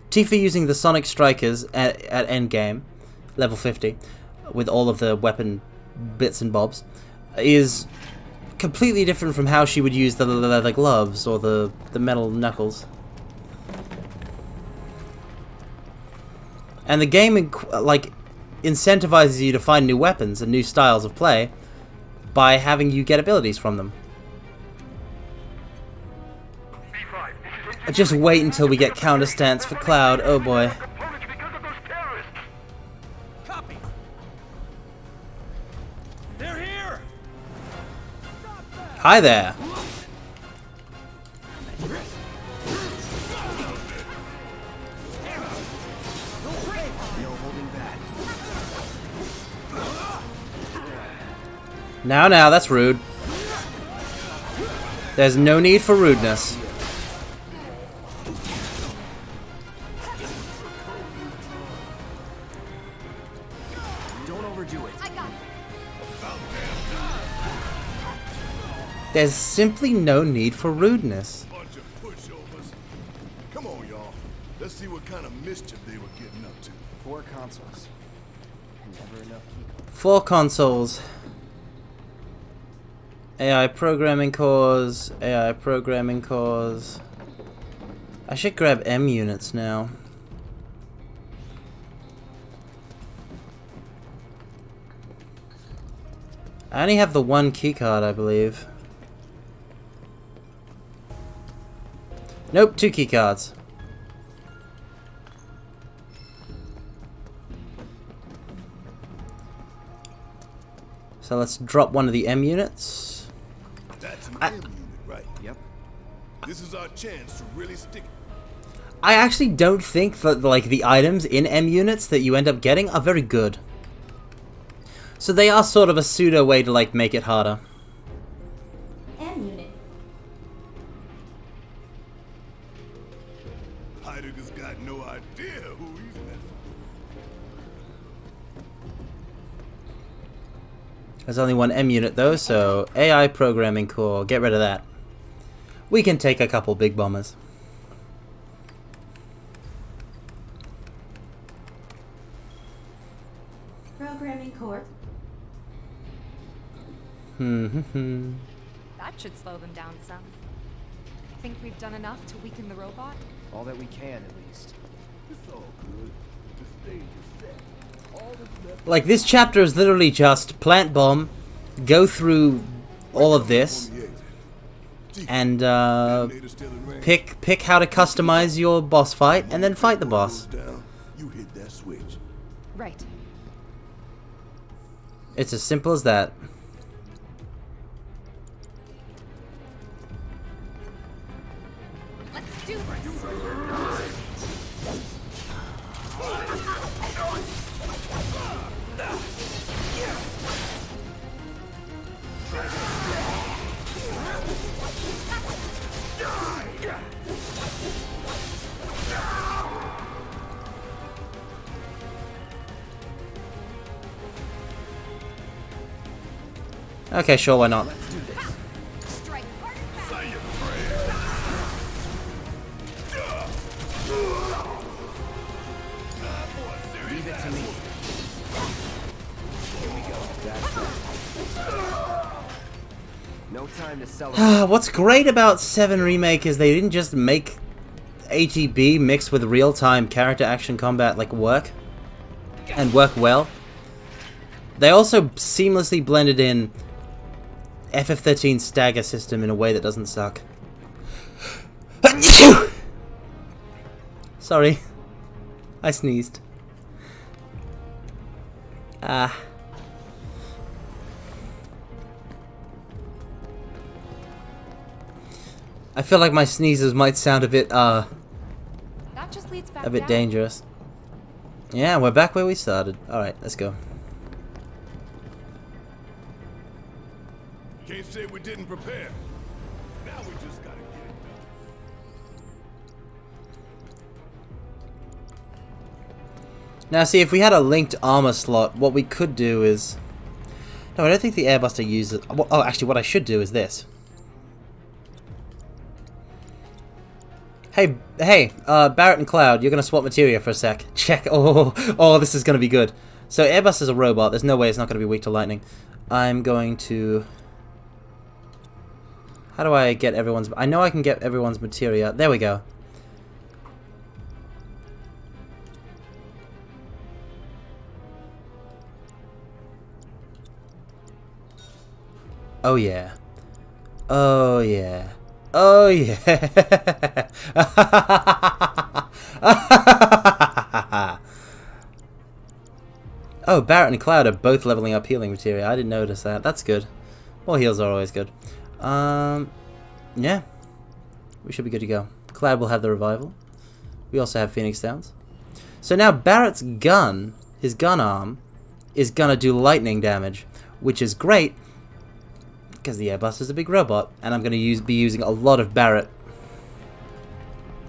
A: Tifa using the Sonic Strikers at endgame, level 50, with all of the weapon bits and bobs, is completely different from how she would use the leather gloves or the metal knuckles. And the game, like, incentivizes you to find new weapons and new styles of play by having you get abilities from them. Just wait until we get counter stance for Cloud. Oh boy.
O: Copy. They're here.
A: Hi there. Now, that's rude. There's no need for rudeness.
H: Don't overdo it.
A: There's simply no need for rudeness.
K: Bunch of pushovers. Come on, y'all. Let's see what kind of mischief they were getting up to.
H: 4 consoles. Never enough keycards.
A: 4 consoles. AI programming cores, AI programming cores. I should grab M units now. I only have the 1 keycard, I believe. Nope, 2 key cards. So let's drop one of the M units.
K: That's an M unit, right?
H: Yep.
K: This is our chance to really stick.
A: I actually don't think that like the items in M units that you end up getting are very good. So they are sort of a pseudo way to like make it harder.
Q: M unit.
K: Heidegger's got no idea who he's messing with.
A: There's only one M unit though, so AI programming core, get rid of that. We can take a couple big bombers.
Q: Programming core.
R: That should slow them down some. Think we've done enough to weaken the robot?
H: All that we can, at least.
K: It's all good. The stage is set. All that's left.
A: Like this chapter is literally just plant bomb, go through all of this, and pick how to customize your boss fight, and then fight the boss.
K: You hit that switch.
R: Right.
A: It's as simple as that.
C: Let's do this.
A: Okay, sure, why not?
C: Strike hard and fast.
K: Say your prayers.
H: Leave it to me. Here we go. That's it. No time to celebrate.
A: What's great about 7 Remake is they didn't just make ATB mixed with real-time character action combat like work and work well. They also seamlessly blended in FF13 stagger system in a way that doesn't suck. Sorry. I sneezed. I feel like my sneezes might sound a bit
R: That just leads back
A: a bit
R: down.
A: dangerous. Yeah, we're back where we started. Alright, let's go.
K: Can't say we didn't prepare. Now we just gotta get it done.
A: Now see, if we had a linked armor slot, what we could do is... No, I don't think the Airbuster uses... Oh, actually, what I should do is this. Hey, Barret and Cloud, you're gonna swap materia for a sec. Check. Oh, this is gonna be good. So Airbuster's a robot. There's no way it's not gonna be weak to lightning. I'm going to... How do I get everyone's... I know I can get everyone's materia. There we go. Oh yeah. Oh yeah. Oh yeah. Oh, Barret and Cloud are both leveling up healing materia. I didn't notice that. That's good. Well, heals are always good. Yeah. We should be good to go. Cloud will have the revival. We also have Phoenix Downs. So now Barret's gun, his gun arm, is gonna do lightning damage, which is great because the Airbuster's a big robot, and I'm gonna be using a lot of Barret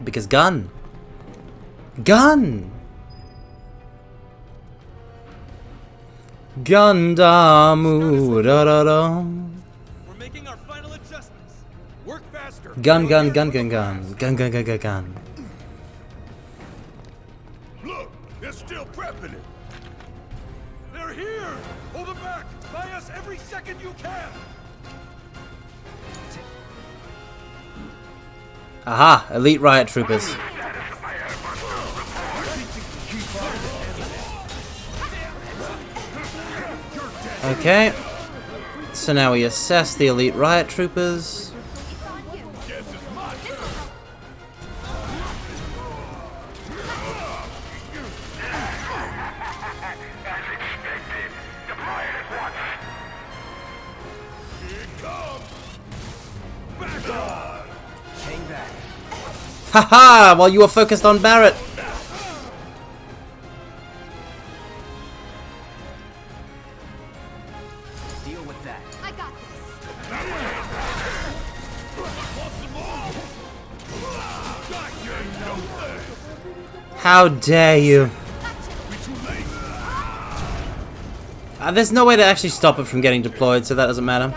A: because gun. Gundamu da da da.
O: We're making our final adjustments. Work faster.
A: Gun.
K: Look, they're still prepping it.
O: They're here. Hold them back. Buy us every second you can.
A: Aha! Elite riot troopers. Okay. So now we assess the elite riot troopers.
H: Hang back.
A: Haha! While you were focused on Barret.
H: Deal with that.
L: I got this.
A: How dare you? There's no way to actually stop it from getting deployed, so that doesn't matter.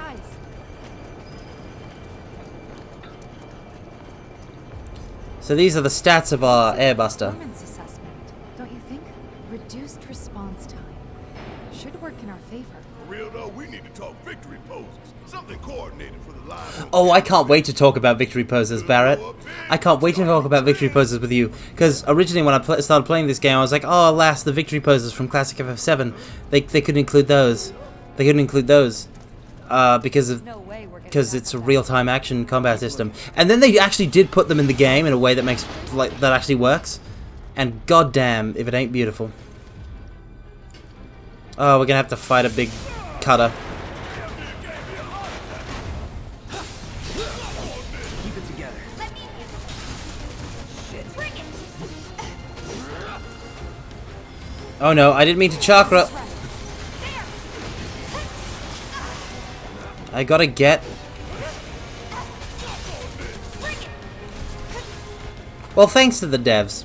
A: So these are the stats of our airbuster.
R: Performance assessment, don't you think? Reduced response time. Should work in our favor.
K: For real though, we need to talk victory poses. Something coordinated for the live.
A: Oh, I can't wait to talk about victory poses, Barret. I can't wait to talk about victory poses with you. Because originally when I started playing this game, I was like, oh, alas, the victory poses from Classic FF7. They couldn't include those. They couldn't include those. Because it's a real-time action combat system. And then they actually did put them in the game in a way that makes, like, that actually works. And goddamn, if it ain't beautiful. Oh, we're gonna have to fight a big cutter.
H: Keep it together.
A: Oh no, I didn't mean to chakra. I gotta get. Well, thanks to the devs.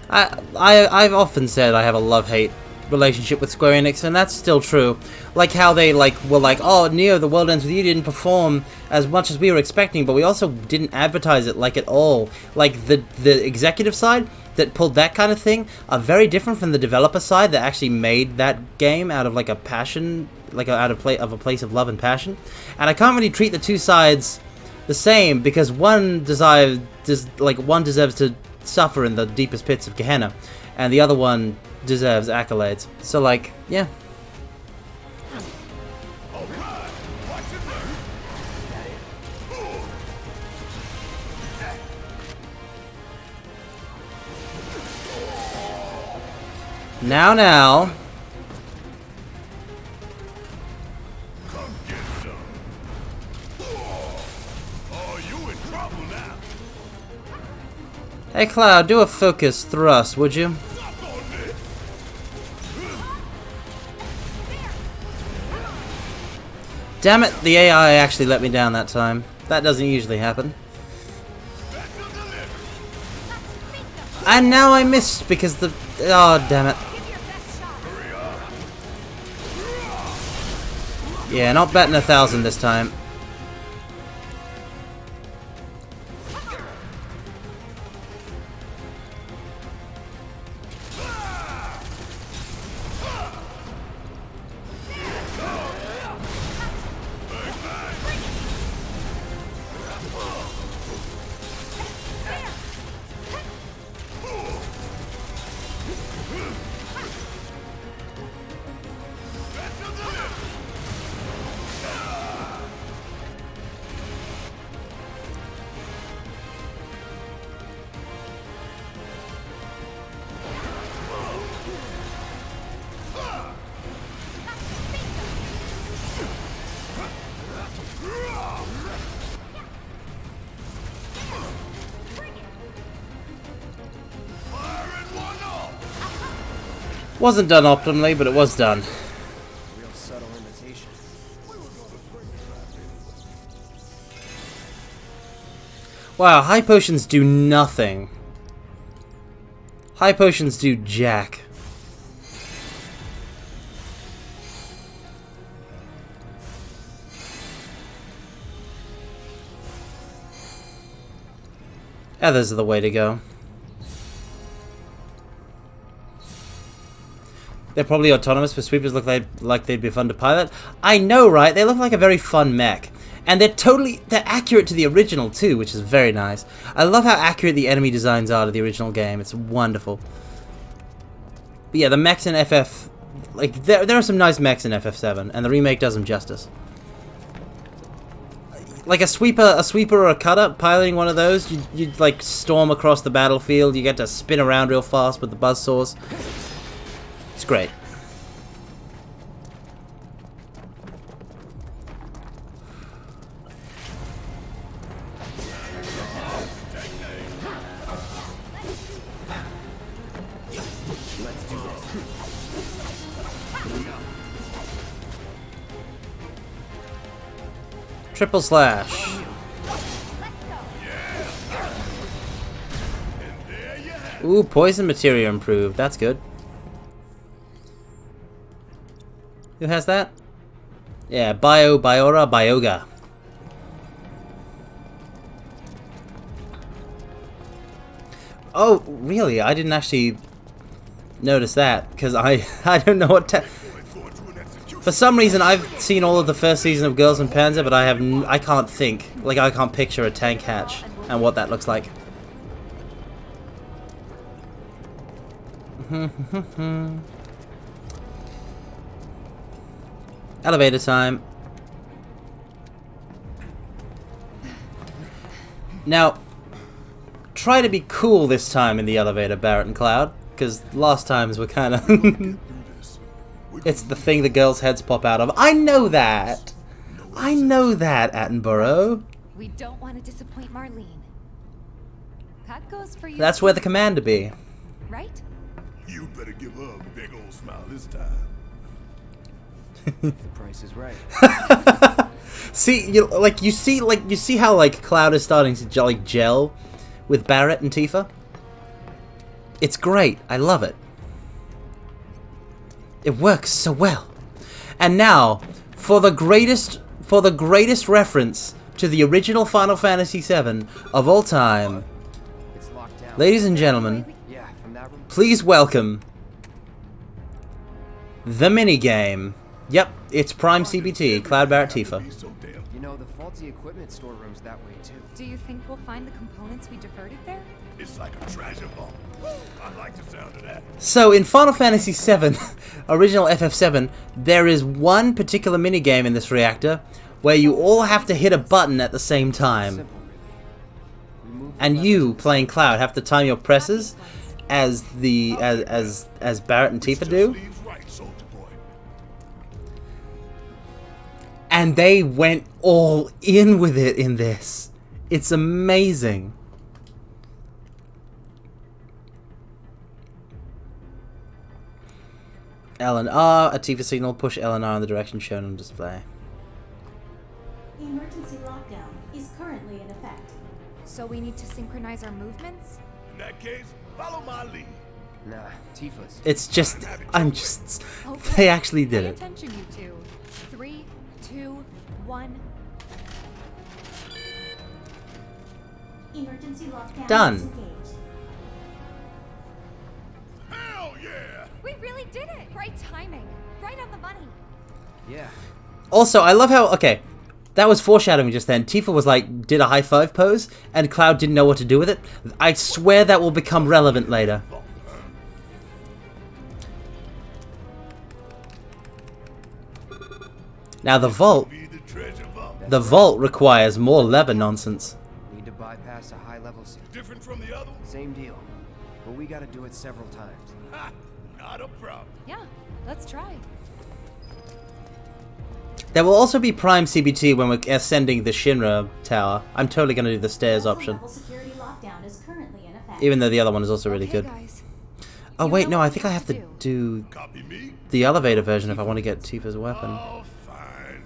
A: I've often said I have a love-hate relationship with Square Enix, and that's still true. Like how they were like, oh, Neo, The World Ends With You didn't perform as much as we were expecting, but we also didn't advertise it like at all. Like the executive side that pulled that kind of thing are very different from the developer side that actually made that game out of like a passion, out of a place of love and passion. And I can't really treat the two sides the same because one deserves to suffer in the deepest pits of Gehenna, and the other one deserves accolades. So like, yeah. Now. Hey Cloud, do a focus thrust, would you? Damn it, the AI actually let me down that time. That doesn't usually happen. And now I missed because the... Oh, damn it. Yeah, not betting 1,000 this time. Wasn't done optimally, but it was done.
H: Real subtle imitation.
A: Wow, high potions do nothing. High potions do jack. Others are the way to go. They're probably autonomous, but sweepers look like they'd be fun to pilot. I know, right? They look like a very fun mech. And they're accurate to the original too, which is very nice. I love how accurate the enemy designs are to the original game. It's wonderful. But yeah, the mechs in FF... Like, there are some nice mechs in FF7, and the remake does them justice. Like a sweeper or a cutter, piloting one of those, you'd like storm across the battlefield, you get to spin around real fast with the buzzsaws. It's great. Triple slash. Ooh, poison materia improved. That's good. Who has that? Yeah, Biora, Bioga. Oh, really? I didn't actually notice that because I don't know what. For some reason, I've seen all of the first season of Girls and Panzer, but I can't think, like I can't picture a tank hatch and what that looks like. Elevator time. Now, try to be cool this time in the elevator, Barret and Cloud, because last times were kind of... It's the thing the girls' heads pop out of. I know that! I know that, Attenborough.
C: We don't want to disappoint Marlene. That goes for you.
A: That's where the commander be.
C: Right?
K: You better give her a big old smile this time.
H: The price is right.
A: See, you see how like Cloud is starting to like gel with Barret and Tifa. It's great. I love it. It works so well. And now, for the greatest reference to the original Final Fantasy VII of all time,
H: It's locked down.
A: ladies and gentlemen,
H: Yeah, from that room.
A: please welcome the minigame. Yep, it's Prime CBT, Cloud-Barret-Tifa.
H: You know, the faulty equipment storeroom's that way too.
R: Do you think we'll find the components we diverted there?
K: It's like a treasure vault. I like the sound of that.
A: So in Final Fantasy VII, original FF7, there is one particular minigame in this reactor where you all have to hit a button at the same time. And you, playing Cloud, have to time your presses as Barret and Tifa do. And they went all in with it in this. It's amazing. L and R, a Tifa signal, push L and R in the direction shown on display.
Q: The emergency lockdown is currently in effect.
C: So we need to synchronize our movements?
K: In that case, follow my lead.
H: Nah, Tifa's.
A: It's just, they actually did it.
C: Pay attention, you two. 3, 2, 1.
Q: Emergency lockdown
A: Done.
Q: is engaged.
K: Hell yeah!
C: We really did it! Great timing. Right on the money.
H: Yeah.
A: Also, I love how, okay, that was foreshadowing just then. Tifa was like, did a high five pose, and Cloud didn't know what to do with it. I swear that will become relevant later. Now the vault requires more lever nonsense.
H: Need to bypass a high-level security.
K: Different from the other?
H: Same deal. But we gotta do it several times.
K: Ha! Not a problem.
C: Yeah, let's try.
A: There will also be Prime CBT when we're ascending the Shinra Tower. I'm totally going to do the stairs option.
Q: Level security lockdown is currently in effect.
A: Even though the other one is also really good.
C: Guys.
A: Oh wait, no, I think I have to do the elevator version if I want to get Tifa's weapon.
K: Oh, fine.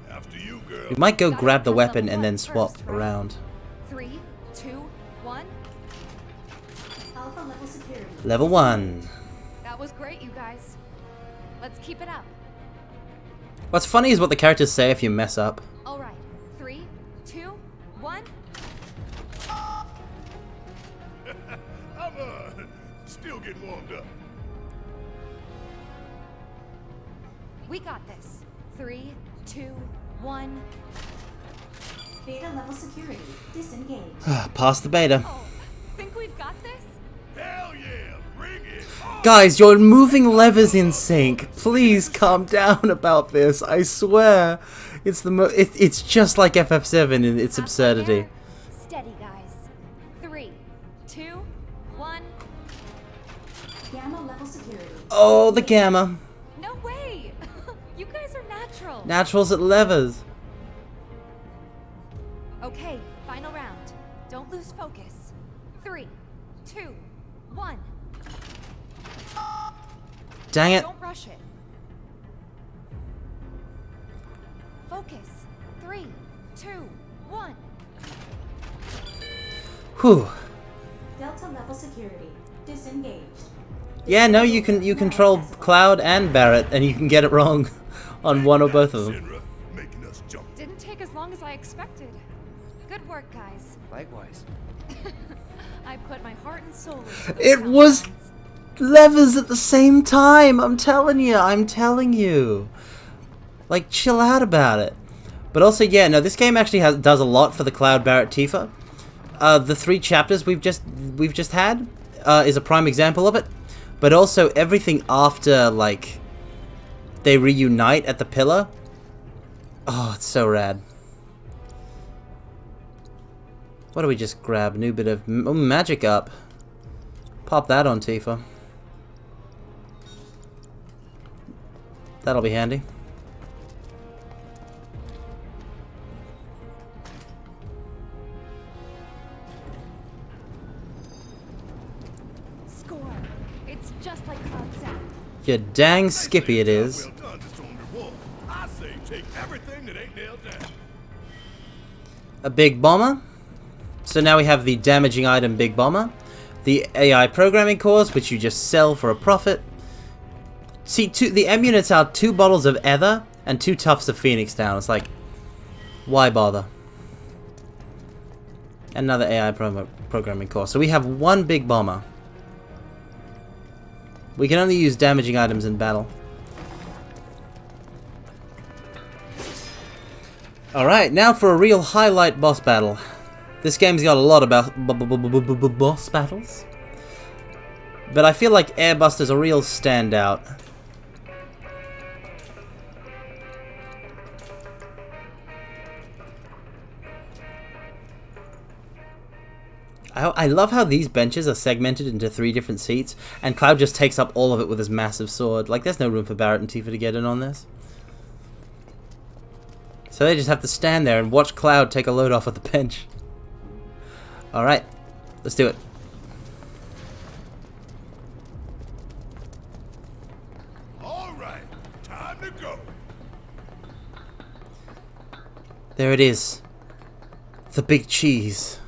K: After you, girl.
A: We might go grab the weapon and then swap around.
C: 3, 2, 1.
Q: Alpha level security.
A: Level 1.
C: That was great, you guys. Let's keep it up.
A: What's funny is what the characters say if you mess up.
C: All right. 3, 2, 1.
K: I'm still getting warmed up.
C: We got this. 3, 2, 1.
Q: Beta level security disengaged.
A: Pass the beta.
C: Oh, think we've got this?
K: Hell yeah, bring it on.
A: Guys, you're moving levers in sync. Please calm down about this. I swear. It's it's just like FF7 in its absurdity.
C: Steady, guys. 3, 2, 1.
Q: Gamma level security.
A: Oh, the gamma.
C: No way! You guys are natural.
A: Naturals at levers.
C: Okay, final round. Don't lose focus. 3, 2, 1.
A: Dang it.
R: Don't rush it. Focus. 3, 2, 1.
A: Whew.
Q: Delta level security disengaged.
A: Yeah, no, you control Cloud and Barret, and you can get it wrong on one or both of them.
R: Didn't take as long as I expected. Good work, guys.
H: Likewise.
R: I put my heart and soul into those
A: It
R: sound
A: was
R: lines.
A: levers at the same time. I'm telling you. Like, chill out about it. But also, yeah, no, this game actually does a lot for the Cloud-Barret-Tifa. The 3 chapters we've just had is a prime example of it. But also everything after, like, they reunite at the pillar. Oh, it's so rad. What do we just grab? New bit of magic up. Pop that on Tifa. That'll be handy.
R: Score. It's just like Cloud said.
A: Yeah, dang skippy it is.
K: I say take everything that ain't nailed down.
A: A big bomber. So now we have the damaging item big bomber. The AI programming course, which you just sell for a profit. See, the M units are 2 bottles of ether and 2 tufts of phoenix down. It's like, why bother? Another AI programming course. So we have 1 big bomber. We can only use damaging items in battle. Alright, now for a real highlight boss battle. This game's got a lot about boss battles. But I feel like Airbuster's a real standout. I love how these benches are segmented into 3 different seats, and Cloud just takes up all of it with his massive sword. Like, there's no room for Barret and Tifa to get in on this. So they just have to stand there and watch Cloud take a load off of the bench. Alright, let's do it.
K: Alright, time to go.
A: There it is. The big cheese.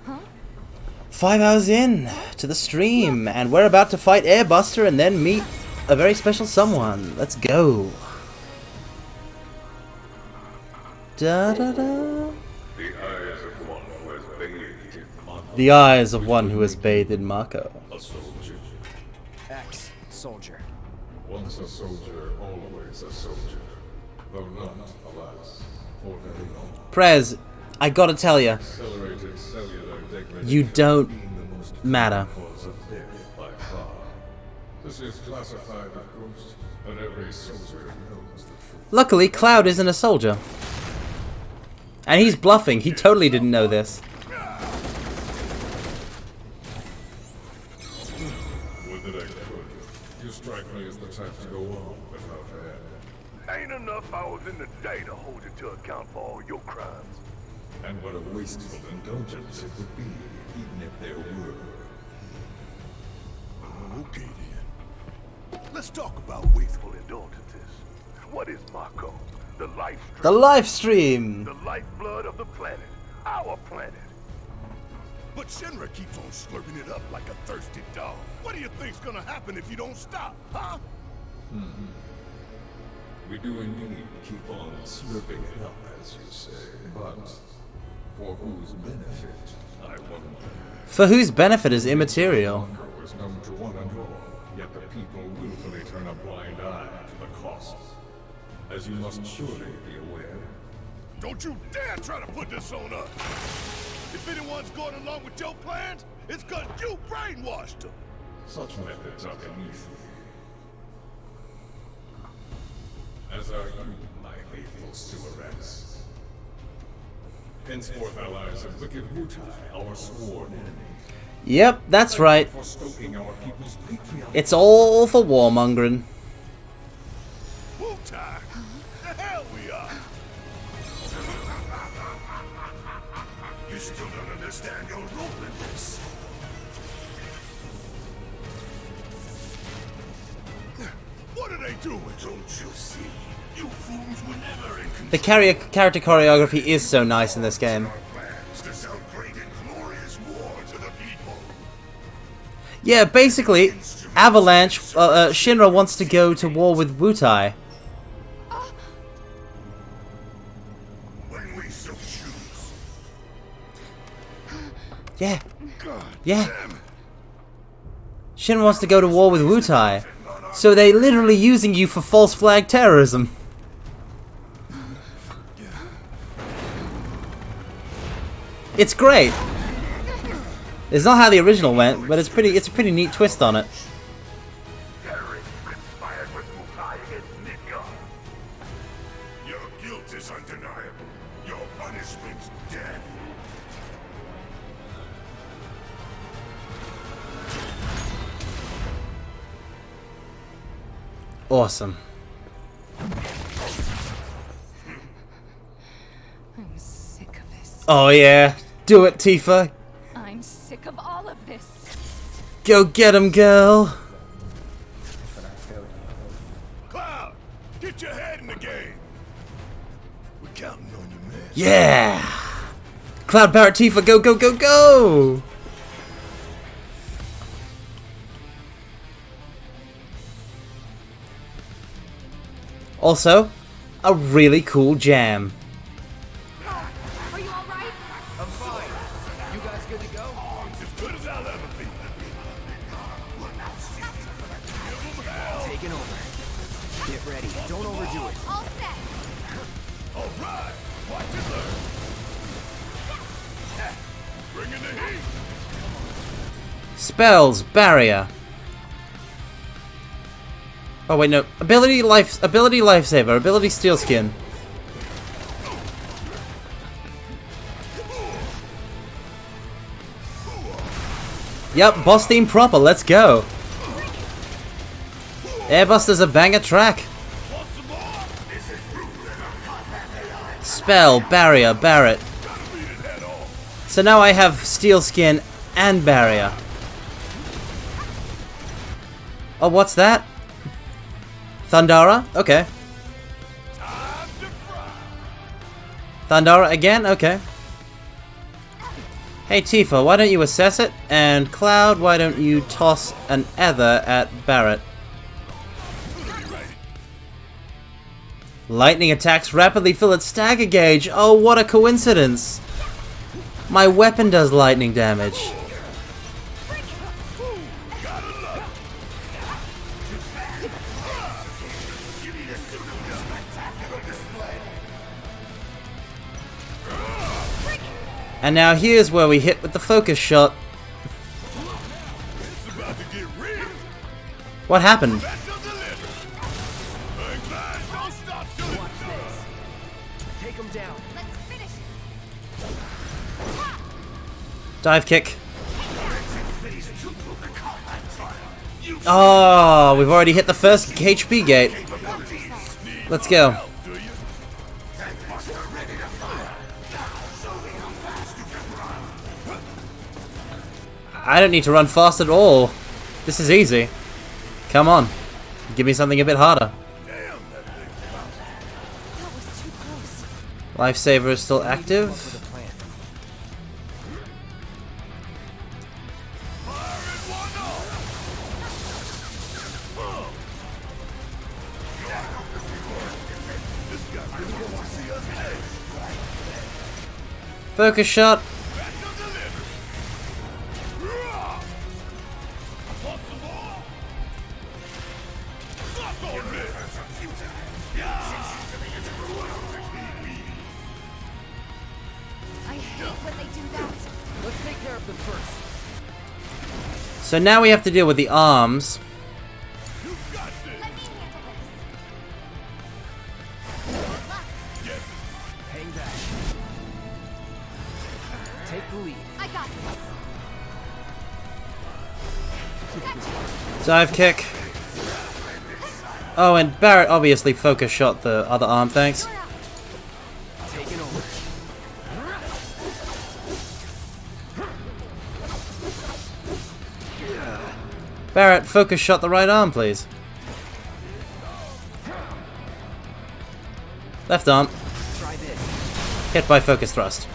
R: Huh?
A: 5 hours in to the stream, and we're about to fight Airbuster and then meet a very special someone. Let's go. Da da da. The eyes of one who has bathed in Mako.
K: A soldier.
H: Ex-soldier.
T: Once a soldier, always a soldier. Though not, alas, for very long.
A: Prez, I gotta tell ya,
T: Accelerated cellular degradation
A: you don't
T: being the most
A: matter.
T: cause of death by far. This is classified, of course, but every soldier knows the truth.
A: Luckily, Cloud isn't a soldier. And he's bluffing. He totally didn't know this.
T: Would that I could. You strike me as the type to go on without a
K: Ain't enough hours in the day to hold you to account for all your crimes.
T: And what a wasteful indulgence it would be, even if there were.
K: Okay then. Let's talk about wasteful indulgences. What is Mako? The life stream.
A: The live stream.
K: The lifeblood of the planet. Our planet. But Shinra keeps on slurping it up like a thirsty dog. What do you think's gonna happen if you don't stop, huh?
T: We do indeed keep on slurping it up, as you say. But for whose benefit, I wonder.
A: For whose benefit is immaterial.
T: Mako is known to one and all, yet the people willfully turn a blind eye to the cost. As you must surely be aware.
K: Don't you dare try to put this on us! If anyone's going along with your plans, it's cause you brainwashed them!
T: Such methods are beneath me. As are you, my faithful stewardess. Henceforth allies of wicked Wutai, our sworn enemy.
A: Yep, that's right.
T: For stoking our people's patriotic.
A: It's all for warmongering.
K: Wutai! The hell we are! You still don't understand your role in this. Do it, don't you see? You fools were never in control.
A: The character choreography is so nice in this game. Yeah, basically, Avalanche, Shinra wants to go to war with Wutai.
K: When we so choose.
A: Yeah. Yeah. Shinra wants to go to war with Wutai. So they're literally using you for false flag terrorism. It's great. It's not how the original went, but it's a pretty neat twist on it.
K: Your guilt is undeniable. Your punishment's death.
A: Awesome.
R: I'm sick of this.
A: Oh yeah, do it, Tifa.
R: I'm sick of all of this.
A: Go get him, girl.
K: Cloud, get your head in the game. We're counting on you, man.
A: Yeah. Cloud-Barret-Tifa, go, go, go, go. Also, a really cool jam.
L: Are you alright?
I: I'm fine. You guys good to go?
K: As good as I'll ever be.
I: Taking over. Get ready. Don't overdo it.
L: All set.
K: All right. Watch it learn. Bring in the heat.
A: Spells, barrier. Oh wait, no. Ability lifesaver, ability steel skin. Yep, boss theme proper, let's go. Airbuster's a banger track. Spell, barrier, Barret. So now I have steel skin and barrier. Oh, what's that? Thundara? Okay. Thundara again? Okay. Hey Tifa, why don't you assess it? And Cloud, why don't you toss an ether at Barret? Lightning attacks rapidly fill its stagger gauge. Oh, what a coincidence. My weapon does lightning damage. And now here's where we hit with the focus shot. What happened?
I: Take him down.
L: Let's finish it.
A: Dive kick. Oh, we've already hit the first HP gate. Let's go. I don't need to run fast at all. This is easy. Come on. Give me something a bit harder. Lifesaver is still active. Focus shot. So now we have to deal with the arms.
I: Hang back. Take the lead.
L: I got this.
A: Dive kick. Oh, and Barret obviously focus shot the other arm, thanks.
I: Taking over.
A: Barret, focus shot the right arm, please. Left arm.
I: Try this.
A: Hit by focus thrust.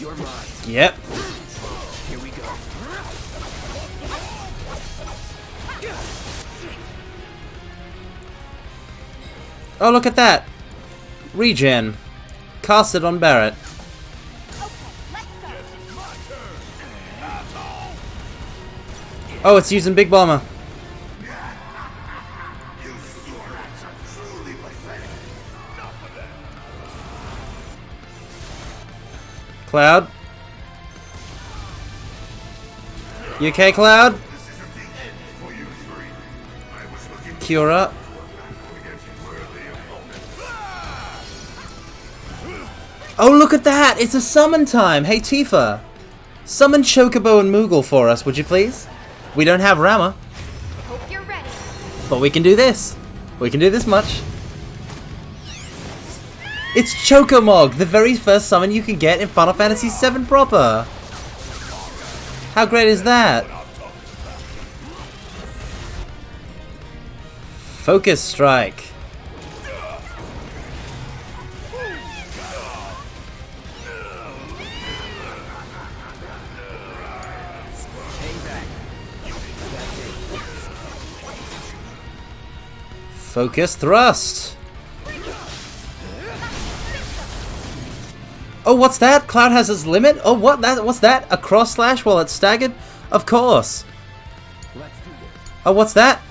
I: You're mine.
A: Yep.
I: Here we go.
A: Oh, look at that! Regen. Cast it on Barret. Oh, it's using Big Bomber. Cloud? You okay, Cloud? Cure up. Oh, look at that! It's a summon time! Hey, Tifa! Summon Chocobo and Moogle for us, would you please? We don't have Rama.
C: Hope you're ready.
A: But we can do this. We can do this much. It's Chocomog, the very first summon you can get in Final Fantasy VII proper. How great is that? Focus Strike. Focus Thrust. Oh, what's that? Cloud has his limit? Oh, what? What's that? A cross slash while it's staggered? Of course. Oh, what's that?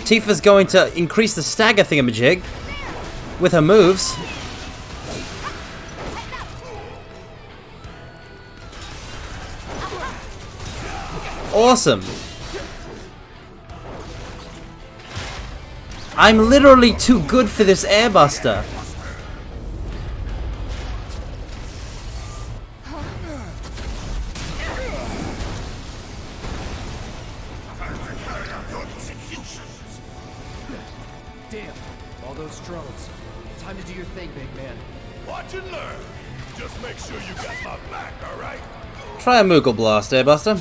A: Tifa's going to increase the stagger thingamajig with her moves. Awesome. I'm literally too good for this airbuster.
I: Damn, all those drones. Time to do your thing, big man.
K: Watch and learn. Just make sure you got my back, alright?
A: Try a Moogle Blast, airbuster.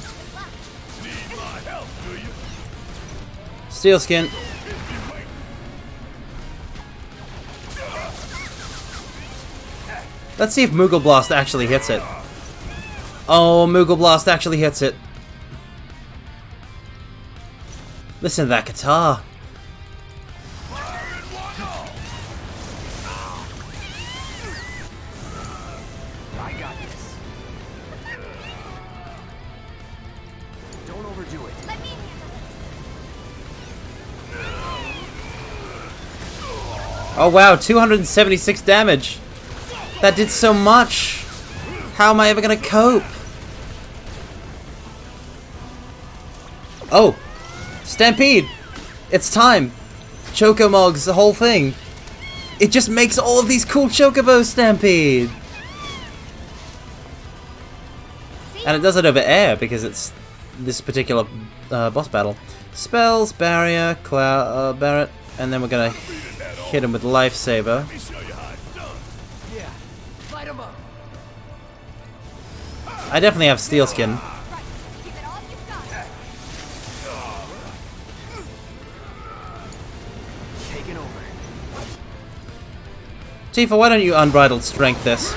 K: Need my help, do you?
A: Steel Skin. Let's see if Moogle Blast actually hits it. Oh, Moogle Blast actually hits it. Listen to that guitar.
I: I got this. Don't overdo it.
C: Let me
A: Oh wow, 276 damage. That did so much. How am I ever gonna cope? Oh, Stampede. It's time. Chocomog's the whole thing. It just makes all of these cool Chocobos Stampede. And it does it over air because it's this particular boss battle. Spells, Barrier, Cloud, Barret, and then we're gonna hit him with Lifesaver.
I: Yeah, light him up.
A: I definitely have Steel Skin.
I: Taking over.
A: Tifa, why don't you Unbridled Strength this?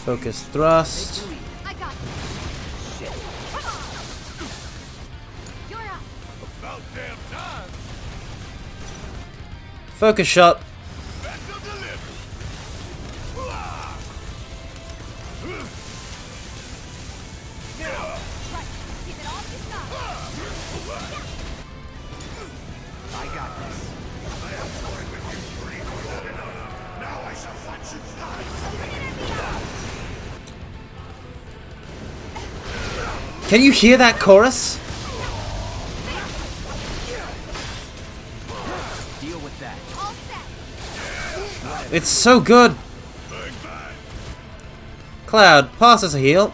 A: Focus Thrust.
C: I got this. Shit. Come on. You're up.
K: About damn time.
A: Focus Shot.
I: I got this.
K: Now I shall watch you die.
A: Can you hear that chorus?
I: Deal with that.
A: It's so good. Cloud, pass us a heal.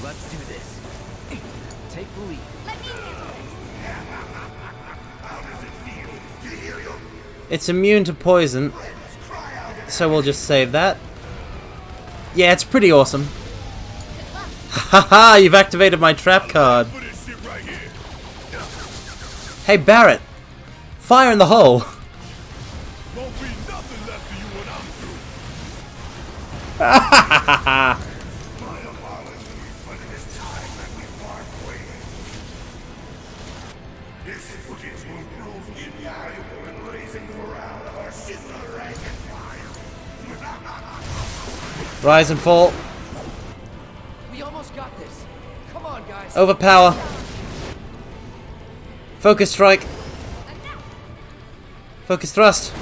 I: Let's do this. Take the lead.
L: Let me handle this.
A: It's immune to poison, so we'll just save that. Yeah, it's pretty awesome. Haha, you've activated my trap card. Hey Barret, fire in the hole. Rise and fall.
I: We almost got this. Come on, guys.
A: Overpower. Focus strike. Focus thrust.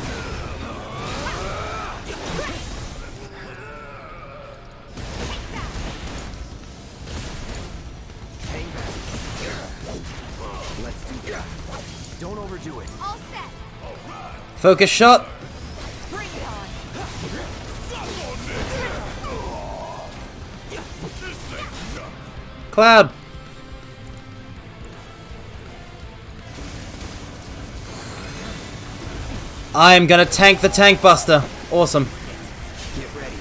I: Let's do this. Don't overdo it.
L: All set.
A: Focus shot.
L: Bring it on.
A: Cloud. I'm gonna tank the tank buster. Awesome.
I: Get ready.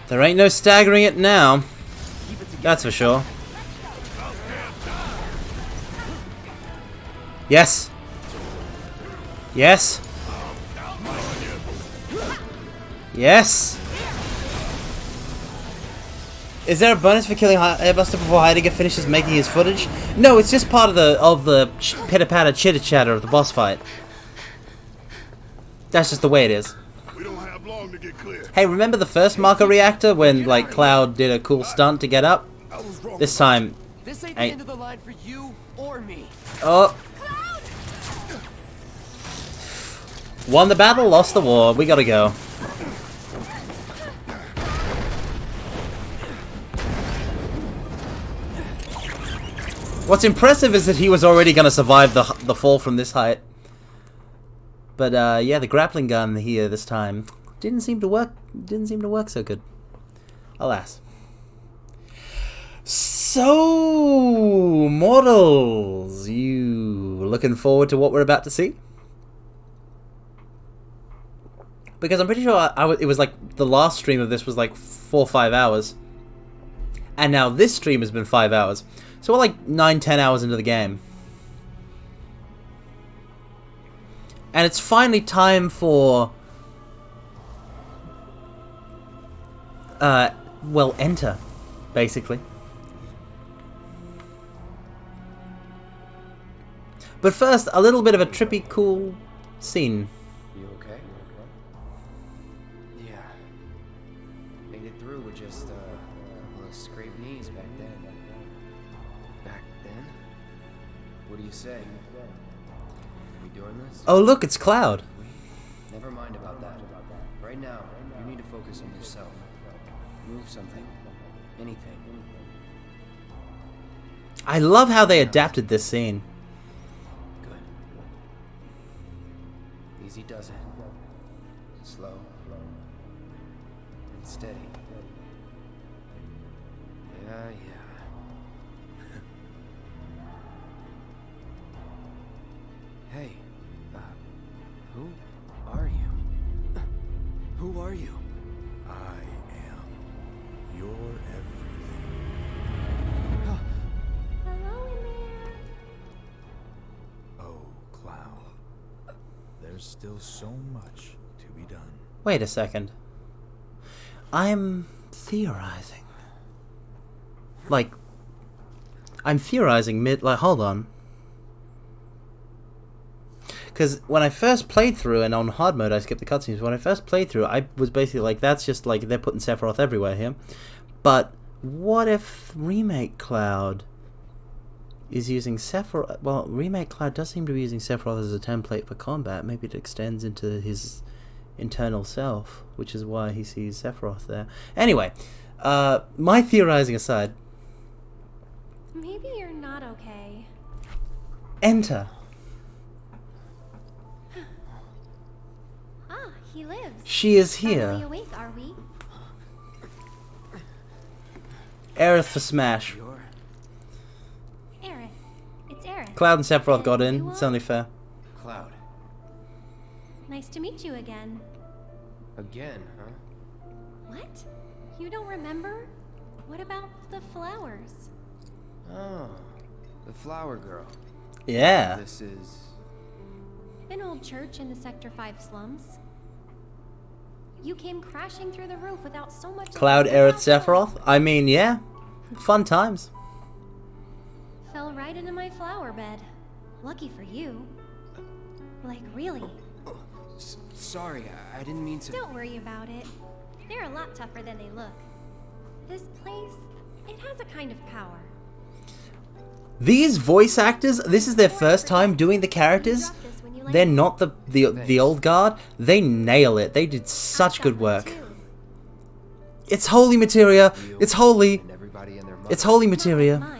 A: There ain't no staggering it now. That's for sure. Yes. Yes. Yes. Is there a bonus for killing Airbuster before Heidegger finishes making his footage? No, it's just part of the pitter-patter chitter-chatter of the boss fight. That's just the way it is.
K: We don't have long to get clear.
A: Hey, remember the first Mako reactor when like Cloud did a cool stunt to get up? This time,
I: This ain't the end of the line for you or me.
A: oh, won the battle, lost the war. We gotta go. What's impressive is that he was already gonna survive the fall from this height. But yeah, the grappling gun here this time didn't seem to work. Didn't seem to work so good. Alas. So, mortals, you looking forward to what we're about to see? Because I'm pretty sure it was like the last stream of this was like 4 or 5 hours, and now this stream has been 5 hours. So we're like 9-10 hours into the game. And it's finally time for... well, enter, basically. But first, a little bit of a trippy, cool scene.
H: You okay? Yeah. Made it through with just a couple of scraped knees back then. Back then? What do you say? We doing this?
A: Oh look, it's Cloud.
H: Never mind about that. Right now, you need to focus on yourself. Move something. Anything.
A: I love how they adapted this scene.
H: Good. Easy does it. Slow. And steady. Yeah. Hey, who are you? Who are you?
D: I am your everything.
Q: Hello in there.
D: Oh, Cloud. There's still so much to be done.
A: Wait a second. I'm theorizing. Like, I'm theorizing hold on. Because when I first played through, and on hard mode I skipped the cutscenes, when I first played through, I was basically like, that's just like, they're putting Sephiroth everywhere here. But what if Remake Cloud is using Sephiroth? Well, Remake Cloud does seem to be using Sephiroth as a template for combat. Maybe it extends into his internal self, which is why he sees Sephiroth there. Anyway, my theorizing aside.
Q: Maybe you're not okay.
A: Enter.
U: he lives.
A: She is
U: Finally
A: here.
U: awake, are we?
A: Aerith for Smash.
U: Aerith. It's Aerith.
A: Cloud and Sephiroth got in. It's only fair.
H: Cloud.
U: Nice to meet you again.
H: Again, huh?
U: What? You don't remember? What about the flowers?
H: Oh, the flower girl.
A: Yeah.
H: This is...
U: An old church in the Sector 5 slums. You came crashing through the roof without so much...
A: Cloud, Aerith, Sephiroth? I mean, yeah. Fun times.
U: Fell right into my flower bed. Lucky for you. Like, really.
H: Sorry, I didn't mean to...
U: Don't worry about it. They're a lot tougher than they look. This place, it has a kind of power.
A: These voice actors, this is their first time doing the characters. They're not the old guard. They nail it. They did such good work. It's holy materia. It's holy. It's holy materia.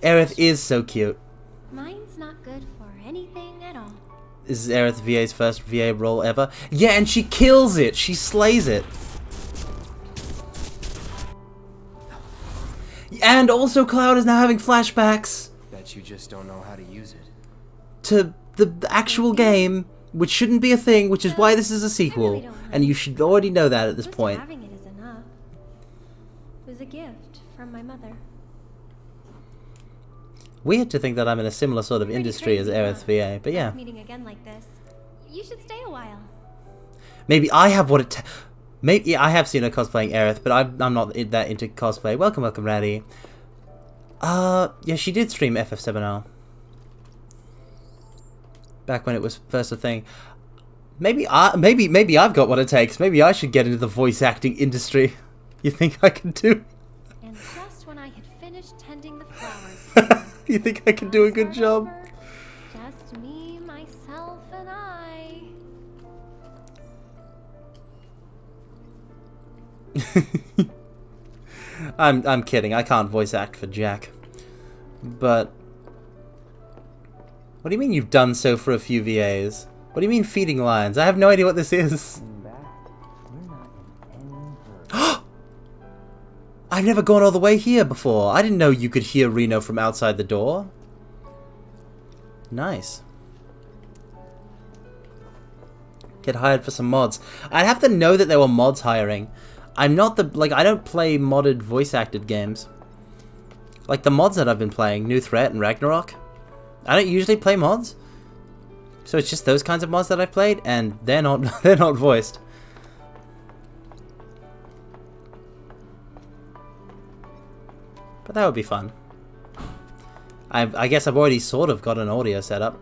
A: Aerith is so cute.
U: Mine's not good for anything at all.
A: This is Aerith VA's first VA role ever. Yeah, and she kills it. She slays it. And also Cloud is now having flashbacks.
H: Bet you just don't know how to use it.
A: To the actual game, which shouldn't be a thing, which is why this is a sequel. And you should already know that at this point.
U: Having it is enough. It was a gift from my mother.
A: Weird to think that I'm in a similar sort of industry as Aerith VA, but yeah.
U: Meeting again like this. You should stay a while.
A: Maybe I have what it... Maybe I have seen her cosplaying Aerith, but I'm not that into cosplay. Welcome, welcome, Ratty. Yeah, she did stream FF7 back when it was first a thing. Maybe I've got what it takes. Maybe I should get into the voice acting industry. You think I can do?
U: And just when I had finished tending the flowers.
A: You think I can do a good job?
U: Just me, myself, and I.
A: I'm kidding. I can't voice act for Jack. But what do you mean you've done so for a few VAs? What do you mean feeding lions? I have no idea what this is. I've never gone all the way here before. I didn't know you could hear Reno from outside the door. Nice. Get hired for some mods. I'd have to know that there were mods hiring. I'm not the... Like, I don't play modded voice-acted games. Like, the mods that I've been playing, New Threat and Ragnarok, I don't usually play mods. So it's just those kinds of mods that I've played, and they're not they're not voiced. But that would be fun. I guess I've already sort of got an audio set up.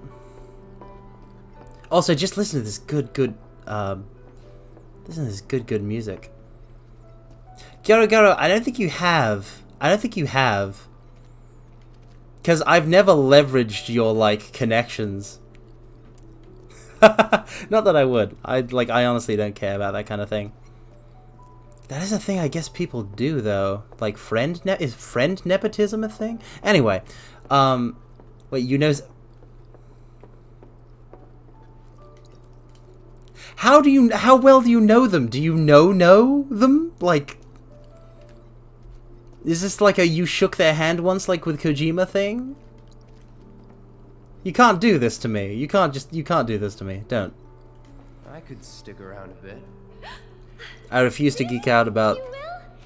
A: Also, just listen to this good music. Gyaro, I don't think you have. Because I've never leveraged your, like, connections. Not that I would. I honestly don't care about that kind of thing. That is a thing I guess people do, though. Like, is friend nepotism a thing? Anyway, wait, you know... How well do you know them? Do you know them? Like... Is this like a you shook their hand once, like with Kojima thing? You can't do this to me. You can't do this to me. Don't.
H: I could stick around a bit.
A: I refuse to geek out about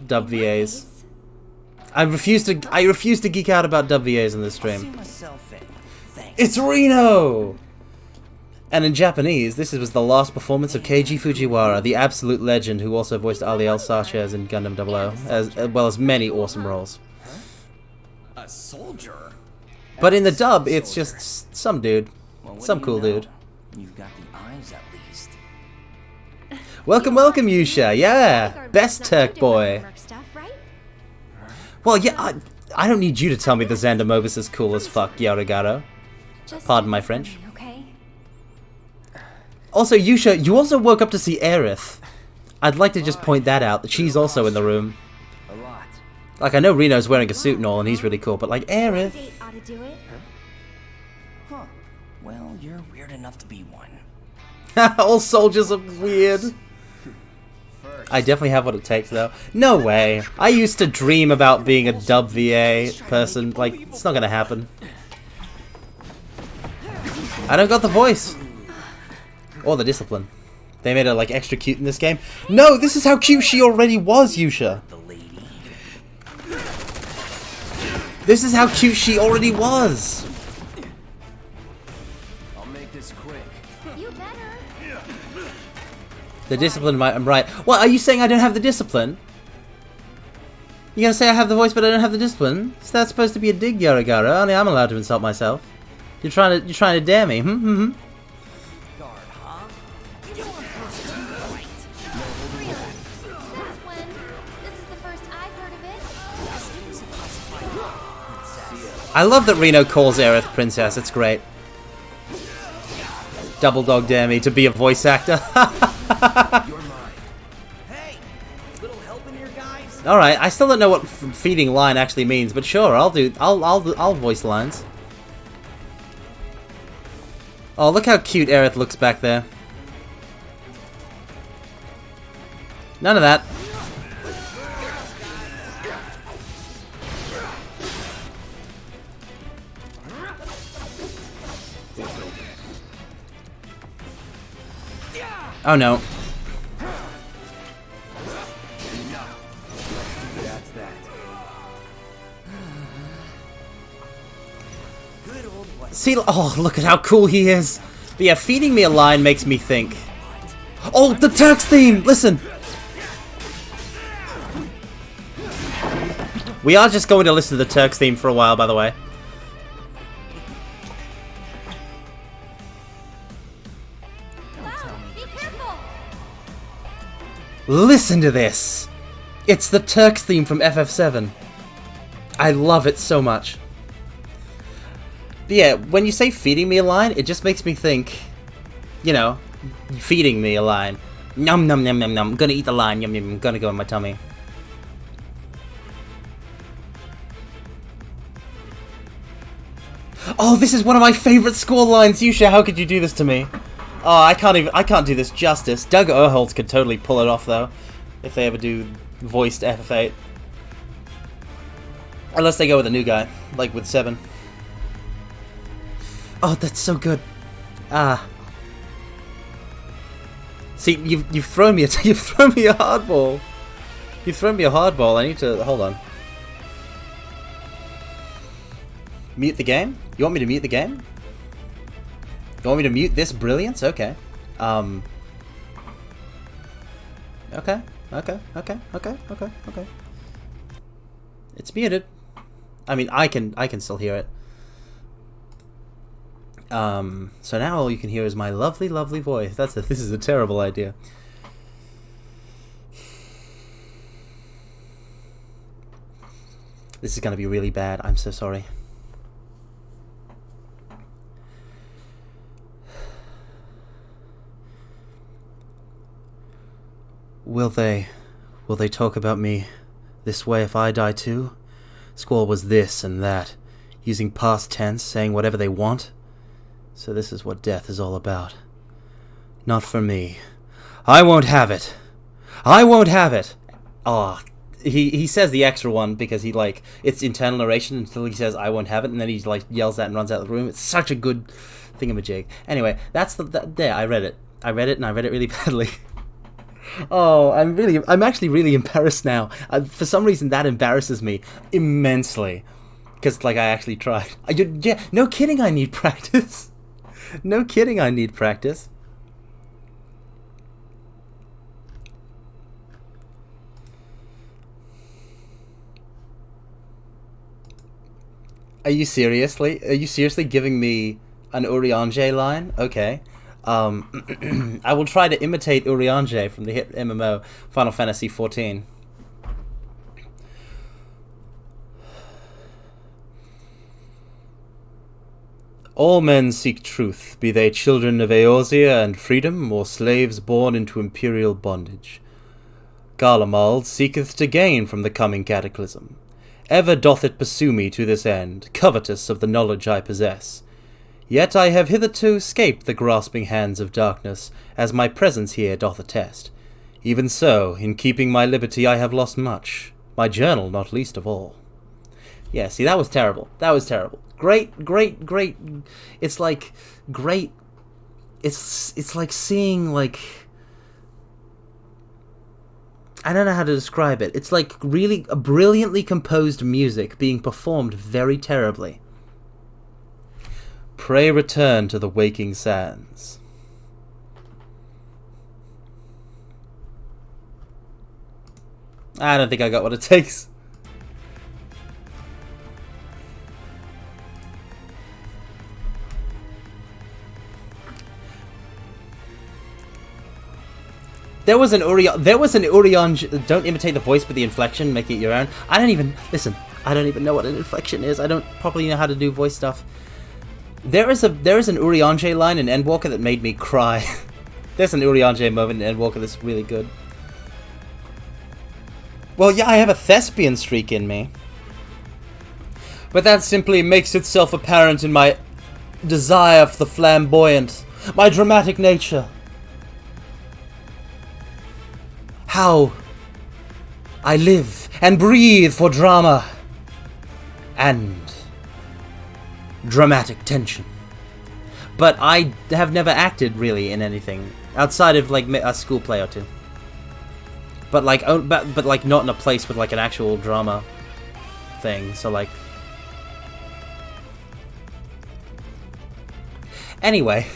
A: dub VAs. I refuse to geek out about dub VAs in this stream. It's Reno! And in Japanese, this was the last performance of Keiji Fujiwara, the absolute legend who also voiced Aliel Sanchez in Gundam 00, as well as many awesome roles.
P: A soldier?
A: But in the dub, it's just some dude. Some cool dude.
P: You've got the eyes at least.
A: Welcome, welcome, Yusha. Yeah, best Turk boy. Well, yeah, I don't need you to tell me the Xander Mobus is cool as fuck, Yarogaro. Pardon my French. Also, Yusha, you also woke up to see Aerith. I'd like to just point that out, that she's also in the room.
H: A lot.
A: Like, I know Reno's wearing a suit and all, and he's really cool, but like, Aerith...
P: Huh. Well, you're weird enough to be one.
A: All soldiers are weird. I definitely have what it takes, though. No way. I used to dream about being a dub VA person. Like, it's not gonna happen. I don't got the voice. Or the discipline. They made her, like, extra cute in this game. No, this is how cute she already was, Yusha. This is how cute she already was.
H: I'll make this quick.
C: You better.
A: The discipline, I'm right. What, are you saying I don't have the discipline? You gonna say I have the voice but I don't have the discipline? Is that supposed to be a dig, Yaragara? Only I'm allowed to insult myself. You're trying to dare me, Since
C: when? This is the first I've heard of it.
A: I love that Reno calls Aerith Princess, it's great. Double dog dare me to be a voice actor. Alright, I still don't know what feeding line actually means, but sure, I'll voice lines. Oh, look how cute Aerith looks back there. None of that. Oh no.
H: That's that.
A: See, oh, look at how cool he is. But yeah, feeding me a line makes me think. Oh, the Turks theme! Listen! We are just going to listen to the Turks theme for a while, by the way. Listen to this! It's the Turks theme from FF7. I love it so much. But yeah, when you say feeding me a line, it just makes me think, you know, feeding me a line. Num num num num num. Gonna eat the line. Yum yum. Gonna go in my tummy. Oh, this is one of my favorite score lines, Yusha. How could you do this to me? Oh, I can't do this justice. Doug Erholtz could totally pull it off, though, if they ever do voiced FF8. Unless they go with a new guy, like with 7. Oh, that's so good. Ah. See, you've thrown me a hardball. You've thrown me a hardball. I need to hold on. Mute the game? You want me to mute the game? You want me to mute this brilliance? Okay. Okay. It's muted. I mean, I can still hear it. So now all you can hear is my lovely, lovely voice. This is a terrible idea. This is gonna be really bad. I'm so sorry. Will they talk about me this way if I die too? Squall was this and that, using past tense, saying whatever they want. So this is what death is all about. Not for me. I won't have it. I won't have it. Ah, he says the extra one because he it's internal narration until he says I won't have it, and then he yells that and runs out of the room. It's such a good thingamajig. Anyway, that's there. I read it, and I read it really badly. Oh, I'm actually really embarrassed now. For some reason, that embarrasses me immensely. Because, I actually tried. Yeah, no kidding, I need practice. No kidding, I need practice. Are you seriously giving me an Urianger line? Okay. I will try to imitate Urianger from the hit MMO Final Fantasy XIV. All men seek truth, be they children of Eorzea and freedom, or slaves born into imperial bondage. Garlemald seeketh to gain from the coming cataclysm. Ever doth it pursue me to this end, covetous of the knowledge I possess. Yet I have hitherto escaped the grasping hands of darkness, as my presence here doth attest. Even so, in keeping my liberty I have lost much, my journal not least of all. Yeah, see, that was terrible. That was terrible. Great. It's like, great. It's like seeing, like... I don't know how to describe it. It's like really brilliantly composed music being performed very terribly. Pray return to the waking sands. I don't think I got what it takes. There was an Urion. Don't imitate the voice, but the inflection, make it your own. I don't even know what an inflection is. I don't properly know how to do voice stuff. There is an Urianger line in Endwalker that made me cry. There's an Urianger moment in Endwalker that's really good. Well, yeah, I have a thespian streak in me, but that simply makes itself apparent in my desire for the flamboyant, my dramatic nature. How I live and breathe for drama and dramatic tension. But I have never acted really in anything outside of like a school play or two. But like, but like not in a place with like an actual drama thing. So like, anyway.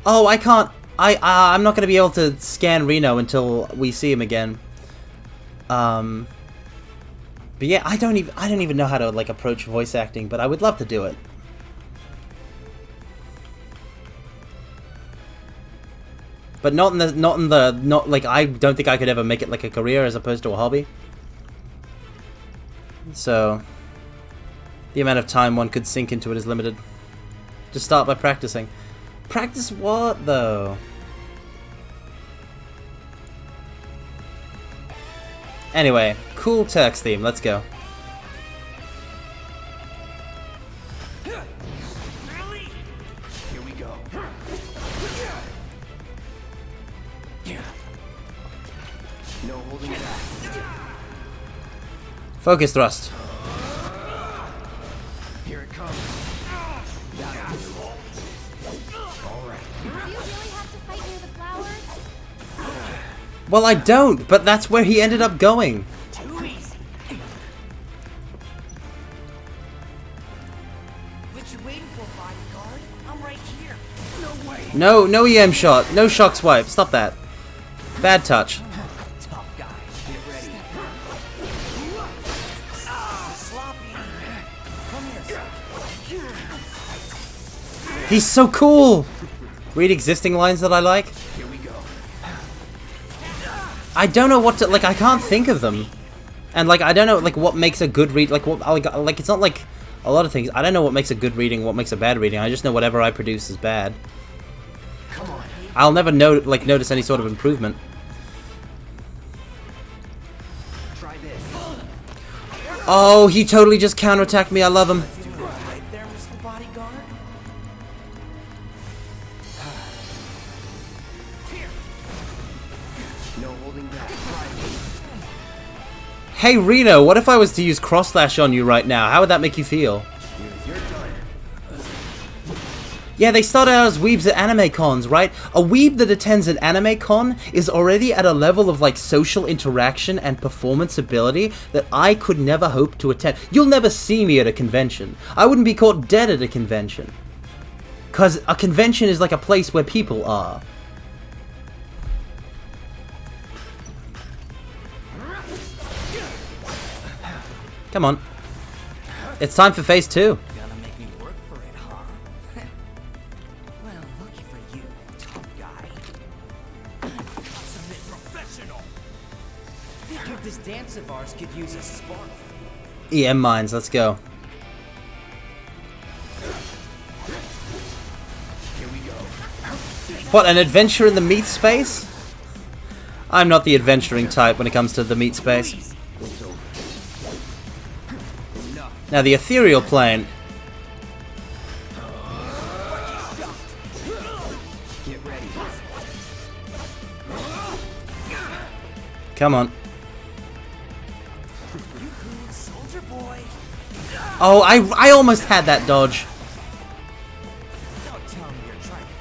A: Oh, I can't. I'm not gonna be able to scan Reno until we see him again. But yeah, I don't even know how to like approach voice acting, but I would love to do it. But not like, I don't think I could ever make it like a career as opposed to a hobby. So the amount of time one could sink into it is limited. Just start by practicing. Practice what though? Anyway, cool text theme, let's go.
I: Here we go. No holding back.
A: Focus thrust.
I: Here it comes. Alright.
U: Do you really have to fight near the flowers?
A: Well, I don't, but that's where he ended up going.
I: Too easy. What you waiting for, bodyguard? I'm right here. No way.
A: No EM shot. No shock swipe. Stop that. Bad touch.
I: Tough guy. Get ready. Sloppy. Come here.
A: He's so cool. Read existing lines that I like.
I: Here we go.
A: I don't know what to, like, I can't think of them. And like, I don't know like what makes a good read, like what, like it's not like a lot of things. I don't know what makes a good reading, what makes a bad reading. I just know whatever I produce is bad.
I: Come on.
A: I'll never notice any sort of improvement.
I: Try this.
A: Oh, he totally just counterattacked me. I love him.
I: Right there, Mr. Bodyguard. No holding back.
A: Hey Reno, what if I was to use cross slash on you right now? How would that make you feel?
I: You're done.
A: Yeah, they started out as weebs at anime cons, right? A weeb that attends an anime con is already at a level of like social interaction and performance ability that I could never hope to attend. You'll never see me at a convention. I wouldn't be caught dead at a convention. 'Cause a convention is like a place where people are. Come on. It's time for phase 2.
I: Gonna make me work for it, huh? Well, lucky for you, tough guy. Consummate professional. Figured this dance of ours could use a spark.
A: EM mines, let's go.
I: Here we go.
A: What, an adventure in the meat space? I'm not the adventuring type when it comes to the meat space. Now the ethereal plane. Come on.
P: Soldier boy.
A: Oh, I almost had that dodge.
P: Don't tell me you're trying to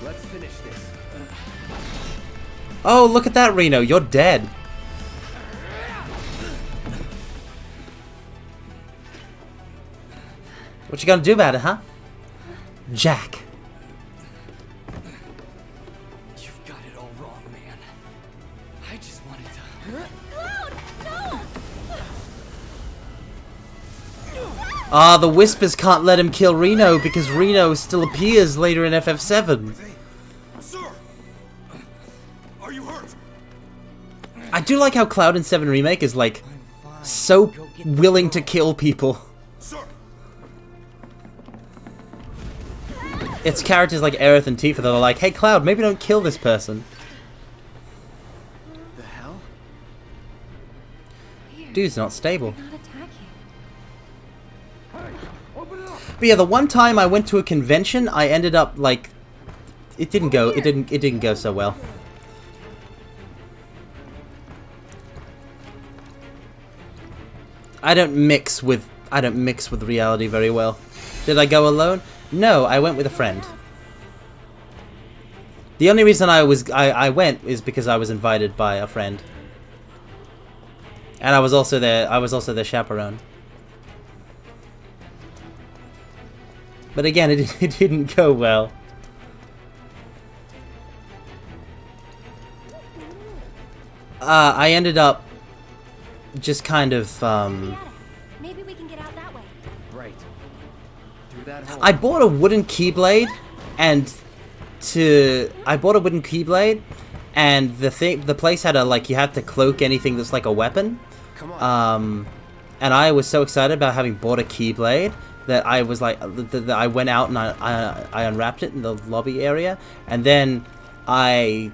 H: Let's finish this.
A: Oh, look at that, Reno. You're dead. What you gonna do about it, huh? Jack.
P: You've got it all wrong, man. I just wanted to...
L: Cloud! No!
A: Ah, the Whispers can't let him kill Reno because Reno still appears later in FF7.
O: Sir! Are you hurt?
A: I do like how Cloud in 7 Remake is like so willing to kill people.
O: Sir!
A: It's characters like Aerith and Tifa that are like, hey Cloud, maybe don't kill this person.
H: The hell?
A: Dude's not stable.
U: Not attacking.
A: But yeah, the one time I went to a convention, I ended up like it didn't go so well. I don't mix with reality very well. Did I go alone? No, I went with a friend. The only reason I went is because I was invited by a friend. And I was also their chaperone. But again, it didn't go well. I ended up just kind of
U: Maybe we can get out that way.
H: Right. Through that hole.
A: I bought a wooden keyblade and the place had a like you had to cloak anything that's like a weapon.
H: Come on.
A: And I was so excited about having bought a keyblade that I was like that I went out and I unwrapped it in the lobby area, and then I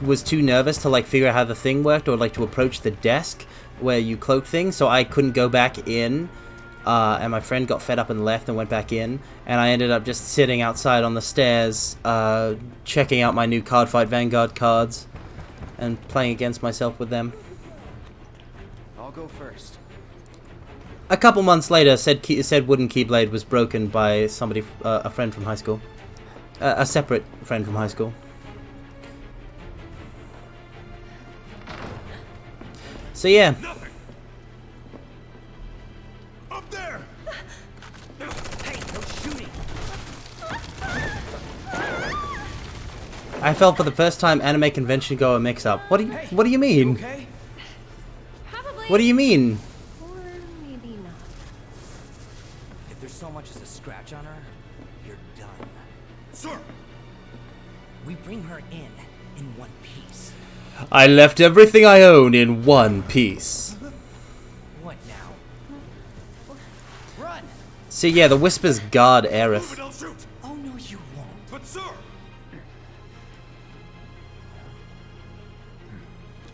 A: was too nervous to like figure out how the thing worked or like to approach the desk where you cloak things, so I couldn't go back in, and my friend got fed up and left and went back in, and I ended up just sitting outside on the stairs checking out my new Cardfight Vanguard cards and playing against myself with them.
H: I'll go first.
A: A couple months later, said wooden keyblade was broken by somebody, a friend from high school, a separate friend from high school. So yeah.
O: Nothing. Up there.
P: Hey, no shooting.
A: I felt for the first time anime convention goer mix up. What do you mean?
P: Okay.
U: Probably.
A: What do you mean?
U: Or maybe not.
P: If there's so much as a scratch on her, you're done.
O: Sir.
P: We bring her in one piece.
A: I left everything I own in one piece.
P: What now? Run!
A: So yeah, the Whispers guard Aerith.
O: Move it, I'll shoot.
P: Oh no, you won't.
O: But sir.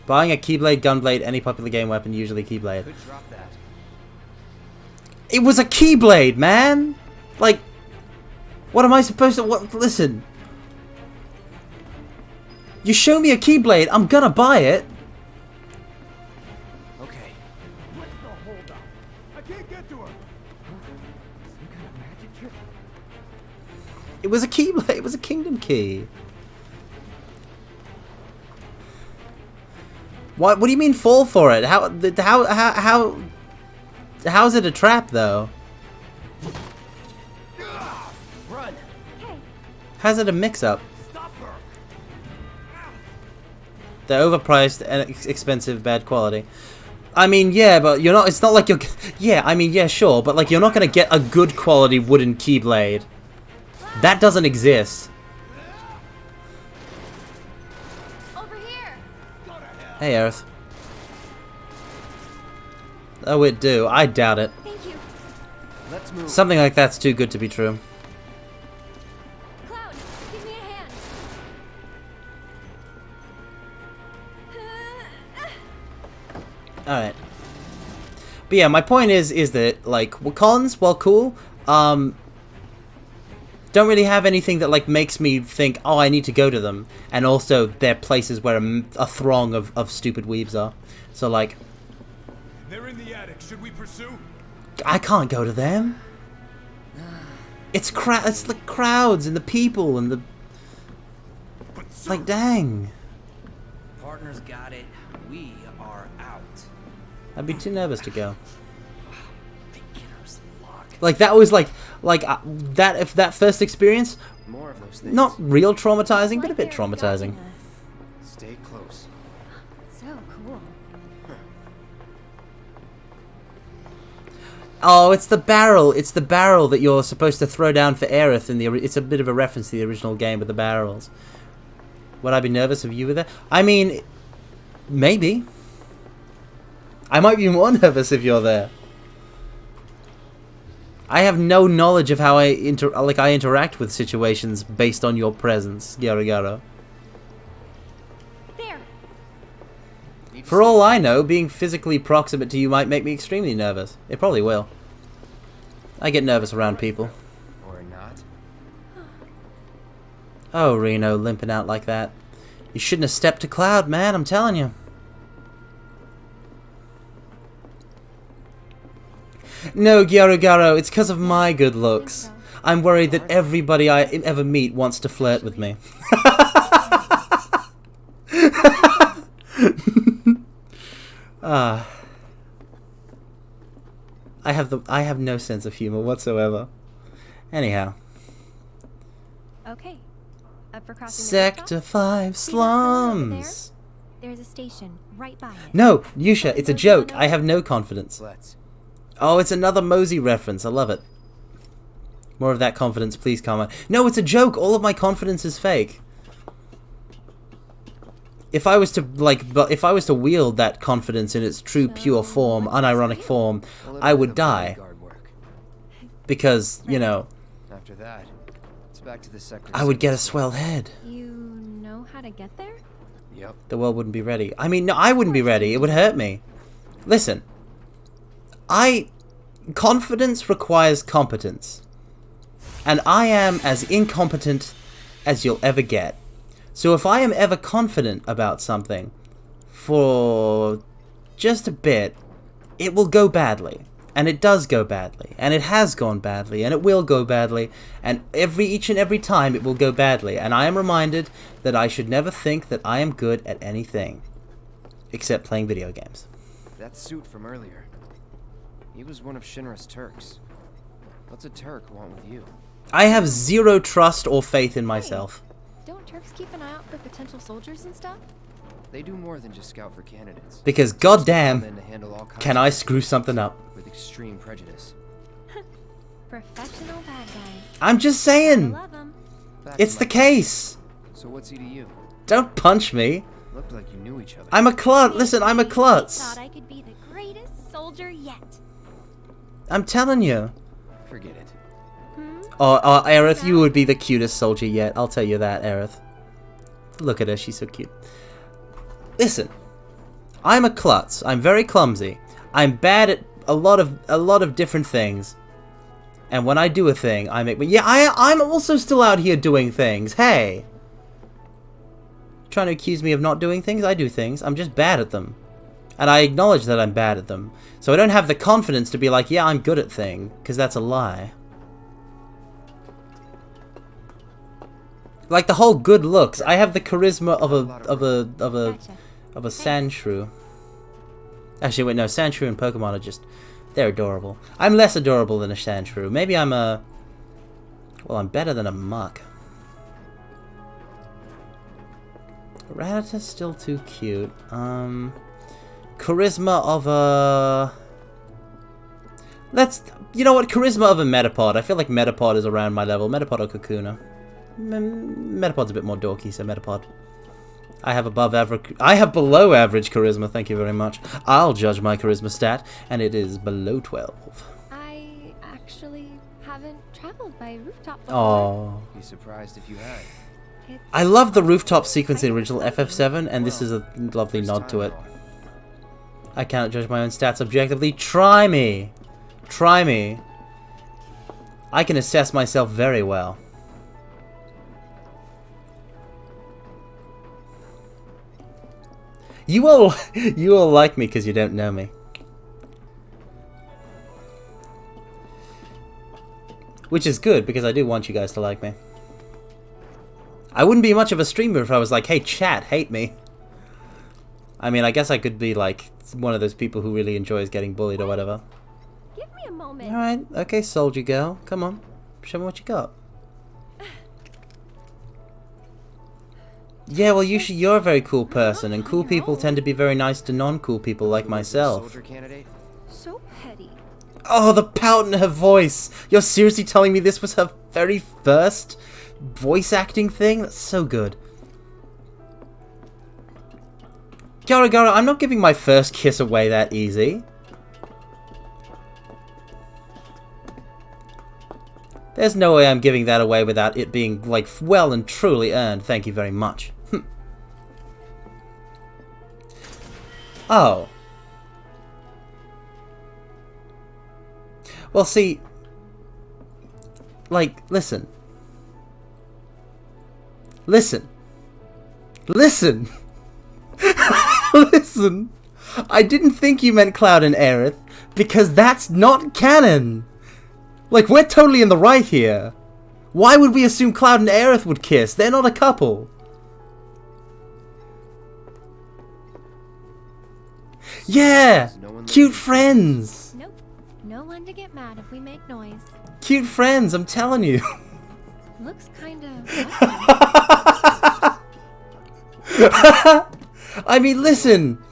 A: Buying a Keyblade, Gunblade, any popular game weapon, usually Keyblade.
H: Could drop that.
A: It was a Keyblade, man! Like, what am I supposed to... Listen. You show me a Keyblade, I'm gonna buy it.
P: Okay.
O: What's the hold up? I can't get to her.
P: Some kind of magic trick?
A: It was a Keyblade, it was a Kingdom Key. What do you mean fall for it? How's it a trap though?
P: Run!
A: How's it a mix-up?
O: Stop her.
A: They're overpriced and expensive, bad quality. I mean, yeah, but you're not. It's not like you're. Yeah, I mean, yeah, sure, but like you're not gonna get a good quality wooden Keyblade. That doesn't exist.
U: Over here.
A: Hey, Aerith. Oh, it do. I doubt it.
U: Thank you.
H: Let's move.
A: Something like that's too good to be true.
U: Cloud, give me a hand.
A: Alright. But yeah, my point is that, like, cons, while cool, don't don't really have anything that like makes me think, oh, I need to go to them. And also, they're places where a throng of stupid weebs are. So like,
O: They're in the attic. Should we pursue?
A: I can't go to them. It's the crowds and the people and the like. Dang.
I: Partners got it. We are out.
A: I'd be too nervous to go. Like that was like that. If that first experience,
H: More of those things.
A: not real traumatizing, but a bit traumatizing.
H: Stay close.
B: So cool.
A: Oh, it's the barrel. It's the barrel that you're supposed to throw down for Aerith in the. It's a bit of a reference to the original game with the barrels. Would I be nervous if you were there? I mean, maybe. I might be more nervous if you're there. I have no knowledge of how I interact with situations based on your presence, Gyaro.
B: There.
A: For all I know, being physically proximate to you might make me extremely nervous. It probably will. I get nervous around people.
H: Or not.
A: Oh, Reno, limping out like that. You shouldn't have stepped to Cloud, man, I'm telling you. No, Gyaro, it's because of my good looks. I'm worried that everybody I ever meet wants to flirt with me. I have no sense of humor whatsoever. Anyhow.
U: Okay. Up for crossing the
A: Sector
U: rooftop?
A: 5
U: See that building over there?
A: slums.
U: There's a station right by it.
A: No, Yusha, it's a joke. I have no confidence.
H: Let's.
A: Oh, it's another Mosey reference. I love it. More of that confidence, please, Karma. No, it's a joke. All of my confidence is fake. If I was to wield that confidence in its true, pure form, unironic form, I would die. Because, you know,
H: After that, it's back to the sector.
A: I would get a swelled head.
U: You know how to get there?
H: Yep.
A: The world wouldn't be ready. I mean, no, I wouldn't be ready. It would hurt me. Listen. Confidence requires competence. And I am as incompetent as you'll ever get. So if I am ever confident about something for just a bit, it will go badly. And it does go badly. And it has gone badly. And it will go badly. And each and every time it will go badly. And I am reminded that I should never think that I am good at anything. Except playing video games.
H: That suit from earlier. He was one of Shinra's Turks. What's a Turk want with you?
A: I have zero trust or faith in myself.
U: Don't Turks keep an eye out for potential soldiers and stuff?
H: They do more than just scout for candidates.
A: Because goddamn, can I screw something up?
H: With extreme prejudice.
U: Professional bad guys.
A: I'm just saying.
U: Love 'em.
A: It's the case.
H: So what's he to you?
A: Don't punch me.
H: Looked like you knew each other.
A: I'm a klutz. Listen, I'm a klutz.
U: Thought I could be the greatest soldier yet.
A: I'm telling you.
H: Forget it.
A: Oh, Aerith, you would be the cutest soldier yet. I'll tell you that, Aerith. Look at her, she's so cute. Listen, I'm a klutz. I'm very clumsy. I'm bad at a lot of different things. And when I do a thing, I make. Yeah, I'm also still out here doing things. Hey, trying to accuse me of not doing things? I do things. I'm just bad at them. And I acknowledge that I'm bad at them. So I don't have the confidence to be like, yeah, I'm good at things, because that's a lie. Like the whole good looks, I have the charisma of a sand shrew. Actually, wait, no, sand shrew and Pokemon are just, they're adorable. I'm less adorable than a sand shrew. Maybe I'm a, well, I'm better than a muck. Rattata's still too cute. Charisma of a... you know what? Charisma of a Metapod. I feel like Metapod is around my level. Metapod or Kakuna. Metapod's a bit more dorky, so Metapod. I have below average charisma, thank you very much. I'll judge my charisma stat, and it is below 12.
U: I actually haven't traveled by rooftop before.
A: Oh.
H: Be surprised if you had.
A: I love the rooftop sequence in the original FF7, and this is a lovely nod to it. I cannot judge my own stats objectively. Try me! Try me. I can assess myself very well. You all like me because you don't know me. Which is good, because I do want you guys to like me. I wouldn't be much of a streamer if I was like, hey chat, hate me. I mean, I guess I could be like one of those people who really enjoys getting bullied or whatever.
U: Give me a moment.
A: Alright, okay, soldier girl. Come on. Show me what you got. Yeah, well, you're a very cool person, and cool people tend to be very nice to non-cool people like myself.
H: Soldier candidate?
U: So petty.
A: Oh, the pout in her voice! You're seriously telling me this was her very first voice acting thing? That's so good. Gara Gara, I'm not giving my first kiss away that easy. There's no way I'm giving that away without it being, like, well and truly earned. Thank you very much. Oh. Well, see, like, listen. Listen. Listen. Listen. I didn't think you meant Cloud and Aerith, because that's not canon. Like, we're totally in the right here. Why would we assume Cloud and Aerith would kiss? They're not a couple. Yeah! Cute friends!
U: Nope. No one to get mad if we make noise.
A: Cute friends, I'm telling you.
U: Looks kinda...
A: I mean, listen.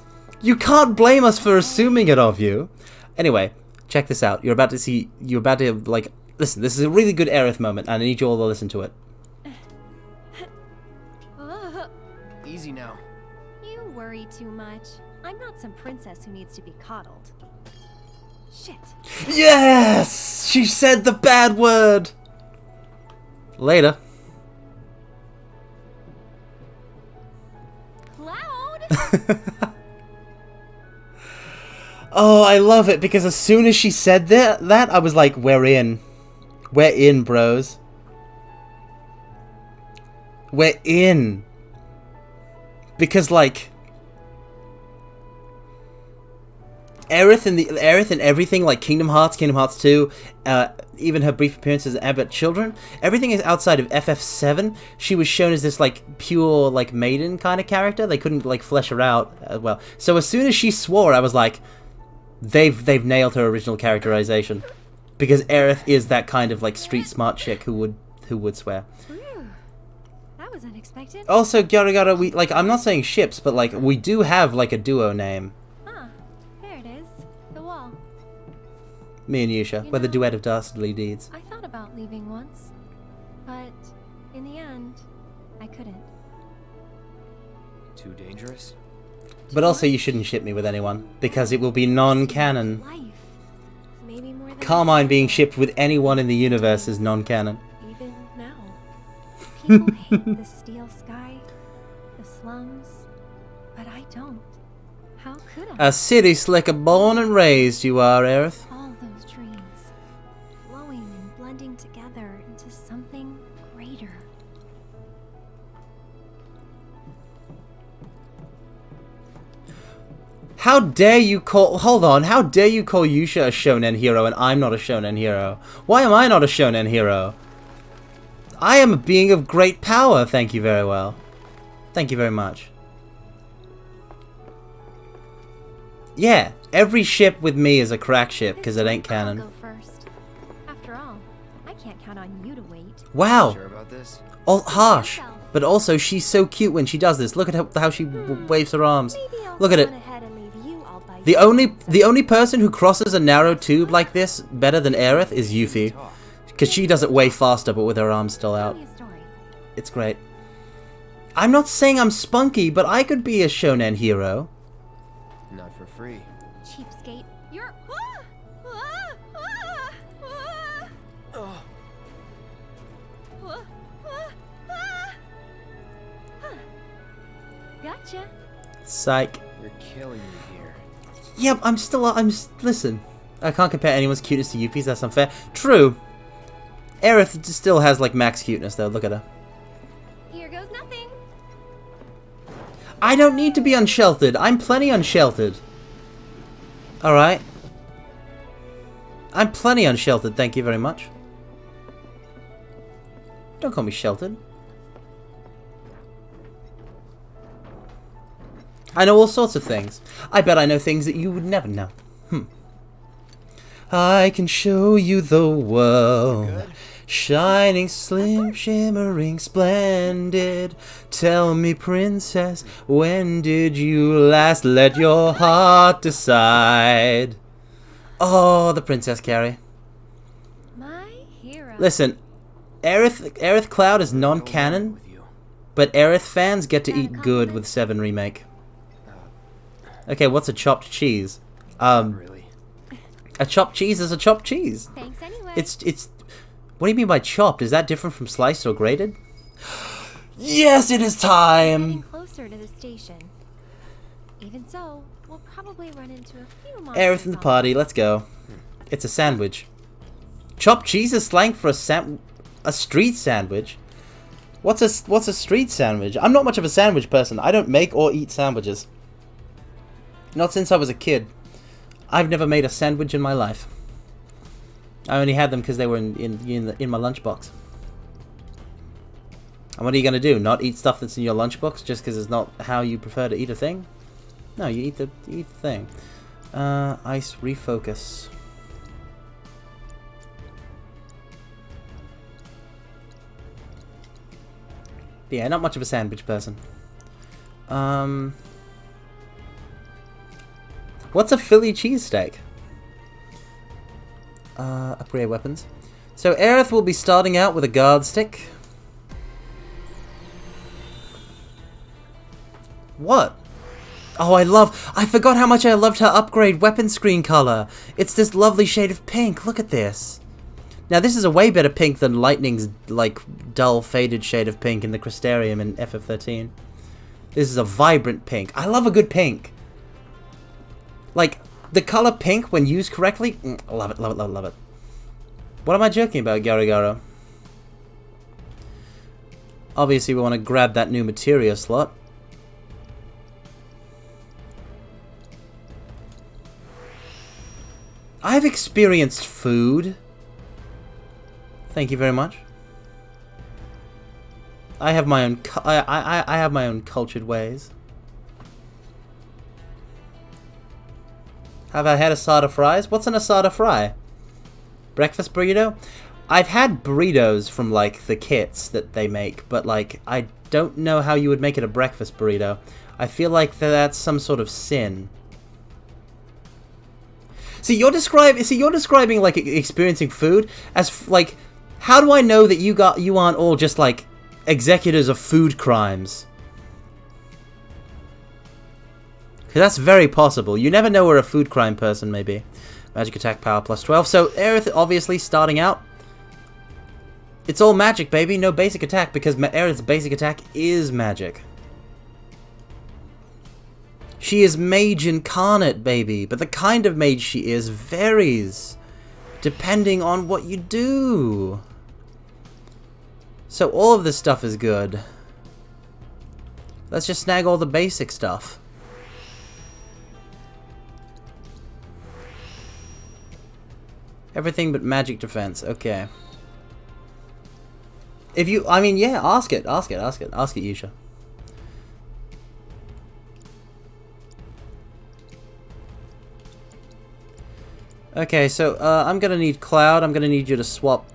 A: You can't blame us for assuming it of you. Anyway, check this out. You're about to, like... Listen, this is a really good Aerith moment, and I need you all to listen to it.
H: Easy now.
U: You worry too much. I'm not some princess who needs to be coddled. Shit.
A: Yes! She said the bad word! Later.
U: Cloud!
A: Oh, I love it, because as soon as she said that, I was like, we're in. We're in, bros. We're in. Because, like... Aerith and everything, like Kingdom Hearts 2, even her brief appearances in Abbott Children, everything is outside of FF7. She was shown as this, like, pure, like, maiden kind of character. They couldn't, like, flesh her out as well. So as soon as she swore, I was like, they've nailed her original characterization. Because Aerith is that kind of, like, street smart chick who would swear.
U: Ooh, that was unexpected.
A: Also, Gara Gara, we, like, I'm not saying ships, but, like, we do have, like, a duo name. Me and Yusha, we're the duet of dastardly deeds.
U: I thought about leaving once, but in the end, I couldn't.
H: Too dangerous?
A: But also you shouldn't ship me with anyone, because it will be non-canon. Carmine being shipped with anyone in the universe is non-canon.
U: Even now. People hate the steel sky, the slums, but I don't. How could I?
A: A city slicker born and raised you are, Aerith.
U: Together into something greater.
A: How dare you call... Hold on. How dare you call Yusha a shonen hero and I'm not a shonen hero? Why am I not a shonen hero? I am a being of great power, thank you very well. Thank you very much. Yeah, every ship with me is a crack ship because it ain't canon.
U: On you to wait.
A: Wow.
H: Sure about this?
A: Oh, harsh. But also, she's so cute when she does this. Look at how she waves her arms. Look at it. The only person who crosses a narrow tube like this better than Aerith is Yuffie, because she does it way faster, but with her arms still out. It's great. I'm not saying I'm spunky, but I could be a shonen hero.
H: Not for free.
U: Cheapskate. You're. Gotcha.
A: Psych.
H: You're killing me here.
A: Yep, listen. I can't compare anyone's cuteness to Yuffie's, that's unfair. True. Aerith still has, like, max cuteness, though. Look at her.
U: Here goes nothing.
A: I don't need to be unsheltered. I'm plenty unsheltered. Alright. I'm plenty unsheltered, thank you very much. Don't call me sheltered. I know all sorts of things. I bet I know things that you would never know. I can show you the world. Shining, slim, shimmering, splendid. Tell me, princess, when did you last let your heart decide? Oh, the Princess Carrie.
U: My hero.
A: Listen, Aerith Cloud is non-canon, but Aerith fans get to eat good with 7 Remake. Okay, what's a chopped cheese? A chopped cheese is a chopped cheese.
U: Thanks anyway.
A: It's. What do you mean by chopped? Is that different from sliced or grated? Yes, it is time.
U: Getting closer to the station. Even so, we'll probably run into a few monsters.
A: Aerith in the party. Let's go. It's a sandwich. Chopped cheese is slang for a street sandwich. What's a street sandwich? I'm not much of a sandwich person. I don't make or eat sandwiches. Not since I was a kid. I've never made a sandwich in my life. I only had them because they were in my lunchbox. And what are you gonna do? Not eat stuff that's in your lunchbox just because it's not how you prefer to eat a thing? No, you eat the thing. Ice refocus. Yeah, not much of a sandwich person. What's a Philly cheesesteak? Upgrade weapons. So Aerith will be starting out with a guard stick. What? Oh, I forgot how much I loved her upgrade weapon screen color. It's this lovely shade of pink. Look at this. Now this is a way better pink than Lightning's like dull faded shade of pink in the Crystarium in FF13. This is a vibrant pink. I love a good pink. Like the color pink when used correctly, love it, love it, love it, love it. What am I joking about, Garigaro? Obviously we want to grab that new materia slot. I've experienced food. Thank you very much. I have my own I have my own cultured ways. Have I had asada fries? What's an asada fry? Breakfast burrito? I've had burritos from like the kits that they make, but like I don't know how you would make it a breakfast burrito. I feel like that's some sort of sin. See, you're describing like experiencing food as like, how do I know that you aren't all just like executors of food crimes? Because that's very possible. You never know where a food crime person may be. Magic attack power plus 12. So Aerith obviously starting out. It's all magic, baby. No basic attack because Aerith's basic attack is magic. She is mage incarnate, baby, but the kind of mage she is varies depending on what you do. So all of this stuff is good. Let's just snag all the basic stuff. Everything but magic defense, okay. If you, I mean, yeah, ask it, Yusha. Okay, so I'm gonna need Cloud. I'm gonna need you to swap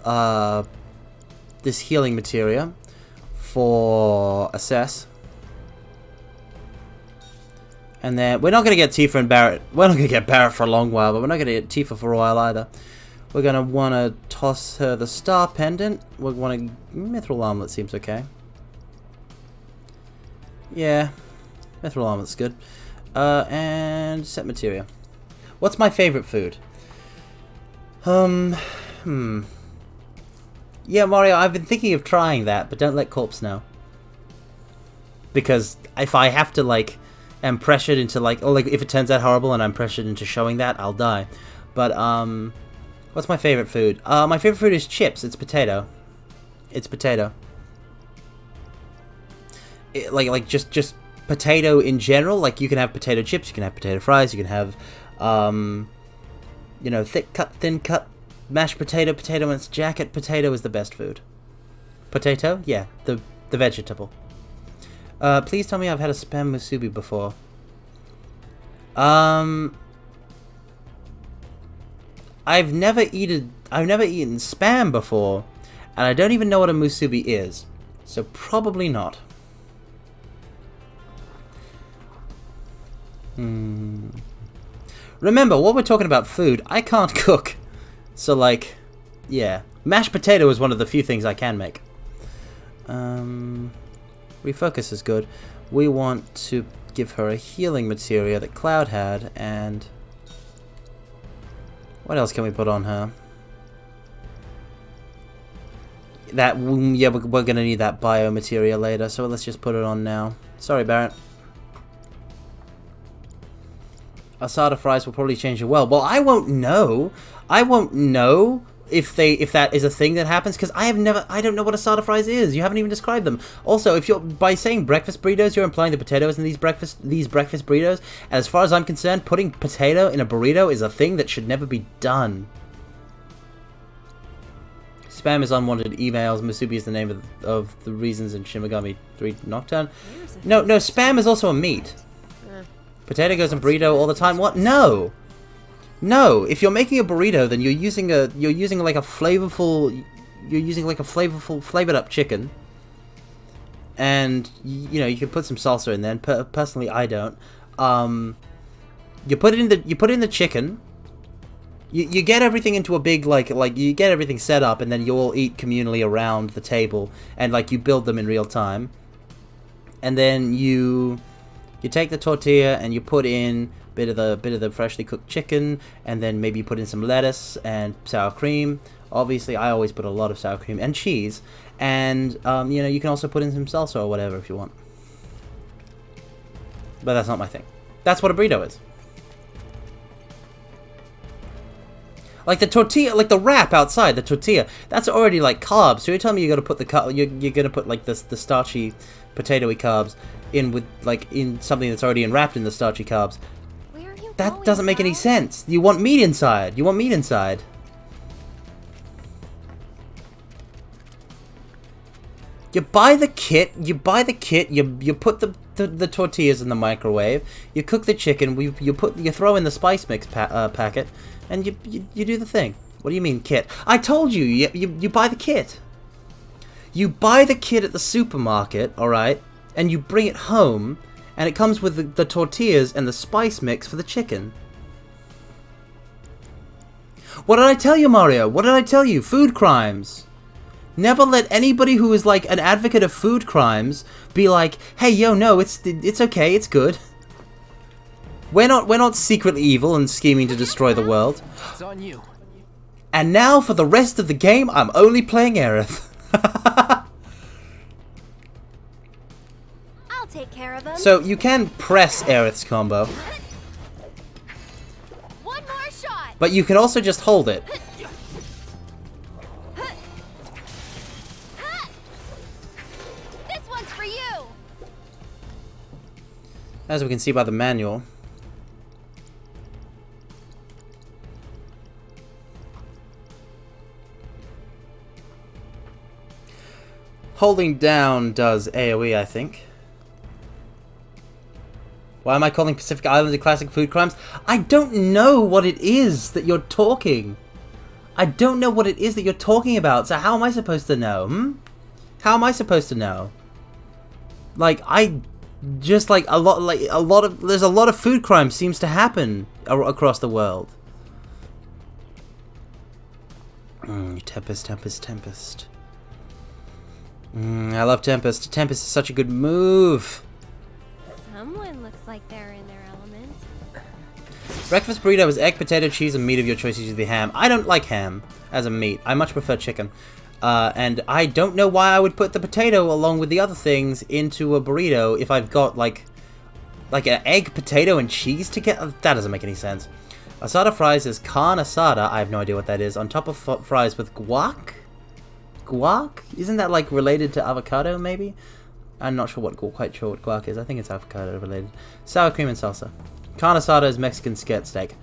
A: this healing materia for Assess. And then we're not gonna get Tifa and Barret. We're not gonna get Barret for a long while, but we're not gonna get Tifa for a while either. We're gonna wanna toss her the Star Pendant. We're gonna Mithril Armlet seems okay. Yeah, Mithril Armlet's good. And set materia. What's my favorite food? Yeah, Mario, I've been thinking of trying that, but don't let Corpse know. Because if I have to, like, am pressured into, like, or, like, if it turns out horrible and I'm pressured into showing that, I'll die. But, what's my favorite food? My favorite food is chips. It's potato. It's potato. Like, just potato in general. Like, you can have potato chips, you can have potato fries, you can have, you know, thick cut, thin cut, mashed potato, potato in its jacket. Potato is the best food. Potato? Yeah, the vegetable. Please tell me I've had a spam musubi before. I've never eaten spam before, and I don't even know what a musubi is, so probably not. Remember, while we're talking about food, I can't cook, so like, yeah, mashed potato is one of the few things I can make. Refocus is good. We want to give her a healing materia that Cloud had, and what else can we put on her? That, yeah, we're gonna need that bio materia later, so let's just put it on now. Sorry, Barrett. Asada fries will probably change your world. Well, I won't know. I won't know if that is a thing that happens, because I don't know what asada fries is. You haven't even described them. Also, if you're by saying breakfast burritos, you're implying the potatoes in these breakfast burritos. And as far as I'm concerned, putting potato in a burrito is a thing that should never be done. Spam is unwanted emails. Musubi is the name of the reasons in Shin Megami 3 Nocturne. No, spam is also a meat. Potato goes in burrito all the time. What? No. No, if you're making a burrito, then you're using like a flavorful flavored up chicken, and you know, you can put some salsa in there. And personally, I don't. You put it in the chicken. You get everything into a big like you get everything set up, and then you all eat communally around the table, and like you build them in real time. And then you take the tortilla and you put in bit of the freshly cooked chicken, and then maybe you put in some lettuce and sour cream. Obviously, I always put a lot of sour cream and cheese, and you know, you can also put in some salsa or whatever if you want. But that's not my thing. That's what a burrito is. Like the tortilla, like the wrap outside the tortilla, that's already like carbs. So you're telling me you're gonna put like the starchy, potatoy carbs in with like in something that's already enwrapped in the starchy carbs. That doesn't make any sense. You want meat inside. You want meat inside. You buy the kit. You put the tortillas in the microwave. You cook the chicken. You throw in the spice mix packet, and you do the thing. What do you mean kit? I told you. You buy the kit. You buy the kit at the supermarket, all right, and you bring it home. And it comes with the tortillas and the spice mix for the chicken. What did I tell you, Mario? What did I tell you? Food crimes. Never let anybody who is like an advocate of food crimes be like, "Hey, yo, no, it's okay, it's good." We're not secretly evil and scheming to destroy the world.
I: It's on you.
A: And now for the rest of the game, I'm only playing Aerith.
U: Take care of them.
A: So you can press Aerith's combo.
U: One more shot.
A: But you can also just hold it.
U: This one's for you.
A: As we can see by the manual. Holding down does AoE, I think. Why am I calling Pacific Islander classic food crimes? I don't know what it is that you're talking. I don't know what it is that you're talking about, so how am I supposed to know, How am I supposed to know? Like, there's a lot of food crimes seems to happen across the world. Tempest. I love Tempest. Tempest is such a good move.
U: Someone looks like they're in their element.
A: Breakfast burrito is egg, potato, cheese, and meat of your choice, usually ham. I don't like ham as a meat. I much prefer chicken. And I don't know why I would put the potato along with the other things into a burrito if I've got like an egg, potato, and cheese together. That doesn't make any sense. Asada fries is carne asada. I have no idea what that is. On top of fries with guac? Guac? Isn't that like related to avocado maybe? I'm not sure quite sure what guac is. I think it's avocado related. Sour cream and salsa. Carne asada is Mexican skirt steak.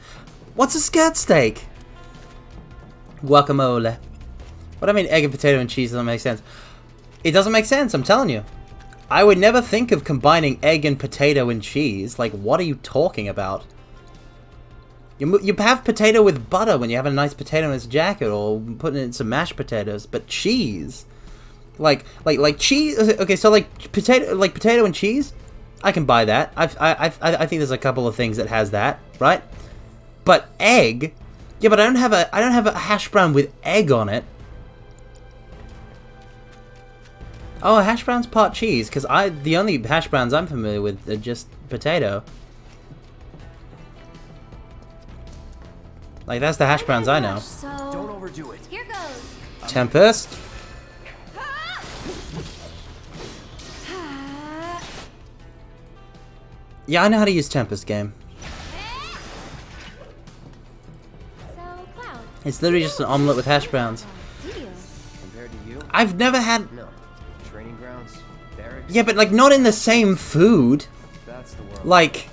A: What's a skirt steak? Guacamole. What I mean, egg and potato and cheese doesn't make sense. It doesn't make sense, I'm telling you. I would never think of combining egg and potato and cheese. Like, what are you talking about? You have potato with butter when you have a nice potato in its jacket, or putting it in some mashed potatoes, but cheese, like cheese. Okay, so like potato and cheese, I can buy that. I think there's a couple of things that has that, right? But egg, yeah, but I don't have a hash brown with egg on it. Oh, a hash brown's part cheese, because the only hash browns I'm familiar with are just potato. Like, that's the hash browns I know.
J: So
I: don't overdo it.
J: Here goes.
A: Tempest. Yeah, I know how to use Tempest, game.
J: So, Cloud.
A: It's literally just an omelet with hash browns.
H: Compared to you?
A: I've never had...
H: No. Training grounds, barracks.
A: Yeah, but like not in the same food.
H: That's the world.
A: Like,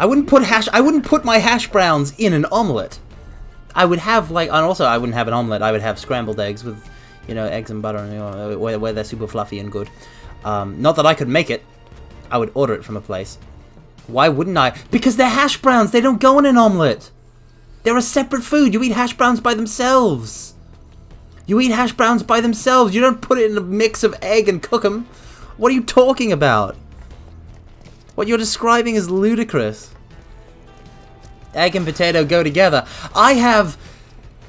A: I wouldn't put my hash browns in an omelet. I would have like, and also I wouldn't have an omelet. I would have scrambled eggs with, you know, eggs and butter, and you know, where they're super fluffy and good. Not that I could make it. I would order it from a place. Why wouldn't I? Because they're hash browns. They don't go in an omelet. They're a separate food. You eat hash browns by themselves. You eat hash browns by themselves. You don't put it in a mix of egg and cook them. What are you talking about? What you're describing is ludicrous. Egg and potato go together. I have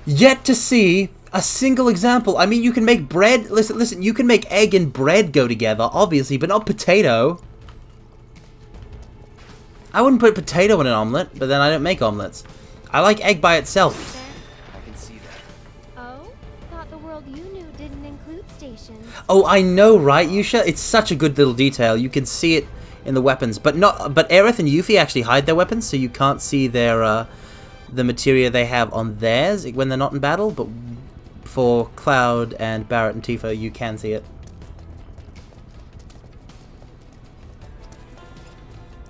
A: yet to see a single example. I mean, you can make bread. Listen, you can make egg and bread go together, obviously, but not potato. I wouldn't put potato in an omelet, but then I don't make omelets. I like egg by itself.
H: I can see that.
J: Oh, thought the world you knew didn't include stations.
A: Oh, I know, right, Yusha? It's such a good little detail. You can see it in the weapons, but Aerith and Yuffie actually hide their weapons, so you can't see their the materia they have on theirs when they're not in battle. But for Cloud and Barret and Tifa, you can see it.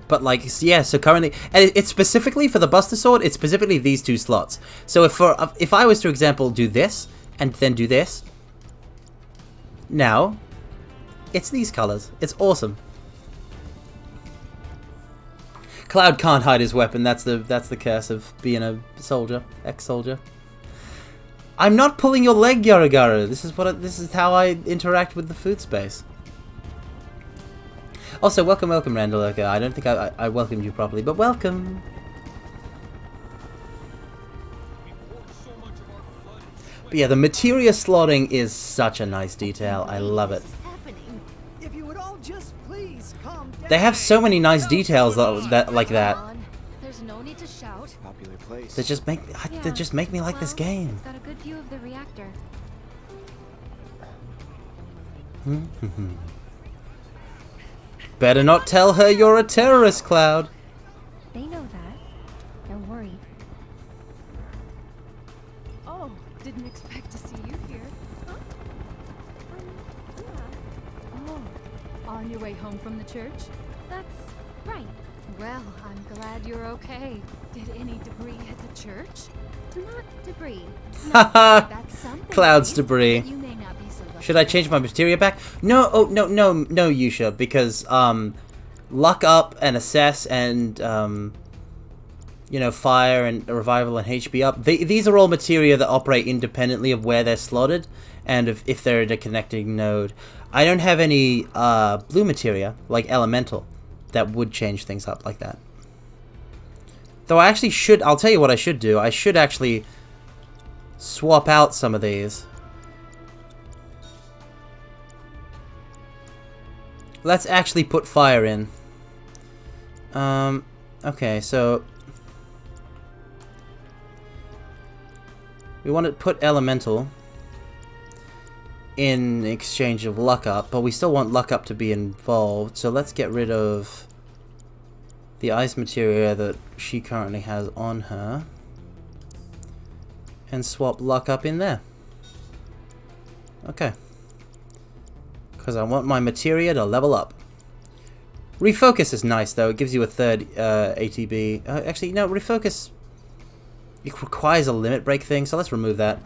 A: But like, yeah, so currently, and it's specifically for the Buster Sword. It's specifically these two slots. So if I was to, example, do this and then do this, now it's these colors. It's awesome. Cloud can't hide his weapon. That's the curse of being a soldier, ex-soldier. I'm not pulling your leg, Yaragara. This is how I interact with the food space. Also, welcome, Randall. Okay, I don't think I welcomed you properly, but welcome. But yeah, the materia slotting is such a nice detail. I love it.
P: If you would all just please calm down.
A: They have so many nice details like that.
R: There's no need to shout.
H: Popular place.
A: That just make me like this game.
J: It's got a good view of the reactor.
A: Better not tell her you're a terrorist, Cloud.
J: They know that. They're worried.
R: Oh, didn't expect to see you here. Huh?
J: Yeah.
R: Oh, on your way home from the church?
J: That's right.
R: Well, I'm glad you're okay. Did any debris hit the church?
J: Not debris.
A: Haha.
J: That's something.
A: Cloud's debris.
J: You may not be so lucky.
A: Should I change my materia back? No, oh, no, Yusha, because, luck up and assess and, you know, fire and revival and HP up, these are all materia that operate independently of where they're slotted and if they're in a connecting node. I don't have any, blue materia, like elemental, that would change things up like that. Though I actually should, I'll tell you what I should do. I should actually swap out some of these. Let's actually put fire in. Okay, so we want to put elemental in exchange of luck up, but we still want luck up to be involved, so let's get rid of the ice materia that she currently has on her and swap luck up in there. Okay. Because I want my materia to level up. Refocus is nice, though. It gives you a third ATB. Actually, no, refocus... It requires a limit break thing, so let's remove that.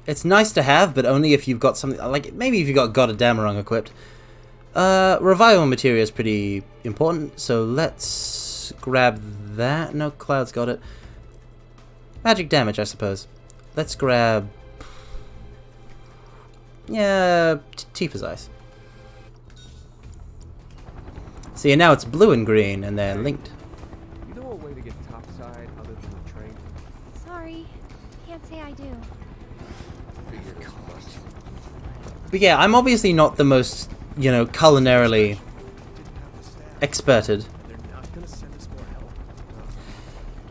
A: It's nice to have, but only if you've got something... Like, maybe if you've got God of Damarung equipped. Revival materia is pretty important, so let's grab that. No, Cloud's got it. Magic damage, I suppose. Let's grab... Yeah, Tifa's Ice. See, and now it's blue and green, and they're linked.
H: You know a way to get topside other than the train?
U: Sorry, can't say I do.
A: But yeah, I'm obviously not the most, you know, culinarily experted.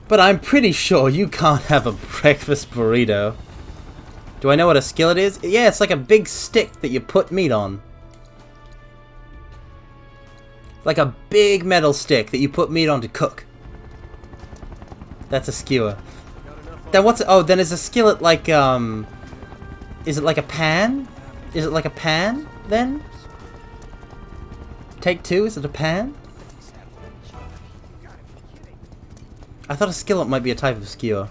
A: But I'm pretty sure you can't have a breakfast burrito. Do I know what a skillet is? Yeah, it's like a big stick that you put meat on. Like a big metal stick that you put meat on to cook. That's a skewer. Then what's... Oh, then is a skillet like, is it like a pan? Is it like a pan, then? Take two, is it a pan? I thought a skillet might be a type of skewer.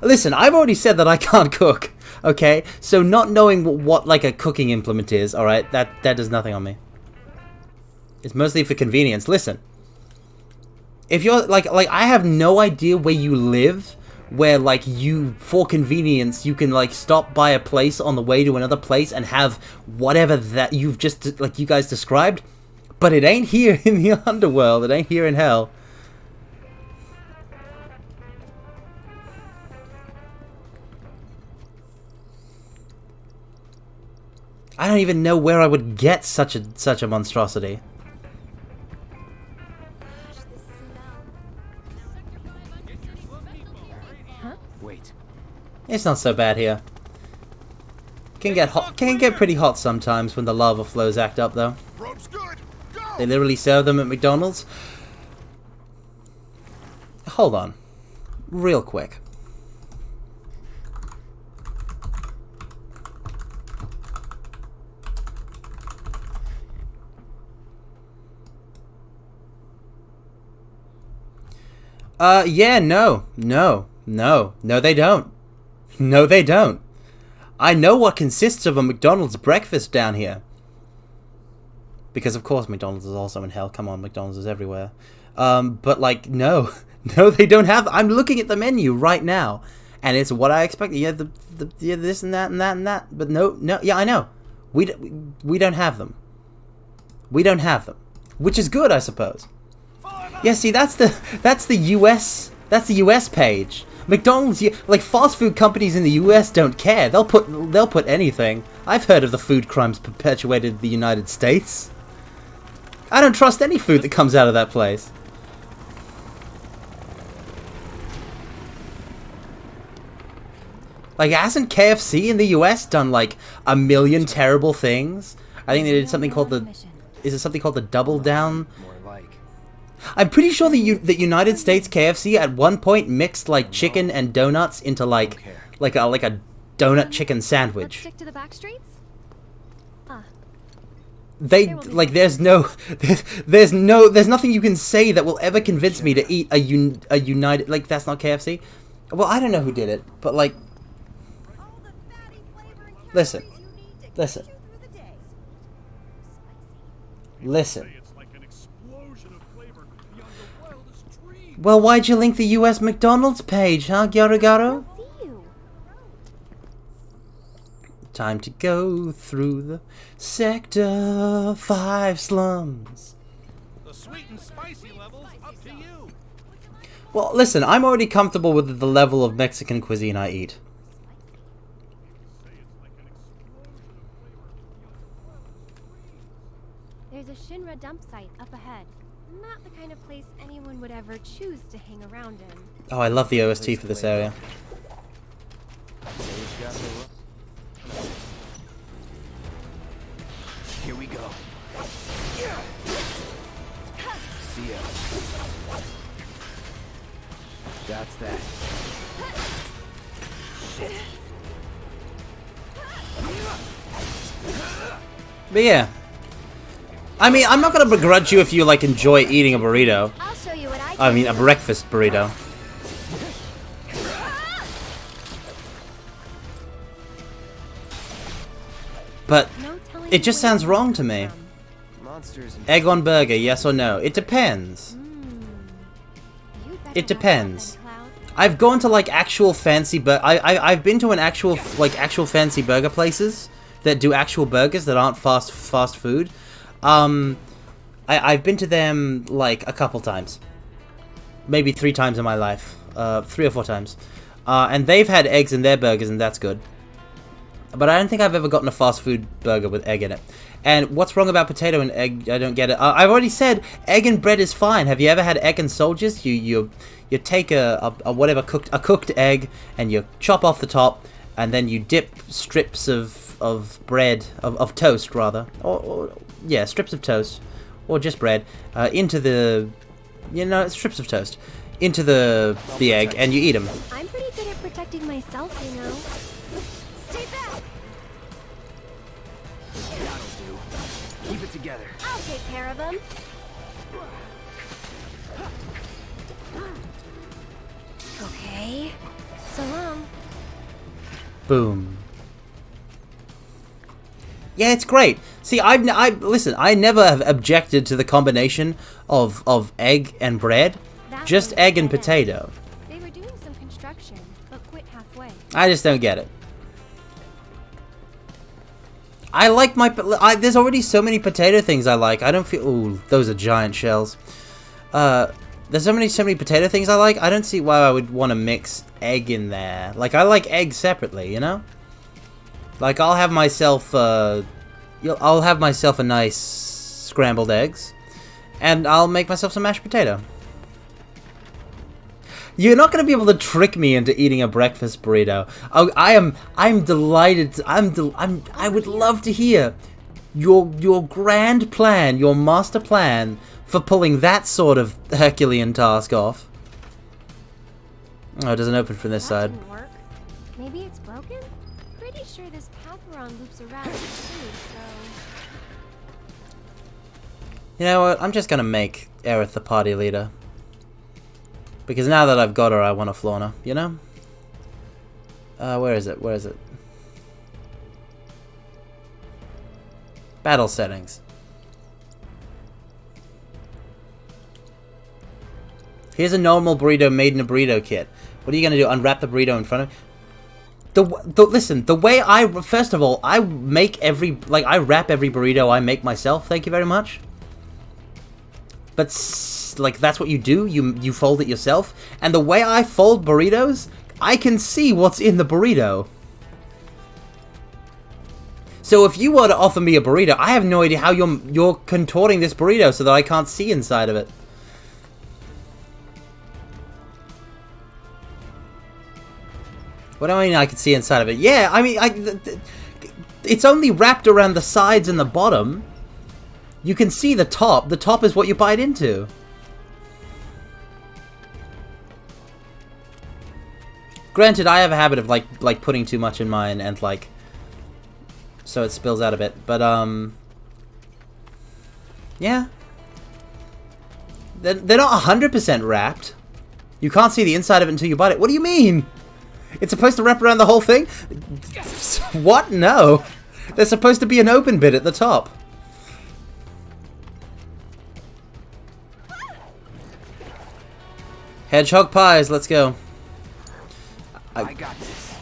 A: Listen, I've already said that I can't cook, okay? So not knowing what like a cooking implement is, alright, that does nothing on me. It's mostly for convenience. Listen, if you're like I have no idea where you live, where like you, for convenience, you can like stop by a place on the way to another place and have whatever that you've just, like you guys described, but it ain't here in the underworld, it ain't here in hell. I don't even know where I would get such a monstrosity.
U: Huh?
H: Wait.
A: It's not so bad here. Can get hot. Can get pretty hot sometimes when the lava flows act up, though. They literally serve them at McDonald's. Hold on, real quick. Yeah, no, they don't. No, they don't. I know what consists of a McDonald's breakfast down here. Because, of course, McDonald's is also in hell. Come on, McDonald's is everywhere. But, like, no. No, they don't have... I'm looking at the menu right now. And it's what I expected. Yeah, yeah, this and that and that and that. But no, yeah, I know. We don't have them. We don't have them. Which is good, I suppose. Yeah, see, that's the US page. McDonald's, like fast food companies in the US don't care. They'll put anything. I've heard of the food crimes perpetuated in the United States. I don't trust any food that comes out of that place. Like, hasn't KFC in the US done like a million terrible things? I think they did something called the... Is it something called the Double Down? I'm pretty sure the United States KFC at one point mixed like chicken and donuts into like a donut chicken sandwich.
U: Let's stick to the back streets?
A: They like there's nothing you can say that will ever convince me to eat a United, like that's not KFC. Well, I don't know who did it, but like listen. Well, why'd you link the US McDonald's page, huh, Gyaragaro? Time to go through the Sector 5 slums.
O: The sweet and spicy level's up to you.
A: Well, listen, I'm already comfortable with the level of Mexican cuisine I eat.
U: There's a Shinra dump site up ahead. Not the kind of place anyone would ever choose to hang around in.
A: Oh, I love the OST for this area.
I: Here we go. See ya. That's that.
A: But yeah. I mean, I'm not gonna begrudge you if you, like, enjoy eating a burrito.
C: I'll show you what
A: I mean, a breakfast burrito. But it just sounds wrong to me. Egg on burger, yes or no? It depends. It depends. I've gone to like actual fancy I've been to an actual fancy burger places that do actual burgers that aren't fast food. I've been to them like a couple times, maybe 3 times in my life, 3 or 4 times, and they've had eggs in their burgers, and that's good. But I don't think I've ever gotten a fast food burger with egg in it. And what's wrong about potato and egg? I don't get it. I've already said egg and bread is fine. Have you ever had egg and soldiers? You take a cooked egg and you chop off the top, and then you dip strips of bread of toast rather, or yeah, strips of toast or just bread into the strips of toast into the egg, and you eat them.
U: I'm pretty good at protecting myself, you know.
C: Stay back!
I: Keep it together.
U: I'll take care of him. Okay. So long.
A: Boom. Yeah, it's great. See, listen, I never have objected to the combination of egg and bread. Just egg and potato.
U: They were doing some construction, but quit halfway.
A: I just don't get it. I like there's already so many potato things I like. I don't feel... Ooh, those are giant shells. There's so many potato things I like. I don't see why I would want to mix egg in there. Like, I like egg separately, you know? Like, I'll have myself a nice scrambled eggs, and I'll make myself some mashed potato. You're not going to be able to trick me into eating a breakfast burrito. Oh, I'm delighted. I would love to hear your grand plan, your master plan for pulling that sort of Herculean task off. Oh, it doesn't open from this side.
U: Didn't work. Maybe it's broken? Pretty sure this path we're on loops around the city, so...
A: You know what? I'm just going to make Aerith the party leader. Because now that I've got her, I want to flaunt her, you know? Where is it? Where is it? Battle settings. Here's a normal burrito made in a burrito kit. What are you going to do? Unwrap the burrito in front of me? Listen, the way first of all, I make I wrap every burrito I make myself, thank you very much. But, like, that's what you do? You fold it yourself? And the way I fold burritos, I can see what's in the burrito. So if you were to offer me a burrito, I have no idea how you're contorting this burrito so that I can't see inside of it. What do I mean I can see inside of it? Yeah, I mean, it's only wrapped around the sides and the bottom. You can see the top. The top is what you bite into. Granted, I have a habit of like putting too much in mine and like so it spills out a bit. But yeah. They're not 100% wrapped. You can't see the inside of it until you bite it. What do you mean? It's supposed to wrap around the whole thing? What? No. There's supposed to be an open bit at the top. Hedgehog pies, let's go.
I: I got this.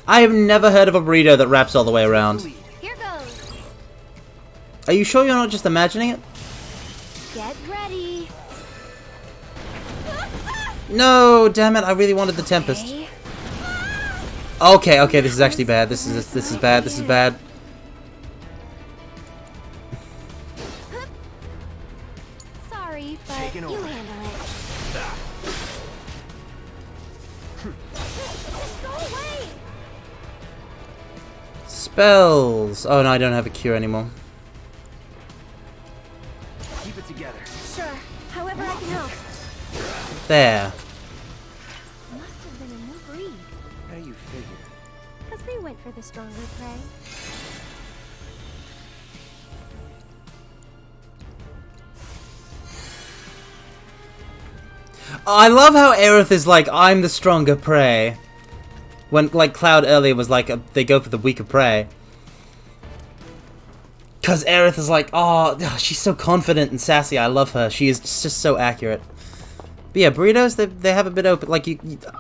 A: I have never heard of a burrito that wraps all the way around.
C: Here goes.
A: Are you sure you're not just imagining it?
C: Get ready.
A: No, damn it! I really wanted the Tempest. Okay, this is actually bad. This is bad. This is bad.
U: Sorry, but you handle it.
C: Just go away.
A: Spells. Oh no, I don't have a cure anymore.
I: Keep it together.
U: Sure. However I
A: There.
U: Must have been a new breed.
I: How you figure?
U: Because they went for the stronger prey.
A: I love how Aerith is like, I'm the stronger prey. When, like, Cloud earlier was like, they go for the weaker prey. Because Aerith is like, oh, she's so confident and sassy. I love her. She is just so accurate. But yeah, burritos, they haven't been open. Like,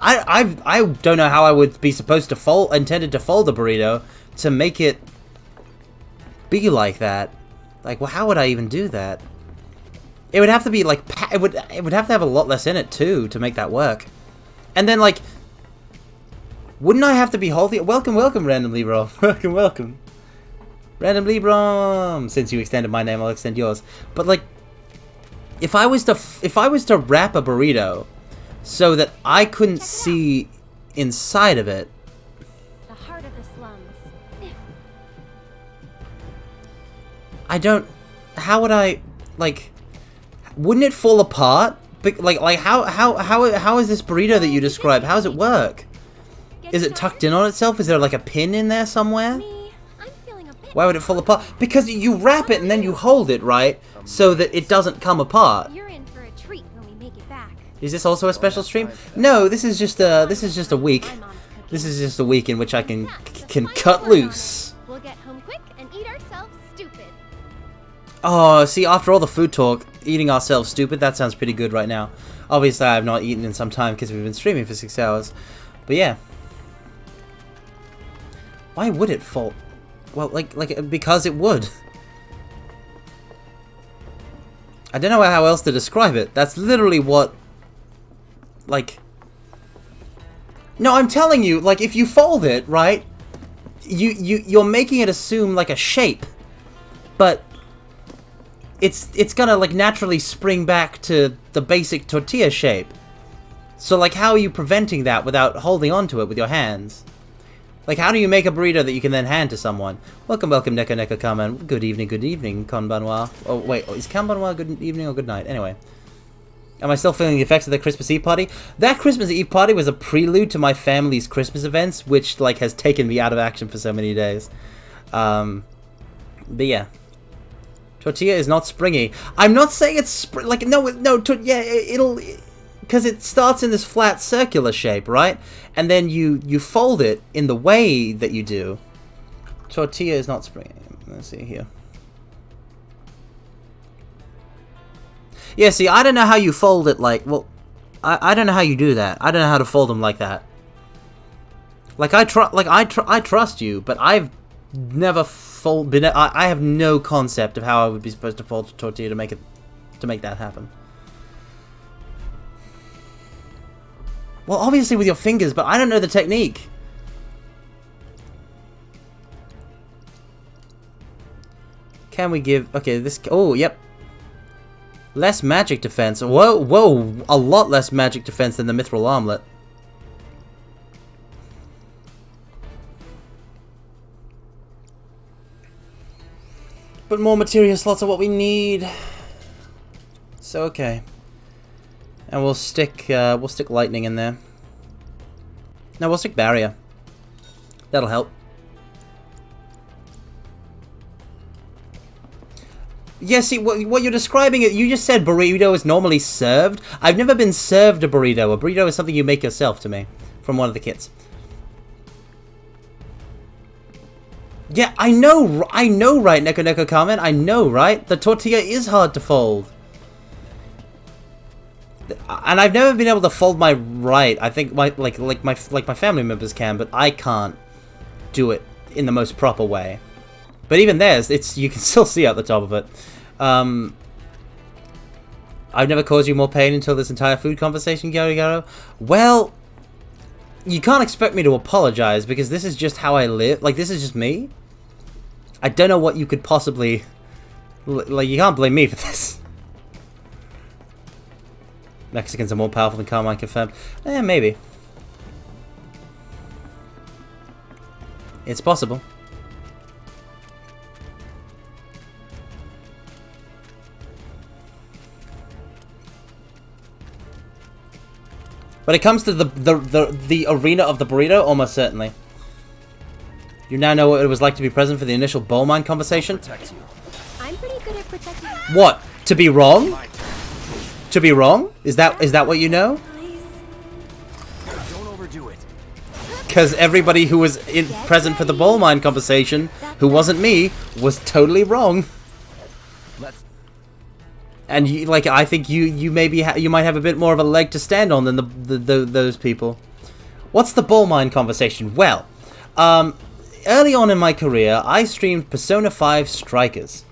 A: I don't know how I would be supposed to intended to fold a burrito to make it be like that. Like, well, how would I even do that? It would have to be like, it would have to have a lot less in it too to make that work. And then like, wouldn't I have to be holding it? Welcome, welcome, Random Librom. Welcome, welcome. Random Librom. Since you extended my name, I'll extend yours. But like, if I was to wrap a burrito so that I couldn't see inside of it.
U: The heart of the slums.
A: I don't. How would I like? Wouldn't it fall apart? Like how is this burrito that you described? How does it work? Is it tucked in on itself? Is there like a pin in there somewhere? Why would it fall apart? Because you wrap it and then you hold it, right? So that it doesn't come apart.
U: You're in for a treat when we make it back.
A: Is this also a special stream? No, this is just a week. This is just a week in which I can cut loose.
U: We'll get home quick and eat ourselves stupid.
A: Oh, see, after all the food talk, eating ourselves stupid, that sounds pretty good right now. Obviously, I have not eaten in some time because we've been streaming for 6 hours. But yeah. Why would it fall? Well, like because it would. I don't know how else to describe it. That's literally what, like... No, I'm telling you, like, if you fold it, right, you're making it assume, like, a shape. But it's gonna, like, naturally spring back to the basic tortilla shape. So, like, how are you preventing that without holding onto it with your hands? Like, how do you make a burrito that you can then hand to someone? Welcome, welcome, Neko Neko Kamen. Good evening, konbanwa. Oh, wait, is konbanwa good evening or good night? Anyway. Am I still feeling the effects of the Christmas Eve party? That Christmas Eve party was a prelude to my family's Christmas events, which, like, has taken me out of action for so many days. But yeah. Tortilla is not springy. I'm not saying it's yeah, it'll... Because it starts in this flat circular shape, right? And then you fold it in the way that you do. Tortilla is not springy. Let's see here. Yeah, see, I don't know how you fold it like... Well, I don't know how you do that. I don't know how to fold them like that. Like, I trust you, but I've never I have no concept of how I would be supposed to fold a tortilla to make that happen. Well, obviously with your fingers, but I don't know the technique. Can we give... Okay, this... Oh, yep. Less magic defense. Whoa, whoa. A lot less magic defense than the Mithril Armlet. But more material slots are what we need. So, okay. And we'll stick lightning in there. No, we'll stick barrier. That'll help. Yeah, see, what you're describing, you just said burrito is normally served. I've never been served a burrito. A burrito is something you make yourself to me. From one of the kits. Yeah, I know, right, Neko Neko Kamen? I know, right? The tortilla is hard to fold. And I've never been able to fold my right. I think my family members can, but I can't do it in the most proper way. But even theirs, you can still see out the top of it. I've never caused you more pain until this entire food conversation, Garo. Well, you can't expect me to apologize because this is just how I live. Like, this is just me. I don't know what you could possibly... Like, you can't blame me for this. Mexicans are more powerful than Carmine confirmed. Maybe. It's possible. When it comes to the arena of the burrito, almost certainly. You now know what it was like to be present for the initial bowl mine conversation.
U: I'm pretty good at protecting.
A: What? To be wrong? To be wrong? Is that what you know?
I: Don't overdo it.
A: Because everybody who was present for the bowl mine conversation, who wasn't me, was totally wrong. And you, like, I think you maybe you might have a bit more of a leg to stand on than those people. What's the bowl mine conversation? Well, early on in my career, I streamed Persona 5 Strikers.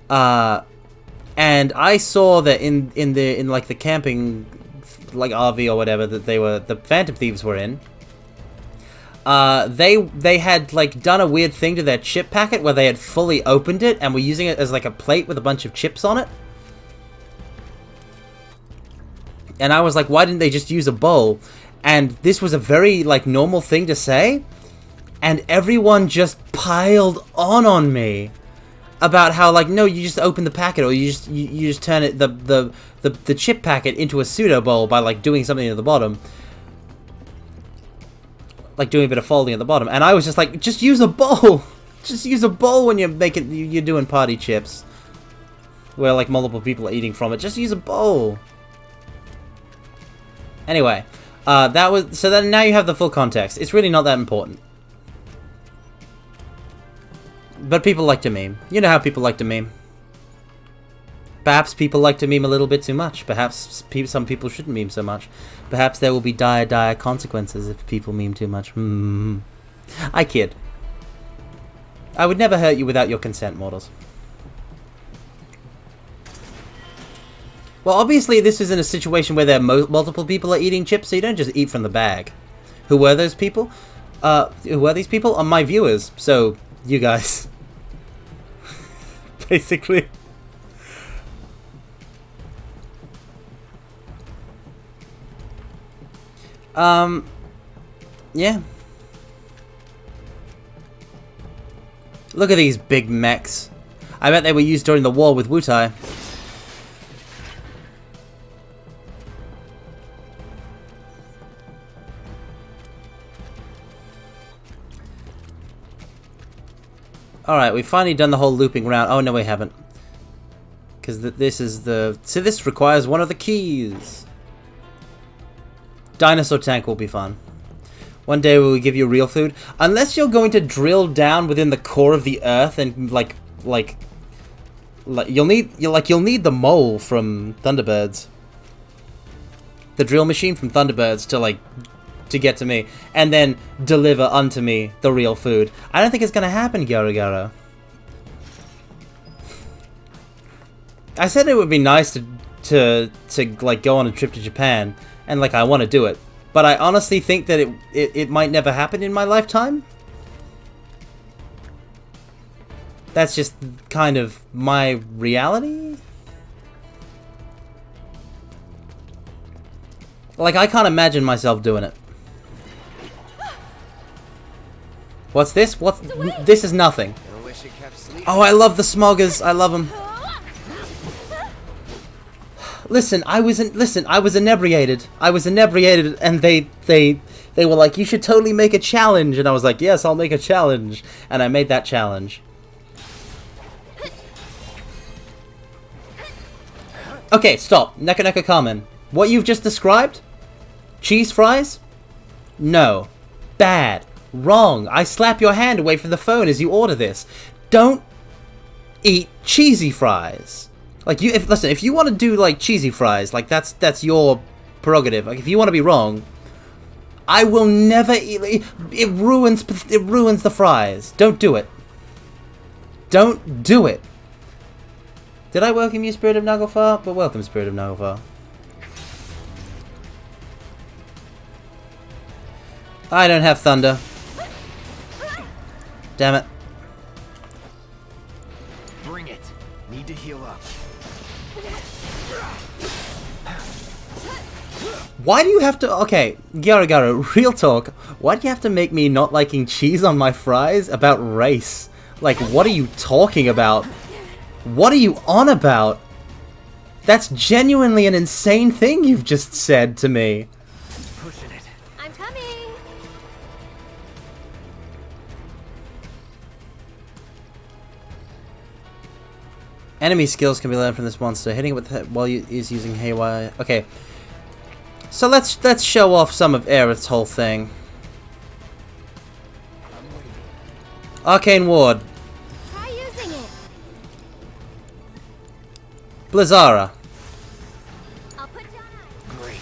A: And I saw that in like the camping, like RV or whatever that the Phantom Thieves were in. They had like done a weird thing to their chip packet where they had fully opened it and were using it as like a plate with a bunch of chips on it. And I was like, why didn't they just use a bowl? And this was a very like normal thing to say, and everyone just piled on me about how like, no, you just open the packet, or you just turn it the chip packet into a pseudo bowl by like doing something at the bottom, like doing a bit of folding at the bottom. And I was just like, just use a bowl. Just use a bowl when you're doing party chips, where like multiple people are eating from it. Just use a bowl. Anyway, that was so. Then now you have the full context. It's really not that important. But people like to meme. You know how people like to meme. Perhaps people like to meme a little bit too much. Perhaps some people shouldn't meme so much. Perhaps there will be dire consequences if people meme too much. I kid. I would never hurt you without your consent, mortals. Well, obviously this is in a situation where there are multiple people are eating chips, so you don't just eat from the bag. Who were those people? Who were these people? My viewers. So, you guys. Basically. Yeah. Look at these big mechs. I bet they were used during the war with Wutai. Alright, we've finally done the whole looping round. Oh, no, we haven't. Because this is the... So this requires one of the keys. Dinosaur tank will be fun. One day we will give you real food. Unless you're going to drill down within the core of the earth and, like you'll need the mole from Thunderbirds. The drill machine from Thunderbirds to get to me, and then deliver unto me the real food. I don't think it's gonna happen, Garo. I said it would be nice to like go on a trip to Japan, and like I want to do it, but I honestly think that it might never happen in my lifetime. That's just kind of my reality. Like, I can't imagine myself doing it. What's this? This is nothing. Oh, I love the smoggers. I love them. Listen, I was inebriated. And they were like, you should totally make a challenge. And I was like, yes, I'll make a challenge. And I made that challenge. Okay, stop. Neka Carmen. What you've just described? Cheese fries? No. Bad. Wrong. I slap your hand away from the phone as you order this. Don't eat cheesy fries. Like, listen, if you want to do like cheesy fries, like that's your prerogative. Like, if you want to be wrong, I will never eat. It ruins the fries. Don't do it. Don't do it. Did I welcome you, Spirit of Naglfar? But welcome, Spirit of Naglfar. I don't have thunder. Damn it.
I: Bring it. Need to heal up.
A: Why do you have to... Okay, Garo, real talk. Why do you have to make me not liking cheese on my fries about race? Like, what are you talking about? What are you on about? That's genuinely an insane thing you've just said to me. Enemy skills can be learned from this monster. Hitting it with while is using haywire. Okay. So let's show off some of Aerith's whole thing. Arcane Ward.
L: Try using it.
A: Blizzara.
L: I'll put down
I: Great.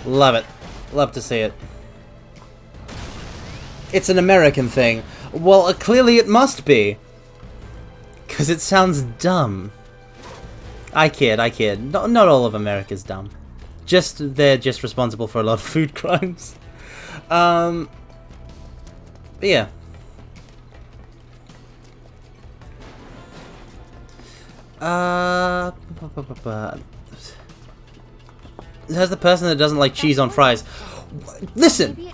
A: Love it. Love to see it. It's an American thing. Well, clearly it must be. Because it sounds dumb. I kid. Not all of America's dumb. They're just responsible for a lot of food crimes. But yeah. There's the person that doesn't like cheese on fries. Listen,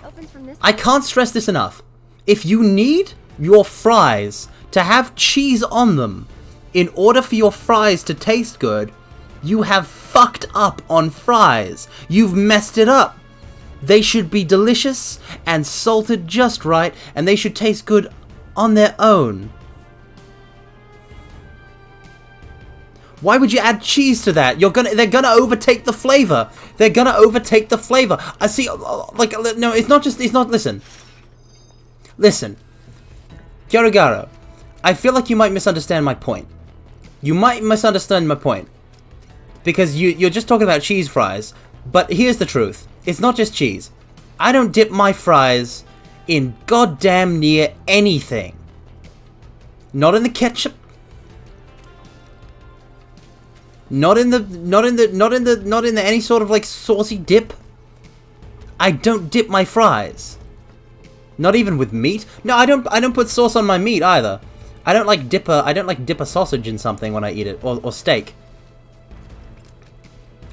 A: I can't stress this enough. If you need your fries to have cheese on them in order for your fries to taste good, you have fucked up on fries. You've messed it up. They should be delicious and salted just right, and they should taste good on their own. Why would you add cheese to that? They're gonna overtake the flavor. They're gonna overtake the flavor. I see, like, no, it's not, listen. Garugaro, I feel like you might misunderstand my point. You might misunderstand my point. Because you're just talking about cheese fries, but here's the truth. It's not just cheese. I don't dip my fries in goddamn near anything. Not in the ketchup. Not in the any sort of like saucy dip. I don't dip my fries. Not even with meat. No, I don't put sauce on my meat either. I don't like dip a sausage in something when I eat it, or steak.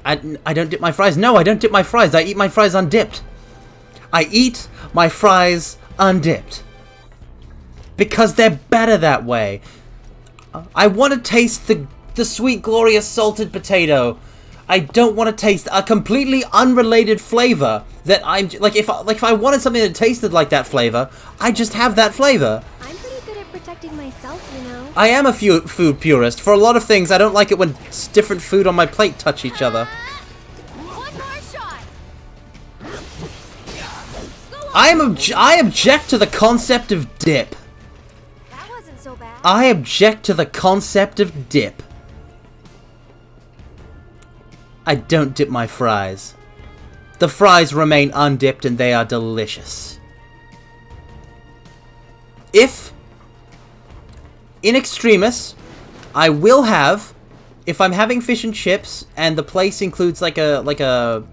A: I don't dip my fries. No, I don't dip my fries. I eat my fries undipped. I eat my fries undipped. Because they're better that way. I want to taste the sweet, glorious salted potato. I don't want to taste a completely unrelated flavor that I'm like if I wanted something that tasted like that flavor, I just have that flavor.
U: I'm pretty good at protecting myself, you know.
A: I am a food purist. For a lot of things, I don't like it when different food on my plate touch each other.
L: one more shot.
A: I object to the concept of dip.
L: That wasn't so bad.
A: I object to the concept of dip. I don't dip my fries. The fries remain undipped and they are delicious. If, in extremis, I will have, if I'm having fish and chips and the place includes like a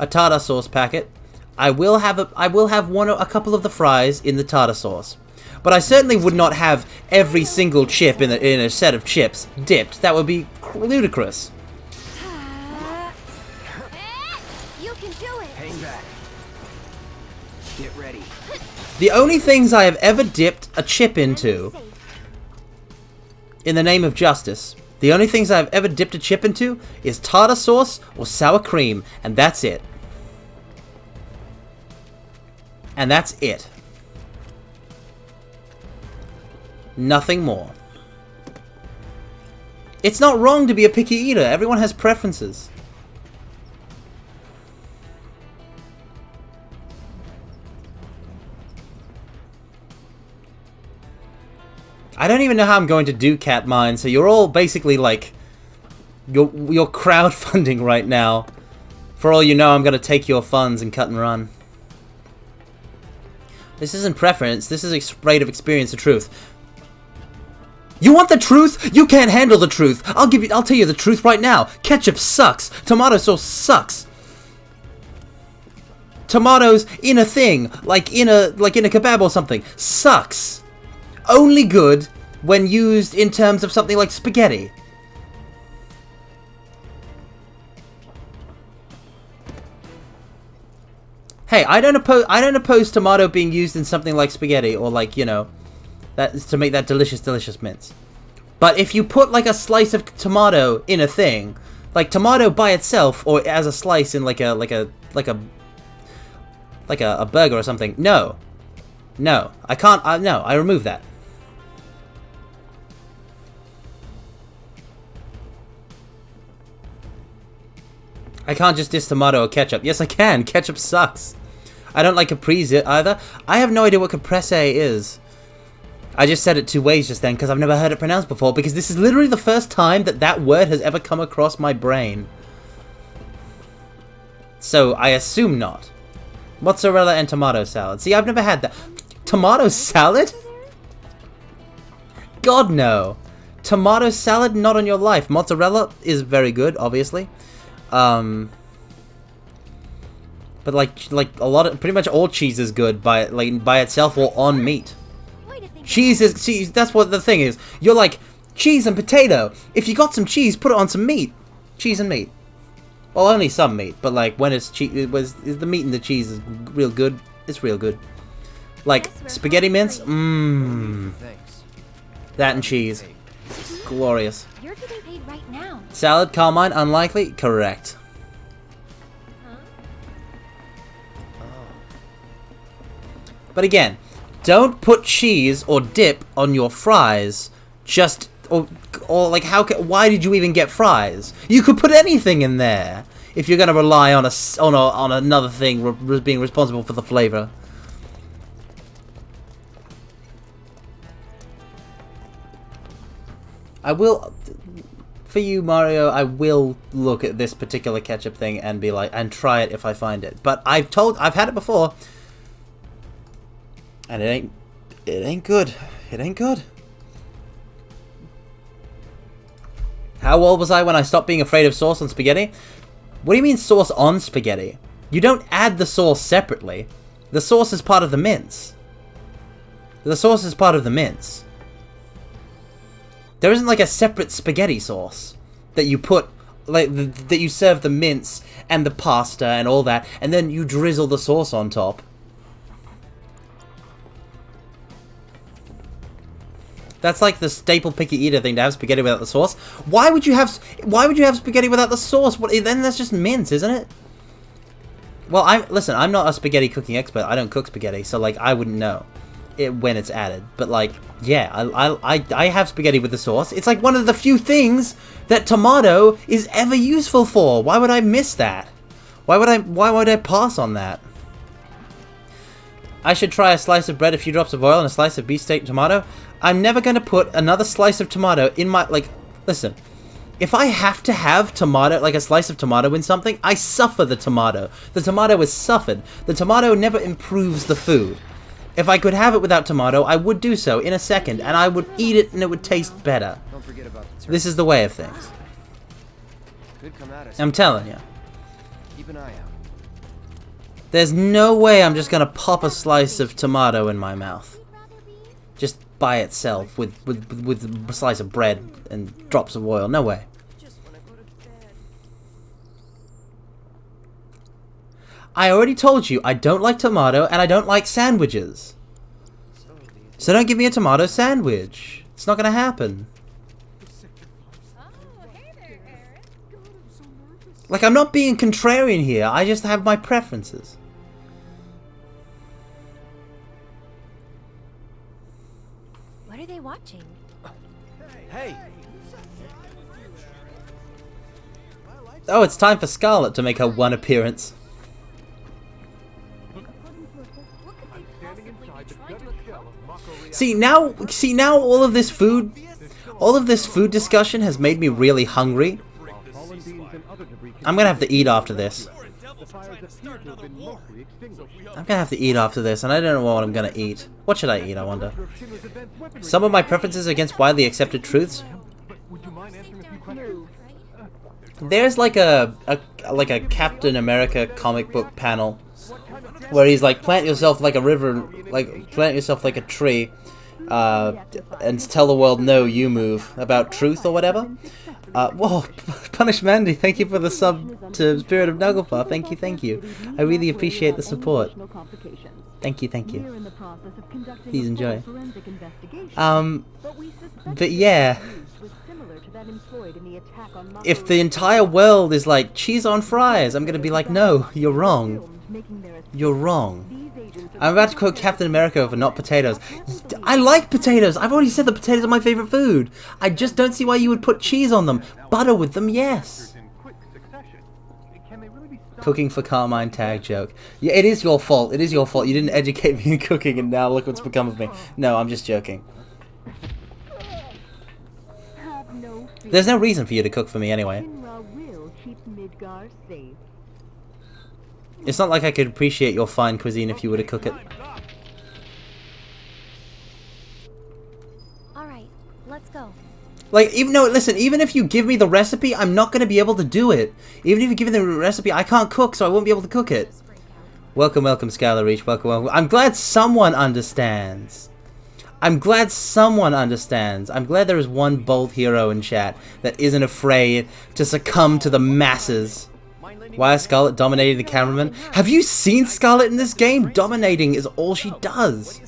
A: tartar sauce packet, I will have a couple of the fries in the tartar sauce. But I certainly would not have every single chip in a set of chips dipped. That would be ludicrous.
I: Hang back. Get ready.
A: The only things I have ever dipped a chip into, in the name of justice, the only things I have ever dipped a chip into is tartar sauce or sour cream, and that's it. And that's it. Nothing more. It's not wrong to be a picky eater. Everyone has preferences. I don't even know how I'm going to do Cat Mine, so you're all basically like... You're crowdfunding right now. For all you know, I'm going to take your funds and cut and run. This isn't preference, this is a rate of experience of truth. You want the truth? You can't handle the truth. I'll tell you the truth right now. Ketchup sucks. Tomato sauce sucks. Tomatoes in a thing, like in a kebab or something, sucks. Only good when used in terms of something like spaghetti. Hey, I don't oppose tomato being used in something like spaghetti or like, you know, that is to make that delicious mince. But if you put like a slice of tomato in a thing, like tomato by itself or as a slice in like a burger or something, no, I can't. No, I remove that. I can't just diss tomato or ketchup. Yes, I can. Ketchup sucks. I don't like caprese either. I have no idea what caprese is. I just said it two ways just then because I've never heard it pronounced before, because this is literally the first time that that word has ever come across my brain. So I assume not. Mozzarella and tomato salad. See, I've never had that. Tomato salad? God, no. Tomato salad, not on your life. Mozzarella is very good, obviously. But like a lot of, pretty much all cheese is good by itself or on meat. Cheese is, see, that's what the thing is. You're like, cheese and potato. If you got some cheese, put it on some meat. Cheese and meat. Well, only some meat, but like when it's the meat and the cheese is real good. It's real good. Like spaghetti mince, that and cheese, glorious.
U: You're getting paid right now.
A: Salad, Carmine, unlikely, correct. But again, don't put cheese or dip on your fries. Just or like why did you even get fries? You could put anything in there if you're gonna rely on another thing being responsible for the flavor. I will, for you, Mario, I will look at this particular ketchup thing and be like, and try it if I find it. But I've had it before, and it ain't good. It ain't good. How old was I when I stopped being afraid of sauce on spaghetti? What do you mean sauce on spaghetti? You don't add the sauce separately. The sauce is part of the mince. The sauce is part of the mince. There isn't like a separate spaghetti sauce that you put, like, that you serve the mince and the pasta and all that, and then you drizzle the sauce on top. That's like the staple picky eater thing, to have spaghetti without the sauce. Why would you have spaghetti without the sauce? Then that's just mince, isn't it? Well, listen, I'm not a spaghetti cooking expert. I don't cook spaghetti, so like I wouldn't know when it's added. But like, yeah, I have spaghetti with the sauce. It's like one of the few things that tomato is ever useful for. Why would I miss that? Why would I pass on that? I should try a slice of bread, a few drops of oil, and a slice of beefsteak tomato. I'm never going to put another slice of tomato in my, like, listen, if I have to have tomato, like a slice of tomato in something, I suffer the tomato. The tomato is suffered. The tomato never improves the food. If I could have it without tomato, I would do so in a second, and I would eat it and it would taste better.
H: Don't forget about the
A: This is the way of things.
H: Could come at us.
A: I'm telling you.
H: Keep an eye out.
A: There's no way I'm just gonna pop a slice of tomato in my mouth. Just by itself, with a slice of bread and drops of oil. No way. I already told you I don't like tomato and I don't like sandwiches. So don't give me a tomato sandwich. It's not gonna happen. Like, I'm not being contrarian here. I just have my preferences.
U: What are they watching?
P: Hey!
A: Oh, it's time for Scarlet to make her one appearance. See now all of this food discussion has made me really hungry. I'm gonna have to eat after this. I'm gonna have to eat after this, and I don't know what I'm gonna eat. What should I eat, I wonder? Some of my preferences against widely accepted truths. There's like a Captain America comic book panel where he's like, plant yourself like a river, like plant yourself like a tree, and tell the world no, you move, about truth or whatever. Whoa, Punish Mandy, thank you for the sub to Spirit of Nugglepaw. Thank you. I really appreciate the support. Thank you. Please enjoy. But yeah, if the entire world is like cheese on fries, I'm gonna be like, no, you're wrong. You're wrong. I'm about to quote Captain America for not potatoes. I like potatoes. I've already said that potatoes are my favorite food. I just don't see why you would put cheese on them. Butter with them, yes. Cooking for Carmine tag joke. Yeah, it is your fault. It is your fault. You didn't educate me in cooking, and now look what's become of me. No, I'm just joking. There's no reason for you to cook for me anyway. It's not like I could appreciate your fine cuisine if you were to cook it.
C: Alright, let's go.
A: Like, listen, even if you give me the recipe, I'm not going to be able to do it. Even if you give me the recipe, I can't cook, so I won't be able to cook it. Welcome, welcome, Skylar Reach. Welcome, welcome. I'm glad someone understands. I'm glad someone understands. I'm glad there is one bold hero in chat that isn't afraid to succumb to the masses. Why is Scarlet dominating the cameraman? Have you seen Scarlet in this game? Dominating is all she does.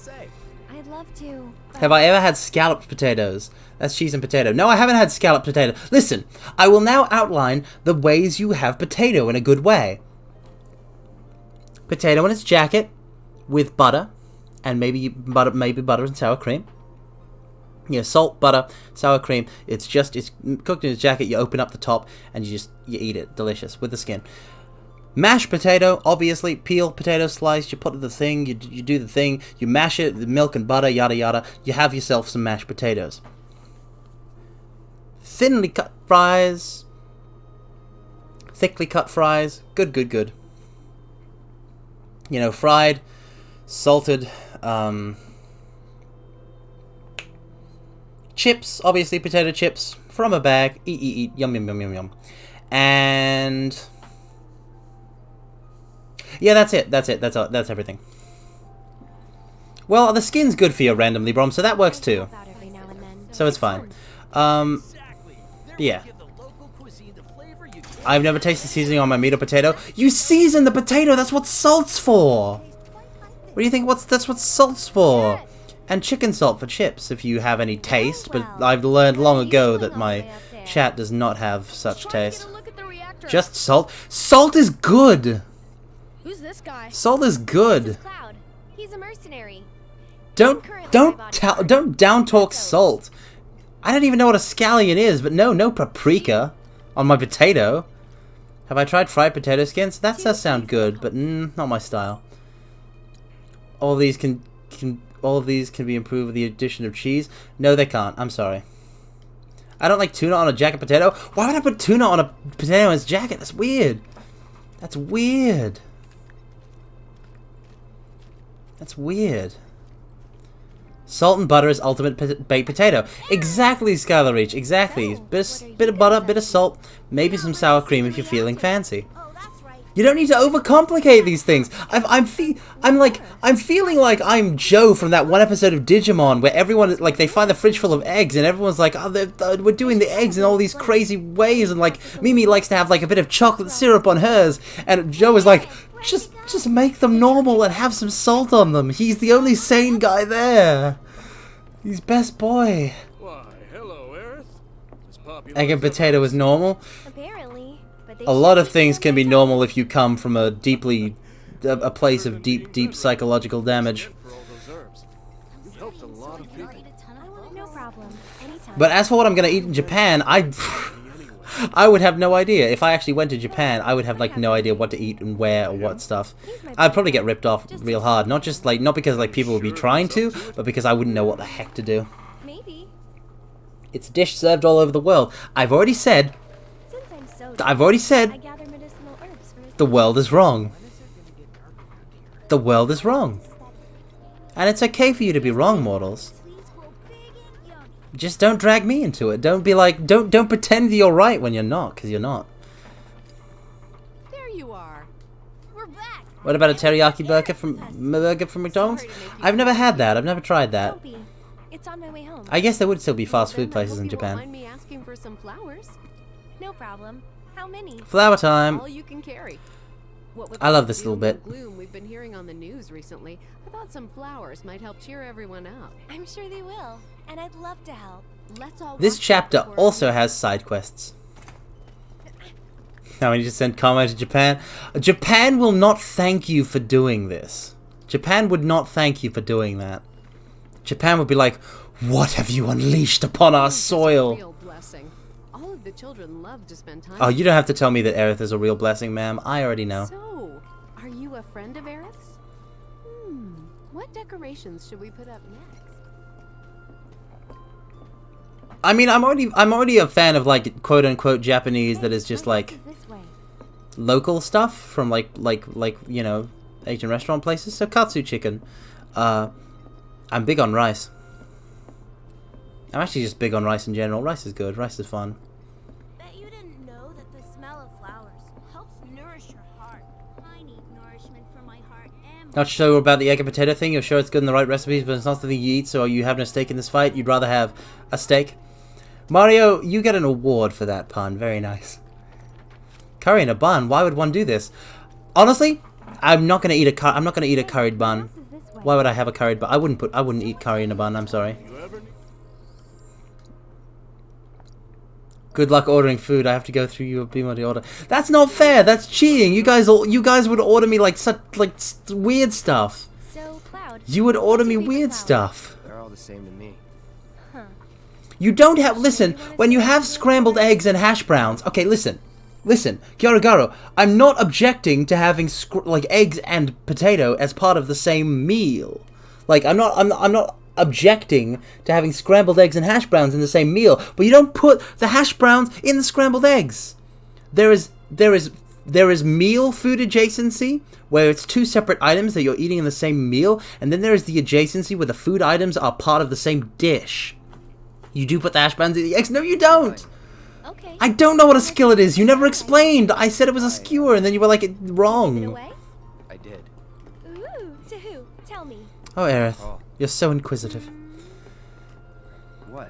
C: I'd love to.
A: Have I ever had scalloped potatoes? That's cheese and potato. No, I haven't had scalloped potato. Listen, I will now outline the ways you have potato in a good way. Potato in its jacket with butter, and maybe butter and sour cream. You know, salt, butter, sour cream. It's cooked in its jacket. You open up the top and you eat it. Delicious with the skin. Mashed potato, obviously, peel potato sliced. You put it in the thing. You do the thing. You mash it. The milk and butter, yada yada. You have yourself some mashed potatoes. Thinly cut fries. Thickly cut fries. Good, good, good. You know, fried, salted. Chips, obviously potato chips from a bag. Eat. Yum, yum, yum, yum, yum. And yeah, that's it. That's everything. Well, the skin's good for you randomly, Brom, so that works too. So it's fine. Yeah. I've never tasted seasoning on my meat or potato. You season the potato. That's what salt's for. What do you think? That's what salt's for? And chicken salt for chips, if you have any taste. But I've learned long ago that my chat does not have such taste. Just salt. Salt is good.
C: Who's this guy?
A: Salt is good.
C: This is Cloud. He's a mercenary.
A: Don't down talk salt. I don't even know what a scallion is, but no paprika on my potato. Have I tried fried potato skins? That does sound good, but not my style. All of these can be improved with the addition of cheese. No, they can't. I'm sorry. I don't like tuna on a jacket potato. Why would I put tuna on a potato in its jacket? That's weird. That's weird. That's weird. Salt and butter is ultimate baked potato. Exactly, Skylar Reach. Exactly. Bit of butter, bit of salt, maybe some sour cream if you're feeling fancy. You don't need to overcomplicate these things. I'm feeling like I'm Joe from that one episode of Digimon where everyone they find the fridge full of eggs and everyone's like, oh, we're doing the eggs in all these crazy ways, and Mimi likes to have a bit of chocolate syrup on hers, and Joe is like, just make them normal and have some salt on them. He's the only sane guy there. He's best boy.
O: Why, hello, Earth.
A: Egg and potato is normal.
C: Apparently, but
A: A lot of things can be normal if you come from a place of deep psychological damage.
C: No problem. Anytime.
A: But as for what I'm gonna eat in Japan, I would have no idea. If I actually went to Japan, I would have no idea what to eat and where or what stuff. I'd probably get ripped off real hard. Not because people would be trying to, but because I wouldn't know what the heck to do.
C: Maybe.
A: It's a dish served all over the world. I've already said the world is wrong. The world is wrong. And it's okay for you to be wrong, mortals. Just don't drag me into it. Don't be like, don't pretend you're right when you're not, because you're not.
R: There you are. We're back.
A: What about a teriyaki burger from McDonald's? I've never had that. I've never tried that.
C: Don't be. It's on my way home.
A: I guess there would still be fast food places in Japan.
R: Mind me asking for some flowers?
C: No problem. How many?
A: Flower time.
R: All you can carry. What with
A: I love
R: the
A: this little
R: doom
A: bit.
R: and gloom we've been hearing on the news recently, I thought some flowers might help cheer everyone up.
C: I'm sure they will, and I'd love to help.
R: Let's all
A: This
R: work
A: chapter
R: together for
A: also has side quests. Now we need to send Kamo to Japan. Japan will not thank you for doing this. Japan would not thank you for doing that. Japan would be like, what have you unleashed upon our soil?
R: Real blessing. All of
G: the children love to spend time.
A: Oh, you don't have to tell me that Aerith is a real blessing, ma'am. I already know.
G: So, are you a friend of Aerith's? What decorations should we put up next?
A: I mean, I'm already a fan of like quote unquote Japanese that is just like local stuff from like you know, Asian restaurant places. So katsu chicken. I'm big on rice. I'm actually just big on rice in general. Rice is good. Rice is fun.
L: Bet you didn't know that the smell of flowers helps nourish your heart. I need nourishment for my heart and
A: Not sure about the egg and potato thing. You're sure it's good in the right recipes, but it's not something you eat, so you have no stake in this fight. You'd rather have a steak. Mario, you get an award for that pun. Very nice. Curry in a bun. Why would one do this? Honestly, I'm not gonna eat a curried bun. Why would I have a curried bun? I wouldn't eat curry in a bun. I'm sorry. Good luck ordering food. I have to go through your BMOD order. That's not fair. That's cheating. You guys would order me like weird stuff.
C: So, Cloud,
A: You would order me weird stuff.
H: They're all the same to me.
A: You don't have. Listen, when you have scrambled eggs and hash browns. Okay, listen, Garo. I'm not objecting to having like eggs and potato as part of the same meal. Like I'm not objecting to having scrambled eggs and hash browns in the same meal. But you don't put the hash browns in the scrambled eggs. There is meal food adjacency, where it's two separate items that you're eating in the same meal, and then there is the adjacency where the food items are part of the same dish. You do put the hash browns in the eggs? No, you don't!
C: Okay.
A: I don't know what a skillet is. You never explained. I said it was a skewer, and then you were like, wrong.
H: I did.
C: Ooh, to who? Tell me.
A: Oh, Aerith. You're so inquisitive.
H: What?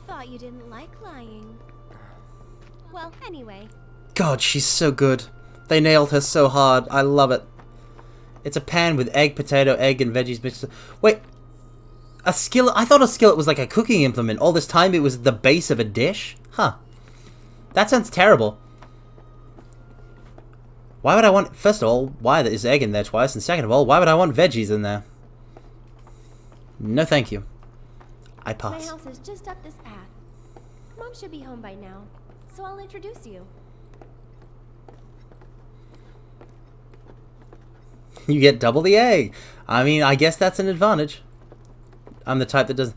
C: Thought you didn't like lying. Well, anyway.
A: God, she's so good. They nailed her so hard. I love it. It's a pan with egg, potato, egg, and veggies mixed. Wait. A skillet? I thought a skillet was like a cooking implement. All this time it was the base of a dish? Huh. That sounds terrible. Why would I want... First of all, why is egg in there twice? And second of all, why would I want veggies in there? No thank you. I pass.
C: My house is just up this path. Mom should be home by now, so I'll introduce you.
A: You get double the egg. I mean, I guess that's an advantage. I'm the type that doesn't...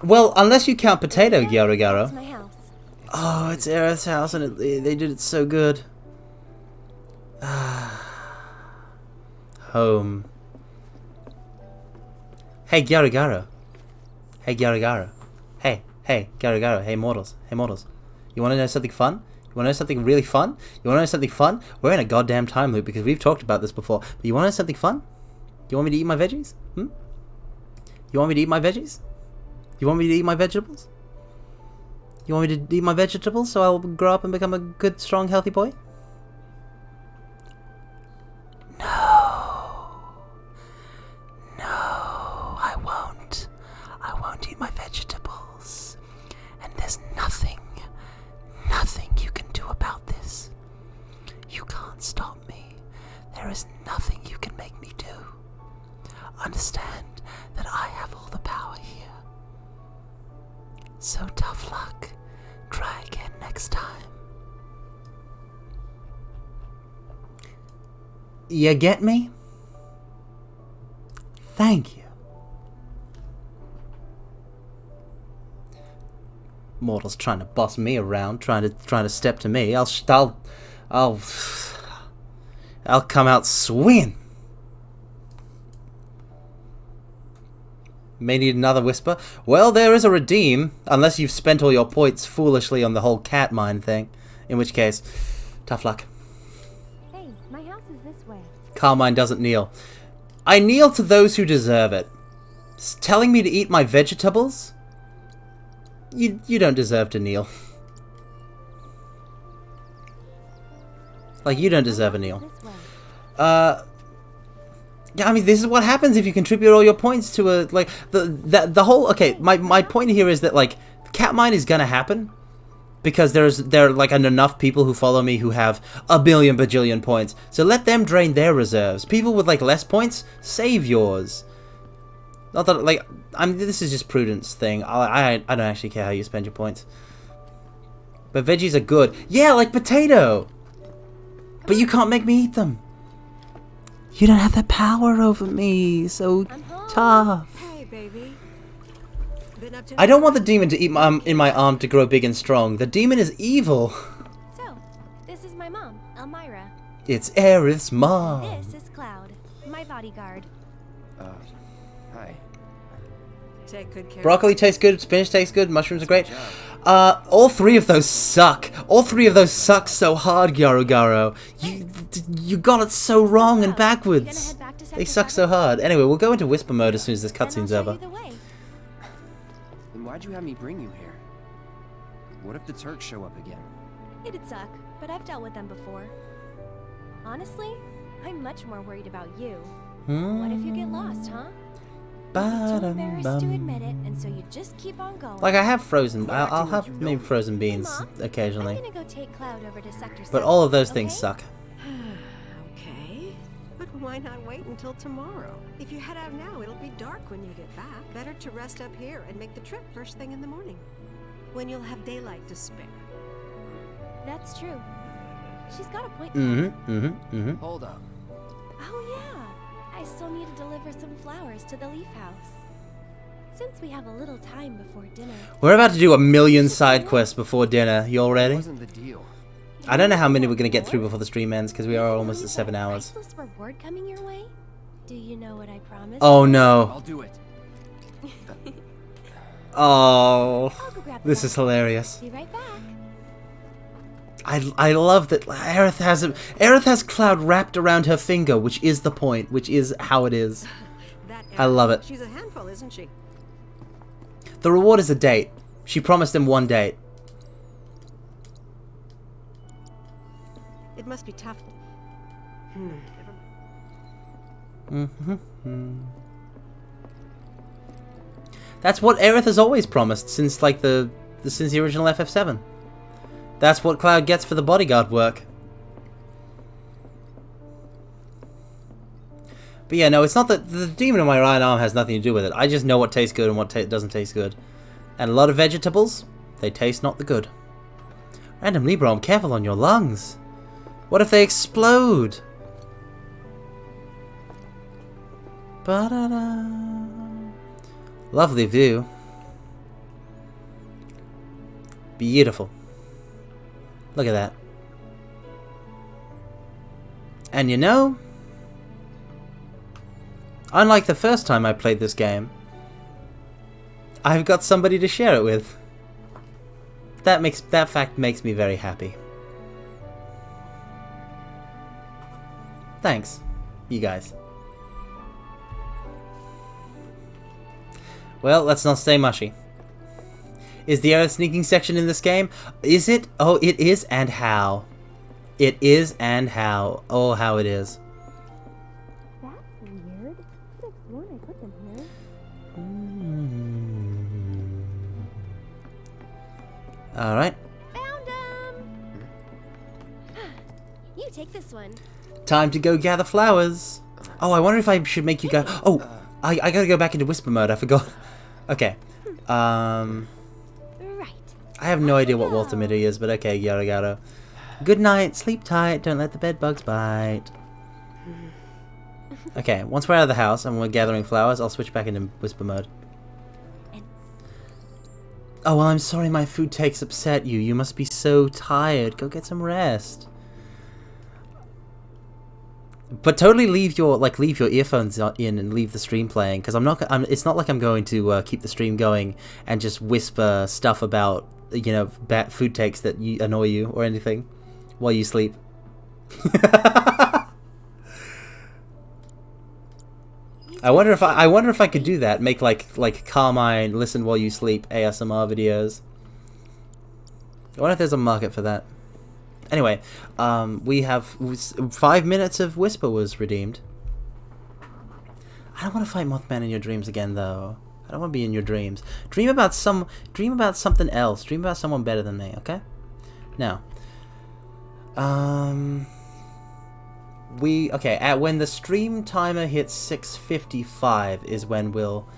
A: Well, unless you count potato, Garo.
C: It's my house.
A: Oh, it's Aerith's house, and they did it so good. Home. Hey, Garo. Hey, Garo. Hey, Garo. Hey, mortals. You want to know something fun? You want to know something really fun? You want to know something fun? We're in a goddamn time loop because we've talked about this before. But you want to know something fun? You want me to eat my veggies? You want me to eat my veggies? You want me to eat my vegetables? You want me to eat my vegetables so I'll grow up and become a good, strong, healthy boy? No, I won't. I won't eat my vegetables. And there's nothing you can do about this. You can't stop me. There is nothing you can make me do. Understand that I have all the power here. So tough luck. Try again next time. You get me? Thank you. Mortal's trying to boss me around, trying to step to me. I'll come out swinging. May need another whisper. Well, there is a redeem, unless you've spent all your points foolishly on the whole cat mine thing. In which case, tough luck.
C: Hey, my house is this way.
A: Carmine doesn't kneel. I kneel to those who deserve it. Telling me to eat my vegetables? You don't deserve to kneel. Like, you don't deserve a kneel. Yeah, I mean, this is what happens if you contribute all your points to a, like, the whole, okay, my point here is that, like, cat mine is gonna happen because there are, like, enough people who follow me who have a billion bajillion points, so let them drain their reserves. People with, like, less points, save yours. Not that, like, this is just prudence thing. I don't actually care how you spend your points. But veggies are good. Yeah, like potato! But you can't make me eat them. You don't have that power over me. So tough.
E: Hey, baby. Been up to
A: I don't want the demon to eat in my arm to grow big and strong. The demon is evil.
U: So, this is my mom, Elmira.
A: It's Aerith's mom.
U: This is Cloud, my bodyguard.
H: Hi.
E: Take good care.
A: Broccoli tastes good, spinach tastes good, mushrooms are great. All three of those suck. All three of those suck so hard, Garo. You got it so wrong and backwards. They suck so hard. Anyway, we'll go into whisper mode as soon as this cutscene's over.
H: Then why'd you have me bring you here? What if the Turks show up again?
U: It'd suck, but I've dealt with them before. Honestly, I'm much more worried about you. What if you get lost, huh? You're too embarrassed to admit it, and so you just keep on going.
A: Like I have frozen, I'll have maybe frozen beans occasionally.
U: I'm gonna go take Cloud over to Sector 7,
A: But all of those things suck.
E: Okay. But why not wait until tomorrow? If you head out now, it'll be dark when you get back. Better to rest up here and make the trip first thing in the morning, when you'll have daylight to spare.
U: That's true. She's got a point.
H: Hold up.
U: Oh yeah. I still need to deliver some flowers to the Leaf House. Since we have a little time before dinner.
A: We're about to do a million side quests before dinner. You all ready?
H: Wasn't the deal.
A: I don't know how many we're going to get through before the stream ends, because we are almost at 7 hours.
U: Priceless reward coming your way? Do you know what I promised?
A: Oh no.
H: I'll do it.
A: Oh. This is hilarious.
U: Be right back.
A: I love that Aerith has Cloud wrapped around her finger, which is the point, which is how it is. I love it.
E: She's a handful, isn't she?
A: The reward is a date. She promised him one date.
E: It must be tough.
A: That's what Aerith has always promised since like since the original FF7. That's what Cloud gets for the bodyguard work. But yeah, no, it's not that the demon in my right arm has nothing to do with it. I just know what tastes good and what doesn't taste good. And a lot of vegetables, they taste not the good. Random Libram, careful on your lungs. What if they explode? Ba-da-da. Lovely view. Beautiful. Look at that. And you know, unlike the first time I played this game, I've got somebody to share it with. That fact makes me very happy. Thanks, you guys. Well, let's not stay mushy. Is the Aerith sneaking section in this game? Is it? Oh, it is, and how. It is, and how. Oh, how it is.
U: That's weird. I sworn I put them here.
A: Alright.
U: Found them! You take this one.
A: Time to go gather flowers. Oh, I wonder if I should make you go. Oh, I gotta go back into whisper mode. I forgot. Okay. I have no idea what Walthamity is, but okay, yada. Good night, sleep tight, don't let the bed bugs bite. Okay, once we're out of the house and we're gathering flowers, I'll switch back into whisper mode. Oh, well, I'm sorry my food takes upset you. You must be so tired. Go get some rest. But totally leave your earphones in and leave the stream playing, because it's not like I'm going to keep the stream going and just whisper stuff about, you know, bad food takes that annoy you or anything while you sleep. I wonder if I could do that. Make like Carmine listen while you sleep ASMR videos. I wonder if there's a market for that. Anyway, we have 5 minutes of Whisper was redeemed. I don't want to fight Mothman in your dreams again, though. I don't want to be in your dreams. Dream about something else. Dream about someone better than me, okay? Now, when the stream timer hits 6:55 is when we'll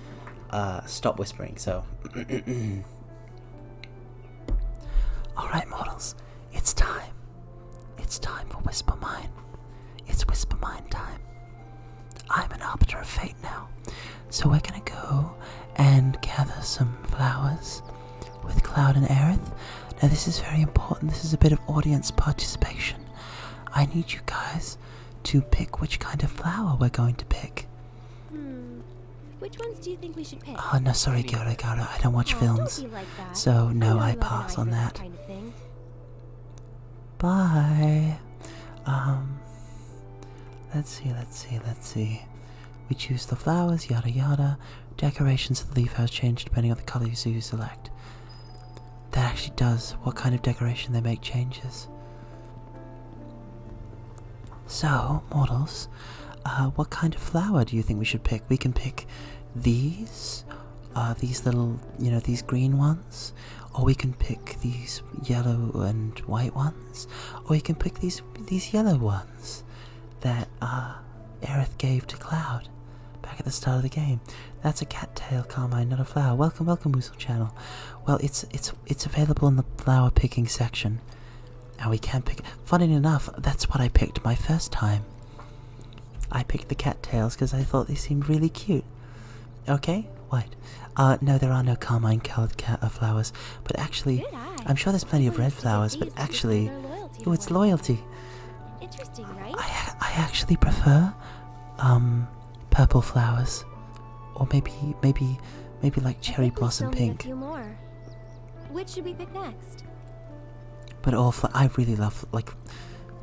A: stop whispering. So, Alright, mortals, it's time. It's time for Whisper Mine. It's Whisper Mine time. I'm an arbiter of fate now. So we're gonna go and gather some flowers with Cloud and Aerith. Now this is very important. This is a bit of audience participation. I need you guys to pick which kind of flower we're going to pick.
U: Which ones do you think we should pick?
A: Oh, no, sorry, Gora. I don't watch films.
U: Don't be like that.
A: So, no, I
U: love an
A: pass
U: eye
A: on
U: for this
A: that.
U: kind of thing.
A: Bye. Let's see. We choose the flowers, yada yada. Decorations of the leaf house change depending on the colors you select. That actually does. What kind of decoration they make changes. So, mortals, what kind of flower do you think we should pick? We can pick these little, these green ones, or we can pick these yellow and white ones, or we can pick these yellow ones that Aerith gave to Cloud back at the start of the game. That's a cattail, Carmine, not a flower. Welcome, Woozle Channel. Well, it's available in the flower picking section. And we can pick. Funny enough, that's what I picked my first time. I picked the cattails because I thought they seemed really cute. Okay, white. No, there are no carmine colored flowers. But actually, I'm sure there's plenty of red flowers. But actually, it's loyalty.
U: Interesting, right?
A: I actually prefer purple flowers, or maybe like cherry blossom pink.
U: A few more. Which should we pick next?
A: But I really love,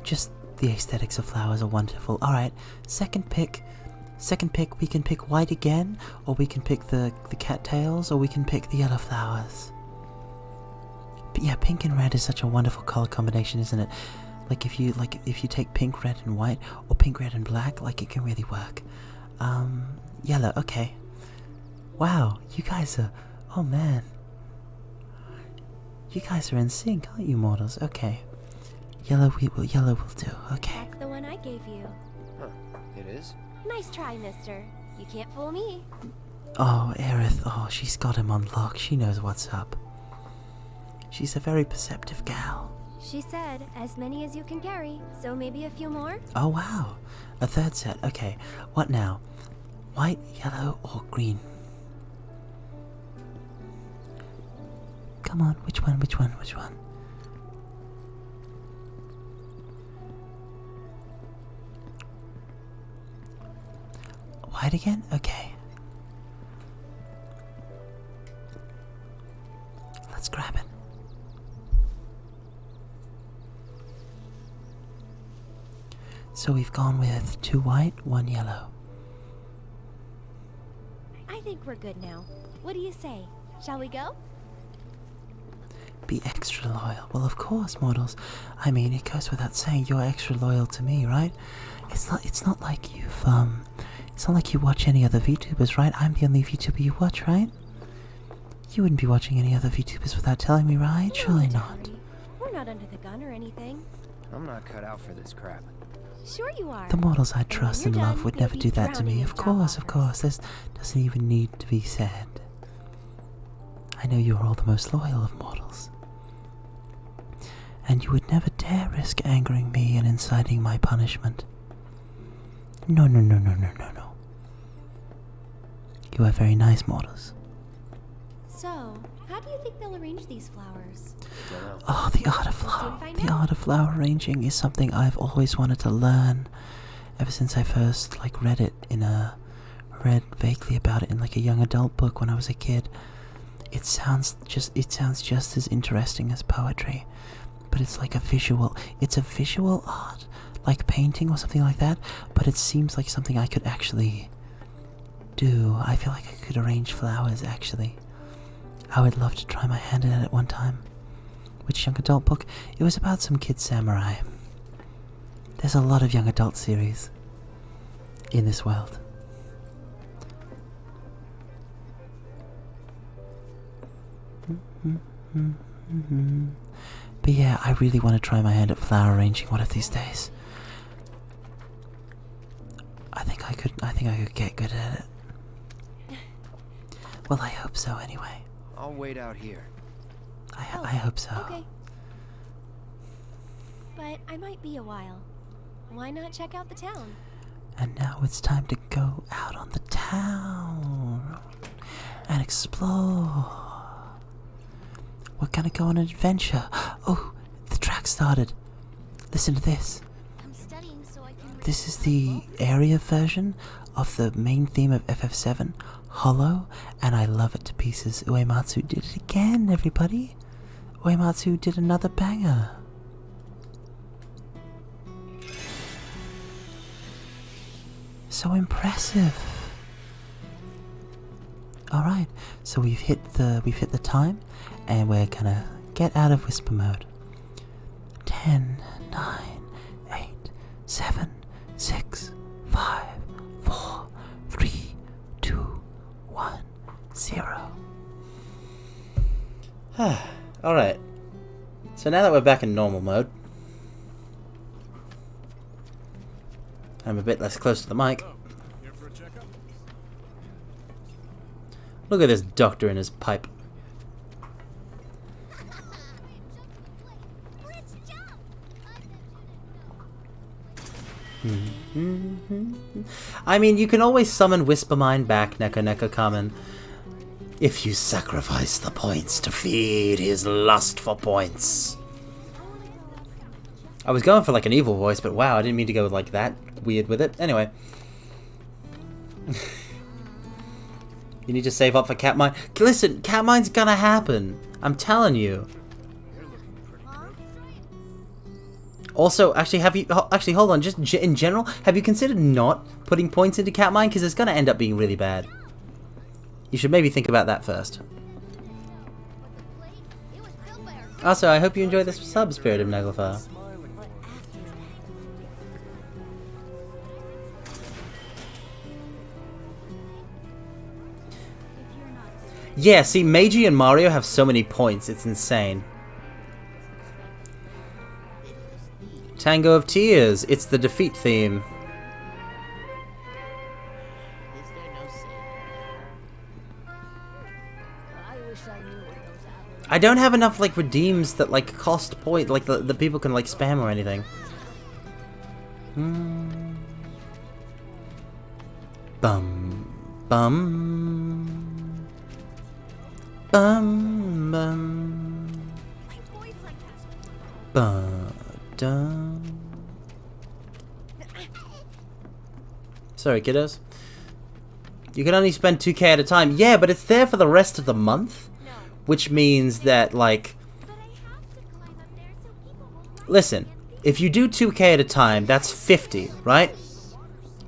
A: just the aesthetics of flowers are wonderful. Alright, second pick, we can pick white again, or we can pick the cattails, or we can pick the yellow flowers. But yeah, pink and red is such a wonderful color combination, isn't it? If you take pink, red, and white, or pink, red, and black, it can really work. Yellow, okay. Wow, you guys are, oh man. You guys are in sync, aren't you, mortals? Okay. Yellow will do. Okay.
U: That's the one I gave you.
H: Huh, it is?
U: Nice try, mister. You can't fool me.
A: Oh, Aerith, she's got him on lock. She knows what's up. She's a very perceptive gal.
U: She said, as many as you can carry, so maybe a few more?
A: Oh, wow. A third set. Okay. What now? White, yellow, or green? Come on, which one? White again? Okay. Let's grab it. So we've gone with 2 white, 1 yellow.
U: I think we're good now. What do you say? Shall we go?
A: Be extra loyal. Well, of course, mortals. I mean, it goes without saying you're extra loyal to me, right? It's not like it's not like you watch any other VTubers, right? I'm the only VTuber you watch, right? You wouldn't be watching any other VTubers without telling me, right? Surely not.
U: We're not under the gun or anything.
H: I'm not cut out for this crap.
U: Sure you are.
A: The mortals I trust and love would never do that to me. Of course. This doesn't even need to be said. I know you are all the most loyal of mortals. And you would never dare risk angering me and inciting my punishment. No. You are very nice, mortals.
U: So, how do you think they'll arrange these flowers?
A: Oh, the art of flower arranging is something I've always wanted to learn. Ever since I first read vaguely about it in a young adult book when I was a kid. It sounds just as interesting as poetry, but it's a visual art, like painting or something like that, but it seems like something I could actually do. I feel like I could arrange flowers, actually. I would love to try my hand at it one time. Which young adult book? It was about some kid samurai. There's a lot of young adult series in this world. But yeah, I really want to try my hand at flower arranging one of these days. I think I could get good at it. Well, I hope so anyway.
H: I'll wait out here.
A: I hope so.
U: Okay. but I might be a while. Why not check out the town?
A: And now it's time to go out on the town and explore. We're gonna go on an adventure. Oh, the track started. Listen to this. This is the area version of the main theme of FF7, Hollow, and I love it to pieces. Uematsu did it again, everybody. Uematsu did another banger. So impressive. Alright, so we've hit the time, and we're gonna get out of whisper mode. 10, 9, 8, 7, 6, 5, 4, 3, 2, 1, 0. Alright. So now that we're back in normal mode, I'm a bit less close to the mic. Look at this doctor in his pipe. I mean, you can always summon Whispermind back, Neko Kamen, if you sacrifice the points to feed his lust for points. I was going for like an evil voice, but wow, I didn't mean to go like that weird with it. Anyway. You need to save up for Catmine. Listen, Catmine's gonna happen. I'm telling you. Also, actually, hold on, just in general, have you considered not putting points into Catmine? Because it's gonna end up being really bad. You should maybe think about that first. Also, I hope you enjoy this sub, Spirit of Naglfar. Yeah, see, Meiji and Mario have so many points, it's insane. Tango of Tears, it's the defeat theme. I don't have enough, like, redeems that, like, cost point, like, the people can, like, spam or anything. Bum. Bum. Bum. Bum. Ba-dum. Sorry, kiddos. You can only spend 2k at a time. Yeah, but it's there for the rest of the month. Which means that, like... Listen, if you do 2k at a time, that's 50, right?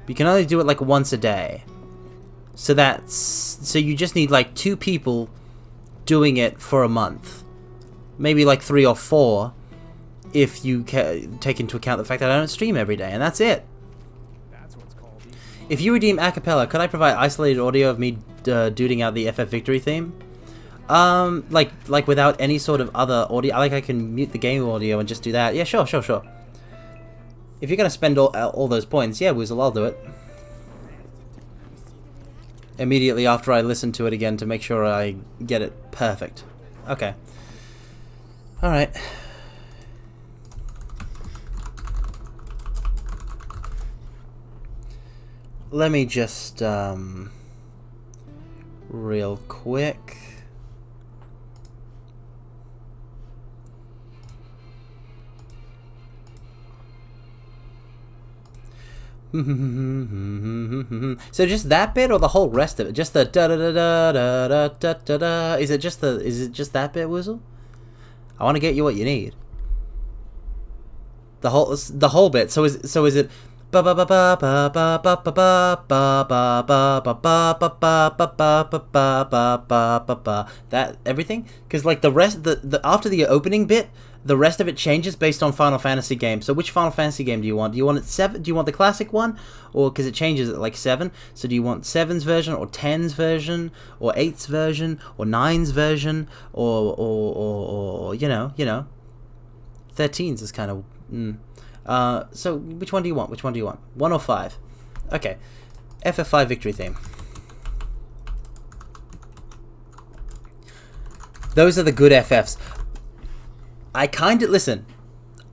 A: You can only do it, like, once a day. So that's... So you just need, like, 2 people doing it for a month. Maybe, like, 3 or 4. If you take into account the fact that I don't stream every day, and that's it. If you redeem acapella, could I provide isolated audio of me duding out the FF Victory theme? Like without any sort of other audio. Like I can mute the game audio and just do that. Yeah, sure. If you're gonna spend all those points, yeah, Woozle, I'll do it. Immediately after I listen to it again to make sure I get it perfect. Okay. All right. Let me just, real quick. So just that bit or the whole rest of it? Just the da da da da da da da da. Is it just that bit, Woozle? I want to get you what you need. The whole bit. So is it that everything? Because like the rest, the after the opening bit, the rest of it changes based on Final Fantasy game. So which Final Fantasy game do you want? Do you want it 7? Do you want the classic one, or because it changes at like 7? So do you want 7's version, or 10's version, or 8's version, or 9's version, or you know, 13's is kind of. So which one do you want? 1 or 5? Okay. FF5 Victory theme. Those are the good FFs. I kind of... Listen.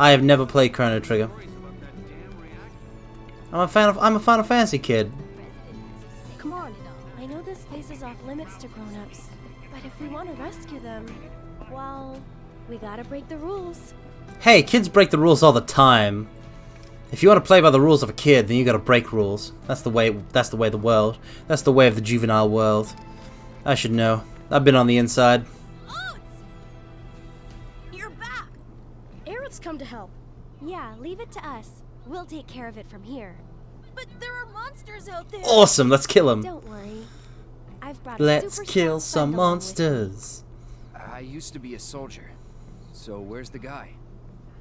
A: I have never played Chrono Trigger. I'm a Final Fantasy kid.
U: Come on. I know this place is off limits to grown-ups, but if we want to rescue them, well, we gotta break the rules.
A: Hey, kids break the rules all the time. If you want to play by the rules of a kid, then you gotta break rules. That's the way the world. That's the way of the juvenile world. I should know. I've been on the inside.
U: You're back! Aerith's come to help. Yeah, leave it to us. We'll take care of it from here.
L: But there are monsters out there.
A: Awesome, let's kill them.
U: Don't worry. I've brought
A: Let's
U: a super
A: kill
U: strong
A: some
U: friend along with me.
A: monsters.
H: I used to be a soldier. So where's the guy?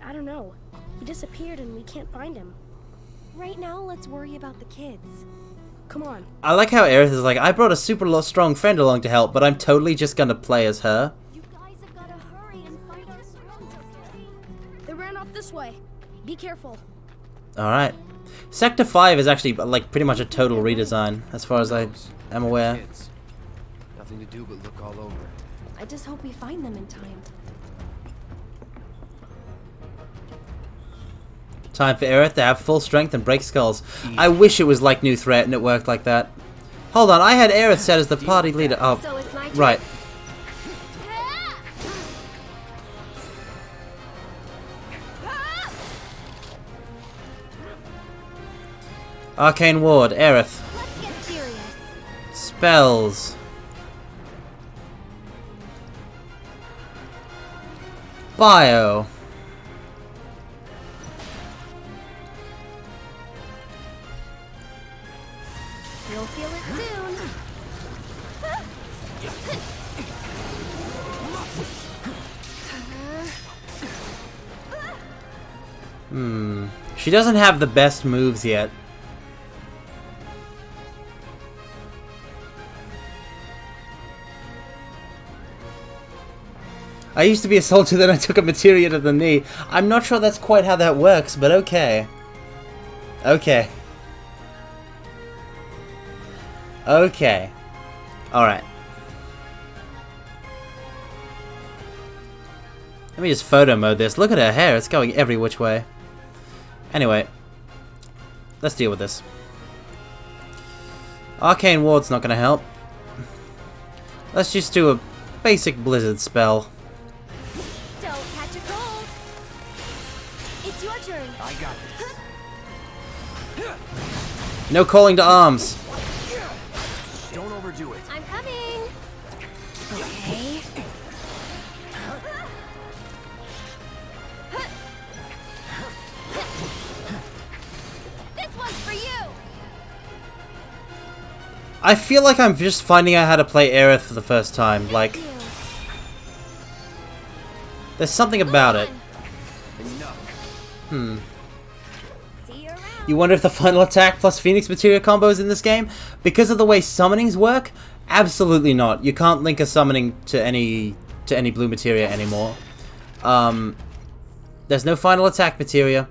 U: I don't know. He disappeared and we can't find him. Right now, let's worry about the kids. Come on.
A: I like how Aerith is like, I brought a super strong friend along to help, but I'm totally just gonna play as her.
U: You guys have got to hurry and find our friends, okay? They ran off this way. Be careful.
A: Alright. Sector 5 is actually like pretty much a total redesign, as far as I am aware.
H: Kids. Nothing to do but look all over.
U: I just hope we find them in time.
A: Time for Aerith to have full strength and break skulls. I wish it was like New Threat and it worked like that. Hold on, I had Aerith set as the party leader. Oh,
U: So it's my turn.
A: right. Arcane Ward, Aerith.
U: Let's get serious.
A: Spells. Bio.
U: You'll feel it soon.
A: She doesn't have the best moves yet. I used to be a soldier, then I took a materia to the knee. I'm not sure that's quite how that works, but okay. Okay. Okay. Alright. Let me just photo mode this. Look at her hair, it's going every which way. Anyway. Let's deal with this. Arcane Ward's not gonna help. Let's just do a basic blizzard spell.
U: Don't catch a cold. It's your turn.
H: I got this.
A: No calling to arms.
H: Don't overdo it.
U: I'm coming. Okay.
L: This one's for you.
A: I feel like I'm just finding out how to play Aerith for the first time. Like, there's something about it. You wonder if the final attack plus Phoenix Materia combo is in this game? Because of the way summonings work? Absolutely not. You can't link a summoning to any blue materia anymore. There's no final attack materia.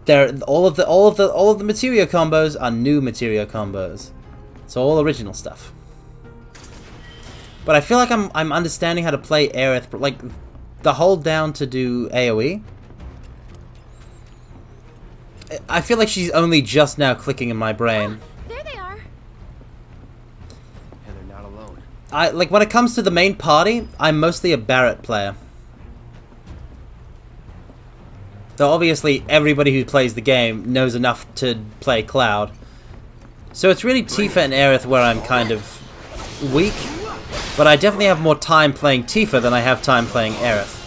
A: All of the materia combos are new materia combos. It's all original stuff. But I feel like I'm understanding how to play Aerith, but like the hold down to do AoE. I feel like she's only just now clicking in my brain.
U: There they are.
H: And they're not alone.
A: Like when it comes to the main party, I'm mostly a Barret player. Though obviously everybody who plays the game knows enough to play Cloud. So it's really Tifa and Aerith where I'm kind of weak. But I definitely have more time playing Tifa than I have time playing Aerith.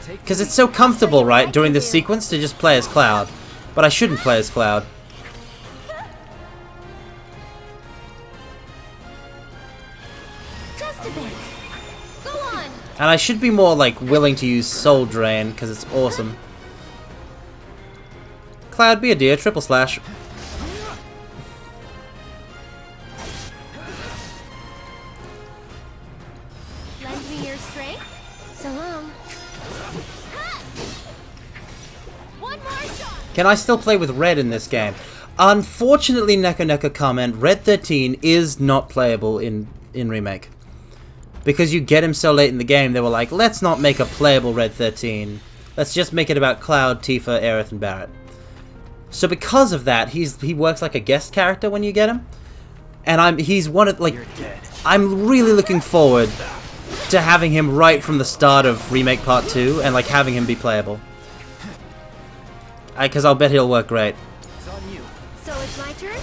A: Because it's so comfortable, right, during this sequence to just play as Cloud. But I shouldn't play as Cloud.
U: Just a bit. Go on.
A: And I should be more, like, willing to use Soul Drain, because it's awesome. Cloud, be a deer, triple slash.
U: Lend me your strength. So long.
L: One more shot.
A: Can I still play with Red in this game? Unfortunately, Neko comment, Red 13 is not playable in Remake. Because you get him so late in the game, they were like, let's not make a playable Red 13. Let's just make it about Cloud, Tifa, Aerith, and Barret. So because of that, he works like a guest character when you get him, and he's one of I'm really looking forward to having him right from the start of Remake Part 2 and like having him be playable. Because I'll bet he'll work great.
U: So it's my turn?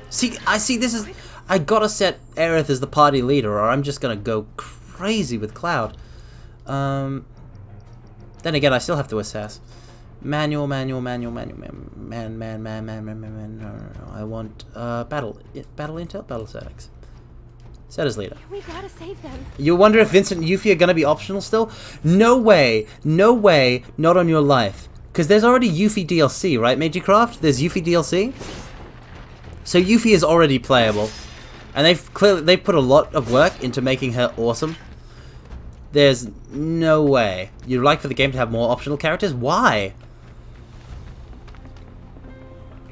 A: See, this is... I gotta set Aerith as the party leader, or I'm just gonna go crazy with Cloud. Then again, I still have to assess. Manual. No. I want battle intel, battle settings. Set as leader.
U: We gotta save them.
A: You wonder if Vincent and Yuffie are gonna be optional still? No way, not on your life. Because there's already Yuffie DLC, right, Magicraft? There's Yuffie DLC. So Yuffie is already playable. And they've put a lot of work into making her awesome. There's no way. You'd like for the game to have more optional characters? Why?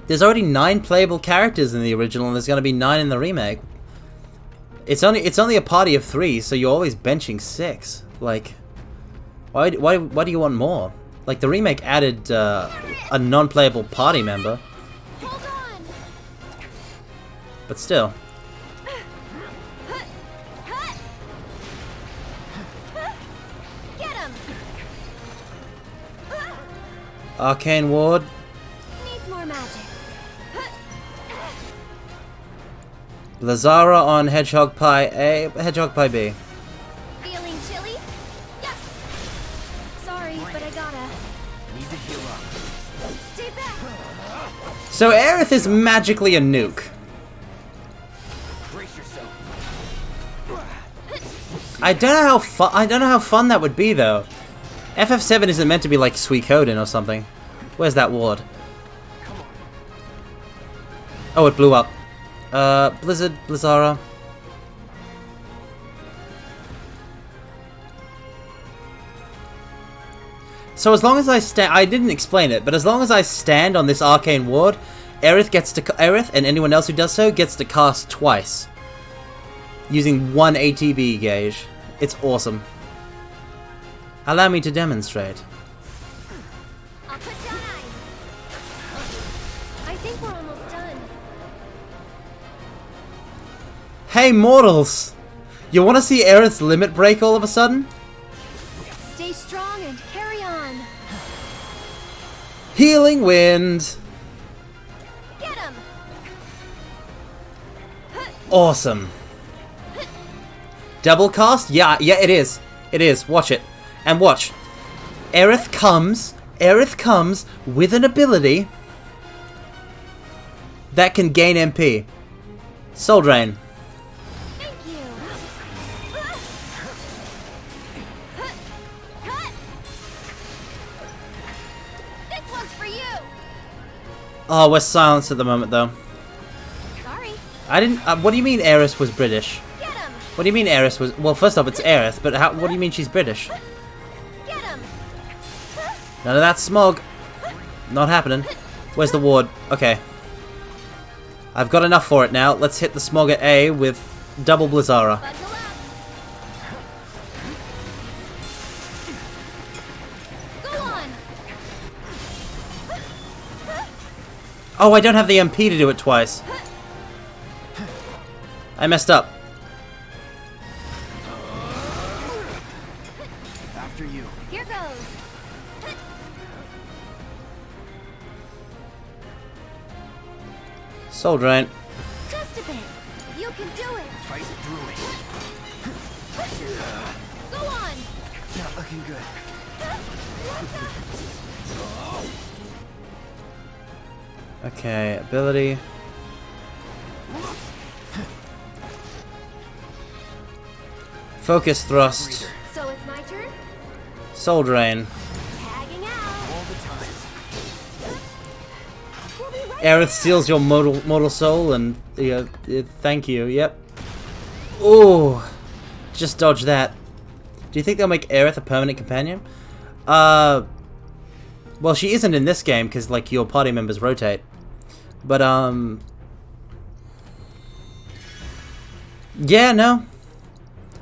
A: There's already 9 playable characters in the original, and there's going to be 9 in the remake. It's only a party of 3, so you're always benching 6. Like, why do you want more? Like, the remake added a non-playable party member. But still.
U: Get him!
A: Arcane Ward.
U: Needs more magic.
A: Blazara on Hedgehog Pie A, Hedgehog Pie B.
U: Feeling chilly? Yep. Sorry, but I gotta.
I: Need to heal up.
U: Stay back.
A: So Aerith is magically a nuke.
I: Brace yourself.
A: I don't know how fun that would be though. FF7 isn't meant to be like Suikoden or something. Where's that ward? Oh, it blew up. Blazara. So as long as I stand, I didn't explain it, but as long as I stand on this arcane ward, Aerith and anyone else who does so gets to cast twice, using 1 ATB gauge. It's awesome. Allow me to demonstrate.
U: I'll put down ice. I think we're almost done.
A: Hey mortals! You want to see Aerith's limit break all of a sudden?
U: Stay strong and carry on.
A: Healing Wind!
U: Get him!
A: Awesome. Double cast? Yeah, it is. It is. Watch it. And watch. Aerith comes with an ability that can gain MP. Soul Drain.
U: Thank you. This one's for you.
A: Oh, we're silenced at the moment, though.
U: Sorry.
A: I didn't. What do you mean Aerith was British?
U: Get him.
A: What do you mean Aerith was? Well, first off, it's Aerith, but what do you mean she's British?
U: Get him.
A: None of that smog. Not happening. Where's the ward? Okay. I've got enough for it now. Let's hit the smog at A with double Blazara.
U: Go on.
A: Oh, I don't have the MP to do it twice. I messed up.
I: After you.
U: Here goes.
A: Soul Drain.
U: Just a bit. You can do it.
I: Fight through it.
U: Go on.
I: Not looking good.
A: Okay, ability. Focus thrust.
U: So it's my turn?
A: Soul Drain.
U: Tagging out.
I: All the time.
U: We'll be right
A: Aerith steals your mortal soul and thank you. Yep. Ooh, just dodge that. Do you think they'll make Aerith a permanent companion? Well, she isn't in this game because like your party members rotate. But yeah, no.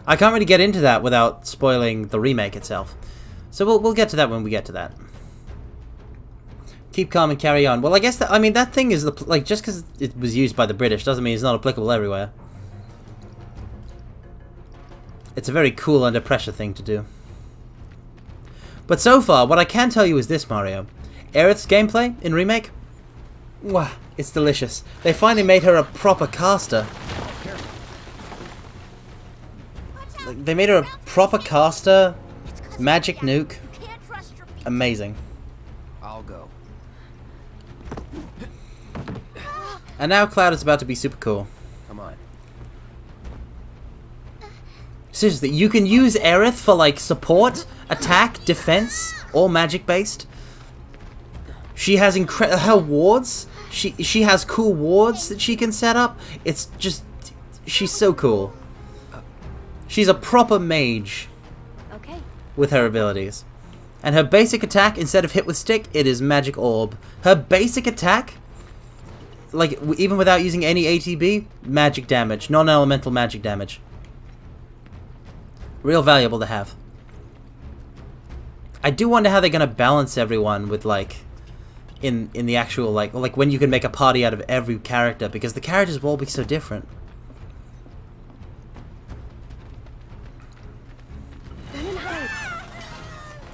A: I can't really get into that without spoiling the remake itself. So we'll get to that when we get to that. Keep calm and carry on. Well, I guess that, I mean, that thing is, like, just because it was used by the British doesn't mean it's not applicable everywhere. It's a very cool under pressure thing to do. But so far, what I can tell you is this, Mario. Aerith's gameplay in Remake? Wow, it's delicious. They finally made her a proper caster. Like, they made her a proper caster. Magic nuke. Amazing.
I: I'll go.
A: And now Cloud is about to be super cool.
I: Come on.
A: Seriously, you can use Aerith for like support, attack, defense, or magic based. She has her wards. She has cool wards that she can set up. It's just, she's so cool. She's a proper mage.
U: Okay.
A: With her abilities. And her basic attack, instead of hit with stick, it is magic orb. Her basic attack, like even without using any ATB, magic damage, non-elemental magic damage. Real valuable to have. I do wonder how they're gonna balance everyone with like, in the actual like when you can make a party out of every character, because the characters will all be so different.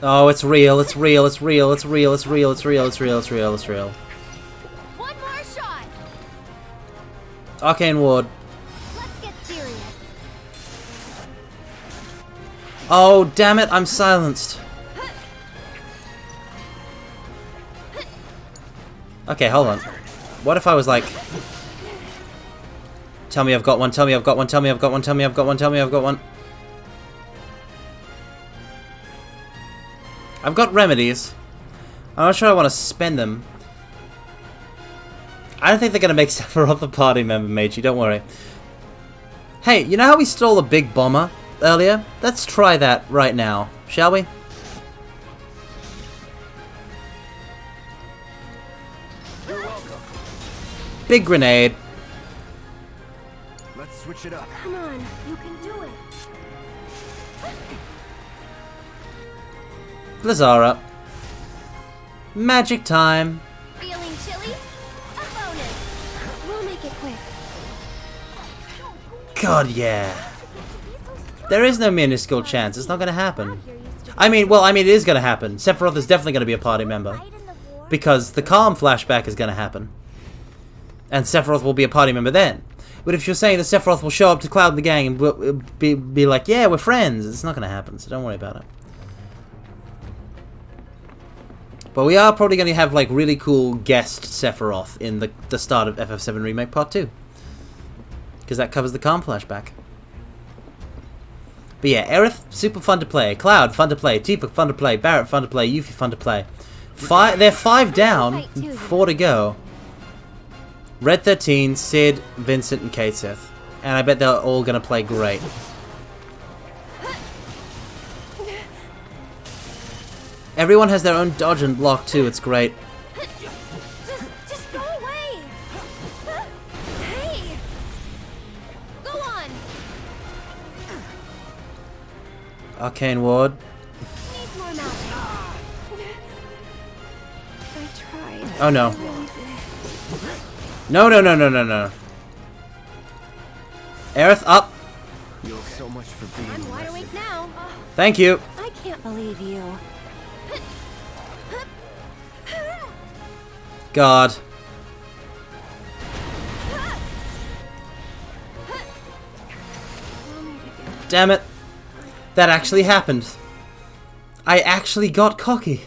A: Oh, it's real, it's real, it's real, it's real, it's real, it's real, it's real, it's real, it's real.
U: One more shot.
A: Arcane Ward.
U: Let's get serious.
A: Oh, damn it, I'm silenced. Okay, hold on. What if I was like... Tell me I've got one, tell me I've got one, tell me I've got one, tell me I've got one, tell me I've got one. I've got remedies. I'm not sure I want to spend them. I don't think they're going to make Sephiroth a party member, Meiji, don't worry. Hey, you know how we stole a big bomber earlier? Let's try that right now, shall we?
I: You're welcome.
A: Big grenade.
I: Let's switch it up.
U: Come on, you can do it.
A: Blizzara. Magic time.
U: Feeling chilly? A bonus. We'll make it quick.
A: God, yeah. There is no minuscule chance. It's not going to happen. I mean, well, it is going to happen. Sephiroth is definitely going to be a party member. Because the Calm flashback is going to happen. And Sephiroth will be a party member then. But if you're saying that Sephiroth will show up to Cloud and the gang and be like, yeah, we're friends, it's not going to happen, so don't worry about it. But we are probably going to have like really cool guest Sephiroth in the start of FF7 Remake Part 2. Because that covers the Calm flashback. But yeah, Aerith, super fun to play. Cloud, fun to play. Tifa, fun to play. Barret, fun to play. Yuffie, fun to play. They're 5 down, 4 to go. Red 13, Sid, Vincent, and Kateseth. And I bet they're all going to play great. Everyone has their own dodge and block too, it's great.
U: Just go away. Hey. Go on.
A: Arcane Ward.
U: Needs more magic. I tried.
A: Oh no.
U: I really did.
A: No, no, no, no, no, no. Aerith, up.
I: You owe so much for being
U: I'm wide awake now.
A: Thank you.
U: I can't believe you.
A: God. Damn it. That actually happened. I actually got cocky.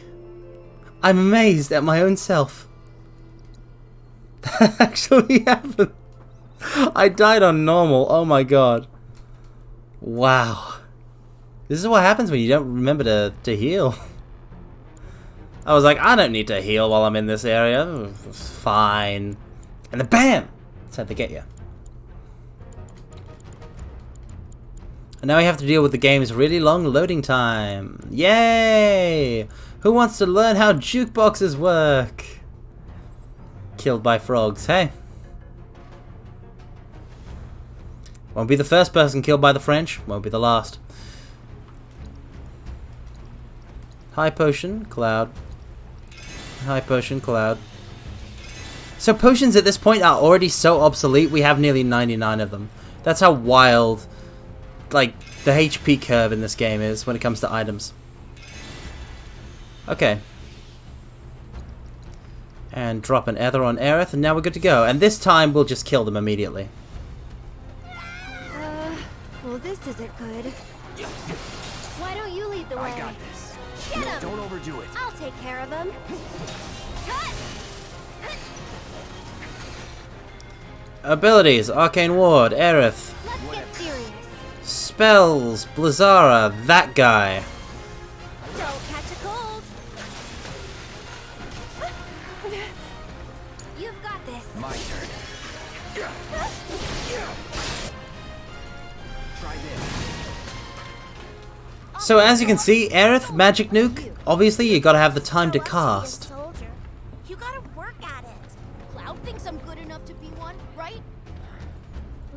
A: I'm amazed at my own self. That actually happened. I died on normal. Oh my god. Wow. This is what happens when you don't remember to heal. I was like, I don't need to heal while I'm in this area. It's fine. And then BAM! That's how they get you. And now we have to deal with the game's really long loading time. Yay! Who wants to learn how jukeboxes work? Killed by frogs. Hey. Won't be the first person killed by the French. Won't be the last. High potion, Cloud. High potion, Cloud. So potions at this point are already so obsolete, we have nearly 99 of them. That's how wild, like, the HP curve in this game is when it comes to items. Okay. And drop an Ether on Aerith, and now we're good to go. And this time, we'll just kill them immediately.
U: Well, this isn't good. Why don't you lead the way?
I: I got this.
U: Get him!
I: Don't overdo it.
U: I'll take care of him. Cut!
A: Abilities, Arcane Ward, Aerith.
U: Let's get serious.
A: Spells, Blizzara, that guy.
U: Don't catch a cold. You've got this.
I: My turn. Try this.
A: So as you can see, Aerith, Magic Nuke, obviously you gotta have the time to cast.
L: You gotta work at it. Cloud thinks I'm good enough to be one, right?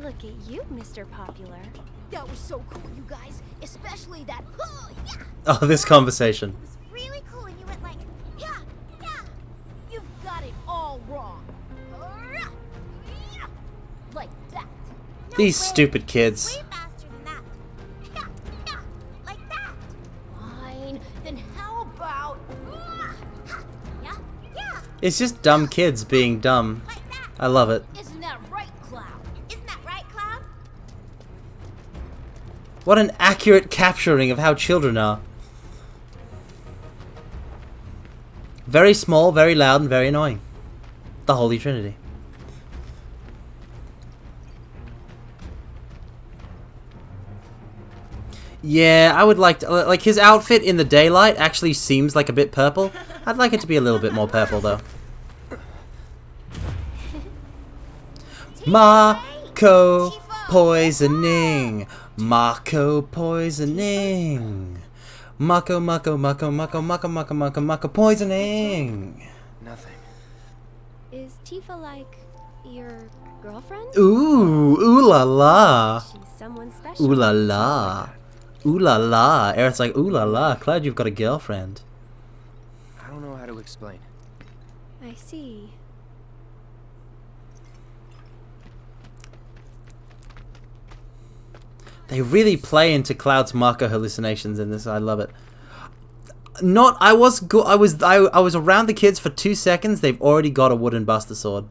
U: Look at you, Mr. Popular.
L: That was so cool, you guys. Especially that, yeah!
A: Oh, this conversation.
L: It was really cool and you went like, yeah, yeah. You've got it all wrong. Like that.
A: These stupid kids.
L: Way faster than that. Yeah, yeah, like that. Fine. Then how about, yeah, yeah.
A: It's just dumb kids being dumb. I love it.
L: Isn't that right, Cloud? Isn't that right, Cloud?
A: What an accurate capturing of how children are. Very small, very loud, and very annoying. The Holy Trinity. Yeah, I would like to, like, his outfit in the daylight actually seems like a bit purple. I'd like it to be a little bit more purple though. Marco poisoning. Marco poisoning. Marco poisoning.
H: Nothing.
U: Is Tifa like your girlfriend?
A: Ooh la la.
U: She's someone special.
A: Ooh la la. Ooh la la. Eric's like, ooh la la. Glad you've got a girlfriend.
H: I don't know how to explain.
U: I see.
A: They really play into Cloud's Marco hallucinations in this. I love it. I was around the kids for 2 seconds. They've already got a wooden Buster Sword.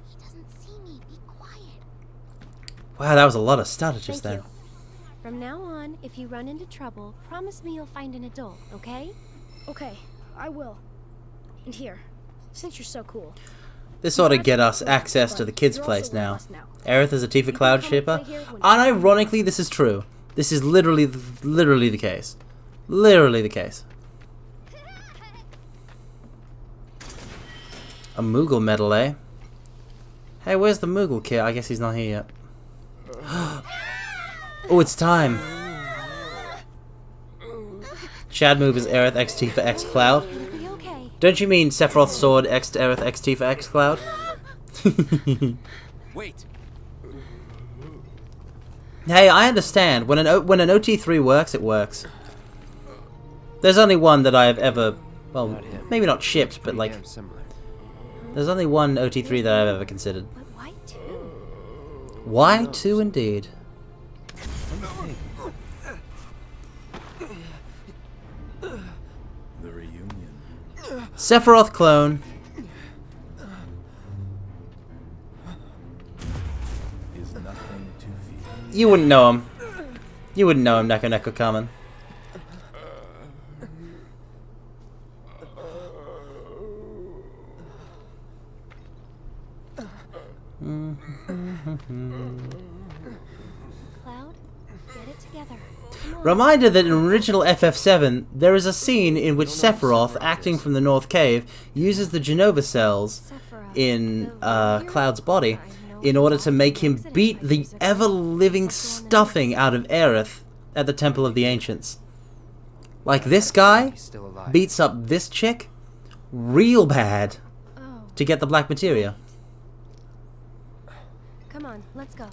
L: He doesn't see me. Be quiet.
A: Wow, that was a lot of stutter just
U: Thank
A: then.
U: you. From now on, if you run into trouble, promise me you'll find an adult, okay?
B: Okay, I will. And here, since you're so cool.
A: This ought to get us access to the kids' place now. Aerith is a Tifa Cloud shipper. Unironically, this is true. This is literally the case. Literally the case. A Moogle medal, eh? Hey, where's the Moogle kid? I guess he's not here yet. Oh, it's time. Chad move is Aerith X Tifa X Cloud. Don't you mean Sephiroth's sword X Aerith X Tifa X Cloud?
I: Wait.
A: Hey, I understand. When an OT3 works, it works. There's only one that I have ever, well, maybe not shipped, but like, there's only one OT3 that I've ever considered.
U: But why two?
A: Why two, indeed?
D: The reunion.
A: Sephiroth clone.
D: Is nothing to fear.
A: You wouldn't know him. You wouldn't know him, Neko Neko Kamen.
U: Cloud, get it together.
A: Reminder that in original FF7, there is a scene in which Sephiroth, acting from the North Cave, uses the Genova cells in Cloud's body in order to make him beat the ever-living stuffing out of Aerith at the Temple of the Ancients. Like, this guy beats up this chick real bad to get the black materia.
U: Come on, let's go.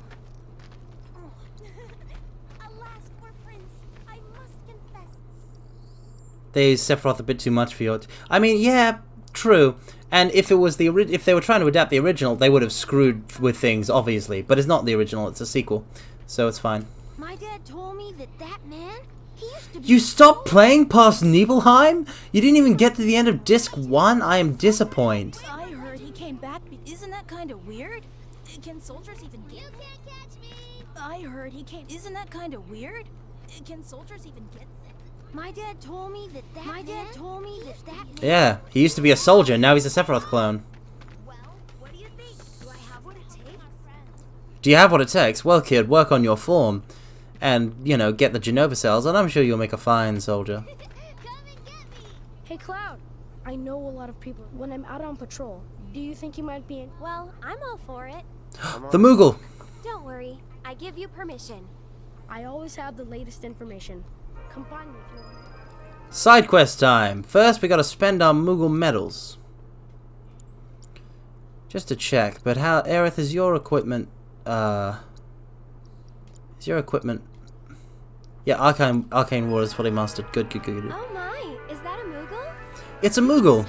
A: they use Sephiroth a bit too much for your... I mean, yeah, true. And if it was if they were trying to adapt the original, they would have screwed with things, obviously. But it's not the original, it's a sequel. So it's fine.
L: My dad told me that man, he used to be...
A: You stopped playing past Nibelheim? You didn't even get to the end of Disc 1? I am disappointed.
Q: I heard he came back. Isn't that kind of weird? Can soldiers even get... You can't catch me! I heard he came... Isn't that kind of weird? Can soldiers even get...
L: My dad told me that
A: Yeah, he used to be a soldier, now he's a Sephiroth clone.
L: Well, what do you think? Do I have what it takes?
A: Do you have what it takes? Well, kid, work on your form. And, you know, get the Genova cells, and I'm sure you'll make a fine soldier.
M: Hey, Cloud. I know a lot of people. When I'm out on patrol, do you think you might be in...
U: Well, I'm all for it.
A: The Moogle!
U: Don't worry. I give you permission.
M: I always have the latest information. Come find me if you want.
A: Side quest time. First, we gotta spend our Moogle medals. Just to check, but how... Aerith, is your equipment... Is your equipment... Yeah, Arcane Ward is fully mastered. Good.
U: Oh my, is that a Moogle?
A: It's a Moogle!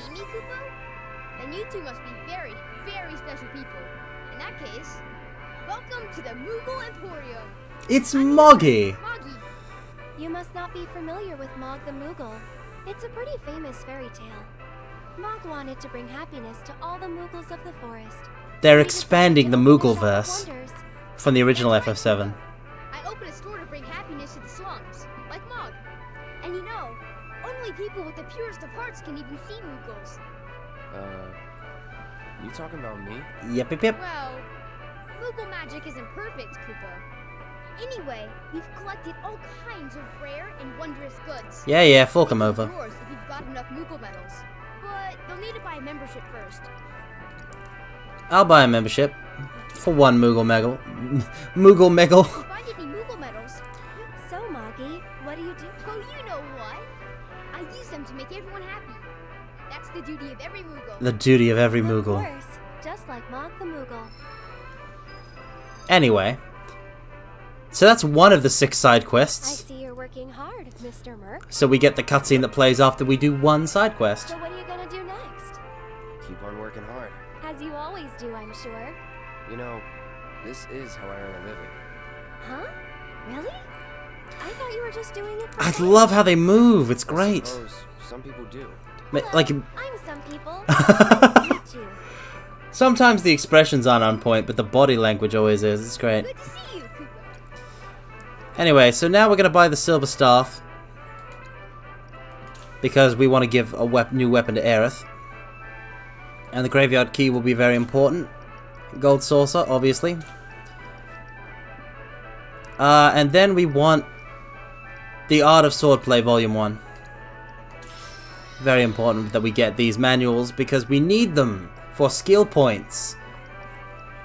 V: Then you two must be very, very special people. In that case, welcome to the Moogle Emporium.
A: It's Moggy!
U: You must not be familiar with Mog the Moogle. It's a pretty famous fairy tale. Mog wanted to bring happiness to all the Moogles of the forest.
A: They're expanding the Moogleverse from the original FF7.
V: I opened a store to bring happiness to the slums, like Mog. And you know, only people with the purest of hearts can even see Moogles.
H: You talking about me?
A: Yep.
V: Well, Moogle magic isn't perfect, Koopa. Anyway, we've collected all kinds of rare and wondrous goods.
A: Yeah, fork 'em over.
V: Yours if you've got enough Moogle medals. But you'll need to buy a membership first.
A: I'll buy a membership. For one Moogle Meggle.
V: Find any Moogle medals.
U: So, Moggy, what do you do?
V: Oh, you know what? I use them to make everyone happy. That's the duty of every Moogle.
A: The duty of every Moogle.
U: Of course, just like Mog the Moogle.
A: Anyway. So that's one of the 6 side
U: I
A: quests.
U: see you're working hard, Mr. Merc.
A: So we get the cutscene that plays after we do one side quest.
U: So what are you gonna do next?
H: Keep on working hard.
U: As you always do, I'm sure.
H: You know, this is how I earn a living.
U: Huh? Really? I thought you were just doing it for
A: I
U: fun.
A: love how they move. It's great.
H: I suppose some people do.
A: Like,
U: I'm some people. Nice to meet you.
A: sometimes the expressions aren't on point, but the body language always is. It's great.
V: Good to see you, Koopa.
A: Anyway, so now we're gonna buy the silver staff because we want to give a new weapon to Aerith, and the graveyard key will be very important. Gold saucer, obviously, and then we want the Art of Swordplay Volume 1. Very important that we get these manuals because we need them for skill points.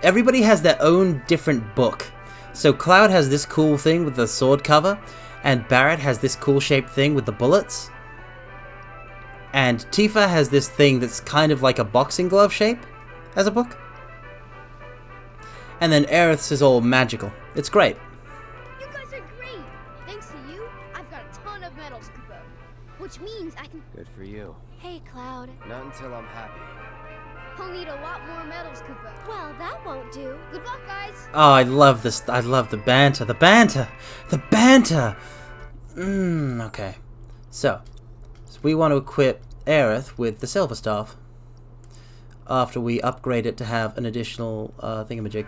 A: Everybody has their own different book. So Cloud has this cool thing with the sword cover, and Barret has this cool shaped thing with the bullets. And Tifa has this thing that's kind of like a boxing glove shape as a book. And then Aerith's is all magical. It's great.
V: You guys are great. Thanks to you, I've got a ton of medals, Koopa. Which means I can...
H: Good for you.
U: Hey, Cloud.
H: Not until I'm happy.
V: I'll need a lot more medals, Koopa.
U: Well, that won't do.
V: Good luck, guys.
A: Oh, I love this. I love the banter. The banter. The banter. Okay. So we want to equip Aerith with the silver staff after we upgrade it to have an additional thingamajig.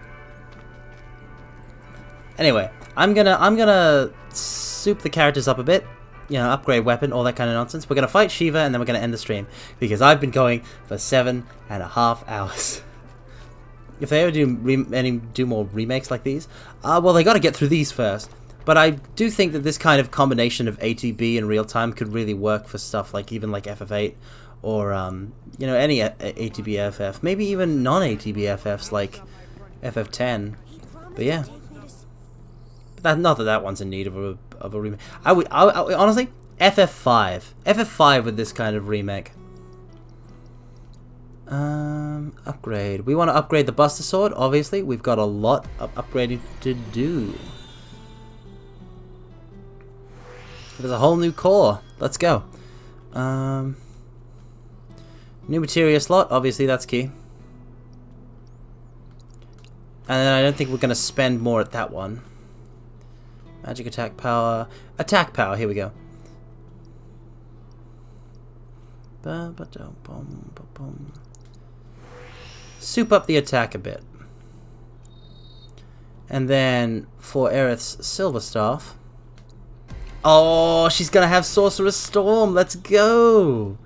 A: Anyway, I'm gonna soup the characters up a bit. You know, upgrade weapon, all that kind of nonsense. We're gonna fight Shiva, and then we're gonna end the stream because I've been going for 7.5 hours. If they ever do more remakes like these, well, they got to get through these first. But I do think that this kind of combination of ATB and real time could really work for stuff like even like FF8 or you know, any ATB FF, maybe even non-ATB FFs like FF10. But yeah. Not that one's in need of a remake. I honestly, FF5 with this kind of remake. Upgrade. We want to upgrade the Buster Sword. Obviously, we've got a lot of upgrading to do. There's a whole new core. Let's go. New materia slot, obviously that's key. And then I don't think we're going to spend more at that one. Magic attack power. Attack power, here we go. Soup up the attack a bit. And then for Aerith's Silver Staff. Oh, she's going to have Sorcerer's Storm. Let's go.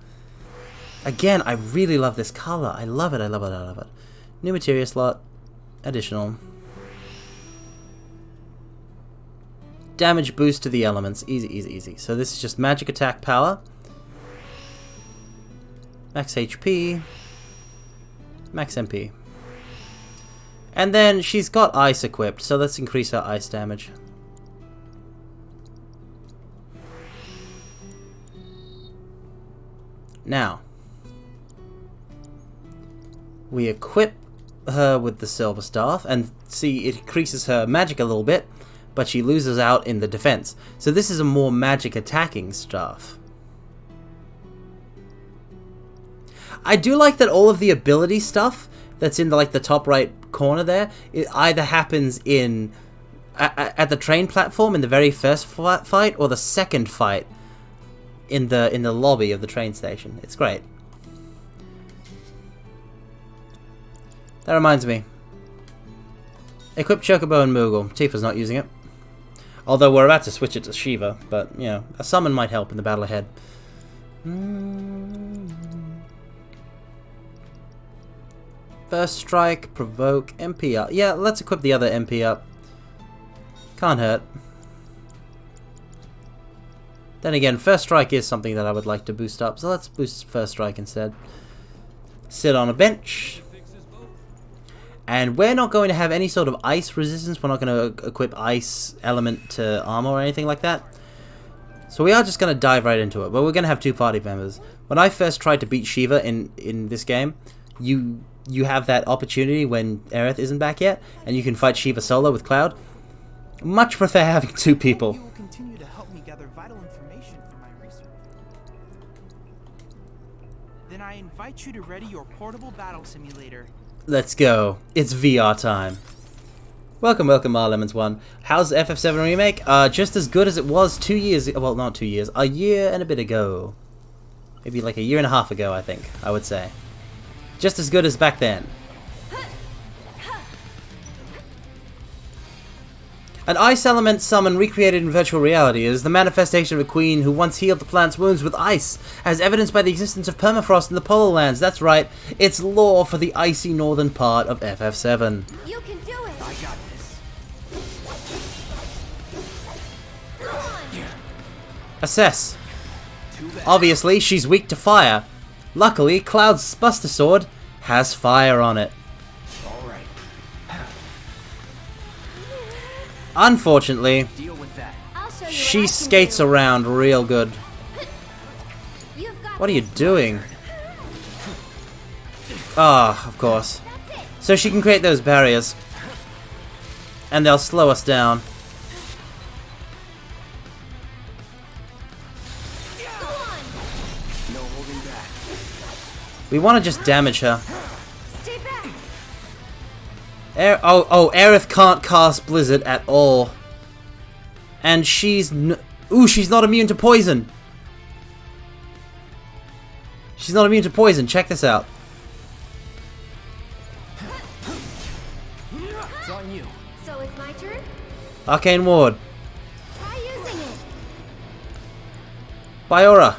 A: Again, I really love this color. I love it, I love it, I love it. New materia slot. Additional. Damage boost to the elements. Easy, easy, easy. So this is just magic attack power. Max HP. Max MP. And then she's got ice equipped, so let's increase her ice damage. Now, we equip her with the Silver Staff, and see, it increases her magic a little bit, but she loses out in the defense. So this is a more magic attacking staff. I do like that all of the ability stuff that's in the top right corner there, it either happens in at the train platform in the very first fight, or the second fight in the lobby of the train station. It's great. That reminds me. Equip Chocobo and Moogle. Tifa's not using it. Although we're about to switch it to Shiva, but, you know, a summon might help in the battle ahead. First Strike, Provoke, MP up. Yeah, let's equip the other MP up. Can't hurt. Then again, First Strike is something that I would like to boost up, so let's boost First Strike instead. Sit on a bench. And we're not going to have any sort of ice resistance. We're not going to equip ice element to armor or anything like that. So we are just going to dive right into it. But we're going to have two party members. When I first tried to beat Shiva in this game, you have that opportunity when Aerith isn't back yet, and you can fight Shiva solo with Cloud. Much prefer having two people.
P: You will continue to help me gather vital information for my research. Then I invite you to ready your portable battle simulator.
A: Let's go. It's VR time. Welcome, welcome, Lemons1. How's FF7 Remake? Just as good as it was 2 years... Well, not 2 years. A year and a bit ago. Maybe like a year and a half ago, I think. I would say. Just as good as back then. An ice element summon recreated in virtual reality is the manifestation of a queen who once healed the plant's wounds with ice, as evidenced by the existence of permafrost in the polar lands. That's right, it's lore for the icy northern part of FF7.
V: You can do it.
I: I got this.
A: Assess. Obviously, she's weak to fire. Luckily, Cloud's Buster Sword has fire on it. Unfortunately, she skates around real good. What are you doing? Ah, of course. So she can create those barriers. And they'll slow us down. We want to just damage her. Aerith can't cast Blizzard at all. And she's... Ooh, she's not immune to poison. She's not immune to poison. Check this out.
I: It's on you.
V: So it's my turn?
A: Arcane Ward.
V: Try using it.
A: Biora.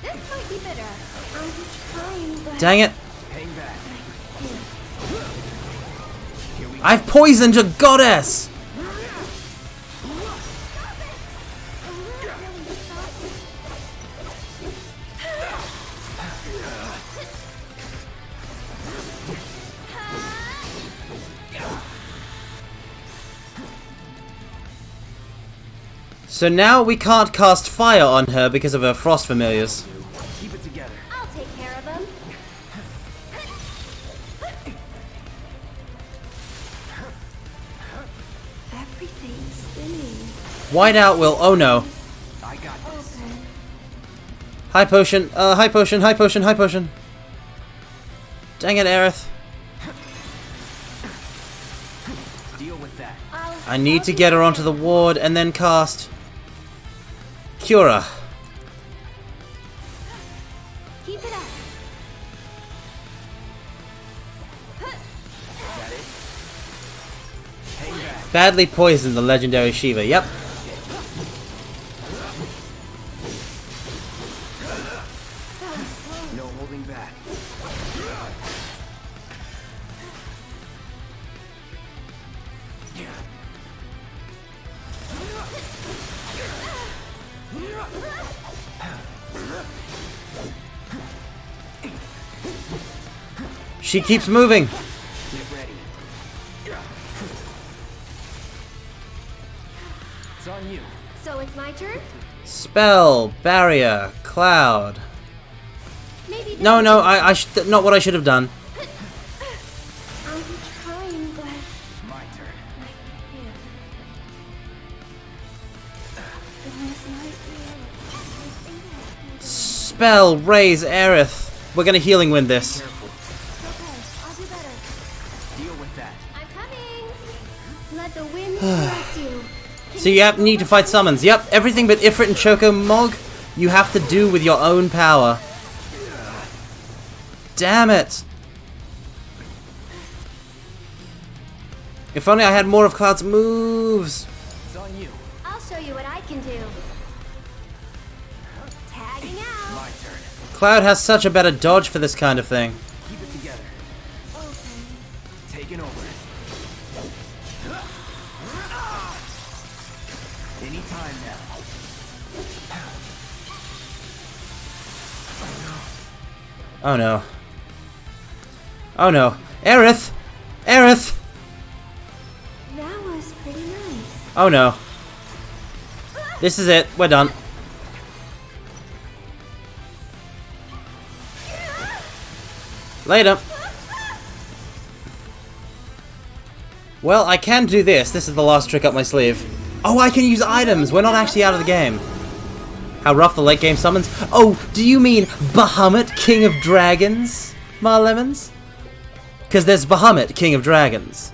V: This might be better. I'm trying, but...
A: Dang it.
I: Hang back.
A: I've poisoned a goddess! So now we can't cast fire on her because of her frost familiars.
I: Keep it together.
V: I'll take care of them.
E: Everything's spinning.
A: Whiteout will... Oh no.
I: I got this.
A: High potion, high potion, high potion, high potion. Dang it, Aerith.
I: Deal with that.
A: I need to get her onto the ward and then cast Cura.
U: Keep it up.
A: Badly poisoned the legendary Shiva. Yep.
I: No holding back.
A: She keeps moving.
I: Get ready. It's on you.
U: So it's my turn?
A: Spell, barrier, cloud.
U: Maybe
A: No, no, not what I should have done.
U: I'm trying, but
I: My turn.
A: Spell, raise, Aerith. We're gonna healing wind this.
U: I'll do better.
I: Deal with that.
U: I'm coming. Let the wind bless you.
A: So you need to fight summons. Yep, everything but Ifrit and Choco Mog you have to do with your own power. Damn it. If only I had more of Cloud's moves.
I: It's on you.
U: I'll show you what I can do. Tagging out.
I: My turn.
A: Cloud has such a better dodge for this kind of thing.
I: Keep it together. Taking over. Anytime now.
A: Oh no. Oh no. Aerith! Aerith!
U: That was pretty nice.
A: Oh no. This is it. We're done. Later. Well, I can do this. This is the last trick up my sleeve. Oh, I can use items. We're not actually out of the game. How rough the late game summons. Oh, do you mean Bahamut, King of Dragons, Ma Lemons? Because there's Bahamut, King of Dragons.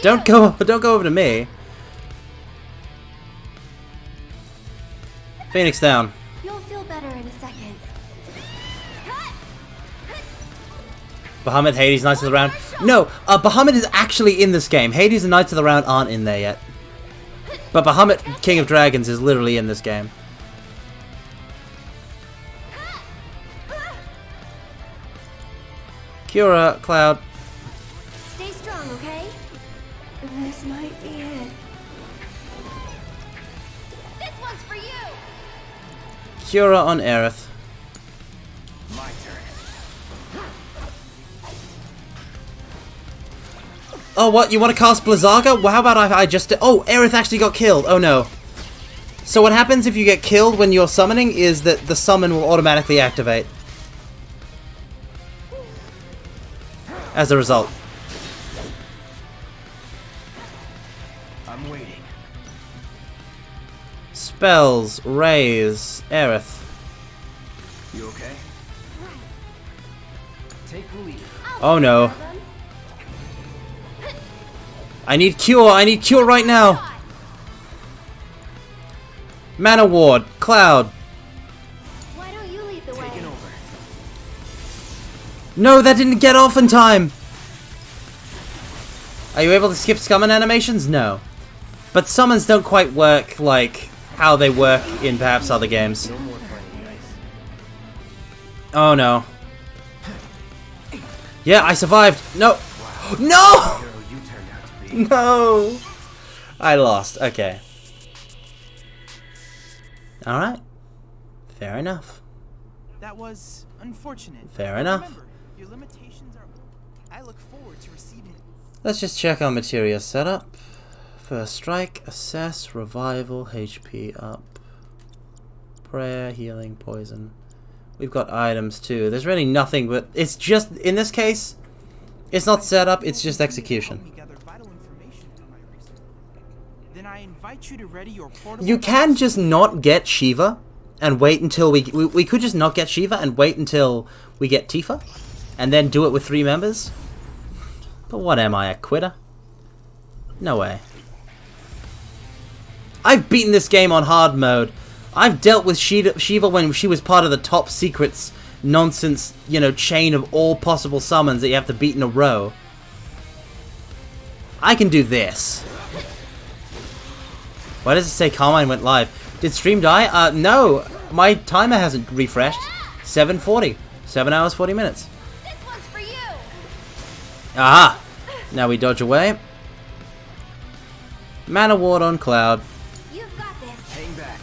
A: Don't go over to me. Phoenix down.
U: You'll feel better in a second.
A: Bahamut, Hades, Knights of the Round. No, Bahamut is actually in this game. Hades and Knights of the Round aren't in there yet. But Bahamut, King of Dragons, is literally in this game. Cura, Cloud.
U: Stay strong, okay? This might be it.
L: This one's for you.
A: Cura on Aerith.
I: My turn.
A: Oh, what? You want to cast Blizzaga? Well, how about I just... Oh, Aerith actually got killed. Oh, no. So what happens if you get killed when you're summoning is that the summon will automatically activate. As a result.
I: I'm waiting.
A: Spells, raise, Aerith.
I: You okay? Take the lead.
A: Oh no. I need cure right now. Mana Ward, Cloud.
U: Why don't you lead the way?
I: Taking over.
A: No, that didn't get off in time. Are you able to skip summon animations? No. But summons don't quite work like how they work in perhaps other games.
I: No more playing nice.
A: Oh no. Yeah, I survived. No. No!
I: Hero you turned out to be.
A: No. I lost. Okay. Alright. Fair enough.
P: That was unfortunate.
A: Fair enough.
P: Remember, your limitations are... I look forward to receiving...
A: Let's just check our materia setup. First strike, assess, revival, HP up. Prayer, healing, poison. We've got items too. There's really nothing but... It's just, in this case, It's not setup, it's just execution.
P: Then I invite you to ready your portable.
A: You can just not get Shiva and wait until we could just not get Shiva and wait until we get Tifa and then do it with 3 members. But what am I, a quitter? No way. I've beaten this game on hard mode. I've dealt with Shiva when she was part of the top secrets nonsense, you know, chain of all possible summons that you have to beat in a row. I can do this. Why does it say Carmine went live? Did stream die? No. My timer hasn't refreshed. 7:40. 7 hours, 40 minutes.
L: This one's for you.
A: Aha! Now we dodge away. Mana Ward on Cloud.
L: You've got this.
I: Hang back.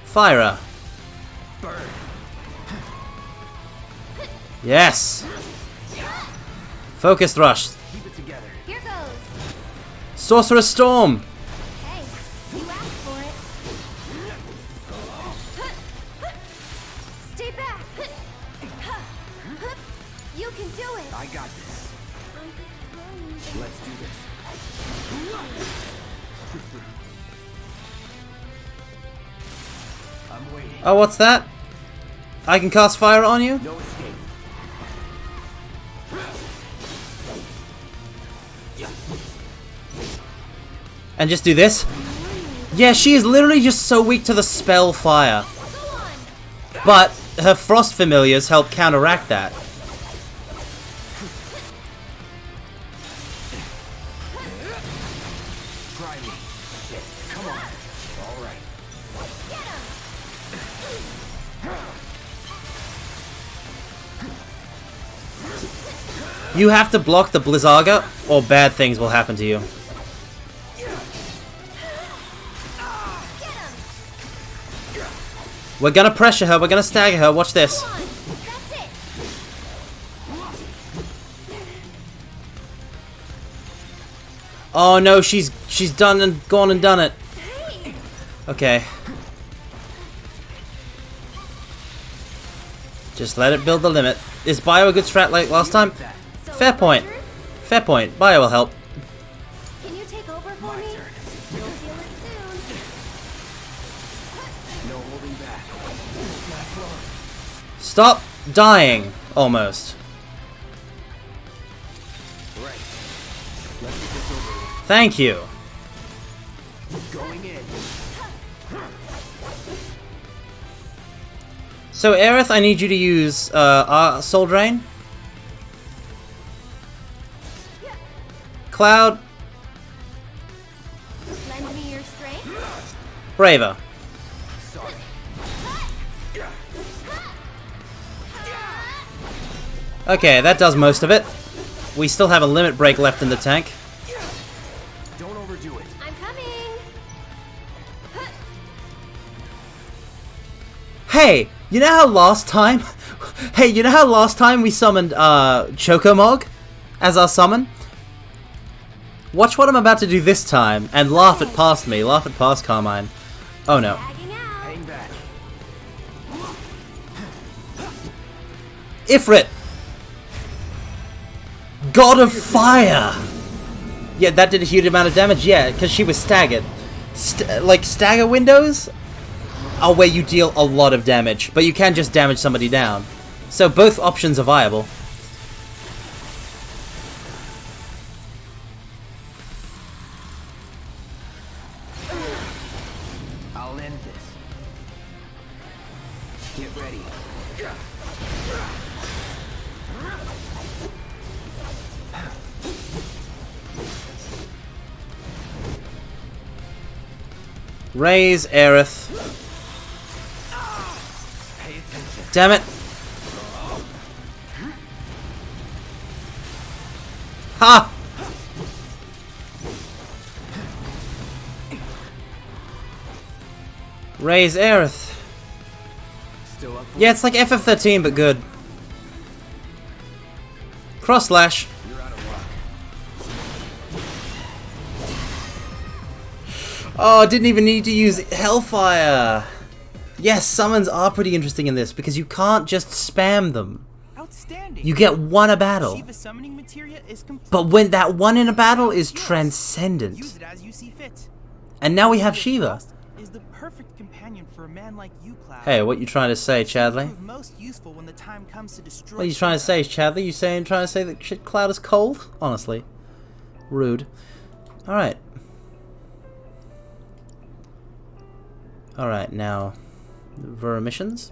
A: Fire. Yes! Focus Thrust.
I: Keep it together.
L: Here goes.
A: Sorcerer's Storm.
L: Hey, you asked for it. Stay back. You can do it.
I: I got this. Let's do this. I'm waiting.
A: Oh, what's that? I can cast fire on you?
I: No escape.
A: And just do this? Yeah, she is literally just so weak to the spell fire. But her frost familiars help counteract that.
I: Try me. Come on. All right.
A: You have to block the Blizzaga, or bad things will happen to you. We're gonna pressure her, we're gonna stagger her, watch this. Oh no, she's done and gone and done it. Okay. Just let it build the limit. Is Bio a good strat like last time? Fair point. Fair point. Bio will help.
L: Can you take over for me? You'll feel it soon.
I: No holding back.
A: Stop dying. Almost.
I: Right. Let's get this over with.
A: Thank you.
I: Going in.
A: So, Aerith, I need you to use Soul Drain. Cloud.
L: Lend me your strength.
A: Braver.
I: Sorry.
A: Okay, that does most of it. We still have a limit break left in the tank.
I: Don't overdo it.
L: I'm coming.
A: Hey, you know how last time... hey, you know how last time we summoned Chocomog as our summon? Watch what I'm about to do this time, and laugh it past me. Laugh it past Carmine. Oh no.
I: Hang back.
A: Ifrit! God of Fire! Yeah, that did a huge amount of damage, yeah, because she was staggered. Like, stagger windows are where you deal a lot of damage, but you can just damage somebody down. So both options are viable.
I: I'll end this. Get ready.
A: Raise Aerith.
I: Pay attention.
A: Damn it. Ha! Raise Aerith.
I: Still up for
A: Yeah, it's like FF13, but good. Cross slash.
I: You're out of luck.
A: Oh, I didn't even need to use Hellfire. Yes, summons are pretty interesting in this because you can't just spam them.
P: Outstanding.
A: You get one a battle.
P: Shiva summoning materia is complete.
A: But when that one in a battle is transcendent.
P: Use it as you see fit.
A: And now we have Shiva.
P: Is the perfect companion for a man like you, Cloud.
A: Hey, what you trying to say, Chadley?
P: Most useful when the time comes to destroy.
A: What are you trying to say, Chadley? You trying to say that shit Cloud is cold? Honestly. Rude. Alright. Alright, now Vera missions.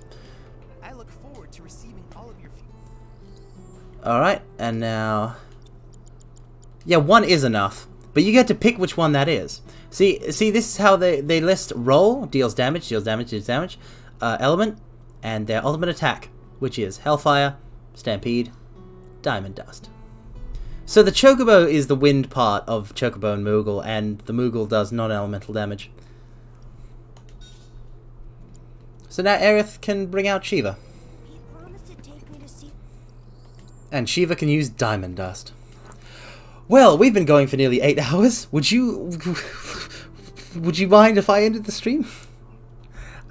P: I look forward to receiving all of your.
A: Alright, and now. Yeah, one is enough. But you get to pick which one that is. See, this is how they list roll, deals damage, element, and their ultimate attack, which is Hellfire, Stampede, Diamond Dust. So the Chocobo is the wind part of Chocobo and Moogle, and the Moogle does non-elemental damage. So now Aerith can bring out Shiva. And Shiva can use Diamond Dust. Well, we've been going for nearly 8 hours. Would you mind if I ended the stream?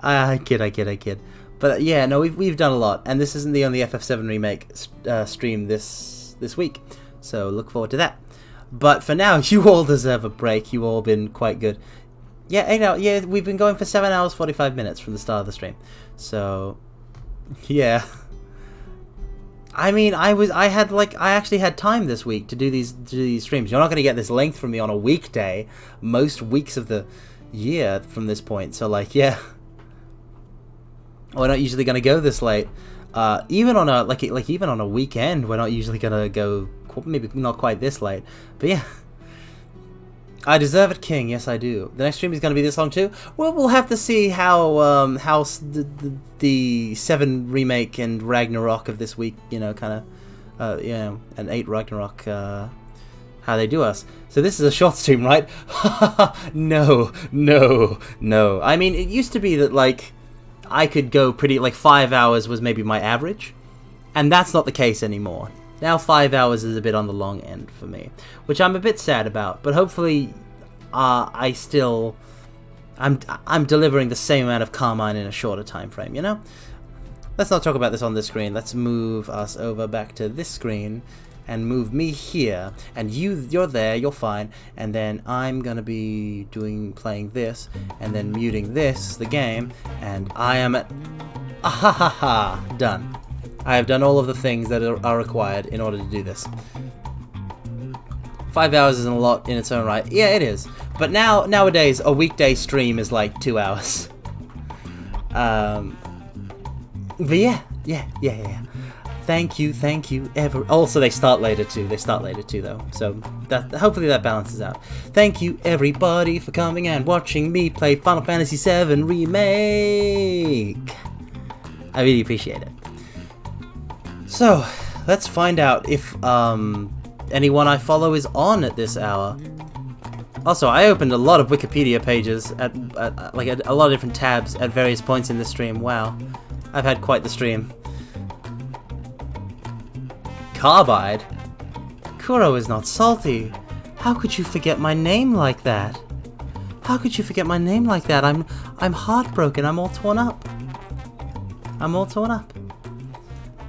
A: I kid. But yeah, no, we've done a lot, and this isn't the only FF7 remake stream this week. So look forward to that. But for now, you all deserve a break. You all been quite good. Yeah, 8 hours. Yeah, we've been going for 7 hours 45 minutes from the start of the stream. So yeah. I mean, I actually had time this week to do these streams. You're not going to get this length from me on a weekday, most weeks of the year from this point. So like, yeah, we're not usually going to go this late. Even on a even on a weekend, we're not usually going to go. Maybe not quite this late, but yeah. I deserve it, King. Yes, I do. The next stream is going to be this long too. Well, we'll have to see how the 7 remake and Ragnarok of this week, kind of, and 8 Ragnarok, how they do us. So this is a short stream, right? No. I mean, it used to be that like I could go pretty 5 hours was maybe my average, and that's not the case anymore. Now 5 hours is a bit on the long end for me, which I'm a bit sad about. But hopefully, I'm delivering the same amount of Carmine in a shorter time frame. Let's not talk about this on this screen. Let's move us over back to this screen and move me here. And you're there. You're fine. And then I'm gonna be playing this, and then muting the game, and I am at done. I have done all of the things that are required in order to do this. 5 hours isn't a lot in its own right. Yeah, it is. But nowadays, a weekday stream is like 2 hours. But yeah. Thank you. Also, they start later too. Though. So hopefully that balances out. Thank you everybody for coming and watching me play Final Fantasy VII Remake. I really appreciate it. So, let's find out if anyone I follow is on at this hour. Also, I opened a lot of Wikipedia pages at a lot of different tabs at various points in the stream. Wow, I've had quite the stream. Carbide? Kuro is not salty. How could you forget my name like that? I'm heartbroken. I'm all torn up.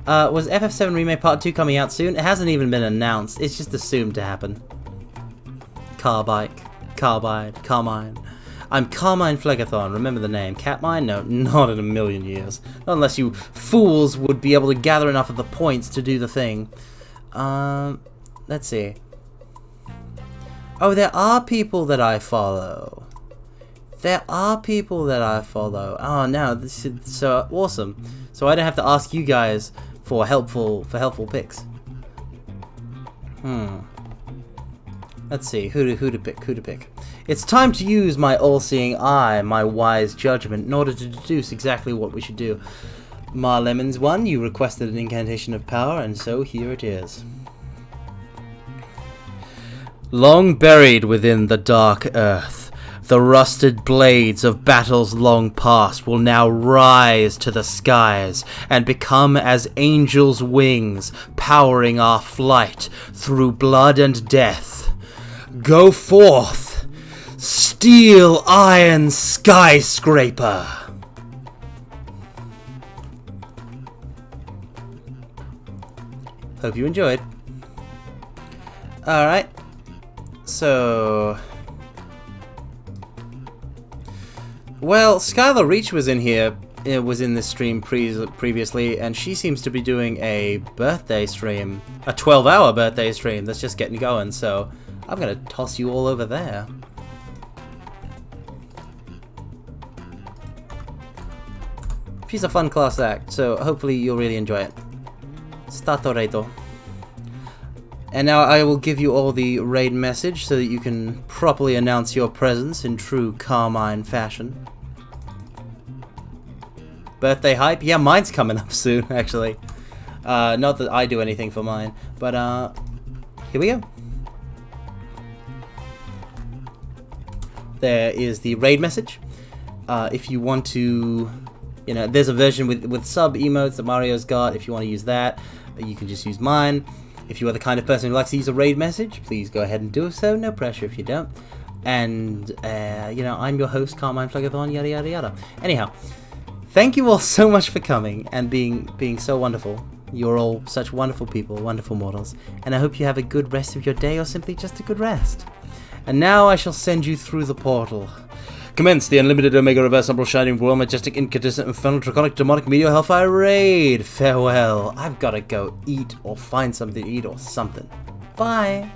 A: Was FF7 Remake Part 2 coming out soon? It hasn't even been announced. It's just assumed to happen. Carmine. I'm Carmine Phlegathon. Remember the name. Catmine? No, not in a million years. Not unless you fools would be able to gather enough of the points to do the thing. Let's see. Oh, there are people that I follow. Oh, no, this is so awesome. So I don't have to ask you guys for helpful picks. Let's see, who to pick. It's time to use my all-seeing eye, my wise judgment, in order to deduce exactly what we should do. Ma Lemons 1, you requested an incantation of power, and so here it is. Long buried within the dark earth, the rusted blades of battles long past will now rise to the skies and become as angels' wings, powering our flight through blood and death. Go forth, steel iron skyscraper! Hope you enjoyed. Alright. So... Well, Skylar Reach was in here. It was in this stream previously, and she seems to be doing a birthday stream. A 12-hour birthday stream that's just getting going, so I'm gonna toss you all over there. She's a fun class act, so hopefully you'll really enjoy it. Stato redo. And now I will give you all the raid message so that you can properly announce your presence in true Carmine fashion. Birthday hype? Yeah, mine's coming up soon, actually. Not that I do anything for mine, but here we go. There is the raid message. If you want to, you know, there's a version with sub emotes that Mario's got. If you want to use that, you can just use mine. If you are the kind of person who likes to use a raid message, please go ahead and do so. No pressure if you don't. And, you know, I'm your host, Carmine Phlegathon, yada yada yada. Anyhow, thank you all so much for coming and being so wonderful. You're all such wonderful people, wonderful mortals. And I hope you have a good rest of your day, or simply just a good rest. And now I shall send you through the portal. Commence the unlimited Omega Reverse Umbral Shining World Majestic Incandescent Infernal Draconic Demonic Meteor Hellfire Raid. Farewell. I've gotta go eat or find something to eat or something. Bye.